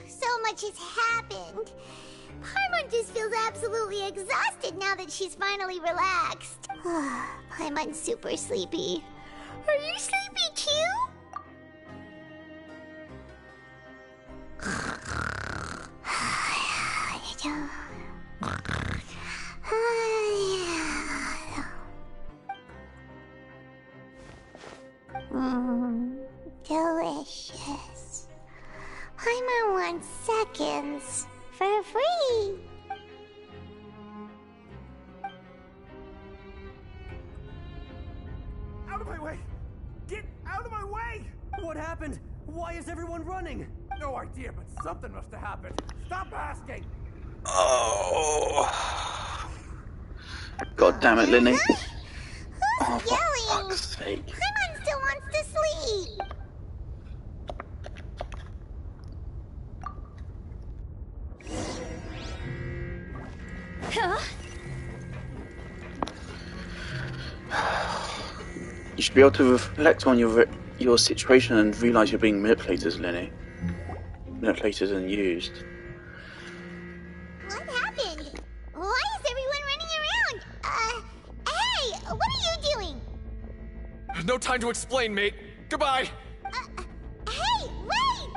So much has happened. Paimon just feels absolutely exhausted now that she's finally relaxed. Paimon's super sleepy. Are you sleepy too? Delicious. Paimon wants seconds for free. Out of my way! Get out of my way! What happened? Why is everyone running? No idea, but something must have happened. Stop asking! Oh. God damn it, Linny. Oh, for Yelling! fuck's sake. Paimon still wants to sleep. Huh? You should be able to reflect on your situation and realise you're being manipulated, Linny. Manipulated and used. What happened? Why is everyone running around? Hey! What are you doing? No time to explain, mate. Goodbye. Hey, wait!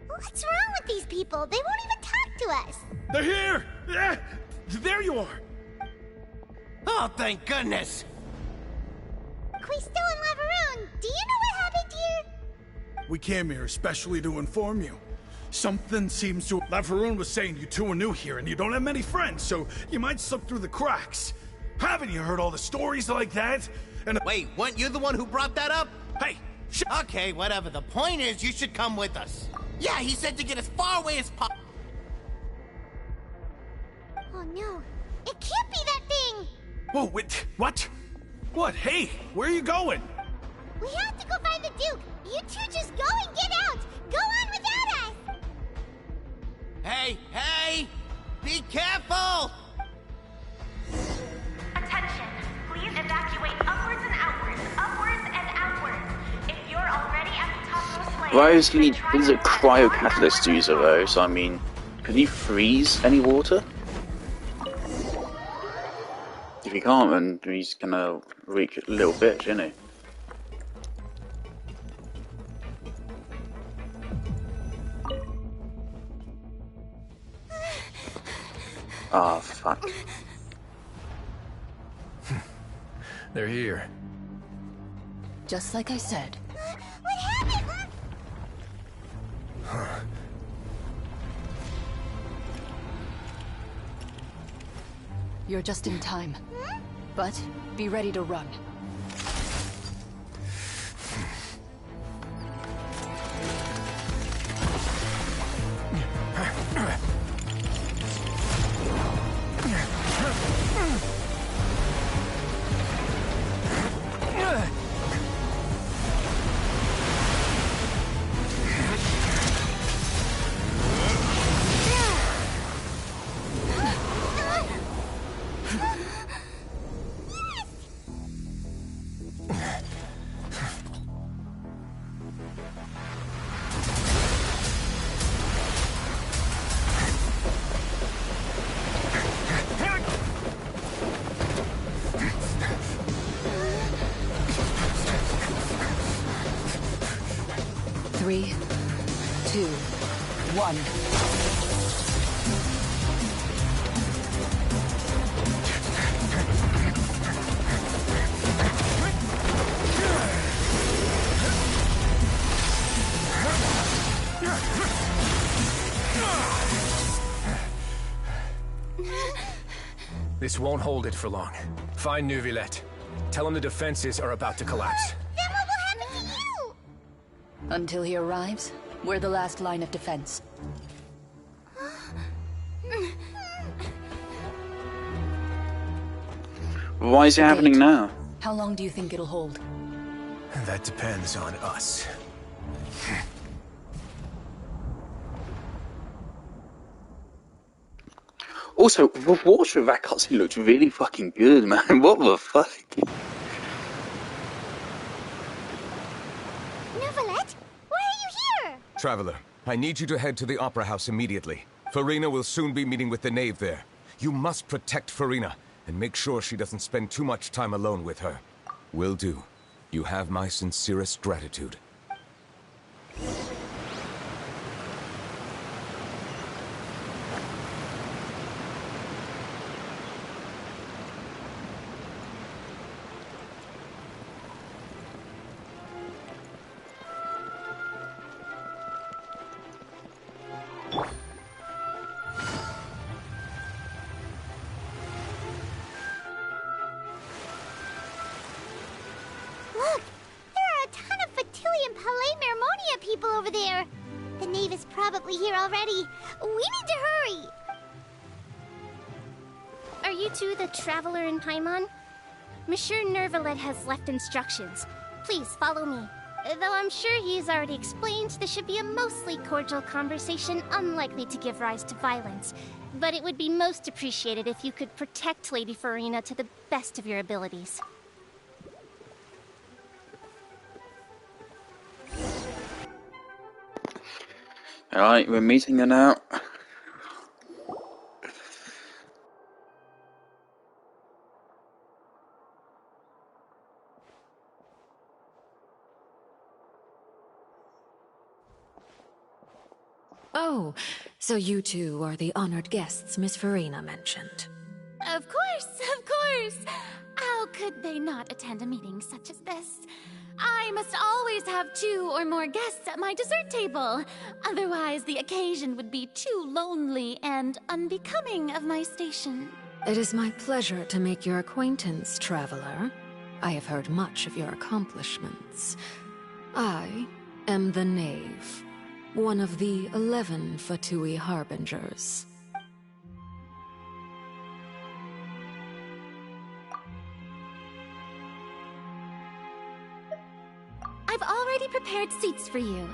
What's wrong with these people? They won't even talk to us. They're here! There you are! Oh, thank goodness! Quisto and Laveroon, do you know what happened here? We came here especially to inform you. Something seems to... Laveroon was saying you two are new here and you don't have many friends, so you might slip through the cracks. Haven't you heard all the stories like that? And wait, weren't you the one who brought that up? Hey, okay, whatever. The point is, you should come with us. Yeah, he said to get as far away as possible. Oh no, it can't be that thing! Whoa, wait, what? What? Hey, where are you going? We have to go find the Duke! You two just go and get out! Go on without us! Hey, hey! Be careful! Attention! Please evacuate upwards and outwards. If you're already at the topmost layer... Wriothesley is a cryocatalyst user though, so I mean, can he freeze any water? If he can't, then he's gonna wreak a little bitch, isn't he? Ah, fuck. They're here. Just like I said. What happened? Huh. You're just in time. But be ready to run. Three, two, one. This won't hold it for long. Find Neuvillette. Tell him the defenses are about to collapse. Then what will happen to you? Until he arrives, we're the last line of defense. Why is it happening now? How long do you think it'll hold? That depends on us. Also, the water of that cutscene looked really fucking good, man. What the fuck? Neuvillette, why are you here? Traveler, I need you to head to the Opera House immediately. Farina will soon be meeting with the knave there. You must protect Farina, and make sure she doesn't spend too much time alone with her. Will do. You have my sincerest gratitude. Look, there are a ton of Fatilian Palais Mermonia people over there. The knave is probably here already. We need to hurry. Are you two the Traveler in Paimon? Monsieur Neuvillette has left instructions. Please follow me. Though I'm sure he's already explained, this should be a mostly cordial conversation, unlikely to give rise to violence. But it would be most appreciated if you could protect Lady Farina to the best of your abilities. Alright, we're meeting her now. Oh, so you two are the honored guests Miss Farina mentioned. Of course, of course! How could they not attend a meeting such as this? I must always have 2 or more guests at my dessert table. Otherwise, the occasion would be too lonely and unbecoming of my station. It is my pleasure to make your acquaintance, Traveler. I have heard much of your accomplishments. I am the Knave, one of the 11 Fatui Harbingers. I've already prepared seats for you.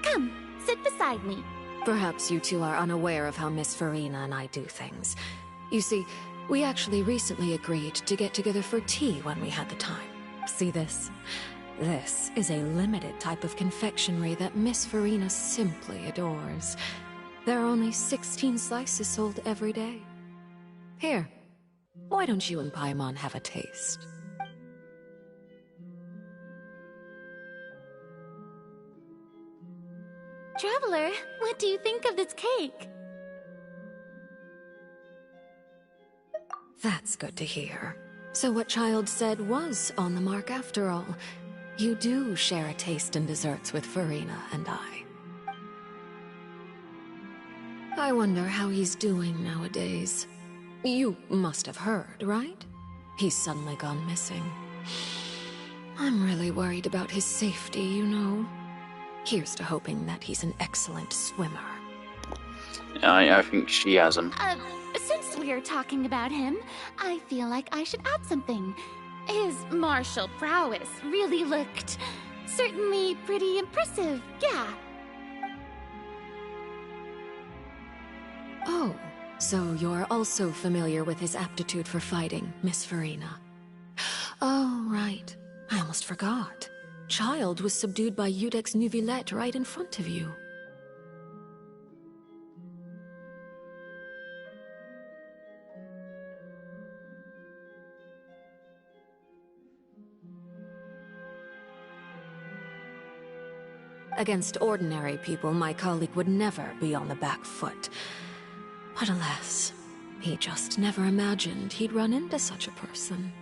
Come, sit beside me. Perhaps you two are unaware of how Miss Farina and I do things. You see, we actually recently agreed to get together for tea when we had the time. See this? This is a limited type of confectionery that Miss Farina simply adores. There are only 16 slices sold every day. Here, why don't you and Paimon have a taste? Traveler, what do you think of this cake? That's good to hear. So what Child said was on the mark after all. You do share a taste in desserts with Farina and I. I wonder how he's doing nowadays. You must have heard, right? He's suddenly gone missing. I'm really worried about his safety, you know. Here's to hoping that he's an excellent swimmer. I think she has him. Since we're talking about him, I feel like I should add something. His martial prowess really looked certainly pretty impressive, yeah. Oh, so you're also familiar with his aptitude for fighting, Miss Farina. Oh, right. I almost forgot. Child was subdued by Udex Nuvillette right in front of you. Against ordinary people, my colleague would never be on the back foot. But alas, he just never imagined he'd run into such a person.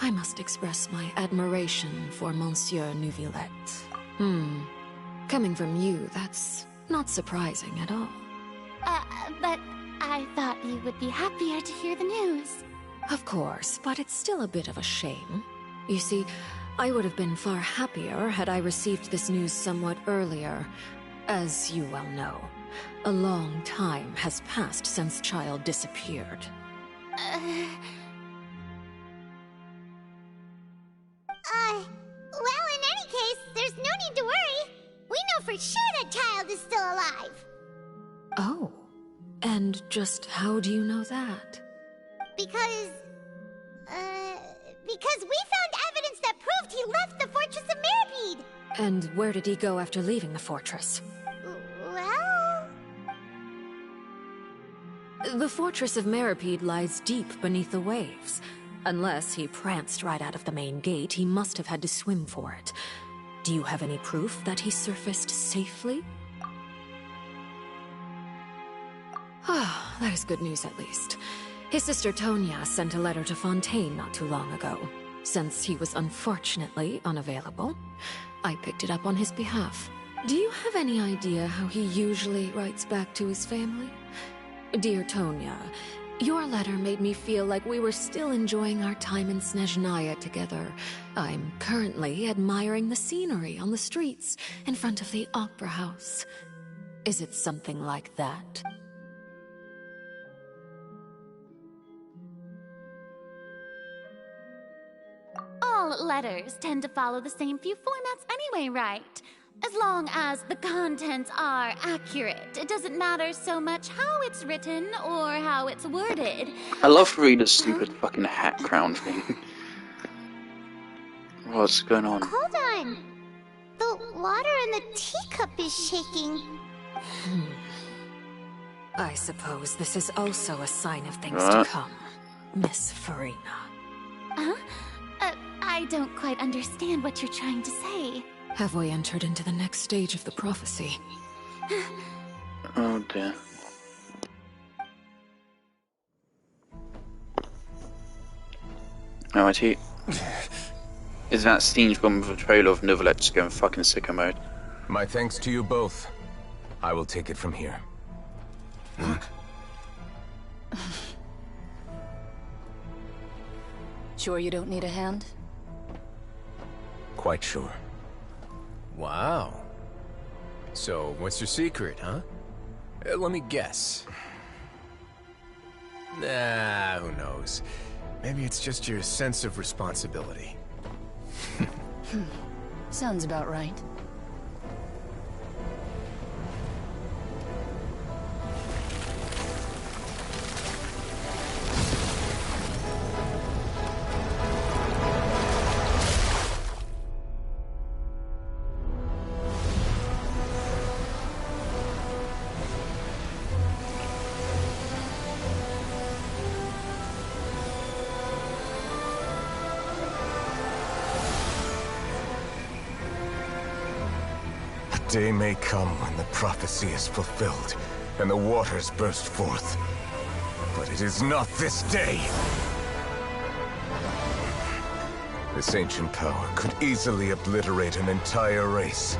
I must express my admiration for Monsieur Nuvillette. Coming from you, that's not surprising at all. But I thought you would be happier to hear the news. Of course, but it's still a bit of a shame. You see, I would have been far happier had I received this news somewhat earlier. As you well know, a long time has passed since Child disappeared. Well, in any case, there's no need to worry. We know for sure that Child is still alive. Oh, and just how do you know that? Because we found evidence that proved he left the Fortress of Mirapede. And where did he go after leaving the fortress? Well... The Fortress of Mirapede lies deep beneath the waves. Unless he pranced right out of the main gate, he must have had to swim for it. Do you have any proof that he surfaced safely? Ah, that is good news at least. His sister Tonya sent a letter to Fontaine not too long ago. Since he was unfortunately unavailable, I picked it up on his behalf. Do you have any idea how he usually writes back to his family? Dear Tonya, your letter made me feel like we were still enjoying our time in Snezhnaya together. I'm currently admiring the scenery on the streets in front of the Opera House. Is it something like that? All letters tend to follow the same few formats anyway, right? As long as the contents are accurate, it doesn't matter so much how it's written or how it's worded. I love Rita's stupid fucking hat crown thing. What's going on? Hold on. The water in the teacup is shaking. I suppose this is also a sign of things to come, Miss Farina. Huh? I don't quite understand what you're trying to say. Have we entered into the next stage of the prophecy? Oh dear. Oh, is that scene from the trailer of Nuvillette just going fucking sicko mode? My thanks to you both. I will take it from here. Sure you don't need a hand? Quite sure. Wow. So, what's your secret, huh? Let me guess. Nah, who knows? Maybe it's just your sense of responsibility. Sounds about right. Day may come when the prophecy is fulfilled, and the waters burst forth. But it is not this day! This ancient power could easily obliterate an entire race.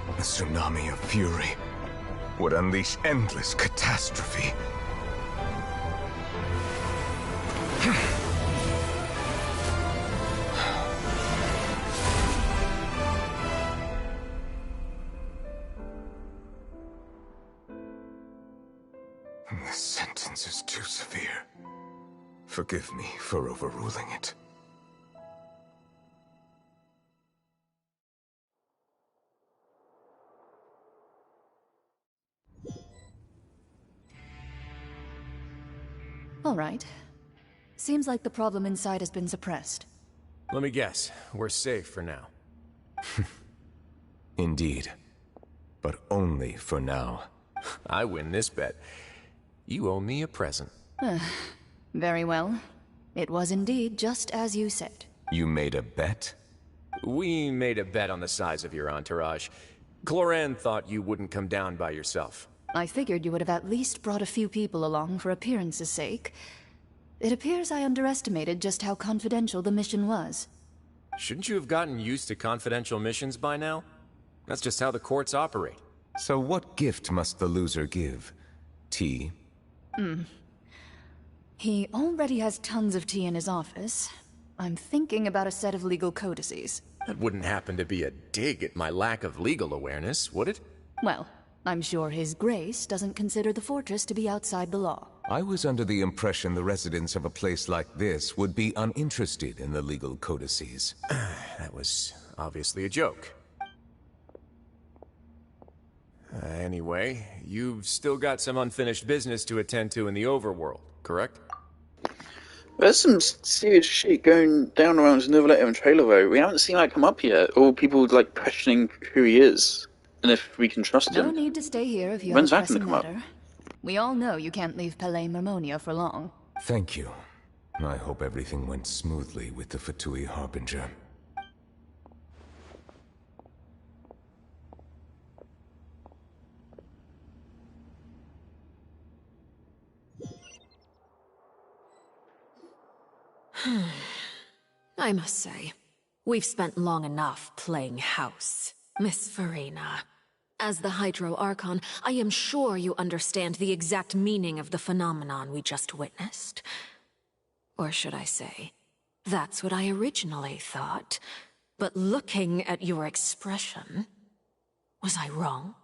A tsunami of fury, would unleash endless catastrophe. The sentence is too severe. Forgive me for overruling it. All right. Seems like the problem inside has been suppressed. Let me guess, we're safe for now. Indeed. But only for now. I win this bet. You owe me a present. Very well. It was indeed just as you said. You made a bet? We made a bet on the size of your entourage. Cloran thought you wouldn't come down by yourself. I figured you would have at least brought a few people along for appearance's sake. It appears I underestimated just how confidential the mission was. Shouldn't you have gotten used to confidential missions by now? That's just how the courts operate. So what gift must the loser give? Tea? He already has tons of tea in his office. I'm thinking about a set of legal codices. That wouldn't happen to be a dig at my lack of legal awareness, would it? Well, I'm sure His Grace doesn't consider the fortress to be outside the law. I was under the impression the residents of a place like this would be uninterested in the legal codices. That was obviously a joke. Anyway, you've still got some unfinished business to attend to in the overworld, correct? There's some serious shit going down around Neverletter and Trailer though. We haven't seen that come up yet, or people like questioning who he is and if we can trust him. No need to stay here if you When's have a that gonna pressing come up? matter. We all know you can't leave Palais Mermonia for long. Thank you. I hope everything went smoothly with the Fatui Harbinger. I must say, we've spent long enough playing house, Miss Farina. As the Hydro Archon, I am sure you understand the exact meaning of the phenomenon we just witnessed. Or should I say, that's what I originally thought. But looking at your expression, was I wrong?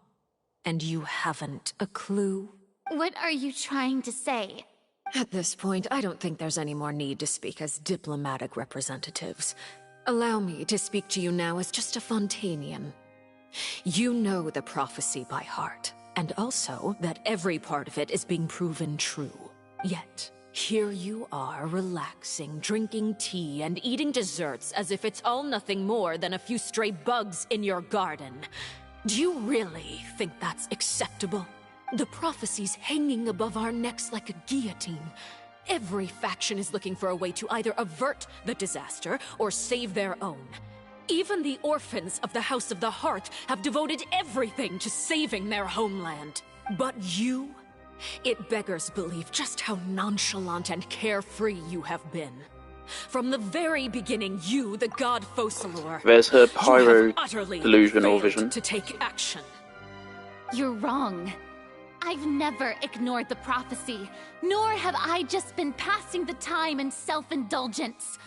And you haven't a clue? What are you trying to say? At this point, I don't think there's any more need to speak as diplomatic representatives. Allow me to speak to you now as just a Fontainian. You know the prophecy by heart, and also that every part of it is being proven true. Yet, here you are relaxing, drinking tea, and eating desserts as if it's all nothing more than a few stray bugs in your garden. Do you really think that's acceptable? The prophecy's hanging above our necks like a guillotine. Every faction is looking for a way to either avert the disaster or save their own. Even the orphans of the House of the Hearth have devoted everything to saving their homeland. But you? It beggars belief just how nonchalant and carefree you have been. From the very beginning, you, the god Focalor, There's her you pyro have utterly delusion or failed vision. to take action. You're wrong. I've never ignored the prophecy, nor have I just been passing the time in self-indulgence.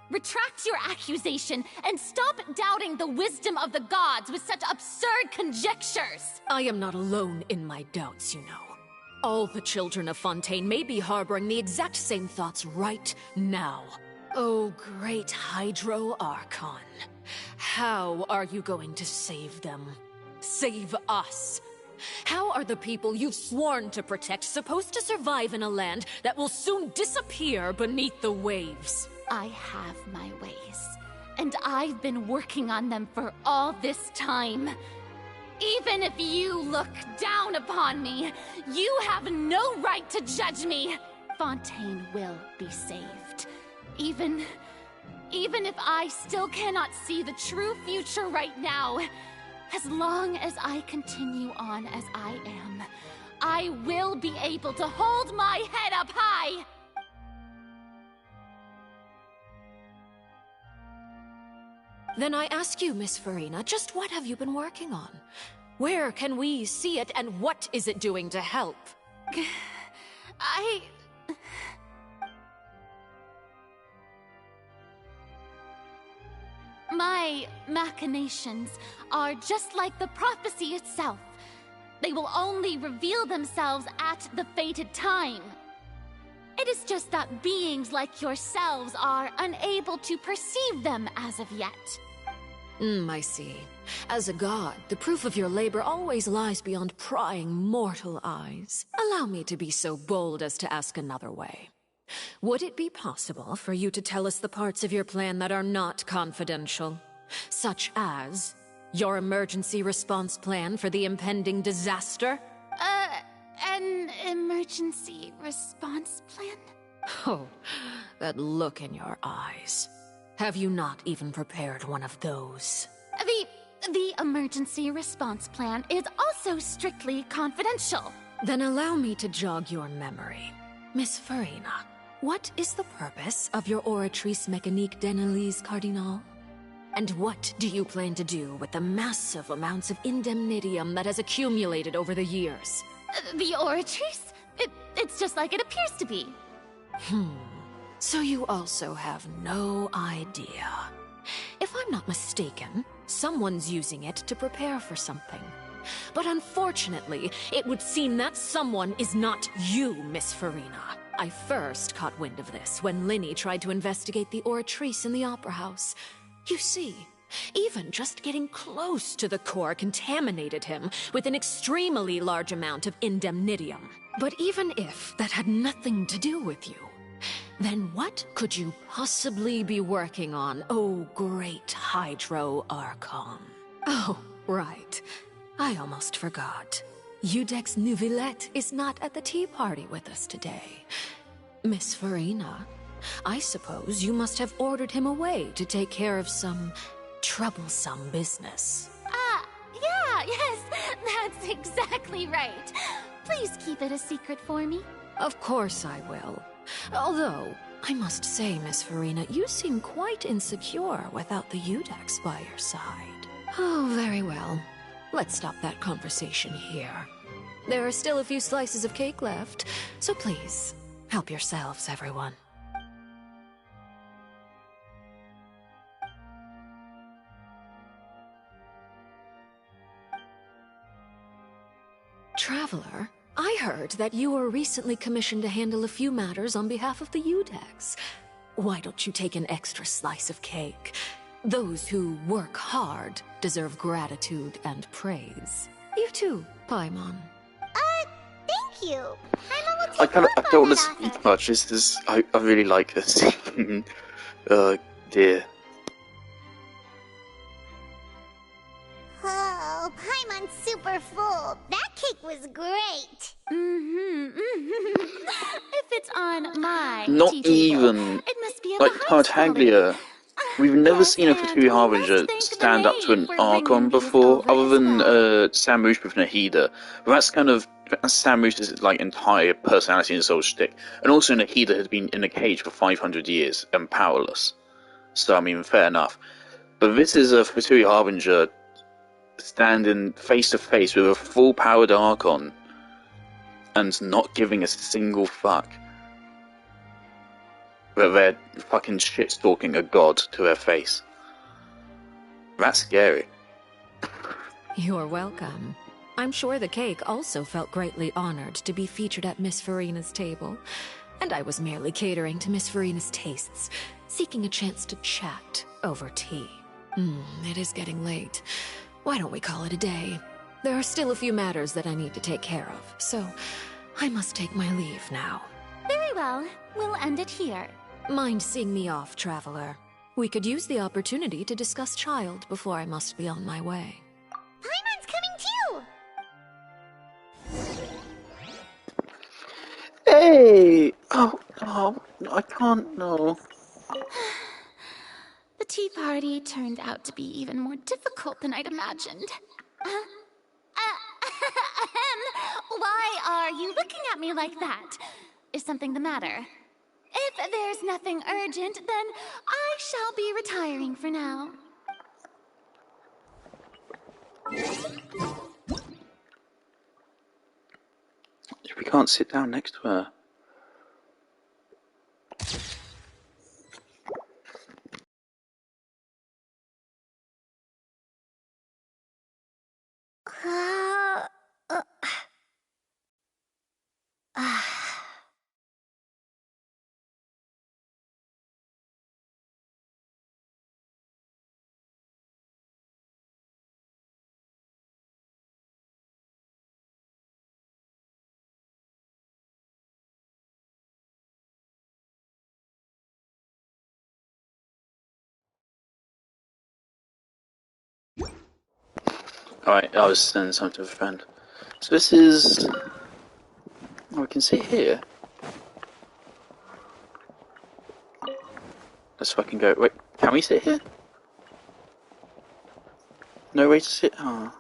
Retract your accusation and stop doubting the wisdom of the gods with such absurd conjectures. I am not alone in my doubts, you know. All the children of Fontaine may be harboring the exact same thoughts right now. Oh, great Hydro Archon. How are you going to save them? Save us? How are the people you've sworn to protect supposed to survive in a land that will soon disappear beneath the waves? I have my ways, and I've been working on them for all this time. Even if you look down upon me, you have no right to judge me. Fontaine will be saved. Even if I still cannot see the true future right now, as long as I continue on as I am, I will be able to hold my head up high. Then I ask you, Miss Farina, just what have you been working on? Where can we see it, and what is it doing to help? My machinations are just like the prophecy itself. They will only reveal themselves at the fated time. It is just that beings like yourselves are unable to perceive them as of yet. I see. As a god, the proof of your labor always lies beyond prying mortal eyes. Allow me to be so bold as to ask another way. Would it be possible for you to tell us the parts of your plan that are not confidential? Such as your emergency response plan for the impending disaster? An emergency response plan? Oh, that look in your eyes. Have you not even prepared one of those? The emergency response plan is also strictly confidential. Then allow me to jog your memory. Miss Farina, what is the purpose of your Oratrice Mécanique d'Analyse Cardinal? And what do you plan to do with the massive amounts of indemnitium that has accumulated over the years? The Oratrice? It's just like it appears to be. So you also have no idea. If I'm not mistaken, someone's using it to prepare for something. But unfortunately, it would seem that someone is not you, Miss Farina. I first caught wind of this when Linny tried to investigate the Oratrice in the Opera House. You see, even just getting close to the core contaminated him with an extremely large amount of indemnitium. But even if that had nothing to do with you, then what could you possibly be working on, oh great Hydro Archon? Oh, right. I almost forgot. Udex Nouvillette is not at the tea party with us today. Miss Farina, I suppose you must have ordered him away to take care of some troublesome business. Yes, that's exactly right. Please keep it a secret for me. Of course I will. Although, I must say, Miss Farina, you seem quite insecure without the Udex by your side. Oh, very well. Let's stop that conversation here. There are still a few slices of cake left, so please, help yourselves, everyone. Traveler, I heard that you were recently commissioned to handle a few matters on behalf of the Udex. Why don't you take an extra slice of cake? Those who work hard deserve gratitude and praise. You too, Paimon. Thank you. I don't want to speak much. I really like this scene. Dear. Oh, Paimon's super full. That cake was great. If it's on my Not tea table, even it must be of like the highest Tartaglia. We've never seen a Fatui Harbinger stand up to an Archon before, other than Samouche with Nahida. But that's Samouche's like entire personality and soul shtick. And also Nahida had been in a cage for 500 years and powerless. So I mean, fair enough. But this is a Fatui Harbinger standing face to face with a full powered Archon and not giving a single fuck that they're fucking shit-stalking a god to their face. That's scary. You're welcome. I'm sure the cake also felt greatly honored to be featured at Miss Farina's table. And I was merely catering to Miss Farina's tastes, seeking a chance to chat over tea. It is getting late. Why don't we call it a day? There are still a few matters that I need to take care of, so I must take my leave now. Very well. We'll end it here. Mind seeing me off, Traveler? We could use the opportunity to discuss Child before I must be on my way. Paimon's coming too! Hey! Oh, I can't, no. The tea party turned out to be even more difficult than I'd imagined. Why are you looking at me like that? Is something the matter? If there's nothing urgent, then I shall be retiring for now. We can't sit down next to her. Alright, I was sending something to a friend. So this is... Oh, we can sit here. Let's fucking go. Wait, can we sit here? No way to sit? Oh.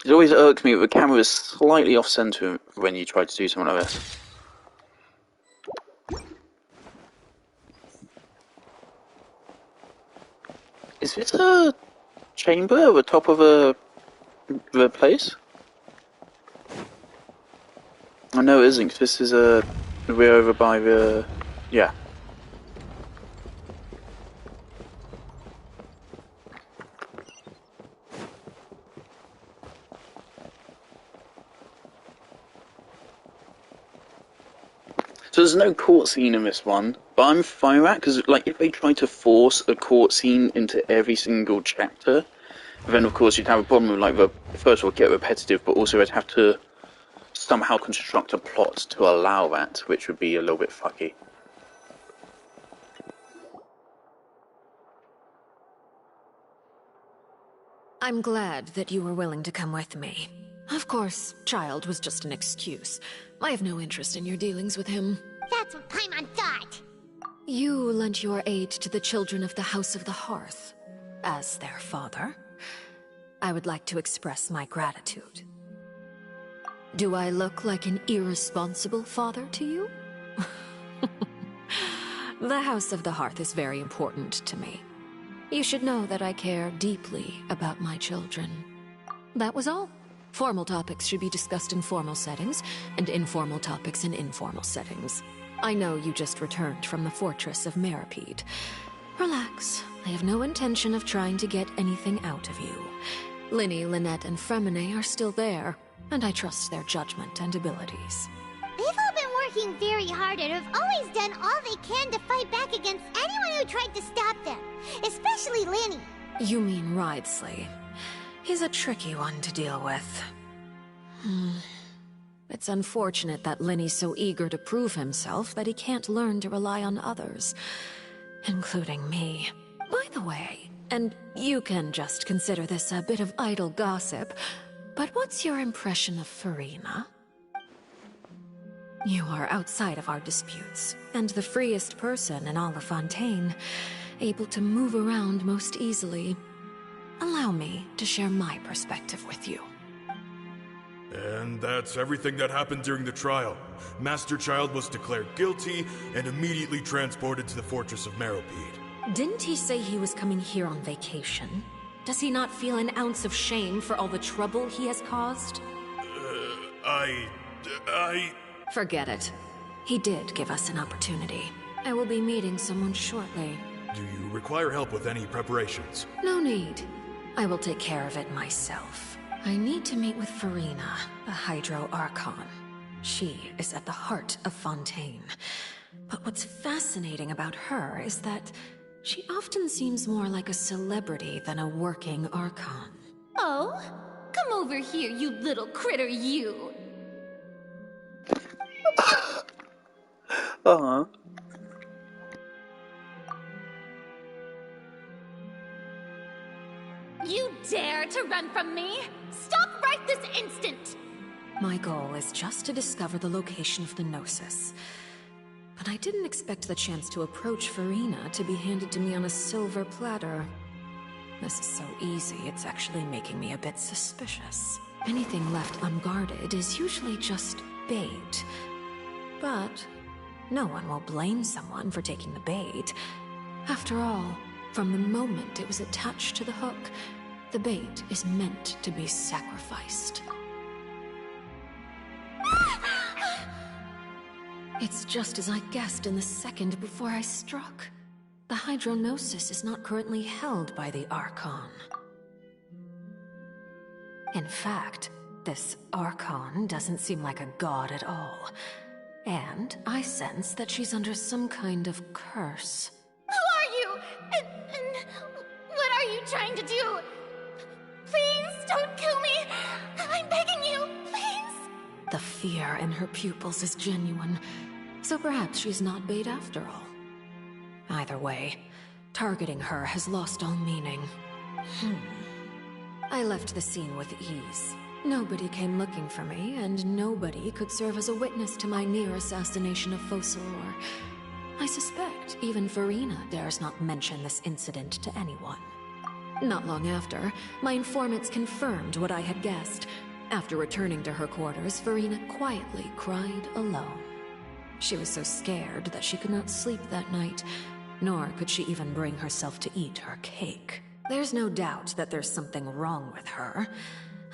It always irks me that the camera is slightly off-center when you try to do something like this. Is this a chamber at the top of the place? Oh no, it isn't, 'cause this is we're over by the... yeah. So there's no court scene in this one, but I'm fine with that, because like, if they try to force a court scene into every single chapter, then of course you'd have a problem with, like, first of all, get repetitive, but also they'd have to somehow construct a plot to allow that, which would be a little bit fucky. I'm glad that you were willing to come with me. Of course, Child was just an excuse. I have no interest in your dealings with him. That's what Paimon thought. You lent your aid to the children of the House of the Hearth. As their father, I would like to express my gratitude. Do I look like an irresponsible father to you? The House of the Hearth is very important to me. You should know that I care deeply about my children. That was all. Formal topics should be discussed in formal settings, and informal topics in informal settings. I know you just returned from the fortress of Meripede. Relax. I have no intention of trying to get anything out of you. Linny, Lynette, and Fremine are still there, and I trust their judgment and abilities. They've all been working very hard and have always done all they can to fight back against anyone who tried to stop them. Especially Linny. You mean Ridesley. He's a tricky one to deal with. It's unfortunate that Linny's so eager to prove himself that he can't learn to rely on others, including me. By the way, and you can just consider this a bit of idle gossip, but what's your impression of Furina? You are outside of our disputes, and the freest person in all of Fontaine, able to move around most easily. Allow me to share my perspective with you. And that's everything that happened during the trial. Master Child was declared guilty and immediately transported to the Fortress of Meripede. Didn't he say he was coming here on vacation? Does he not feel an ounce of shame for all the trouble he has caused? Forget it. He did give us an opportunity. I will be meeting someone shortly. Do you require help with any preparations? No need. I will take care of it myself. I need to meet with Furina, the Hydro Archon. She is at the heart of Fontaine. But what's fascinating about her is that she often seems more like a celebrity than a working Archon. Oh? Come over here, you little critter, you! Aww. You dare to run from me? Stop right this instant! My goal is just to discover the location of the Gnosis. But I didn't expect the chance to approach Furina to be handed to me on a silver platter. This is so easy, it's actually making me a bit suspicious. Anything left unguarded is usually just bait. But no one will blame someone for taking the bait. After all, from the moment it was attached to the hook, the bait is meant to be sacrificed. It's just as I guessed in the second before I struck. The hydronosis is not currently held by the Archon. In fact, this Archon doesn't seem like a god at all. And I sense that she's under some kind of curse. Who are you? And what are you trying to do? Please don't kill me. I'm begging you, please. The fear in her pupils is genuine, so perhaps she's not bait after all. Either way, targeting her has lost all meaning. I left the scene with ease. Nobody came looking for me, and nobody could serve as a witness to my near assassination of Focalor. I suspect even Farina dares not mention this incident to anyone. Not long after, my informants confirmed what I had guessed. After returning to her quarters, Farina quietly cried alone. She was so scared that she could not sleep that night, nor could she even bring herself to eat her cake. There's no doubt that there's something wrong with her.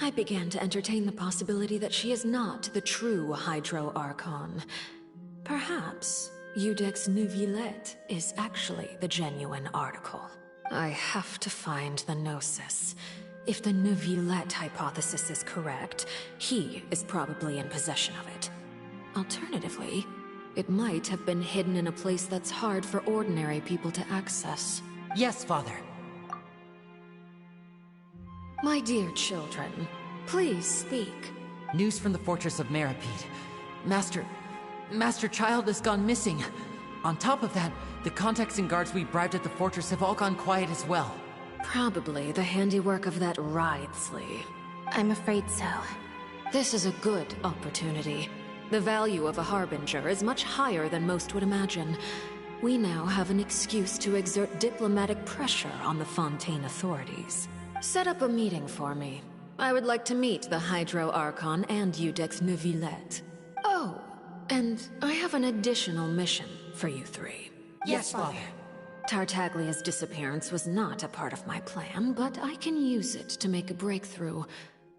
I began to entertain the possibility that she is not the true Hydro Archon. Perhaps Iudex Neuvillette is actually the genuine article. I have to find the Gnosis. If the Neuvillette hypothesis is correct, he is probably in possession of it. Alternatively, it might have been hidden in a place that's hard for ordinary people to access. Yes, Father. My dear children, please speak. News from the fortress of Meripede. Master Child has gone missing. On top of that, the contacts and guards we bribed at the fortress have all gone quiet as well. Probably the handiwork of that Wriothesley. I'm afraid so. This is a good opportunity. The value of a Harbinger is much higher than most would imagine. We now have an excuse to exert diplomatic pressure on the Fontaine authorities. Set up a meeting for me. I would like to meet the Hydro Archon and Iudex Neuvillette. Oh, and I have an additional mission for you three. Yes, Father. Tartaglia's disappearance was not a part of my plan, but I can use it to make a breakthrough.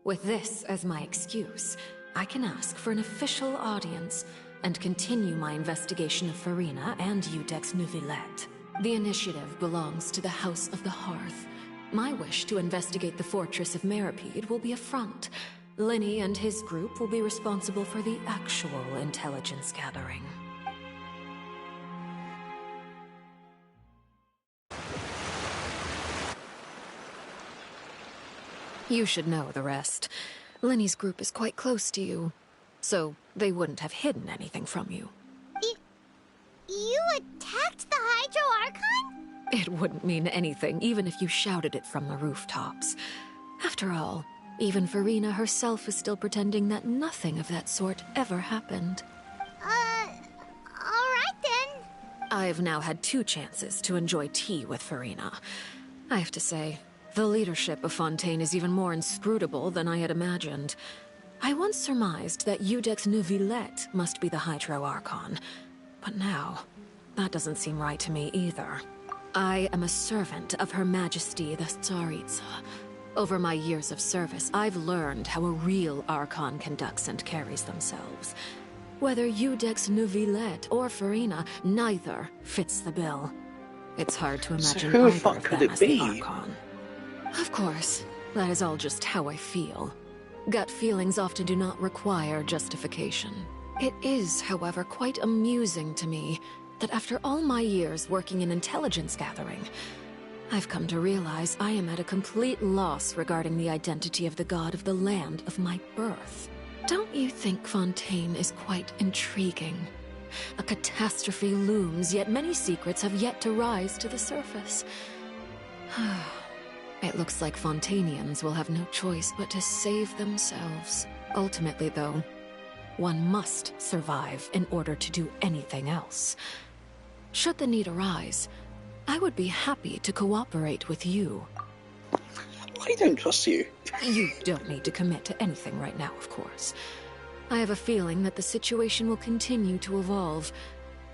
With this as my excuse, I can ask for an official audience and continue my investigation of Farina and Iudex Neuvillette. The initiative belongs to the House of the Hearth. My wish to investigate the fortress of Meripede will be a front. Linny and his group will be responsible for the actual intelligence gathering. You should know the rest. Linny's group is quite close to you, so they wouldn't have hidden anything from you. You attacked the Hydro Archon? It wouldn't mean anything, even if you shouted it from the rooftops. After all, even Farina herself is still pretending that nothing of that sort ever happened. Alright then. I've now had 2 chances to enjoy tea with Farina. I have to say, the leadership of Fontaine is even more inscrutable than I had imagined. I once surmised that Iudex Neuvillette must be the Hydro Archon, but now, that doesn't seem right to me either. I am a servant of Her Majesty the Tsaritsa. Over my years of service, I've learned how a real Archon conducts and carries themselves. Whether Iudex Neuvillette or Farina, neither fits the bill. It's hard to imagine So who the either fuck of could them it as be? the Archon. Of course, that is all just how I feel. Gut feelings often do not require justification. It is, however, quite amusing to me that after all my years working in intelligence gathering, I've come to realize I am at a complete loss regarding the identity of the god of the land of my birth. Don't you think Fontaine is quite intriguing? A catastrophe looms, yet many secrets have yet to rise to the surface. It looks like Fontainians will have no choice but to save themselves. Ultimately, though, one must survive in order to do anything else. Should the need arise, I would be happy to cooperate with you. I don't trust you. You don't need to commit to anything right now, of course. I have a feeling that the situation will continue to evolve.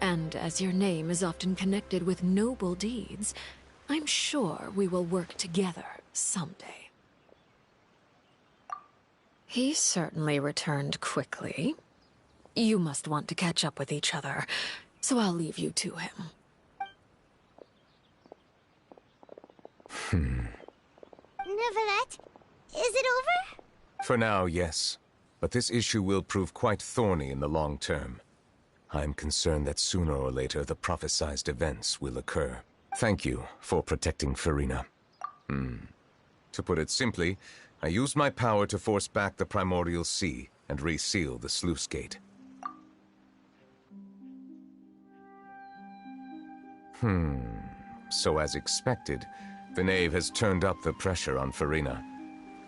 And as your name is often connected with noble deeds, I'm sure we will work together someday. He certainly returned quickly. You must want to catch up with each other, so I'll leave you to him. Neuvillette, is it over? For now, yes. But this issue will prove quite thorny in the long term. I'm concerned that sooner or later the prophesized events will occur. Thank you for protecting Farina. To put it simply, I used my power to force back the Primordial Sea and reseal the sluice gate. So as expected, the Knave has turned up the pressure on Farina.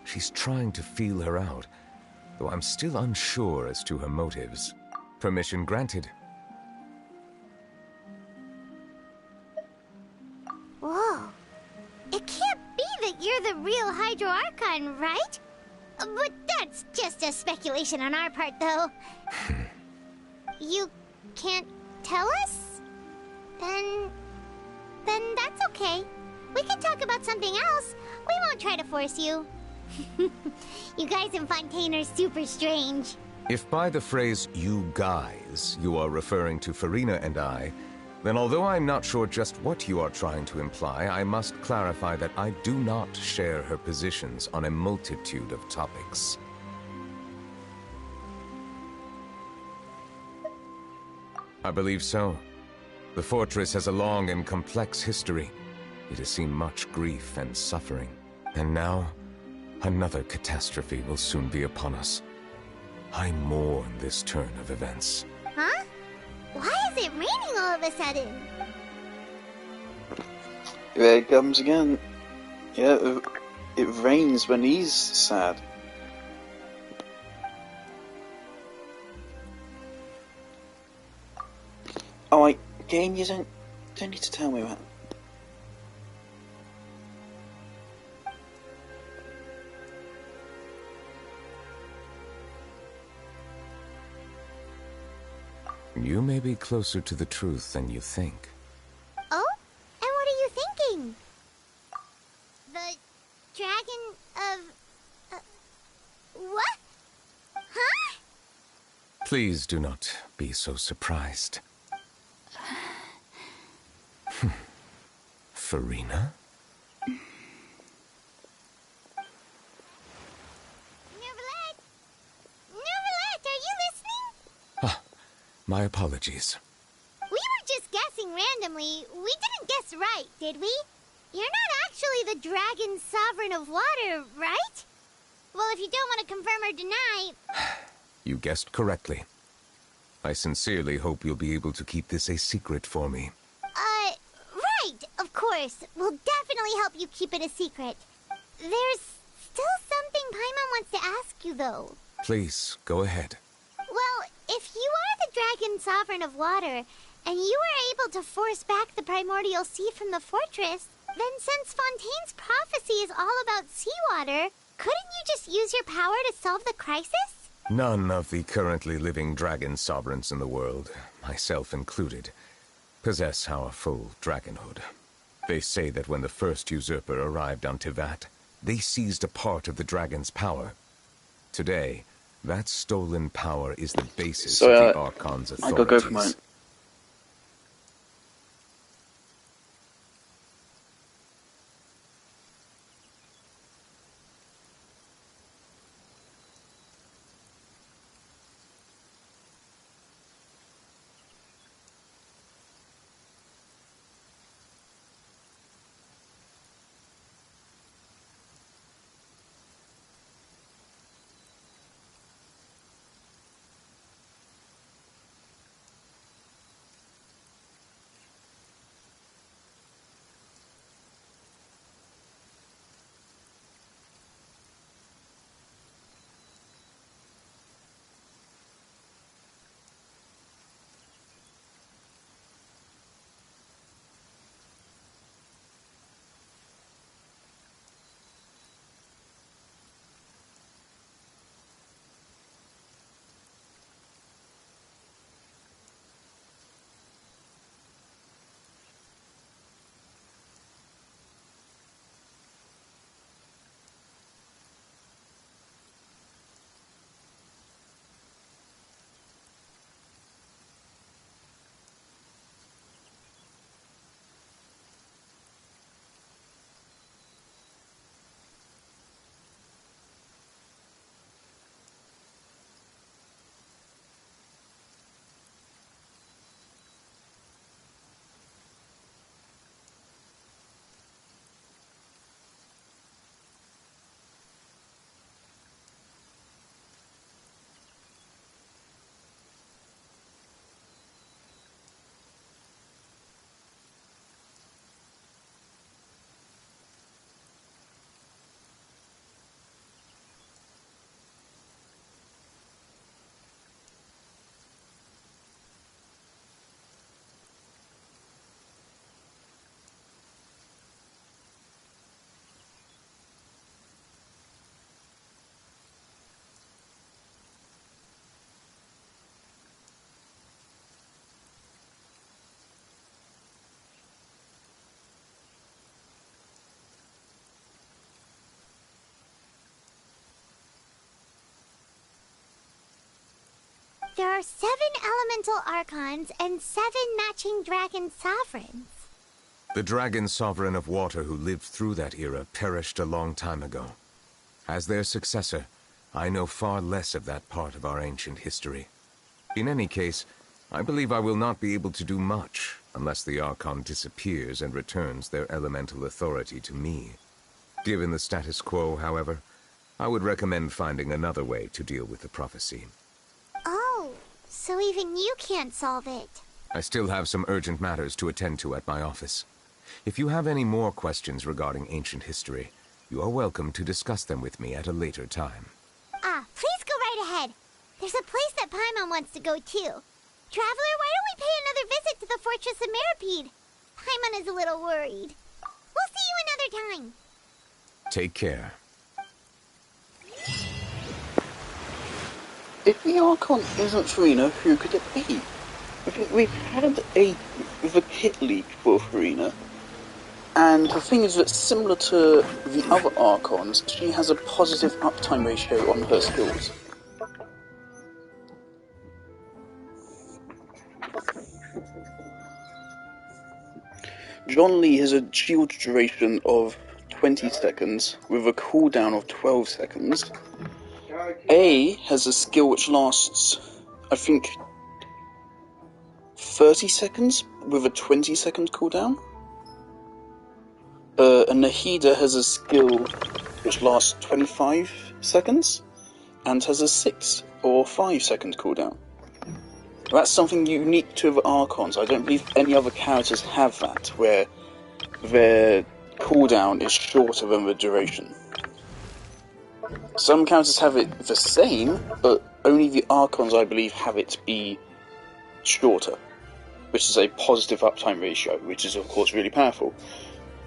She's trying to feel her out, though I'm still unsure as to her motives. Permission granted. Whoa. It can't be that you're the real Hydro Archon, right? But that's just a speculation on our part, though. You can't tell us? Then that's okay. We can talk about something else. We won't try to force you. You guys in Fontaine are super strange. If by the phrase, you guys, you are referring to Farina and I, then although I'm not sure just what you are trying to imply, I must clarify that I do not share her positions on a multitude of topics. I believe so. The fortress has a long and complex history. It has seen much grief and suffering. And now, another catastrophe will soon be upon us. I mourn this turn of events. Huh? Why is it raining all of a sudden? There it comes again. Yeah, it rains when he's sad. Alright, game, you don't need to tell me that. You may be closer to the truth than you think. Oh? And what are you thinking? The dragon of... what? Huh? Please do not be so surprised. Farina? Neuvillette! Neuvillette, are you listening? My apologies. We were just guessing randomly. We didn't guess right, did we? You're not actually the dragon sovereign of water, right? Well, if you don't want to confirm or deny... You guessed correctly. I sincerely hope you'll be able to keep this a secret for me. Right, of course. We'll definitely help you keep it a secret. There's still something Paimon wants to ask you, though. Please, go ahead. Well, if you are the dragon sovereign of water, and you were able to force back the primordial sea from the fortress, then since Fontaine's prophecy is all about seawater, couldn't you just use your power to solve the crisis? None of the currently living dragon sovereigns in the world, myself included, possess our full dragonhood. They say that when the first usurper arrived on Tivat, they seized a part of the dragon's power. Today, that stolen power is the basis of the Archon's authorities. I gotta go for mine. There are 7 elemental archons and 7 matching dragon sovereigns. The dragon sovereign of water who lived through that era perished a long time ago. As their successor, I know far less of that part of our ancient history. In any case, I believe I will not be able to do much unless the Archon disappears and returns their elemental authority to me. Given the status quo, however, I would recommend finding another way to deal with the prophecy. Oh, so even you can't solve it. I still have some urgent matters to attend to at my office. If you have any more questions regarding ancient history, you are welcome to discuss them with me at a later time. Please go right ahead. There's a place that Paimon wants to go too. Traveler, why don't we pay another visit to the Fortress of Meripede? Paimon is a little worried. We'll see you another time. Take care. If the Archon isn't Farina, who could it be? We've had the kit leak for Farina, and the thing is that similar to the other Archons, she has a positive uptime ratio on her skills. John Lee has a shield duration of 20 seconds with a cooldown of 12 seconds. A has a skill which lasts, I think, 30 seconds with a 20-second cooldown. And Nahida has a skill which lasts 25 seconds and has a 6 or 5-second cooldown. That's something unique to the Archons. I don't believe any other characters have that, where their cooldown is shorter than the duration. Some characters have it the same, but only the Archons, I believe, have it be shorter, which is a positive uptime ratio, which is, of course, really powerful.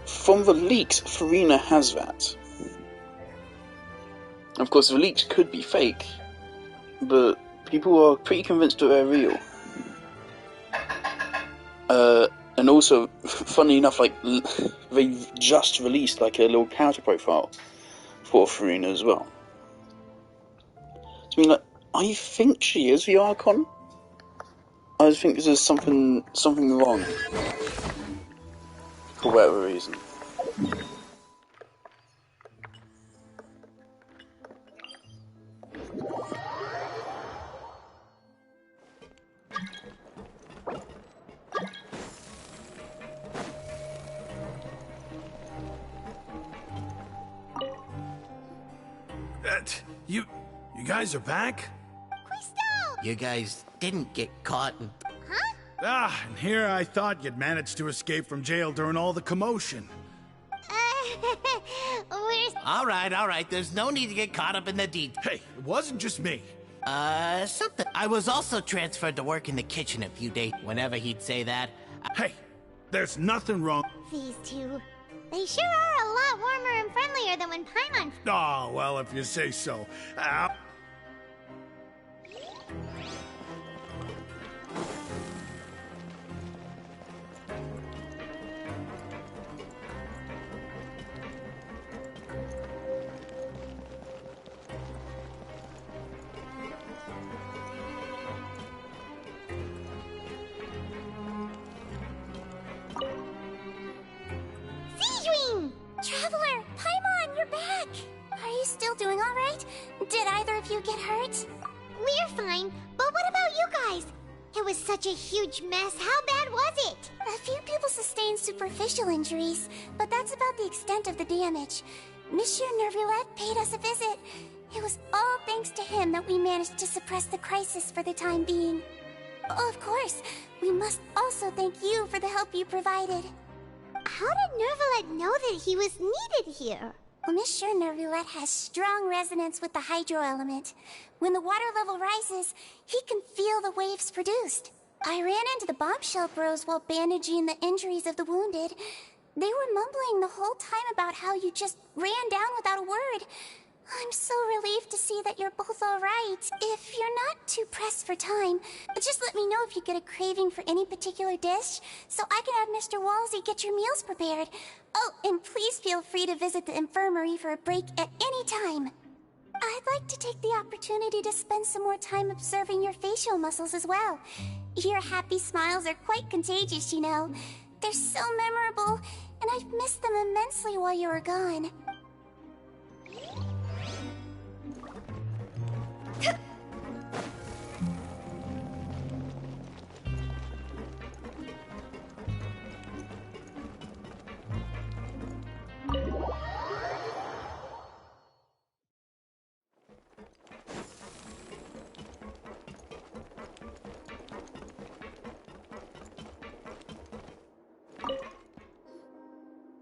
From the leaks, Farina has that. Of course, the leaks could be fake, but people are pretty convinced that they're real. And also, funny enough, like, they've just released like a little character profile for Farina as well. I mean, like, I think she is the Archon. I think there's something wrong for whatever reason. You guys are back? You guys didn't get caught and... And here I thought you'd managed to escape from jail during all the commotion. All right, there's no need to get caught up in the details. Hey, it wasn't just me. Something. I was also transferred to work in the kitchen a few days. Whenever he'd say that... Hey, there's nothing wrong. These two. They sure are a lot warmer and friendlier than when Paimon... Oh, well, if you say so. Traveler, Paimon, you're back! Are you still doing alright? Did either of you get hurt? We're fine, but what about you guys? It was such a huge mess. How bad was it? A few people sustained superficial injuries, but that's about the extent of the damage. Monsieur Nervulette paid us a visit. It was all thanks to him that we managed to suppress the crisis for the time being. Oh, of course, we must also thank you for the help you provided. How did Nervulette know that he was needed here? Well, Monsieur Nervulette has strong resonance with the hydro element. When the water level rises, he can feel the waves produced. I ran into the bombshell bros while bandaging the injuries of the wounded. They were mumbling the whole time about how you just ran down without a word. I'm so relieved to see that you're both alright. If you're not too pressed for time, just let me know if you get a craving for any particular dish, so I can have Mr. Wolsey get your meals prepared. Oh, and please feel free to visit the infirmary for a break at any time. I'd like to take the opportunity to spend some more time observing your facial muscles as well. Your happy smiles are quite contagious, you know. They're so memorable, and I've missed them immensely while you were gone.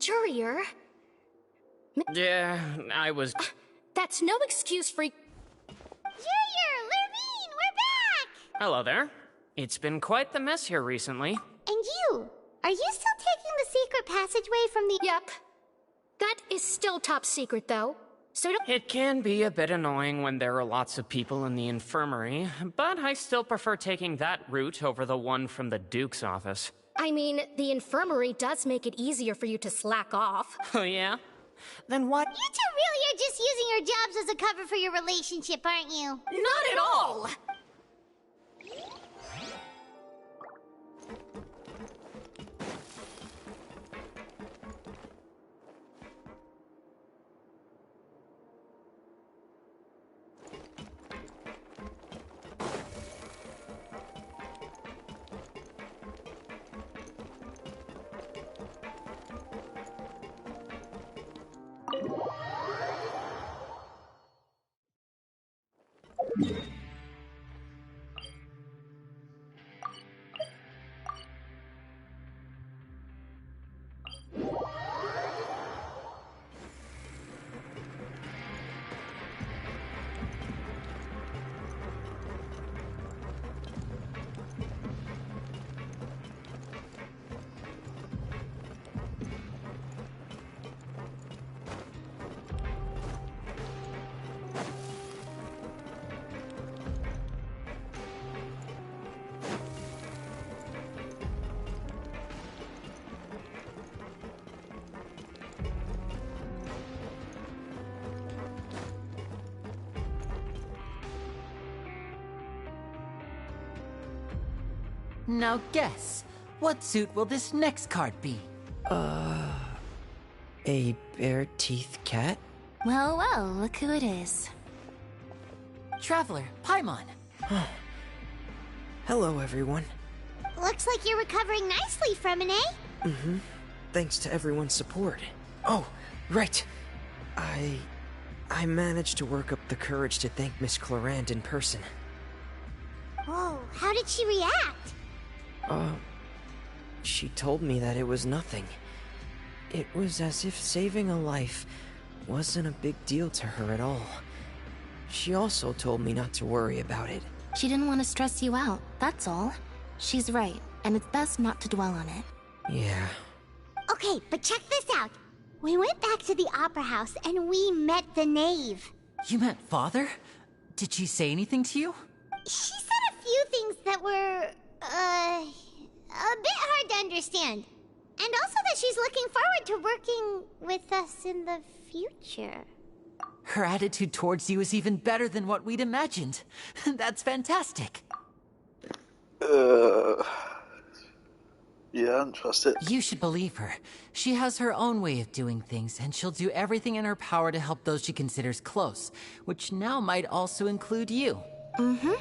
Courier? Yeah, I was... That's no excuse for... Junior! Lurvine! We're back! Hello there. It's been quite the mess here recently. And you? Are you still taking the secret passageway from the... Yep. That is still top secret, though. So don't... It can be a bit annoying when there are lots of people in the infirmary, but I still prefer taking that route over the one from the Duke's office. I mean, the infirmary does make it easier for you to slack off. Oh, yeah? Then what? You two really are just using your jobs as a cover for your relationship, aren't you? Not at all! Now guess, what suit will this next card be? A bare-teeth cat? Well, well, look who it is. Traveler, Paimon. Hello, everyone. Looks like you're recovering nicely from it, eh? Mm-hmm. Thanks to everyone's support. Oh, right. I managed to work up the courage to thank Miss Clorand in person. Whoa, how did she react? She told me that it was nothing. It was as if saving a life wasn't a big deal to her at all. She also told me not to worry about it. She didn't want to stress you out, that's all. She's right, and it's best not to dwell on it. Yeah. Okay, but check this out. We went back to the opera house and we met the knave. You met Father? Did she say anything to you? She said a few things that were, a bit hard to understand. And also that she's looking forward to working with us in the future. Her attitude towards you is even better than what we'd imagined. That's fantastic. Yeah, I don't trust it. You should believe her. She has her own way of doing things, and she'll do everything in her power to help those she considers close, which now might also include you. Mm-hmm.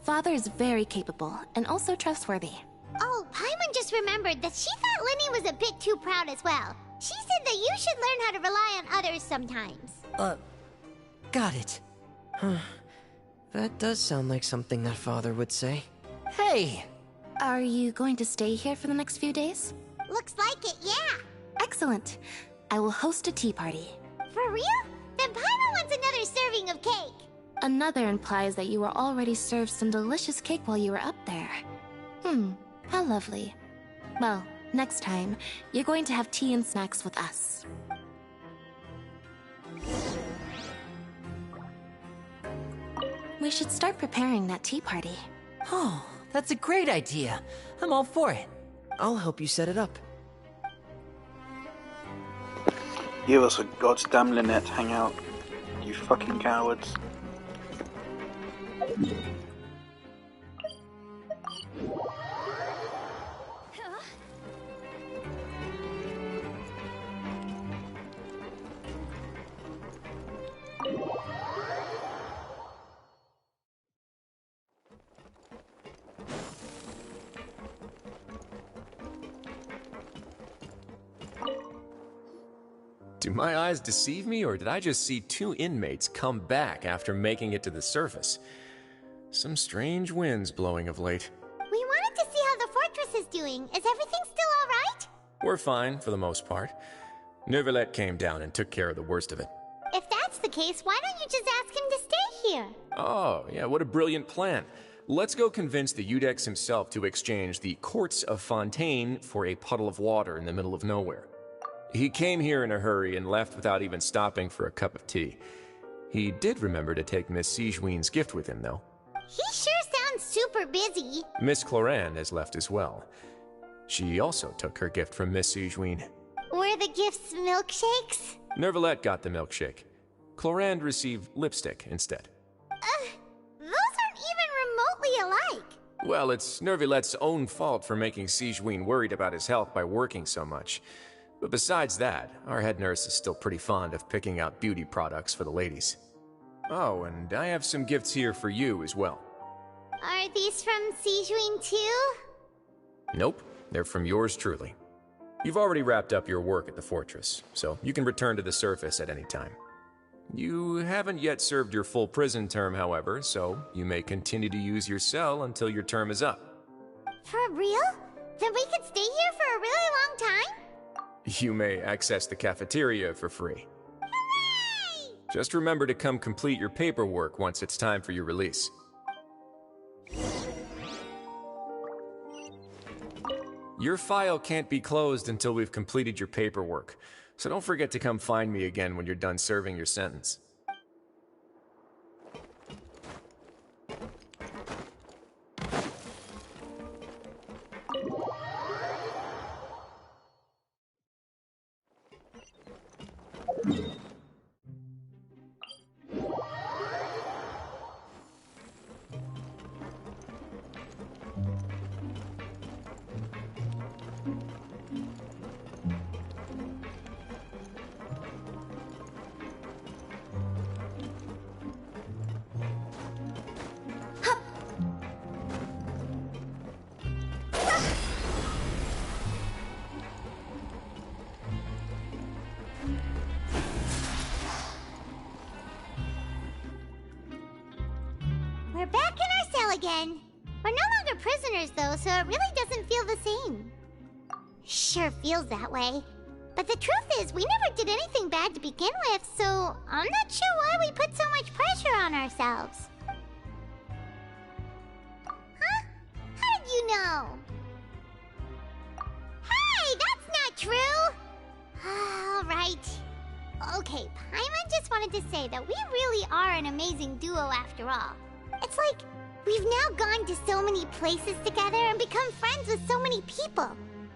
Father is very capable, and also trustworthy. Oh, Paimon just remembered that she thought Lenny was a bit too proud as well. She said that you should learn how to rely on others sometimes. Got it. Huh. That does sound like something that Father would say. Hey! Are you going to stay here for the next few days? Looks like it, yeah. Excellent. I will host a tea party. For real? Then Paimon wants another serving of cake. Another implies that you were already served some delicious cake while you were up there. How lovely. Well, next time, you're going to have tea and snacks with us. We should start preparing that tea party. Oh, that's a great idea. I'm all for it. I'll help you set it up. Give us a goddamn Lynette hangout. You fucking cowards. Do my eyes deceive me, or did I just see two inmates come back after making it to the surface? Some strange winds blowing of late. We wanted to see how the fortress is doing. Is everything still alright? We're fine, for the most part. Neuvillette came down and took care of the worst of it. If that's the case, why don't you just ask him to stay here? Oh, yeah, what a brilliant plan. Let's go convince the Udex himself to exchange the Courts of Fontaine for a puddle of water in the middle of nowhere. He came here in a hurry and left without even stopping for a cup of tea. He did remember to take Miss Sigewinne's gift with him, though. He sure sounds super busy. Miss Clorinde has left as well. She also took her gift from Miss Sigewinne. Were the gifts milkshakes? Neuvillette got the milkshake. Clorinde received lipstick instead. Those aren't even remotely alike. Well, it's Neuvillette's own fault for making Sigewinne worried about his health by working so much. But besides that, our head nurse is still pretty fond of picking out beauty products for the ladies. Oh, and I have some gifts here for you as well. Are these from Sigewinne too? Nope, they're from yours truly. You've already wrapped up your work at the fortress, so you can return to the surface at any time. You haven't yet served your full prison term, however, so you may continue to use your cell until your term is up. For real? Then we could stay here for a really long time? You may access the cafeteria for free. Hooray! Just remember to come complete your paperwork once it's time for your release. Your file can't be closed until we've completed your paperwork, so don't forget to come find me again when you're done serving your sentence. We're back in our cell again. We're no longer prisoners though, so it really doesn't feel the same. Sure feels that way. But the truth is, we never did anything bad to begin with, so I'm not sure why we put so much pressure on ourselves. Huh? How did you know? Hey, that's not true! Alright. Okay, Paimon just wanted to say that we really are an amazing duo after all. It's like, we've now gone to so many places together and become friends with so many people.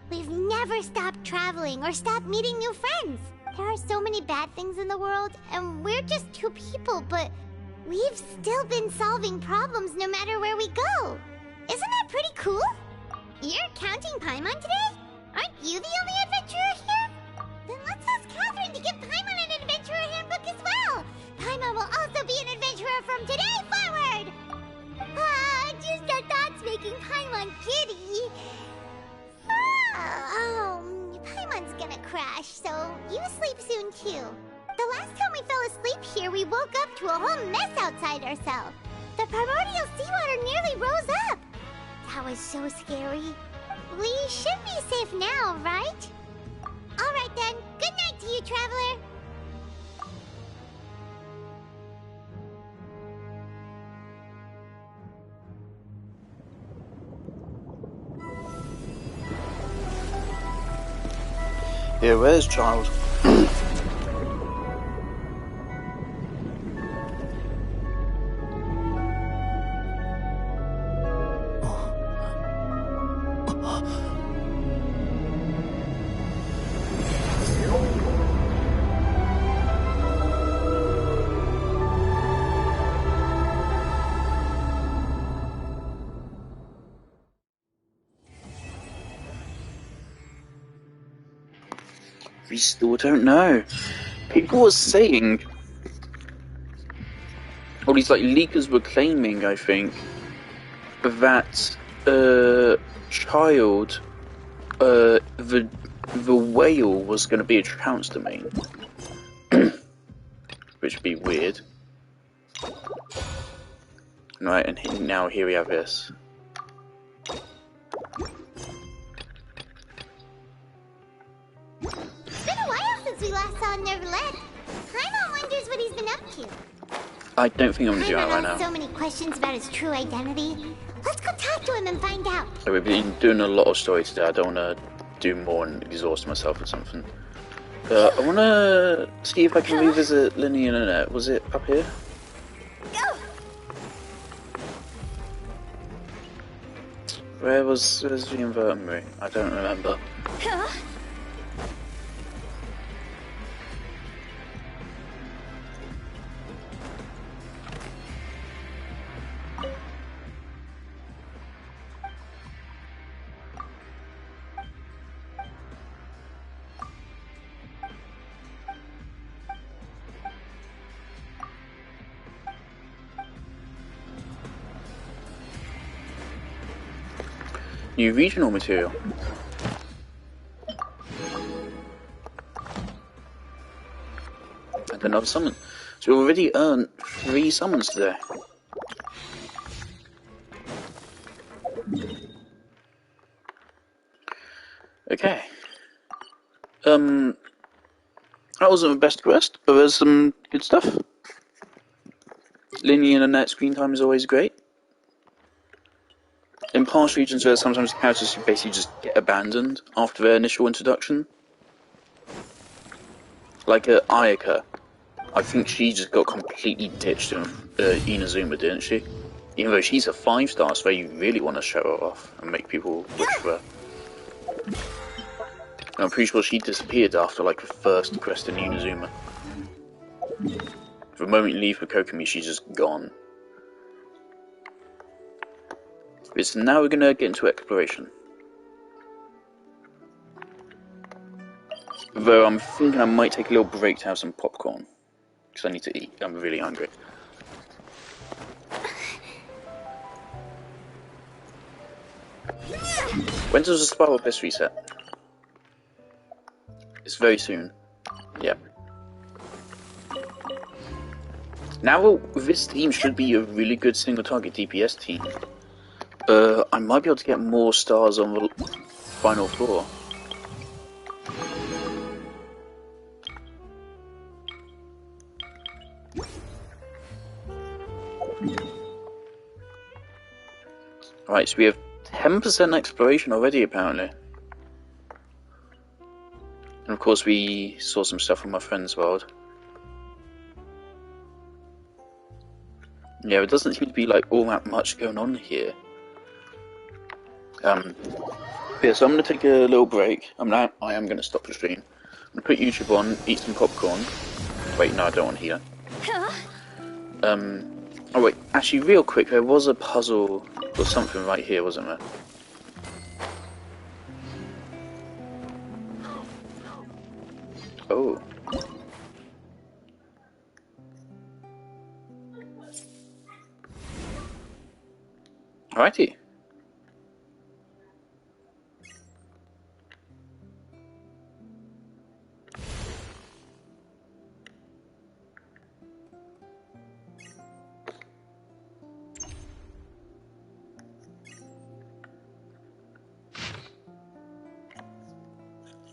We've never stopped traveling or stopped meeting new friends. There are so many bad things in the world, and we're just two people, but we've still been solving problems no matter where we go. Isn't that pretty cool? You're counting Paimon today? Aren't you the only adventurer here? Then let's ask Catherine to give Paimon an adventurer handbook as well. Paimon will also be an adventurer from today forward. Just our thoughts making Paimon giddy. Paimon's gonna crash, so you sleep soon too. The last time we fell asleep here, we woke up to a whole mess outside our cell. The primordial seawater nearly rose up. That was so scary. We should be safe now, right? Alright then, good night to you, traveler. Yeah, where's Child? We still don't know. People were saying, all these like leakers were claiming, I think, that child, the whale was going to be a trounce domain, which would be weird. Right, and now here we have this. It's been a while since we last saw Nervalet. Paimon wonders what he's been up to. I don't think I'm going to do that right Paimon now. has so many questions about his true identity. Let's go talk to him and find out. We've been doing a lot of story today. I don't want to do more and exhaust myself or something. I want to see if I can revisit Linny and Annette. Was it up here? Where's the invertebrate? I don't remember. New regional material. And another summon. So we already earned 3 summons today. Okay. That wasn't the best quest, but there's some good stuff. Linear and Annette screen time is always great. In past regions, there are sometimes characters who basically just get abandoned after their initial introduction. Like Ayaka. I think she just got completely ditched in Inazuma, didn't she? Even though she's a 5-star, so you really want to show her off and make people wish for her. And I'm pretty sure she disappeared after like the first quest in Inazuma. The moment you leave for Kokomi, she's just gone. So now we're going to get into exploration. Though I'm thinking I might take a little break to have some popcorn. Because I need to eat. I'm really hungry. When does the Spiral Abyss reset? It's very soon. Yep. Now this team should be a really good single target DPS team. I might be able to get more stars on the final floor. Right, so we have 10% exploration already, apparently. And of course we saw some stuff from my friend's world. Yeah, it doesn't seem to be like all that much going on here. Yeah, so I'm going to take a little break. I am going to stop the stream. I'm going to put YouTube on, eat some popcorn. Wait, no, I don't want to hear that. Oh wait, actually real quick, there was a puzzle or something right here, wasn't there? Oh. Alrighty.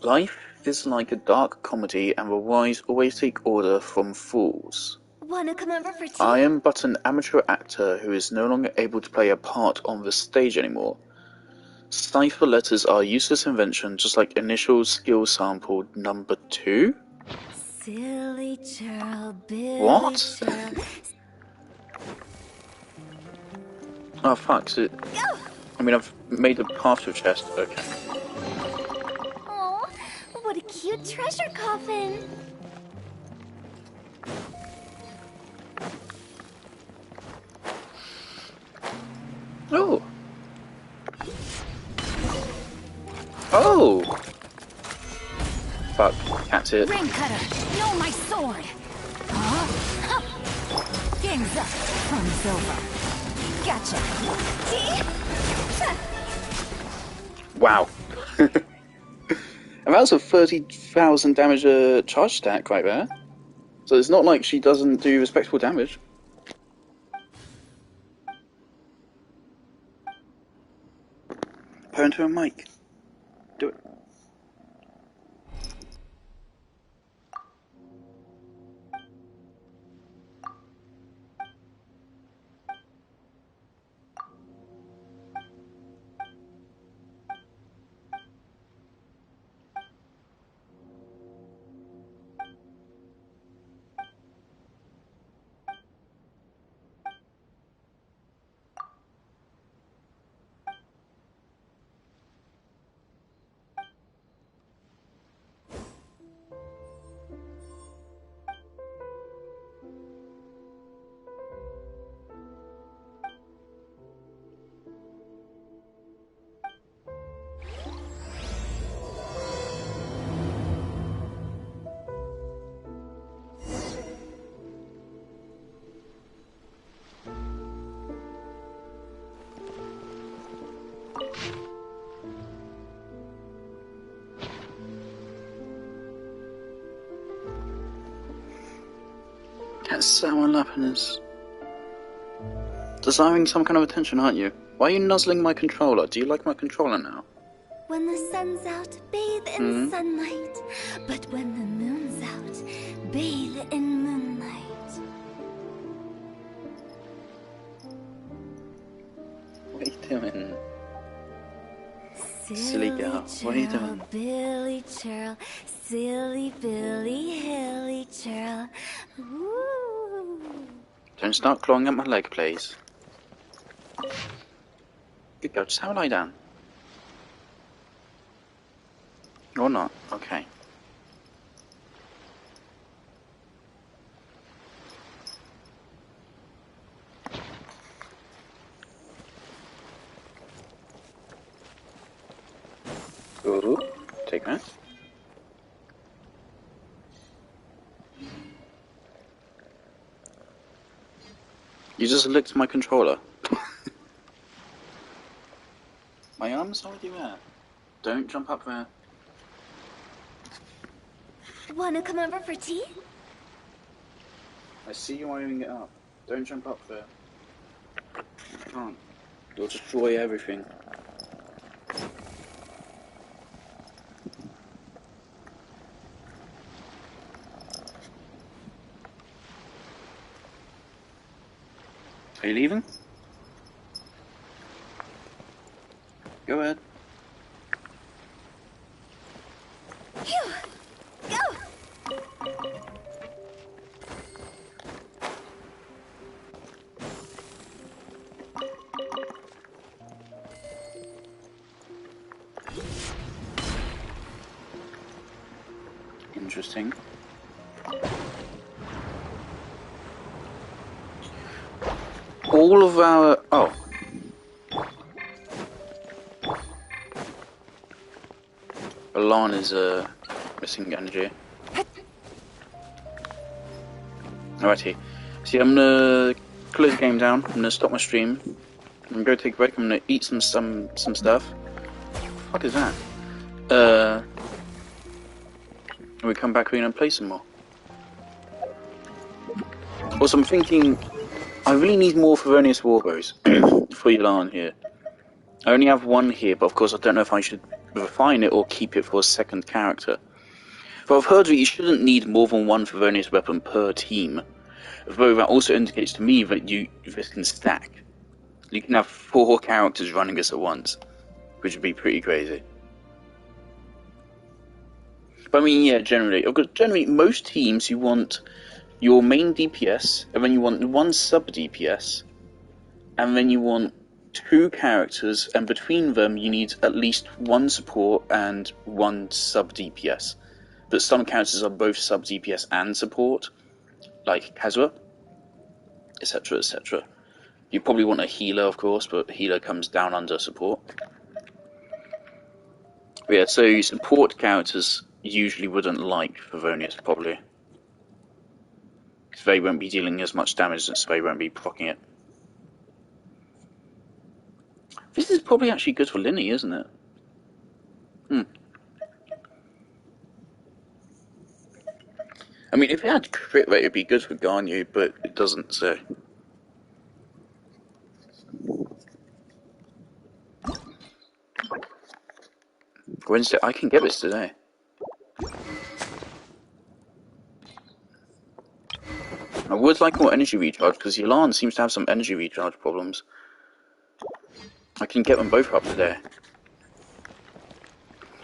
Life is like a dark comedy, and the wise always take order from fools. Wanna come over for tea? I am but an amateur actor who is no longer able to play a part on the stage anymore. Cipher letters are a useless invention, just like initial skill sample number 2? Silly churl, Billy What? churl. Oh fuck, so I mean I've made a path to a chest, okay. Oh, what a cute treasure coffin. Oh! Oh! fuck. Cat's it. Ring cutter, know my sword. Huh? Game's up. Fun's over. Gotcha. Wow. And that was a 30,000 damage charge stack right there. So it's not like she doesn't do respectable damage. Put her into a mic. Do it. That's sour happiness. Desiring some kind of attention, aren't you? Why are you nuzzling my controller? Do you like my controller now? When the sun's out, bathe in sunlight. But when the moon's out, bathe in moonlight. What are you doing? Silly girl, what are you doing? Billy churl, silly Billy Hilly churl. Ooh. Don't start clawing at my leg, please. Good girl, just have a lie down. Or not, okay. Ooh, take that. You just licked my controller. My arm's already there. Don't jump up there. Wanna come over for tea? I see you wiring it up. Don't jump up there. You can't. You'll destroy everything. Are you leaving? Go ahead. Phew! Go! Interesting. All of our... Oh. Alan is missing energy. Alrighty. See, I'm gonna close the game down. I'm gonna stop my stream. I'm gonna go take a break. I'm gonna eat some stuff. What the fuck is that? And we come back here and play some more. Also, I'm thinking I really need more Favonius Warbows for Elan here. I only have one here, but of course I don't know if I should refine it or keep it for a second character. But I've heard that you shouldn't need more than one Favonius weapon per team. Though that also indicates to me that this can stack. You can have 4 characters running this at once, which would be pretty crazy. But I mean, yeah, generally most teams you want your main DPS, and then you want one sub DPS, and then you want 2 characters, and between them you need at least 1 support and 1 sub DPS. But some characters are both sub DPS and support, like Kazua, etc, etc. You probably want a healer, of course, but healer comes down under support. But yeah, so support characters, usually wouldn't like Favonius, probably. Because they won't be dealing as much damage, so they won't be proccing it. This is probably actually good for Linny, isn't it? I mean, if it had crit rate, it'd be good for Garnu, but it doesn't, so... Wednesday, I can get this today. I would like more energy recharge, because Yelan seems to have some energy recharge problems. I can get them both up today.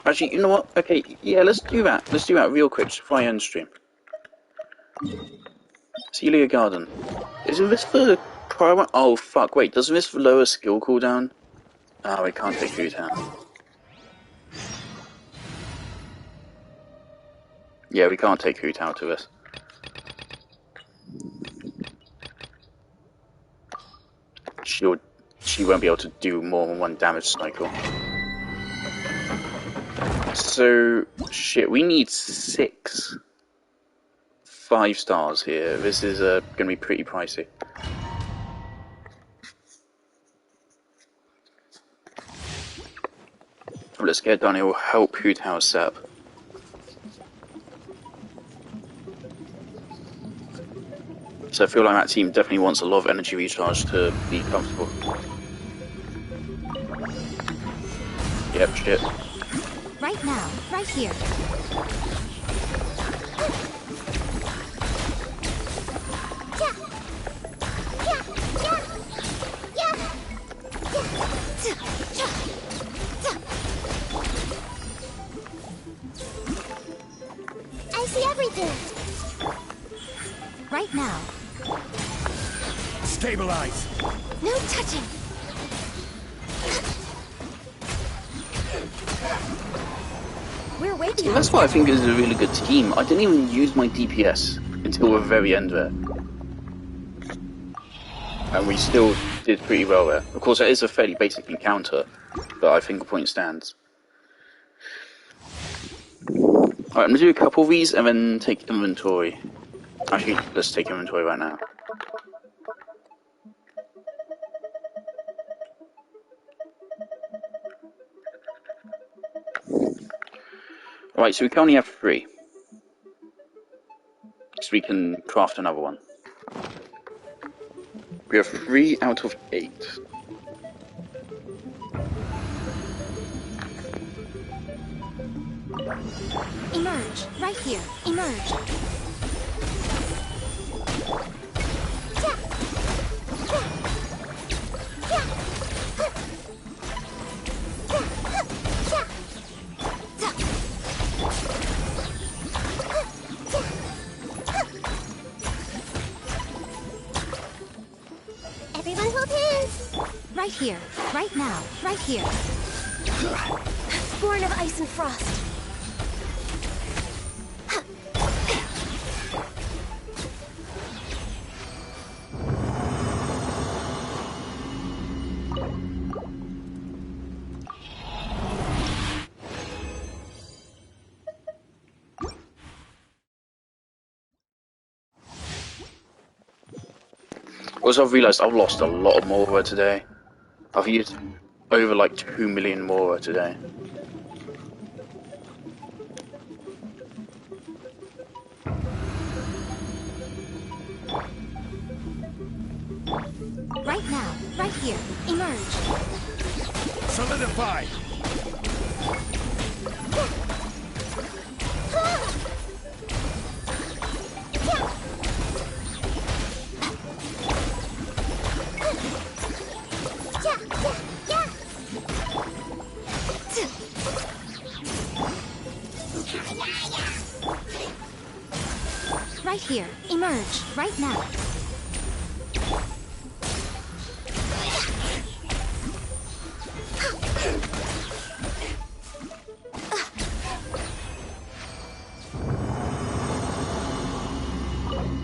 Actually, you know what? Okay, yeah, let's do that. Let's do that real quick, before I end stream. Celia Garden. Isn't this for prior? Oh, fuck, wait, doesn't this lower skill cooldown? Oh, we can't take food out. Yeah, we can't take Hoot out of this. She won't be able to do more than one damage cycle. So, shit, we need 6 5-stars here. This is going to be pretty pricey. Let's get done. It will help Hoot House set up. So I feel like that team definitely wants a lot of energy recharge to be comfortable. Yep, shit. Right now, right here. I see everything. Right now. Stabilize. No touching. We're way behind. That's why I think this is a really good team. I didn't even use my DPS until the very end there. And we still did pretty well there. Of course, it is a fairly basic encounter, but I think the point stands. Alright, I'm going to do a couple of these and then take inventory. Actually, let's take inventory right now. Right, so we can only have 3. So we can craft another one. We have 3 out of 8. Emerge. Right here. Emerge. Everyone hold hands. Right here. Right now. Right here. Born of ice and frost. Also, I've realised I've lost a lot of Mora today. I've used over like 2 million Mora today. Right now, right here. Emerge. Solidify. Right here. Emerge. Right now.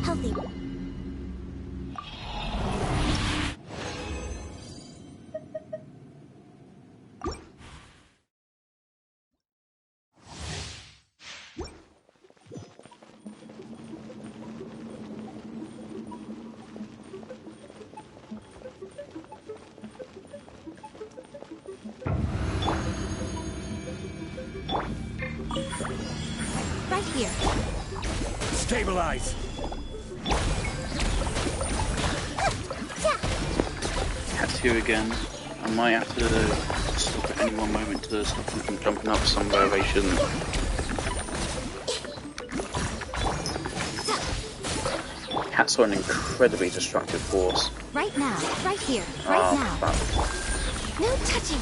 Healthy. right here. Stabilize. Cat's here again. I might have to stop at any one moment to stop him from jumping up somewhere they shouldn't. Cats are an incredibly destructive force. Right now, right here, right now. Fuck. No touching.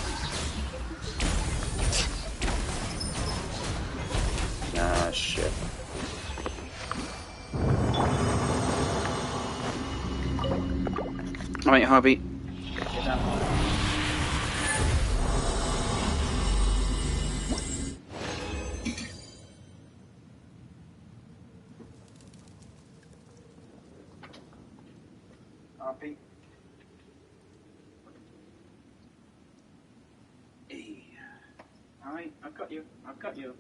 Ah, shit. Alright, Harvey. Get down. Harvey. Hey. Alright, I've got you. I've got you.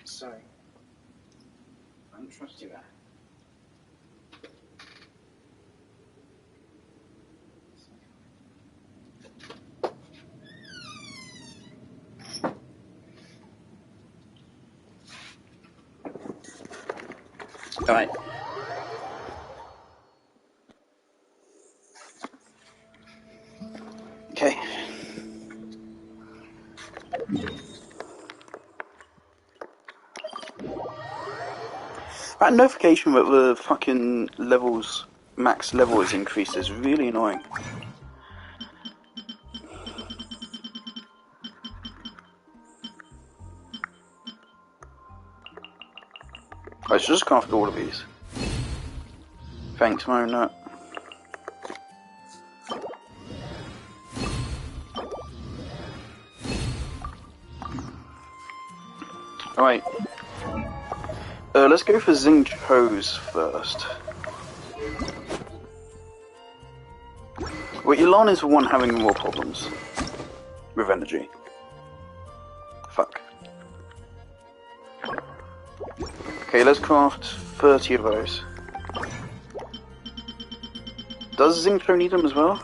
Sorry. I don't trust you there. Alright. Okay. That notification that the fucking levels, max level is increased is really annoying. I should just craft all of these. Thanks, Marionette. Alright. Let's go for zinc hose first. Well, Elan is the one having more problems with energy. Fuck. Okay, let's craft 30 of those. Does Zinco need them as well?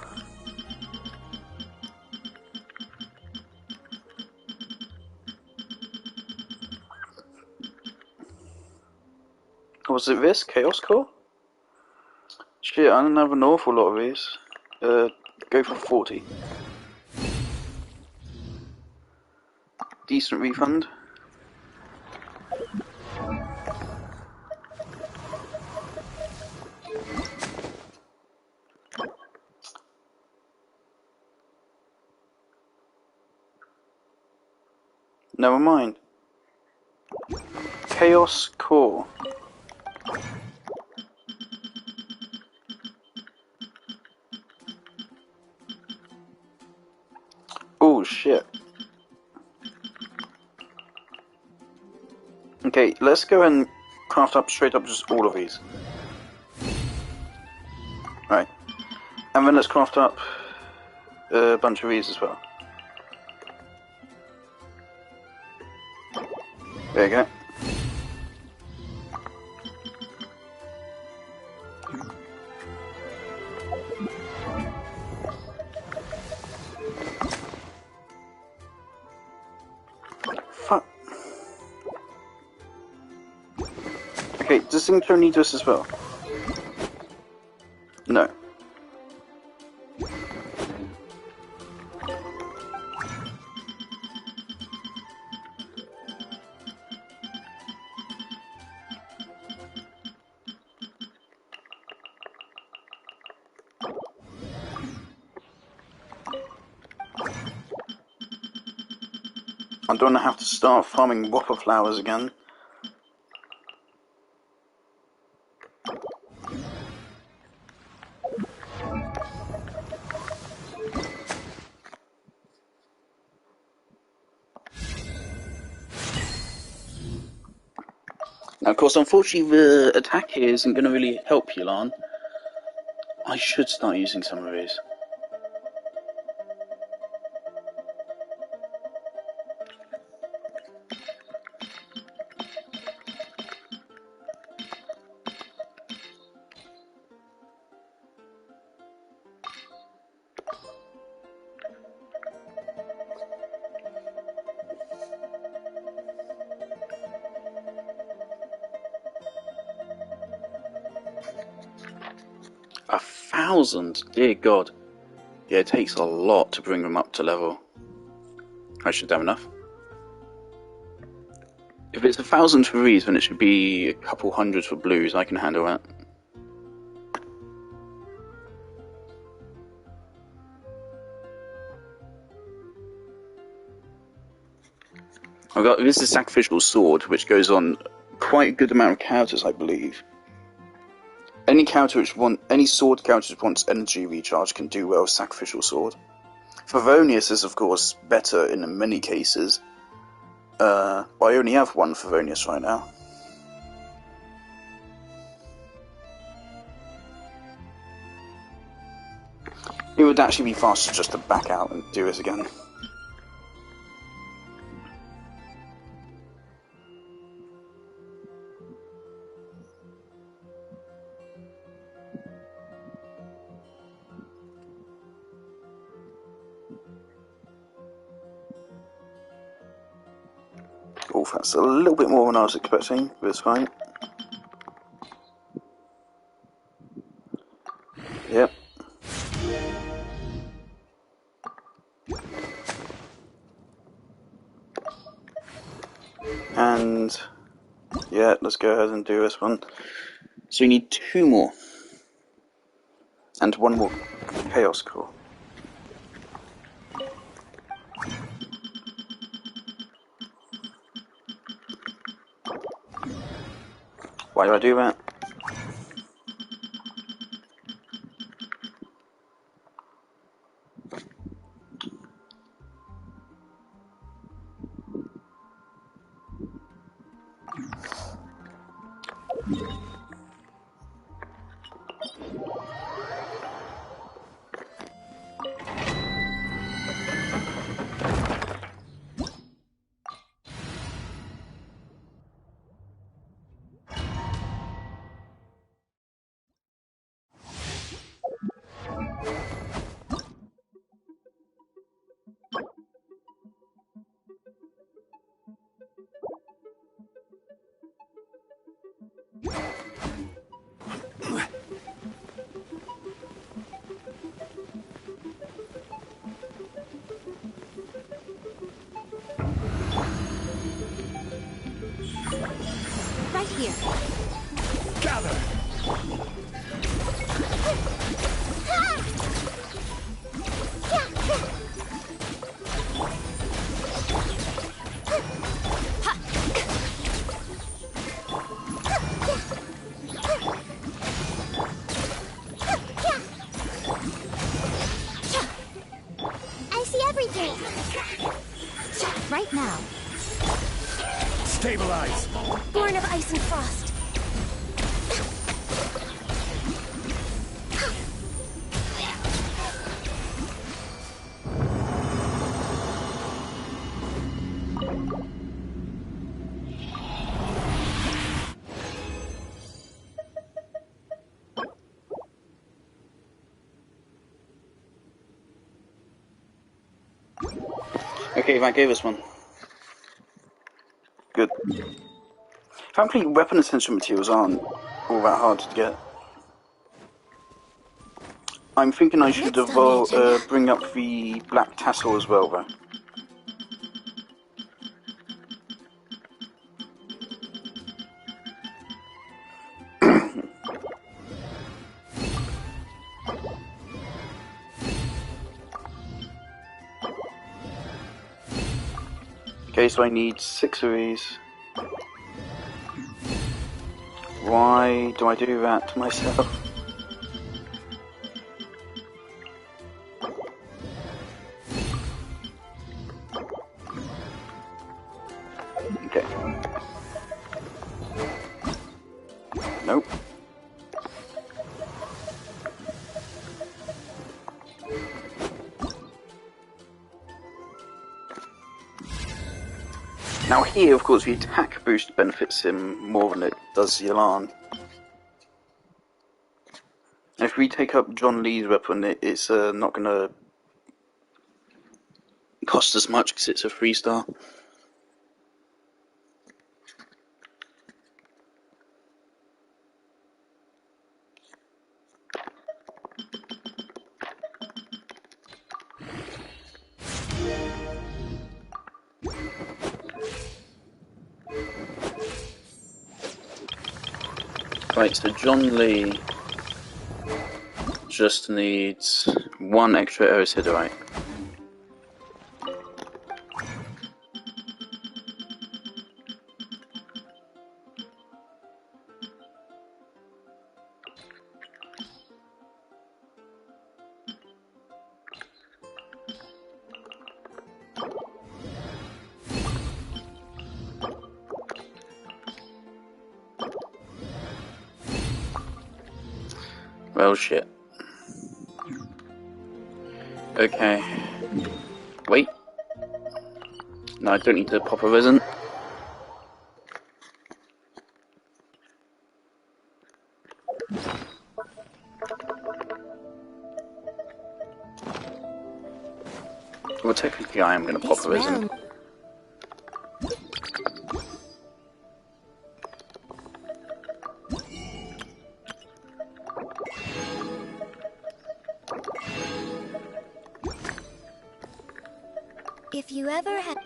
Or was it this? Chaos Core? Shit, I don't have an awful lot of these. Go for 40. Decent refund. Never mind. Chaos Core. Oh shit. Okay, let's go and craft up straight up just all of these. Right. And then let's craft up a bunch of these as well. There you go. Fuck. Okay, does Zinco need this as well? No. I don't have to start farming whopper flowers again. Now, of course, unfortunately, the attack here isn't going to really help Yulan. I should start using some of these. 1,000? Dear God. Yeah, it takes a lot to bring them up to level. I should have enough. If it's 1,000 for these, then it should be a couple hundred for blues. I can handle that. I've got this is sacrificial sword, which goes on quite a good amount of characters, I believe. Any sword character which wants energy recharge can do well with sacrificial sword. Favonius is of course better in many cases. But I only have one Favonius right now. It would actually be faster just to back out and do this again. Oh, that's a little bit more than I was expecting, but it's fine. Yep. And yeah, let's go ahead and do this one. So we need 2 more. And 1 more Chaos Core. Why do I do that? Right here. Gather! I see everything. Right now. Stabilize! Born of ice and frost. Okay, that gave us one. Good. Frankly, weapon essential materials aren't all that hard to get. I'm thinking I should bring up the black tassel as well, though. Okay, so I need 6 of these. Why do I do that to myself? Okay. Nope. Now here, of course, the attack boost benefits him more than it does Yalan. If we take up John Lee's weapon, it's not going to cost as much because it's a 3-star. Right, so John Lee just needs one extra Erosiderite. Well, shit. Okay. Wait. No, I don't need to pop a resin. Well, technically I am going to pop a resin. If you ever had...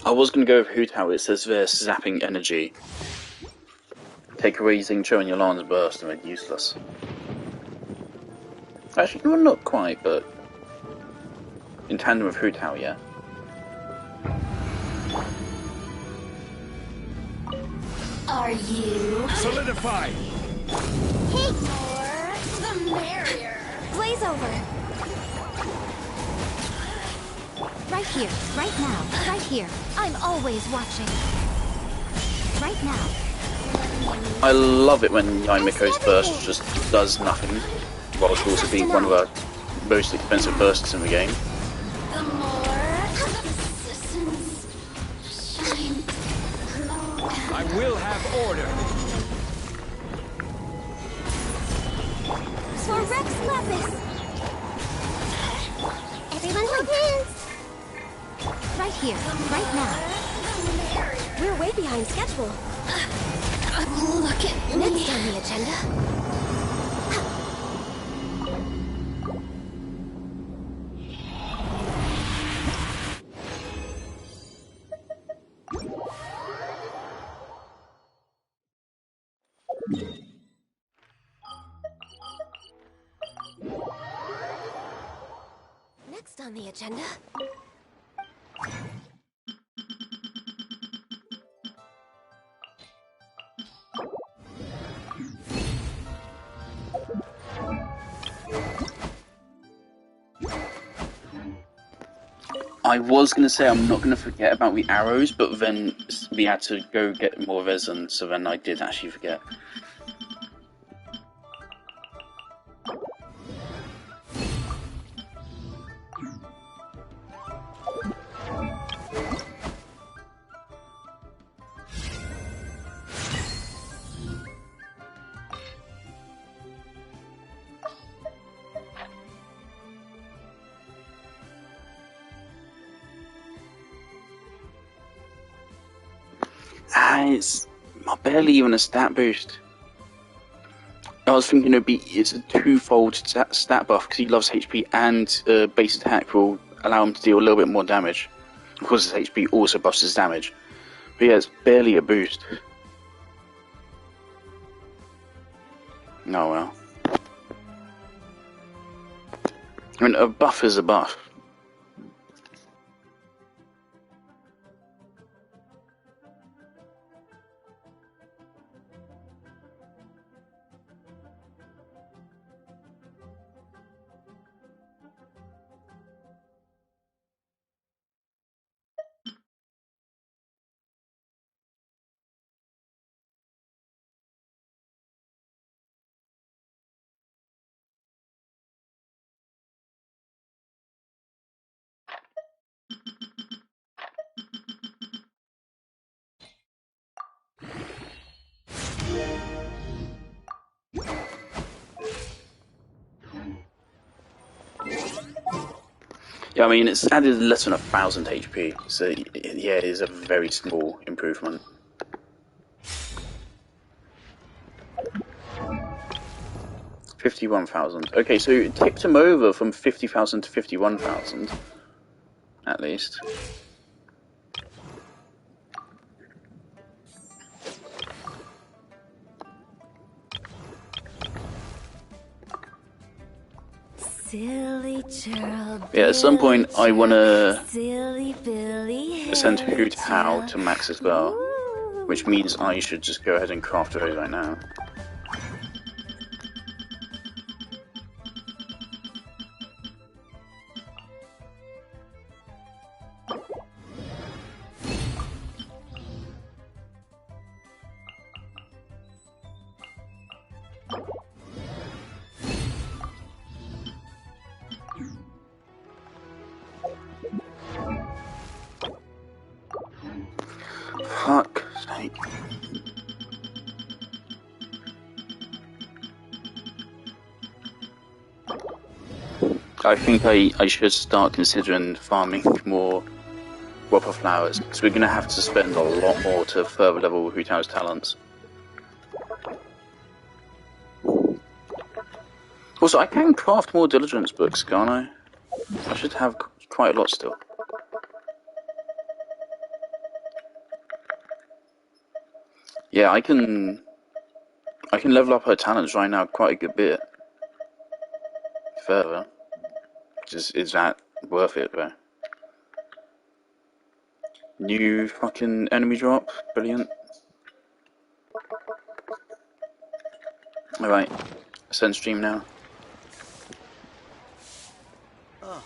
I was going to go with Hu Tao. It says there, zapping energy. Take away Xingqiu and Yolan's burst and they're useless. Actually, well, not quite, but in tandem with Hu Tao, yeah. Are you? Solidify! Hey! More the merrier. Blaze over! Right here, right now, right here. I'm always watching. Right now. I love it when Yaimiko's burst just does nothing, whilst also being one of our most expensive bursts in the game. The more citizens shine through. I will have order. For Rex Lapis! Everyone hold hands! Right here, right now. We're way behind schedule. Look at me. Next on the agenda. Next on the agenda. I was going to say I'm not going to forget about the arrows, but then we had to go get more resin, so then I did actually forget. It's barely even a stat boost. I was thinking it's a twofold stat buff because he loves HP and base attack will allow him to deal a little bit more damage. Of course, his HP also buffs his damage. But yeah, it's barely a boost. Oh well. I mean, a buff is a buff. Yeah, I mean, it's added less than 1,000 HP, so yeah, it is a very small improvement. $51,000. Okay, so it tipped him over from 50,000 to 51,000, at least. Silly churl, Yeah, at some point I want to silly Billy, send Hoot How to max as well, which means I should just go ahead and craft those right now. Fuck sake. I think I should start considering farming more Whopper flowers, because we're going to have to spend a lot more to further level Hu Tao's talents. Also, I can craft more diligence books, can't I? I should have quite a lot still. Yeah, I can level up her talents right now quite a good bit further. Just, is that worth it though? New fucking enemy drop, brilliant. Alright, send stream now. Oh,